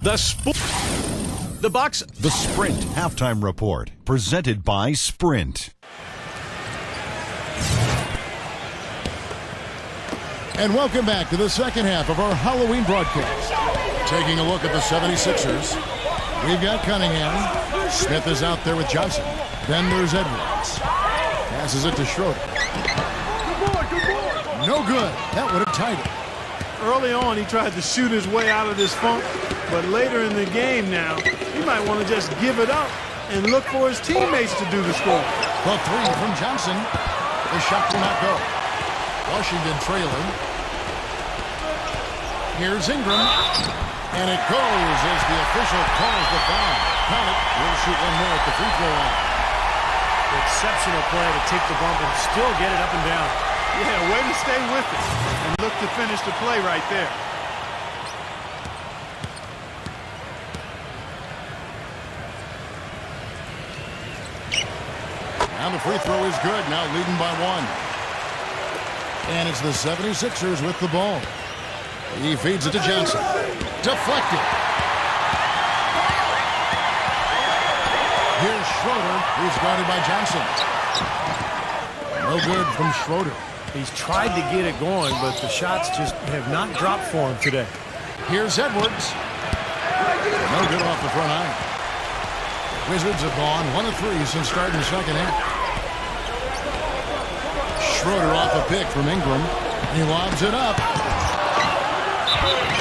The Bucks. The Sprint Halftime Report, presented by Sprint. And welcome back to the second half of our Halloween broadcast. Taking a look at the 76ers. We've got Cunningham. Smith is out there with Johnson. Then there's Edwards. Passes it to Schroeder. No good. That would have tied it. Early on, he tried to shoot his way out of this funk, but later in the game now, he might want to just give it up and look for his teammates to do the score. The three from Johnson. The shot will not go. Washington trailing. Here's Ingram. And it goes as the official calls the foul. Connick will shoot one more at the free throw line. Exceptional play to take the bump and still get it up and down. Yeah, way to stay with it and look to finish the play right there. And the free throw is good, now leading by 1. And it's the 76ers with the ball. He feeds it to Johnson. Deflected. Here's Schroeder, who's guarded by Johnson. No good from Schroeder. He's tried to get it going, but the shots just have not dropped for him today. Here's Edwards. No good off the front iron. Wizards have gone 1 of 3 since starting the second half. Schroeder off a pick from Ingram. He lobs it up.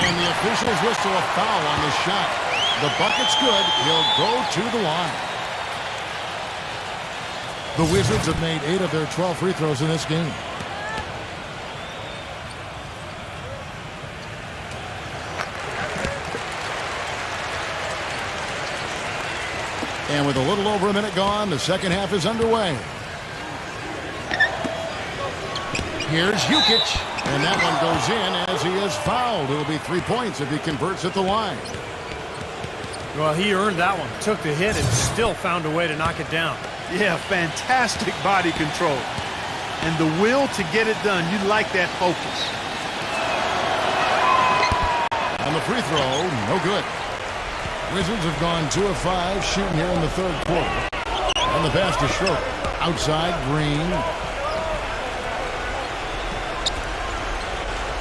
And the officials whistle a foul on the shot. The bucket's good. He'll go to the line. The Wizards have made 8 of their 12 free throws in this game. And with a little over a minute gone, the second half is underway. Here's Jukic, and that one goes in as he is fouled. It'll be 3 points if he converts at the line. Well, he earned that one. Took the hit and still found a way to knock it down. Yeah, fantastic body control. And the will to get it done. You like that focus. On the free throw, no good. Wizards have gone 2 of 5 shooting here in the third quarter. And the pass to Schroeder. Outside, Green.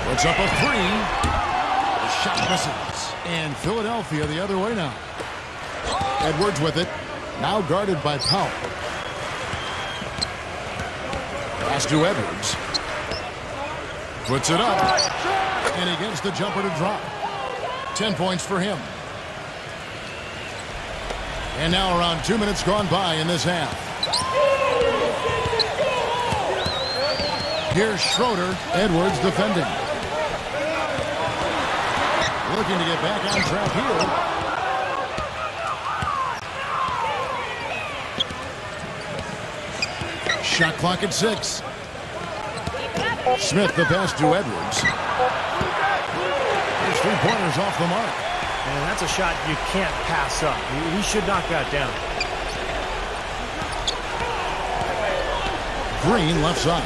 Puts up a 3. The shot misses. And Philadelphia the other way now. Edwards with it. Now guarded by Powell. Pass to Edwards. Puts it up. And he gets the jumper to drop. 10 points for him. And now around 2 minutes gone by in this half. Here's Schroeder. Edwards defending. Looking to get back on track here. Shot clock at 6. Smith the pass to Edwards. His 3-pointers off the mark. And that's a shot you can't pass up. He should knock that down. Green left side.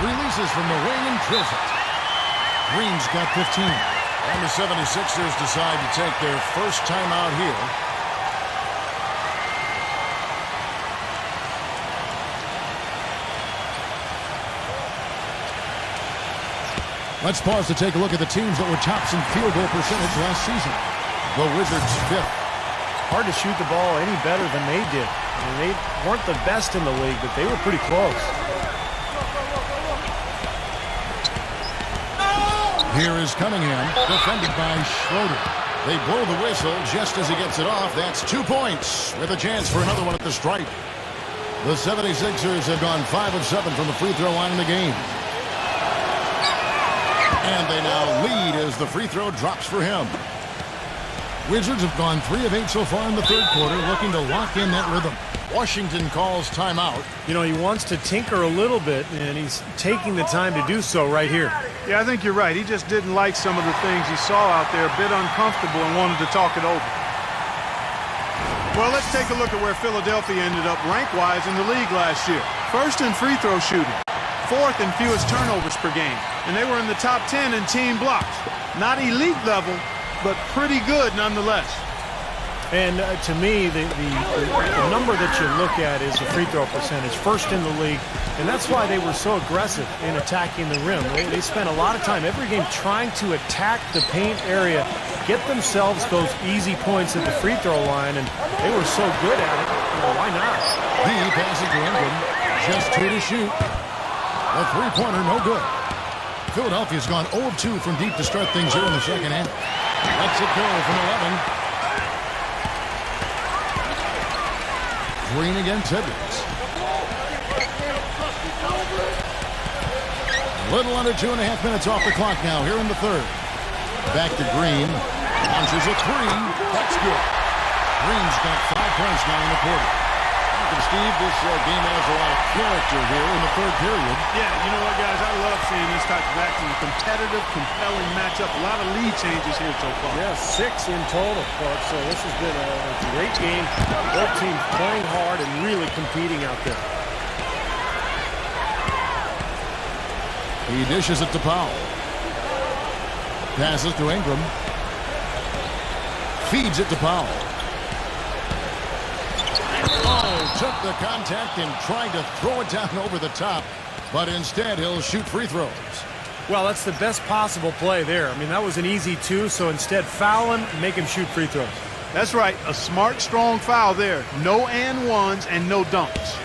Releases from the wing and drills it. Green's got 15. And the 76ers decide to take their first timeout here. Let's pause to take a look at the teams that were tops in field goal percentage last season. The Wizards 5th. Hard to shoot the ball any better than they did. I mean, they weren't the best in the league, but they were pretty close. Here is Cunningham, defended by Schroeder. They blow the whistle just as he gets it off. That's 2 points with a chance for another one at the stripe. The 76ers have gone 5 of 7 from the free throw line in the game. And they now lead as the free throw drops for him. Wizards have gone 3 of 8 so far in the third quarter, looking to lock in that rhythm. Washington calls timeout. You know, he wants to tinker a little bit, and he's taking the time to do so right here. Yeah, I think you're right. He just didn't like some of the things he saw out there, a bit uncomfortable, and wanted to talk it over. Well, let's take a look at where Philadelphia ended up rank-wise in the league last year. First in free throw shooting, fourth in fewest turnovers per game, and they were in the top 10 in team blocks. Not elite level, but pretty good nonetheless. And to me, the number that you look at is the free throw percentage, first in the league, and that's why they were so aggressive in attacking the rim. They spent a lot of time every game trying to attack the paint area, get themselves those easy points at the free throw line, and they were so good at it. Why not? He passes to Ingram, just 2 to shoot. A three-pointer, no good. Philadelphia's gone 0 of 2 from deep to start things here in the second half. Lets it go from 11. Green against Edwards. A little under 2.5 minutes off the clock now here in the third. Back to Green. Launches a three. That's good. Green's got 5 points now in the quarter. And Steve, this game has a lot of character here in the third period. Yeah, you know what, guys? I love seeing this type of action. Competitive, compelling matchup. A lot of lead changes here so far. Yeah, 6 in total, Clark. So this has been a great game. Both teams playing hard and really competing out there. He dishes it to Powell. Passes to Ingram. Feeds it to Powell. Oh, took the contact and tried to throw it down over the top, but instead he'll shoot free throws. Well, that's the best possible play there. I mean, that was an easy 2, so instead foul him, make him shoot free throws. That's right. A smart, strong foul there. No and ones and no dunks.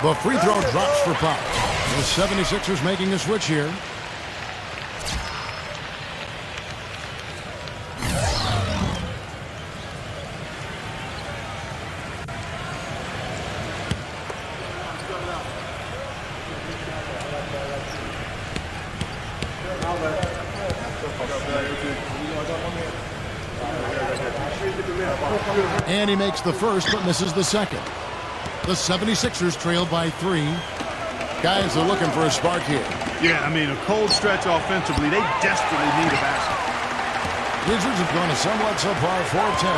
The free throw drops for Pop. The 76ers making a switch here. And he makes the first but misses the second. The 76ers trailed by 3. Guys are looking for a spark here. Yeah, I mean, a cold stretch offensively. They desperately need a basket. Wizards have gone a somewhat subpar 4 of 10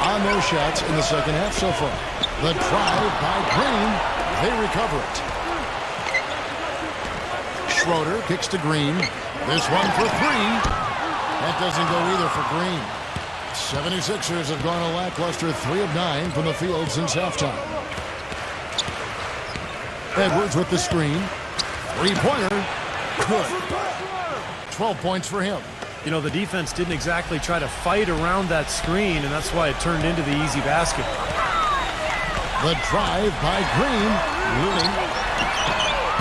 on their shots in the second half so far. The drive by Green. They recover it. Schroeder kicks to Green. This one for 3. That doesn't go either for Green. 76ers have gone a lackluster 3 of 9 from the field since halftime. Edwards with the screen. Three-pointer. Good. 12 points for him. You know, the defense didn't exactly try to fight around that screen, and that's why it turned into the easy basket. The drive by Green. Looney.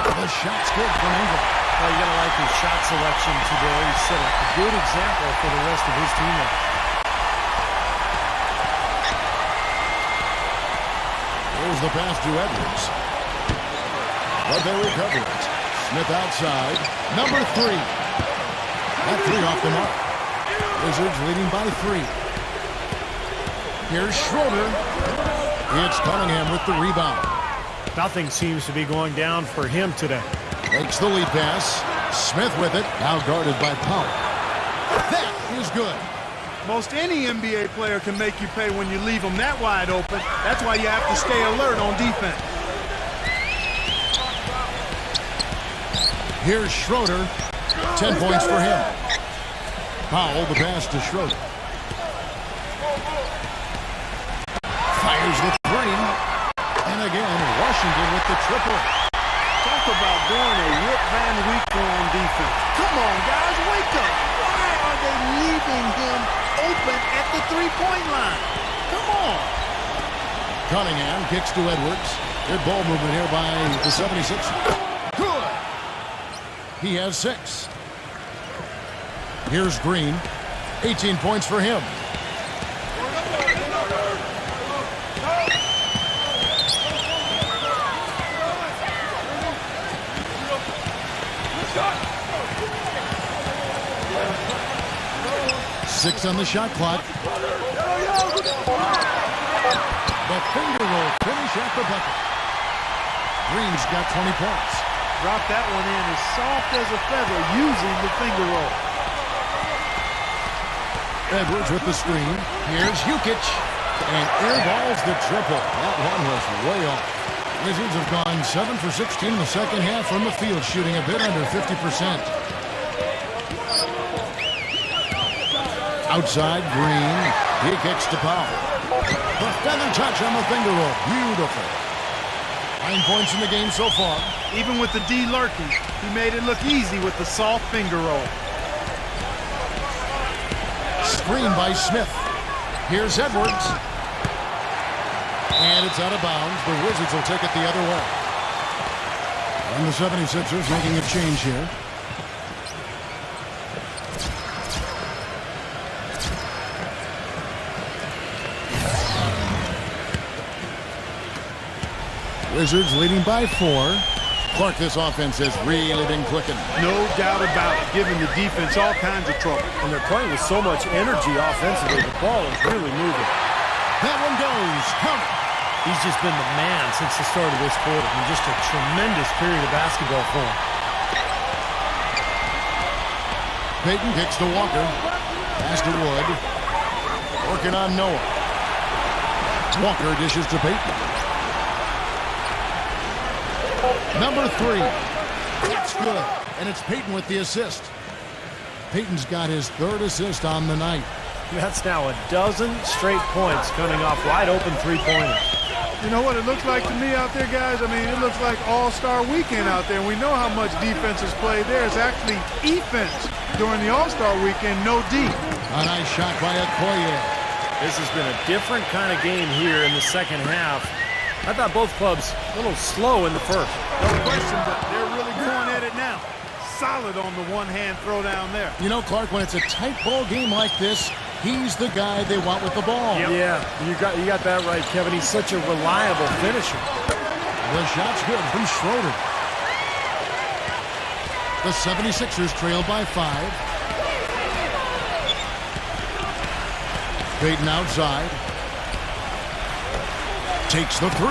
The shot's good from Ingram. Well, you got to like his shot selection today. He set a good example for the rest of his teammates. Here's the pass to Edwards. But they recover it. Smith outside. Number 3. That 3 off the mark. Wizards leading by 3. Here's Schroeder. It's Cunningham with the rebound. Nothing seems to be going down for him today. Takes the lead pass. Smith with it. Now guarded by Powell. That is good. Most any NBA player can make you pay when you leave them that wide open. That's why you have to stay alert on defense. Here's Schroeder. 10 points for him. Powell, the pass to Schroeder. Fires the 3. And again, Washington with the triple. Talk about doing a Rip Van Winkle on defense. Come on, guys, wake up. Why are they leaving him open at the three-point line? Come on. Cunningham kicks to Edwards. Good ball movement here by the 76ers. Good. He has 6. Here's Green. 18 points for him. Six on the shot clock. The finger roll finish at the bucket. Green's got 20 points. Drop that one in as soft as a feather using the finger roll. Edwards with the screen. Here's Jukic. And airballs the triple. That one was way off. Wizards have gone 7 for 16 in the second half from the field, shooting a bit under 50%. Outside, Green. He kicks to Powell. The feather touch on the finger roll. Beautiful. 9 points in the game so far. Even with the D lurking, he made it look easy with the soft finger roll. Screen by Smith. Here's Edwards. And it's out of bounds. The Wizards will take it the other way. And the 76ers making a change here. Wizards leading by 4. Clark, this offense has really been clicking. No doubt about it, giving the defense all kinds of trouble. And they're playing with so much energy offensively. The ball is really moving. That one goes. Count it. He's just been the man since the start of this quarter. And just a tremendous period of basketball for him. Payton kicks to Walker. Pass to Wood. Working on Noah. Walker dishes to Payton. Number 3. That's good. And it's Payton with the assist. Payton's got his 3rd assist on the night. That's now a dozen straight points coming off wide open three-pointers. You know what it looks like to me out there, guys? I mean, it looks like all-star weekend out there. We know how much defense is played there. It's actually defense during the all-star weekend, no D. A nice shot by Okoye. This has been a different kind of game here in the second half. I thought both clubs a little slow in the first. No question, but they're really going at it now. Solid on the one-hand throw down there. You know, Clark, when it's a tight ball game like this, he's the guy they want with the ball. Yep. Yeah, you got that right, Kevin. He's such a reliable finisher. The shot's good from Schroeder. The 76ers trail by 5. Payton outside. Takes the 3.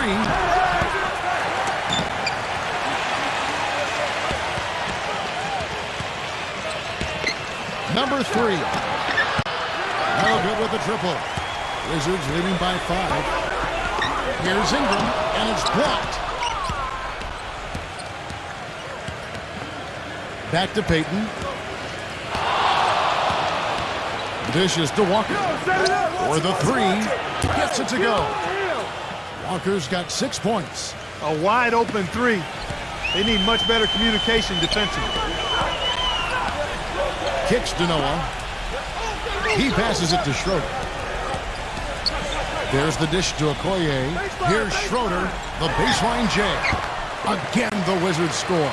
Number 3. No good with the triple. Wizards leading by 5. Here's Ingram, and it's blocked. Back to Payton. Dishes to Walker. For the 3. Gets it to go. Walker's got 6 points. A wide open 3. They need much better communication defensively. Kicks to Noah. He passes it to Schroeder. There's the dish to Okoye. Here's Schroeder, the baseline J. Again, the Wizards score.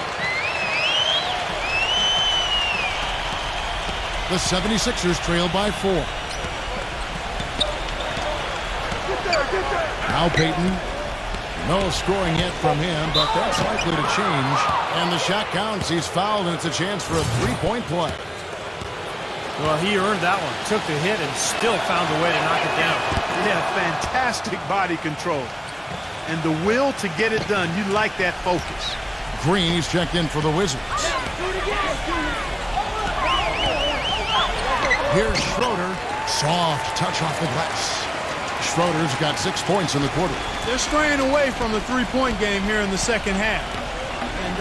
The 76ers trail by 4. Now Payton. No scoring yet from him, but that's likely to change. And the shot counts. He's fouled, and it's a chance for a 3-point play. Well, he earned that one. Took the hit and still found a way to knock it down. Yeah, fantastic body control. And the will to get it done. You like that focus. Green's checked in for the Wizards. Here's Schroeder. Soft touch off the glass. Schroeder's got 6 points in the quarter. They're straying away from the three-point game here in the second half. And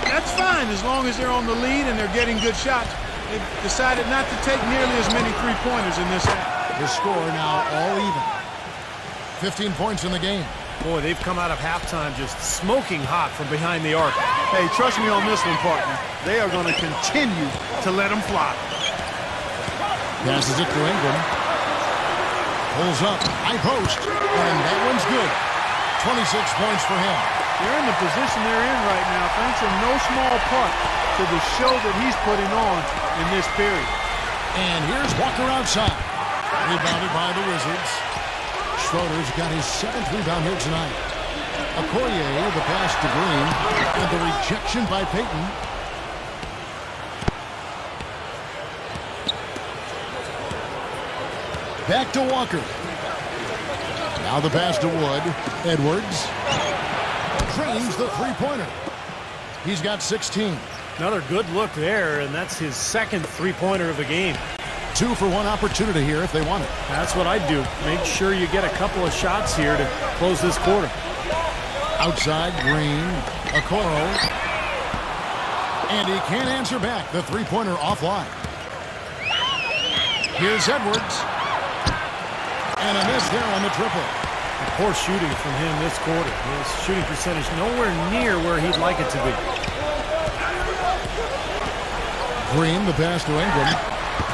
that's fine as long as they're on the lead and they're getting good shots. They've decided not to take nearly as many three-pointers in this half. The score now all even. 15 points in the game. Boy, they've come out of halftime just smoking hot from behind the arc. Hey, trust me on this one, partner. They are going to continue to let them fly. Passes it to Ingram. Pulls up. High post. And that one's good. 26 points for him. They're in the position they're in right now, thanks in no small part to the show that he's putting on in this period. And here's Walker outside. Rebounded by the Wizards. Schroeder's got his 7th rebound here tonight. Okoye, the pass to Green, and the rejection by Payton. Back to Walker. Now the pass to Wood. Edwards. drains the three-pointer. He's got 16. Another good look there, and that's his second three-pointer of the game. 2-for-1 opportunity here if they want it. That's what I'd do. Make sure you get a couple of shots here to close this quarter. Outside, Green, Okoro. And he can't answer back. The three-pointer offline. Here's Edwards. And a miss there on the triple. Poor shooting from him this quarter. His shooting percentage nowhere near where he'd like it to be. Green, the pass to Ingram.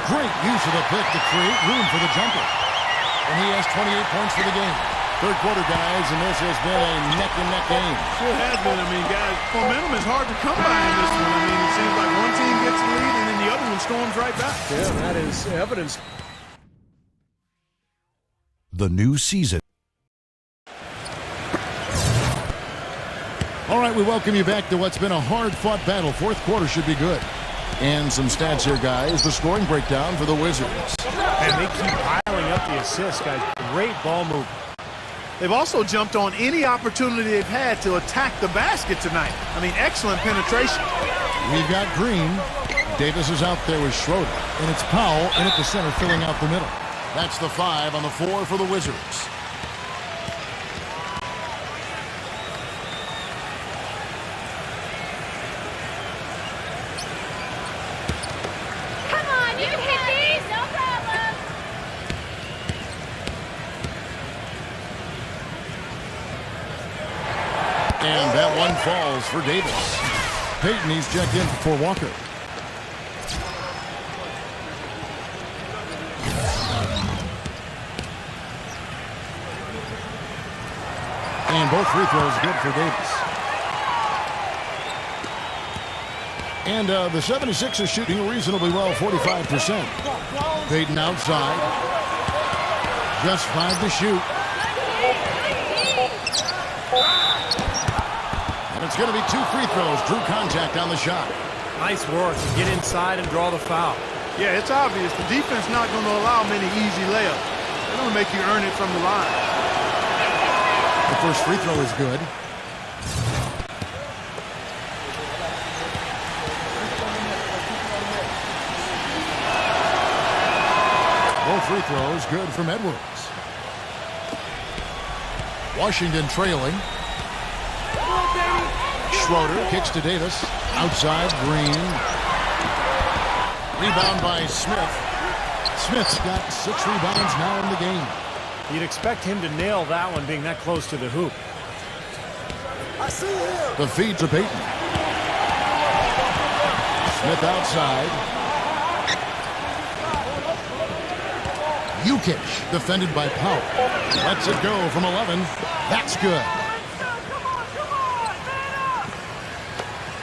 Great use of the pick to create room for the jumper. And he has 28 points for the game. Third quarter, guys, and this has been a neck-and-neck game. Sure has been. I mean, guys, momentum is hard to come by in this one. I mean, it seems like one team gets the lead and then the other one storms right back. Yeah, that is evidence. The new season. All right, we welcome you back to what's been a hard-fought battle. Fourth quarter should be good. And some stats here, guys. The scoring breakdown for the Wizards. And they keep piling up the assists, guys. Great ball movement. They've also jumped on any opportunity they've had to attack the basket tonight. I mean, excellent penetration. We've got Green. Davis is out there with Schroeder. And it's Powell in at the center filling out the middle. That's the 5 on the 4 for the Wizards. And that one falls for Davis. Payton, he's checked in for Walker. And both free throws good for Davis. And the 76ers shooting reasonably well, 45%. Payton outside. Just 5 to shoot. And it's going to be 2 free throws. Drew contact on the shot. Nice work to get inside and draw the foul. Yeah, it's obvious. The defense not going to allow many easy layups. They're going to make you earn it from the line. The first free throw is good. Both free throws good from Edwards. Washington trailing. Schroeder kicks to Davis. Outside, Green. Rebound by Smith. Smith's got 6 rebounds now in the game. You'd expect him to nail that one being that close to the hoop. I see him. The feed to Payton. Smith outside. Jukic defended by Powell. Lets it go from 11. That's good.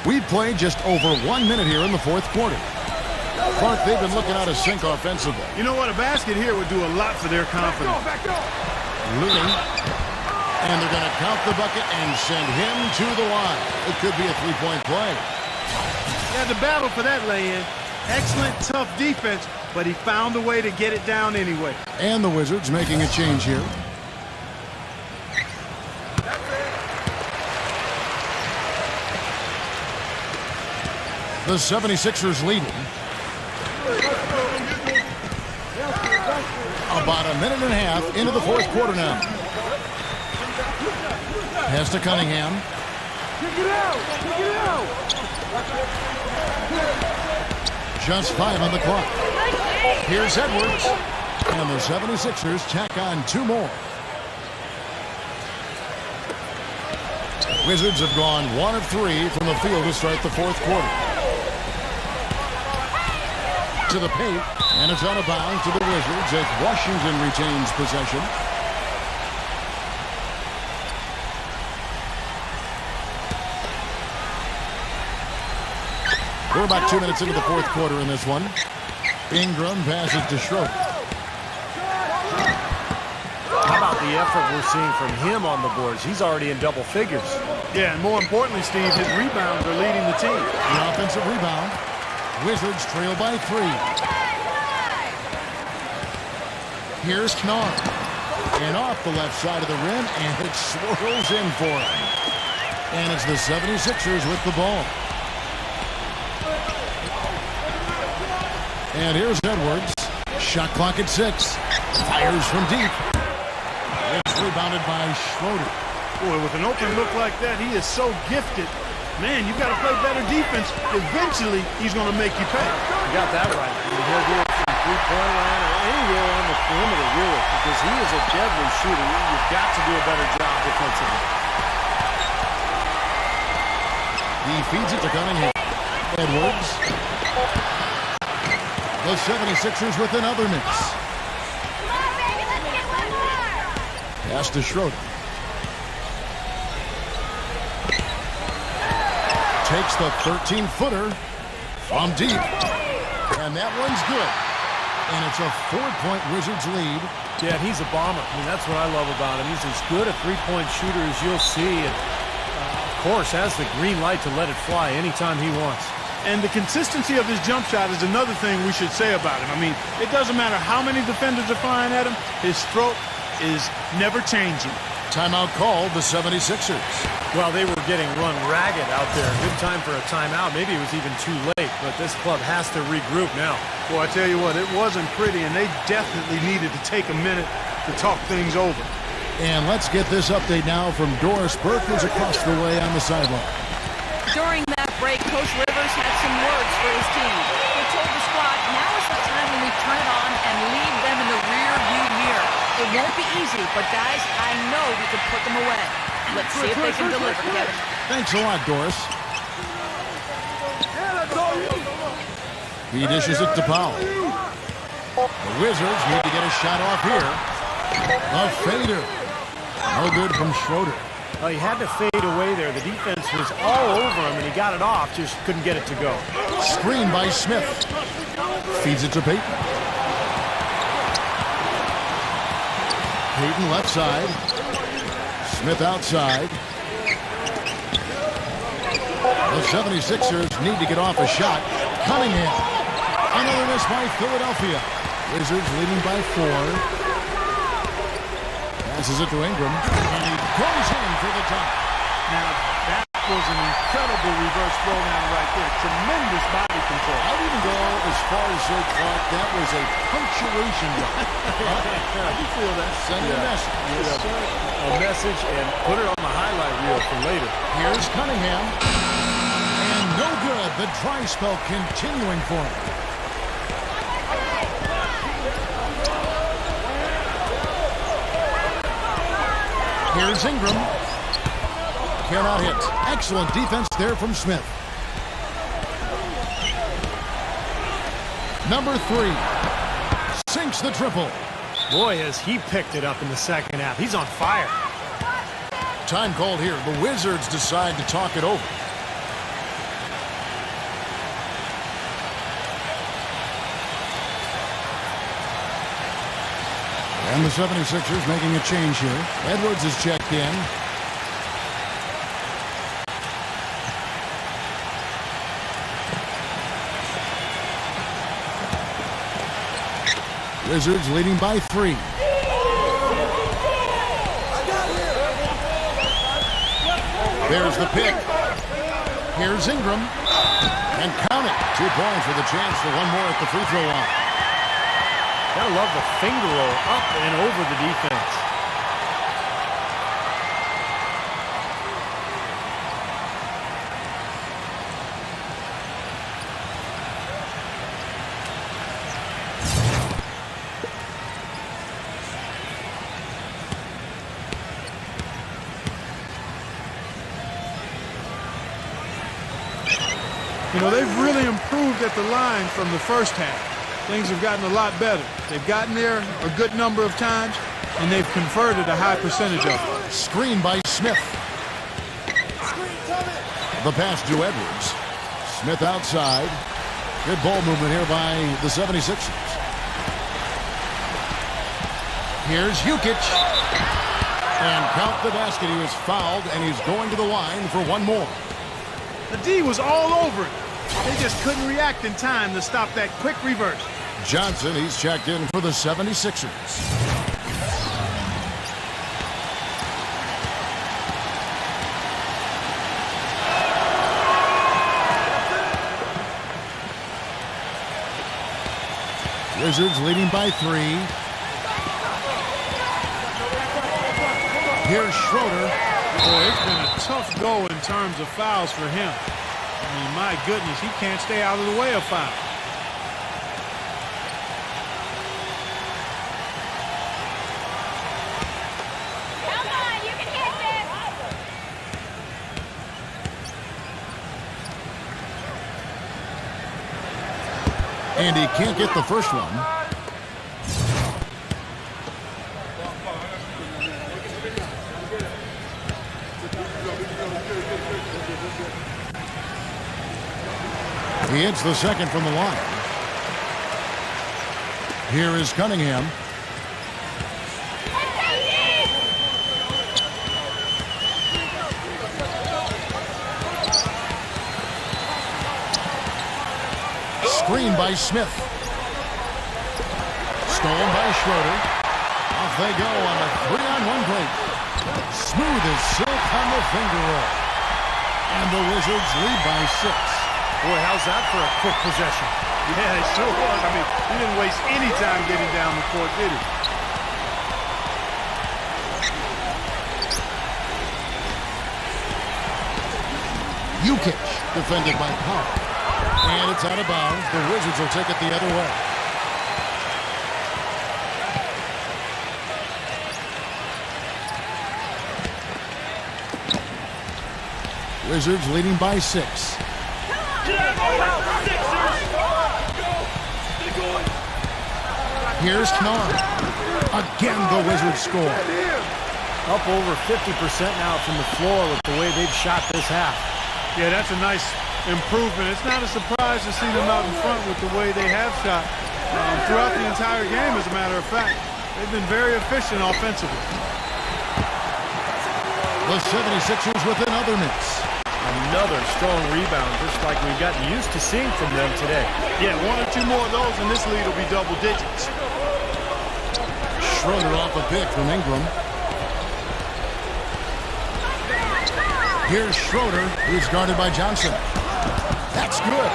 We've played just over 1 minute here in the fourth quarter. Clark, they've been looking out of sync offensively. You know what? A basket here would do a lot for their confidence. Looney. And they're going to count the bucket and send him to the line. It could be a 3-point play. Yeah, the battle for that lay-in. Excellent, tough defense, but he found a way to get it down anyway. And the Wizards making a change here. The 76ers leading. About a minute and a half into the fourth quarter now. Pass to Cunningham. Kick it out. Kick it out. Just 5 on the clock. Here's Edwards. And the 76ers tack on 2 more. Wizards have gone 1 of 3 from the field to start the fourth quarter. To the paint, and it's out of bounds to the Wizards as Washington retains possession. We're about 2 minutes into the fourth quarter in this one. Ingram passes to Schroeder. How about the effort we're seeing from him on the boards? He's already in double figures. Yeah, and more importantly, Steve, his rebounds are leading the team. The offensive rebound. Wizards trail by 3. Here's Knarr. And off the left side of the rim, and it swirls in for him. And it's the 76ers with the ball. And here's Edwards. Shot clock at 6. Fires from deep. It's rebounded by Schroeder. Boy, with an open look like that, he is so gifted. Man, you've got to play better defense. Eventually, he's going to make you pay. You got that right. I mean, he'll do it from three-point line or anywhere on the perimeter, really, because he is a deadly shooter. You've got to do a better job defensively. He feeds it to Cunningham. Edwards. The 76ers with another miss. Pass to Schroeder. Takes the 13-footer from deep. And that one's good. And it's a 4-point Wizards lead. Yeah, he's a bomber. I mean, that's what I love about him. He's as good a three-point shooter as you'll see. And, of course, has the green light to let it fly anytime he wants. And the consistency of his jump shot is another thing we should say about him. I mean, it doesn't matter how many defenders are flying at him. His stroke is never changing. Timeout called the 76ers. Well, they were getting run ragged out there. Good time for a timeout. Maybe it was even too late, but this club has to regroup now. Boy, I tell you what, it wasn't pretty, and they definitely needed to take a minute to talk things over. And let's get this update now from Doris Burke, who's across the way on the sideline. During that break, Coach Rivers had some words for his team. He told the squad, now is the time when we turn it on and leave them in the rear view mirror. It won't be easy, but guys, I know we can put them away. Let's see if they can deliver, Kevin. Thanks a lot, Doris. He dishes it to Powell. The Wizards need to get a shot off here. A fader. No good from Schroeder. Well, he had to fade away there. The defense was all over him, and he got it off, just couldn't get it to go. Screen by Smith. Feeds it to Payton. Payton left side. Smith outside. The 76ers need to get off a shot. Cunningham. Another miss by Philadelphia. Wizards leading by 4. Passes it to Ingram. And he goes in for the top. Now, that was an incredible reverse throwdown right there. Tremendous body control. I'd even go as far as say, Clark, that was a punctuation dunk. I can feel that. Send a message. A message and put it on the highlight reel for later. Here's Cunningham. And no good. The dry spell continuing for him. Here's Ingram. Cannot hit. Excellent defense there from Smith. Number 3. Sinks the triple. Boy, has he picked it up in the second half. He's on fire. Time called here. The Wizards decide to talk it over. And the 76ers making a change here. Edwards is checked in. Wizards leading by 3. There's the pick. Here's Ingram. And count it. 2 points with a chance for one more at the free throw line. Gotta love the finger roll up and over the defense. You know, they've really improved at the line from the first half. Things have gotten a lot better. They've gotten there a good number of times, and they've converted a high percentage of it. Screen by Smith. The pass to Edwards. Smith outside. Good ball movement here by the 76ers. Here's Jukic. And count the basket. He was fouled, and he's going to the line for one more. The D was all over it. They just couldn't react in time to stop that quick reverse. Johnson, he's checked in for the 76ers. Wizards leading by 3. Here's Schroeder. Boy, it's been a tough go in terms of fouls for him. I mean, my goodness, he can't stay out of the way of foul. Come on, you can hit this. And he can't get the first one. He hits the second from the line. Here is Cunningham. Screen by Smith. Stolen by Schroeder. Off they go on a 3-on-1 break. Smooth as silk on the finger roll. And the Wizards lead by 6. Boy, how's that for a quick possession? Yeah, it sure was. I mean, he didn't waste any time getting down the court, did he? Jukic defended by Powell. And it's out of bounds. The Wizards will take it the other way. Wizards leading by 6. Here's Knorr. Again, the Wizards score. Up over 50% now from the floor with the way they've shot this half. Yeah, that's a nice improvement. It's not a surprise to see them out in front with the way they have shot throughout the entire game, as a matter of fact. They've been very efficient offensively. The 76ers with another miss. Another strong rebound, just like we've gotten used to seeing from them today. Yeah, 1 or 2 more of those, and this lead will be double digits. Schroeder off a pick from Ingram. Here's Schroeder, who's guarded by Johnson. That's good.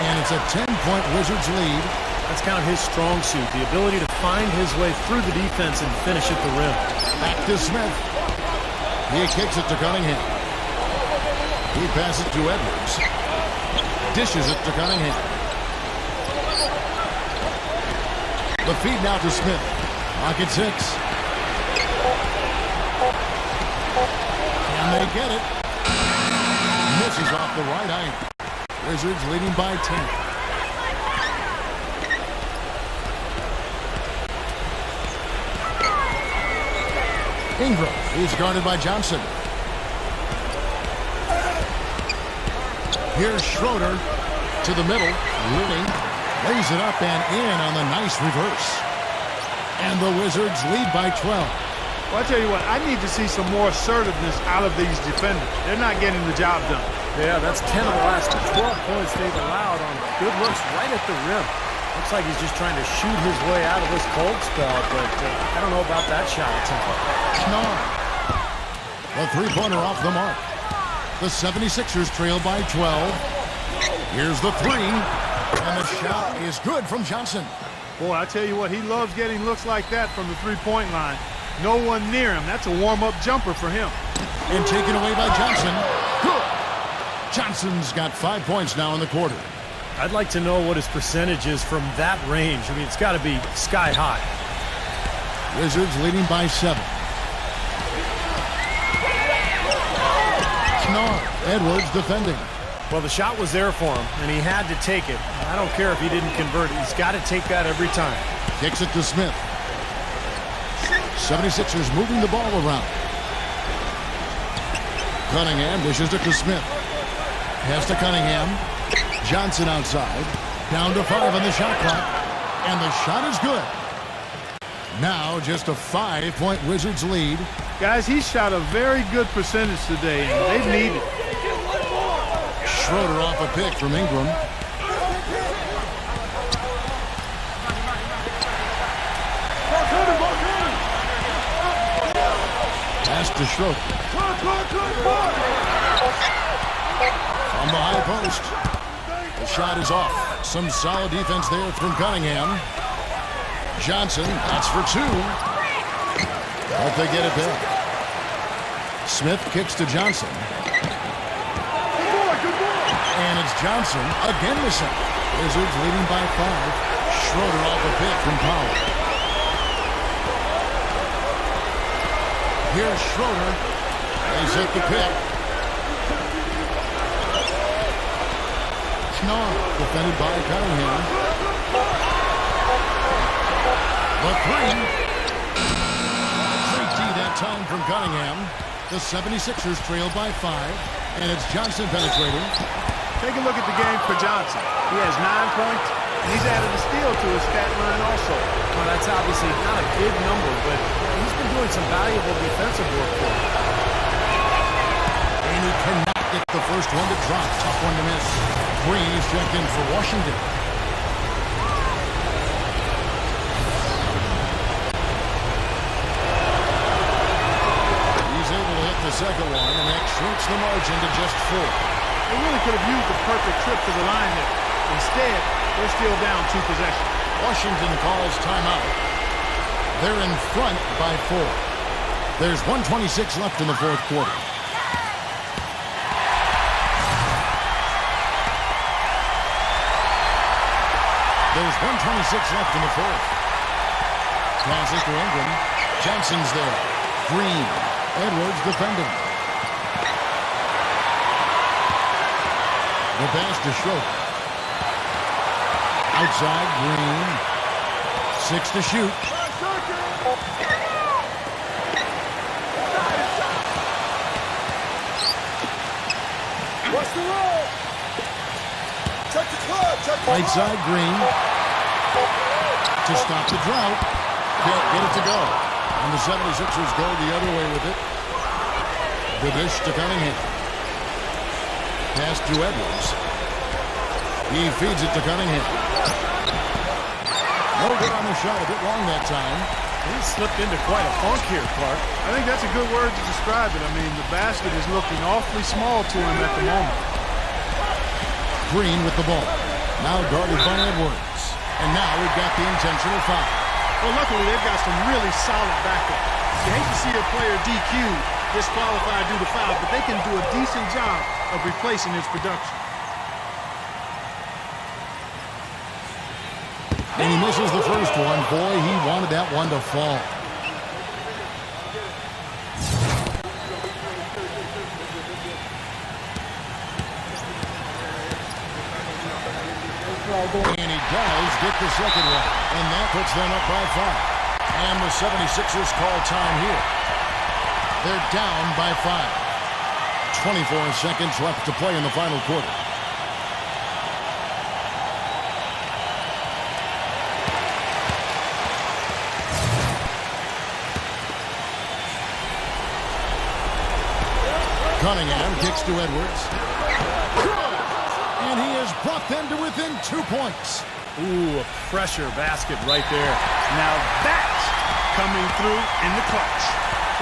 And it's a 10-point Wizards lead. That's kind of his strong suit, the ability to find his way through the defense and finish at the rim. Back to Smith. He kicks it to Cunningham. He passes it to Edwards. Dishes it to Cunningham. The feed now to Smith. Pocket 6. And they get it. Misses off the right eye. Wizards leading by 10. Ingram is guarded by Johnson. Here's Schroeder to the middle. Looney lays it up and in on the nice reverse. And the Wizards lead by 12. Well, I tell you what, I need to see some more assertiveness out of these defenders. They're not getting the job done. Yeah, that's 10 of the last 12 points they've allowed on good looks right at the rim. Looks like he's just trying to shoot his way out of this cold spell, but I don't know about that shot attempt. Knorr. The three-pointer off the mark. The 76ers trail by 12. Here's the 3. And the shot is good from Johnson. Boy, I tell you what, he loves getting looks like that from the three-point line. No one near him. That's a warm-up jumper for him. And taken away by Johnson. Good. Johnson's got 5 points now in the quarter. I'd like to know what his percentage is from that range. I mean, it's got to be sky high. Wizards leading by 7. Knorr. Edwards defending. Well, the shot was there for him, and he had to take it. I don't care if he didn't convert it. He's got to take that every time. Kicks it to Smith. 76ers moving the ball around. Cunningham dishes it to Smith. Pass to Cunningham. Johnson outside. Down to 5 on the shot clock. And the shot is good. Now just a 5-point Wizards lead. Guys, he shot a very good percentage today, and they've needed it. Schroeder off a pick from Ingram. Pass to Schroeder. From the high post. The shot is off. Some solid defense there from Cunningham. Johnson, that's for two. But they get it there. Smith kicks to Johnson. And it's Johnson again missing. Wizards leading by 5. Schroeder off a pick from Powell. Here's Schroeder. He's hit the pick. Schnar defended by Cunningham. The three. Great D that time from Cunningham. The 76ers trail by 5. And it's Johnson penetrating. Take a look at the game for Johnson. He has 9 points, and he's added a steal to his stat line also. Well, that's obviously not a big number, but he's been doing some valuable defensive work for him. And he cannot get the first one to drop. Tough one to miss. Green is checked in for Washington. He's able to hit the second one, and that shrinks the margin to just 4. They really could have used the perfect trip to the line there. Instead, they're still down 2 possessions. Washington calls timeout. They're in front by 4. There's 1:26 left in the fourth quarter. There's 1:26 left in the fourth. Pass it to Ingram. Johnson's there. Green. Edwards defending. The pass to Schroeder. Outside, Green. 6 to shoot. What's the roll? Check the club. Check the Right side, Green. To stop the drought. Can't get it to go. And the 76ers go the other way with it. The dish to Cunningham. Pass to Edwards. He feeds it to Cunningham. No good on the shot. A bit long that time. He slipped into quite a funk here, Clark. I think that's a good word to describe it. I mean, the basket is looking awfully small to him at the moment. Green with the ball. Now guarded by Edwards. And now we've got the intentional foul. Well, luckily, they've got some really solid backup. You hate to see a player DQ'd, disqualified due to foul, but they can do a decent job of replacing his production. And he misses the first one. Boy, he wanted that one to fall. And he does get the second one. And that puts them up by 5. And the 76ers call time here. They're down by 5. 24 seconds left to play in the final quarter. Cunningham kicks to Edwards. And he has brought them to within 2 points. Ooh, a pressure basket right there. Now that's coming through in the clutch.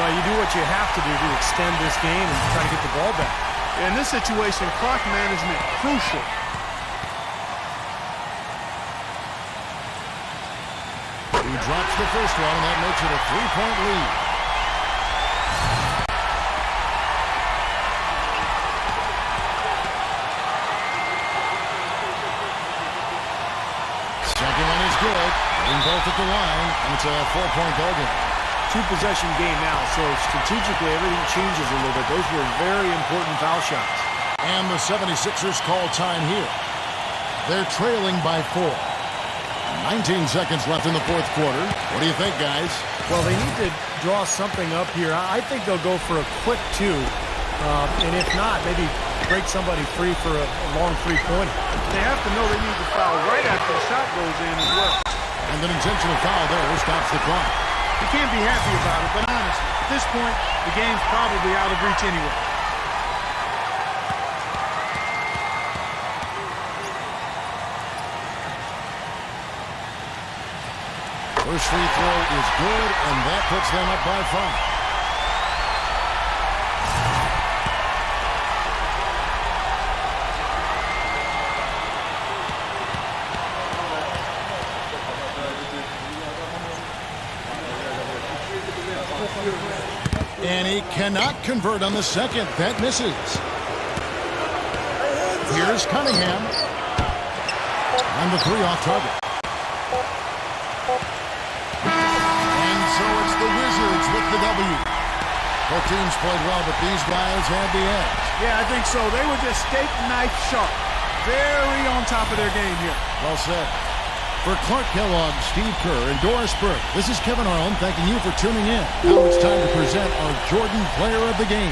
Well, you do what you have to do to extend this game and try to get the ball back. In this situation, clock management crucial. He drops the first one, and that makes it a 3-point lead. Second one is good. Hitting both at the line, and it's a 4-point ball game. 2-possession game now, so strategically everything changes a little bit. Those were very important foul shots. And the 76ers call time here. They're trailing by 4. 19 seconds left in the fourth quarter. What do you think, guys? Well, they need to draw something up here. I think they'll go for a quick 2. And if not, maybe break somebody free for a long 3-pointer. They have to know they need to foul right after the shot goes in as well. And an intentional foul there stops the clock. You can't be happy about it, but honestly, at this point, the game's probably out of reach anyway. First free throw is good, and that puts them up by 5. And he cannot convert on the second. That misses. Here's Cunningham. And the 3 off target. And so it's the Wizards with the W. Both teams played well, but these guys had the edge. Yeah, I think so. They were just steak knife sharp. Very on top of their game here. Well said. For Clark Kellogg, Steve Kerr, and Doris Burke, this is Kevin Harlan thanking you for tuning in. Now it's time to present our Jordan Player of the Game.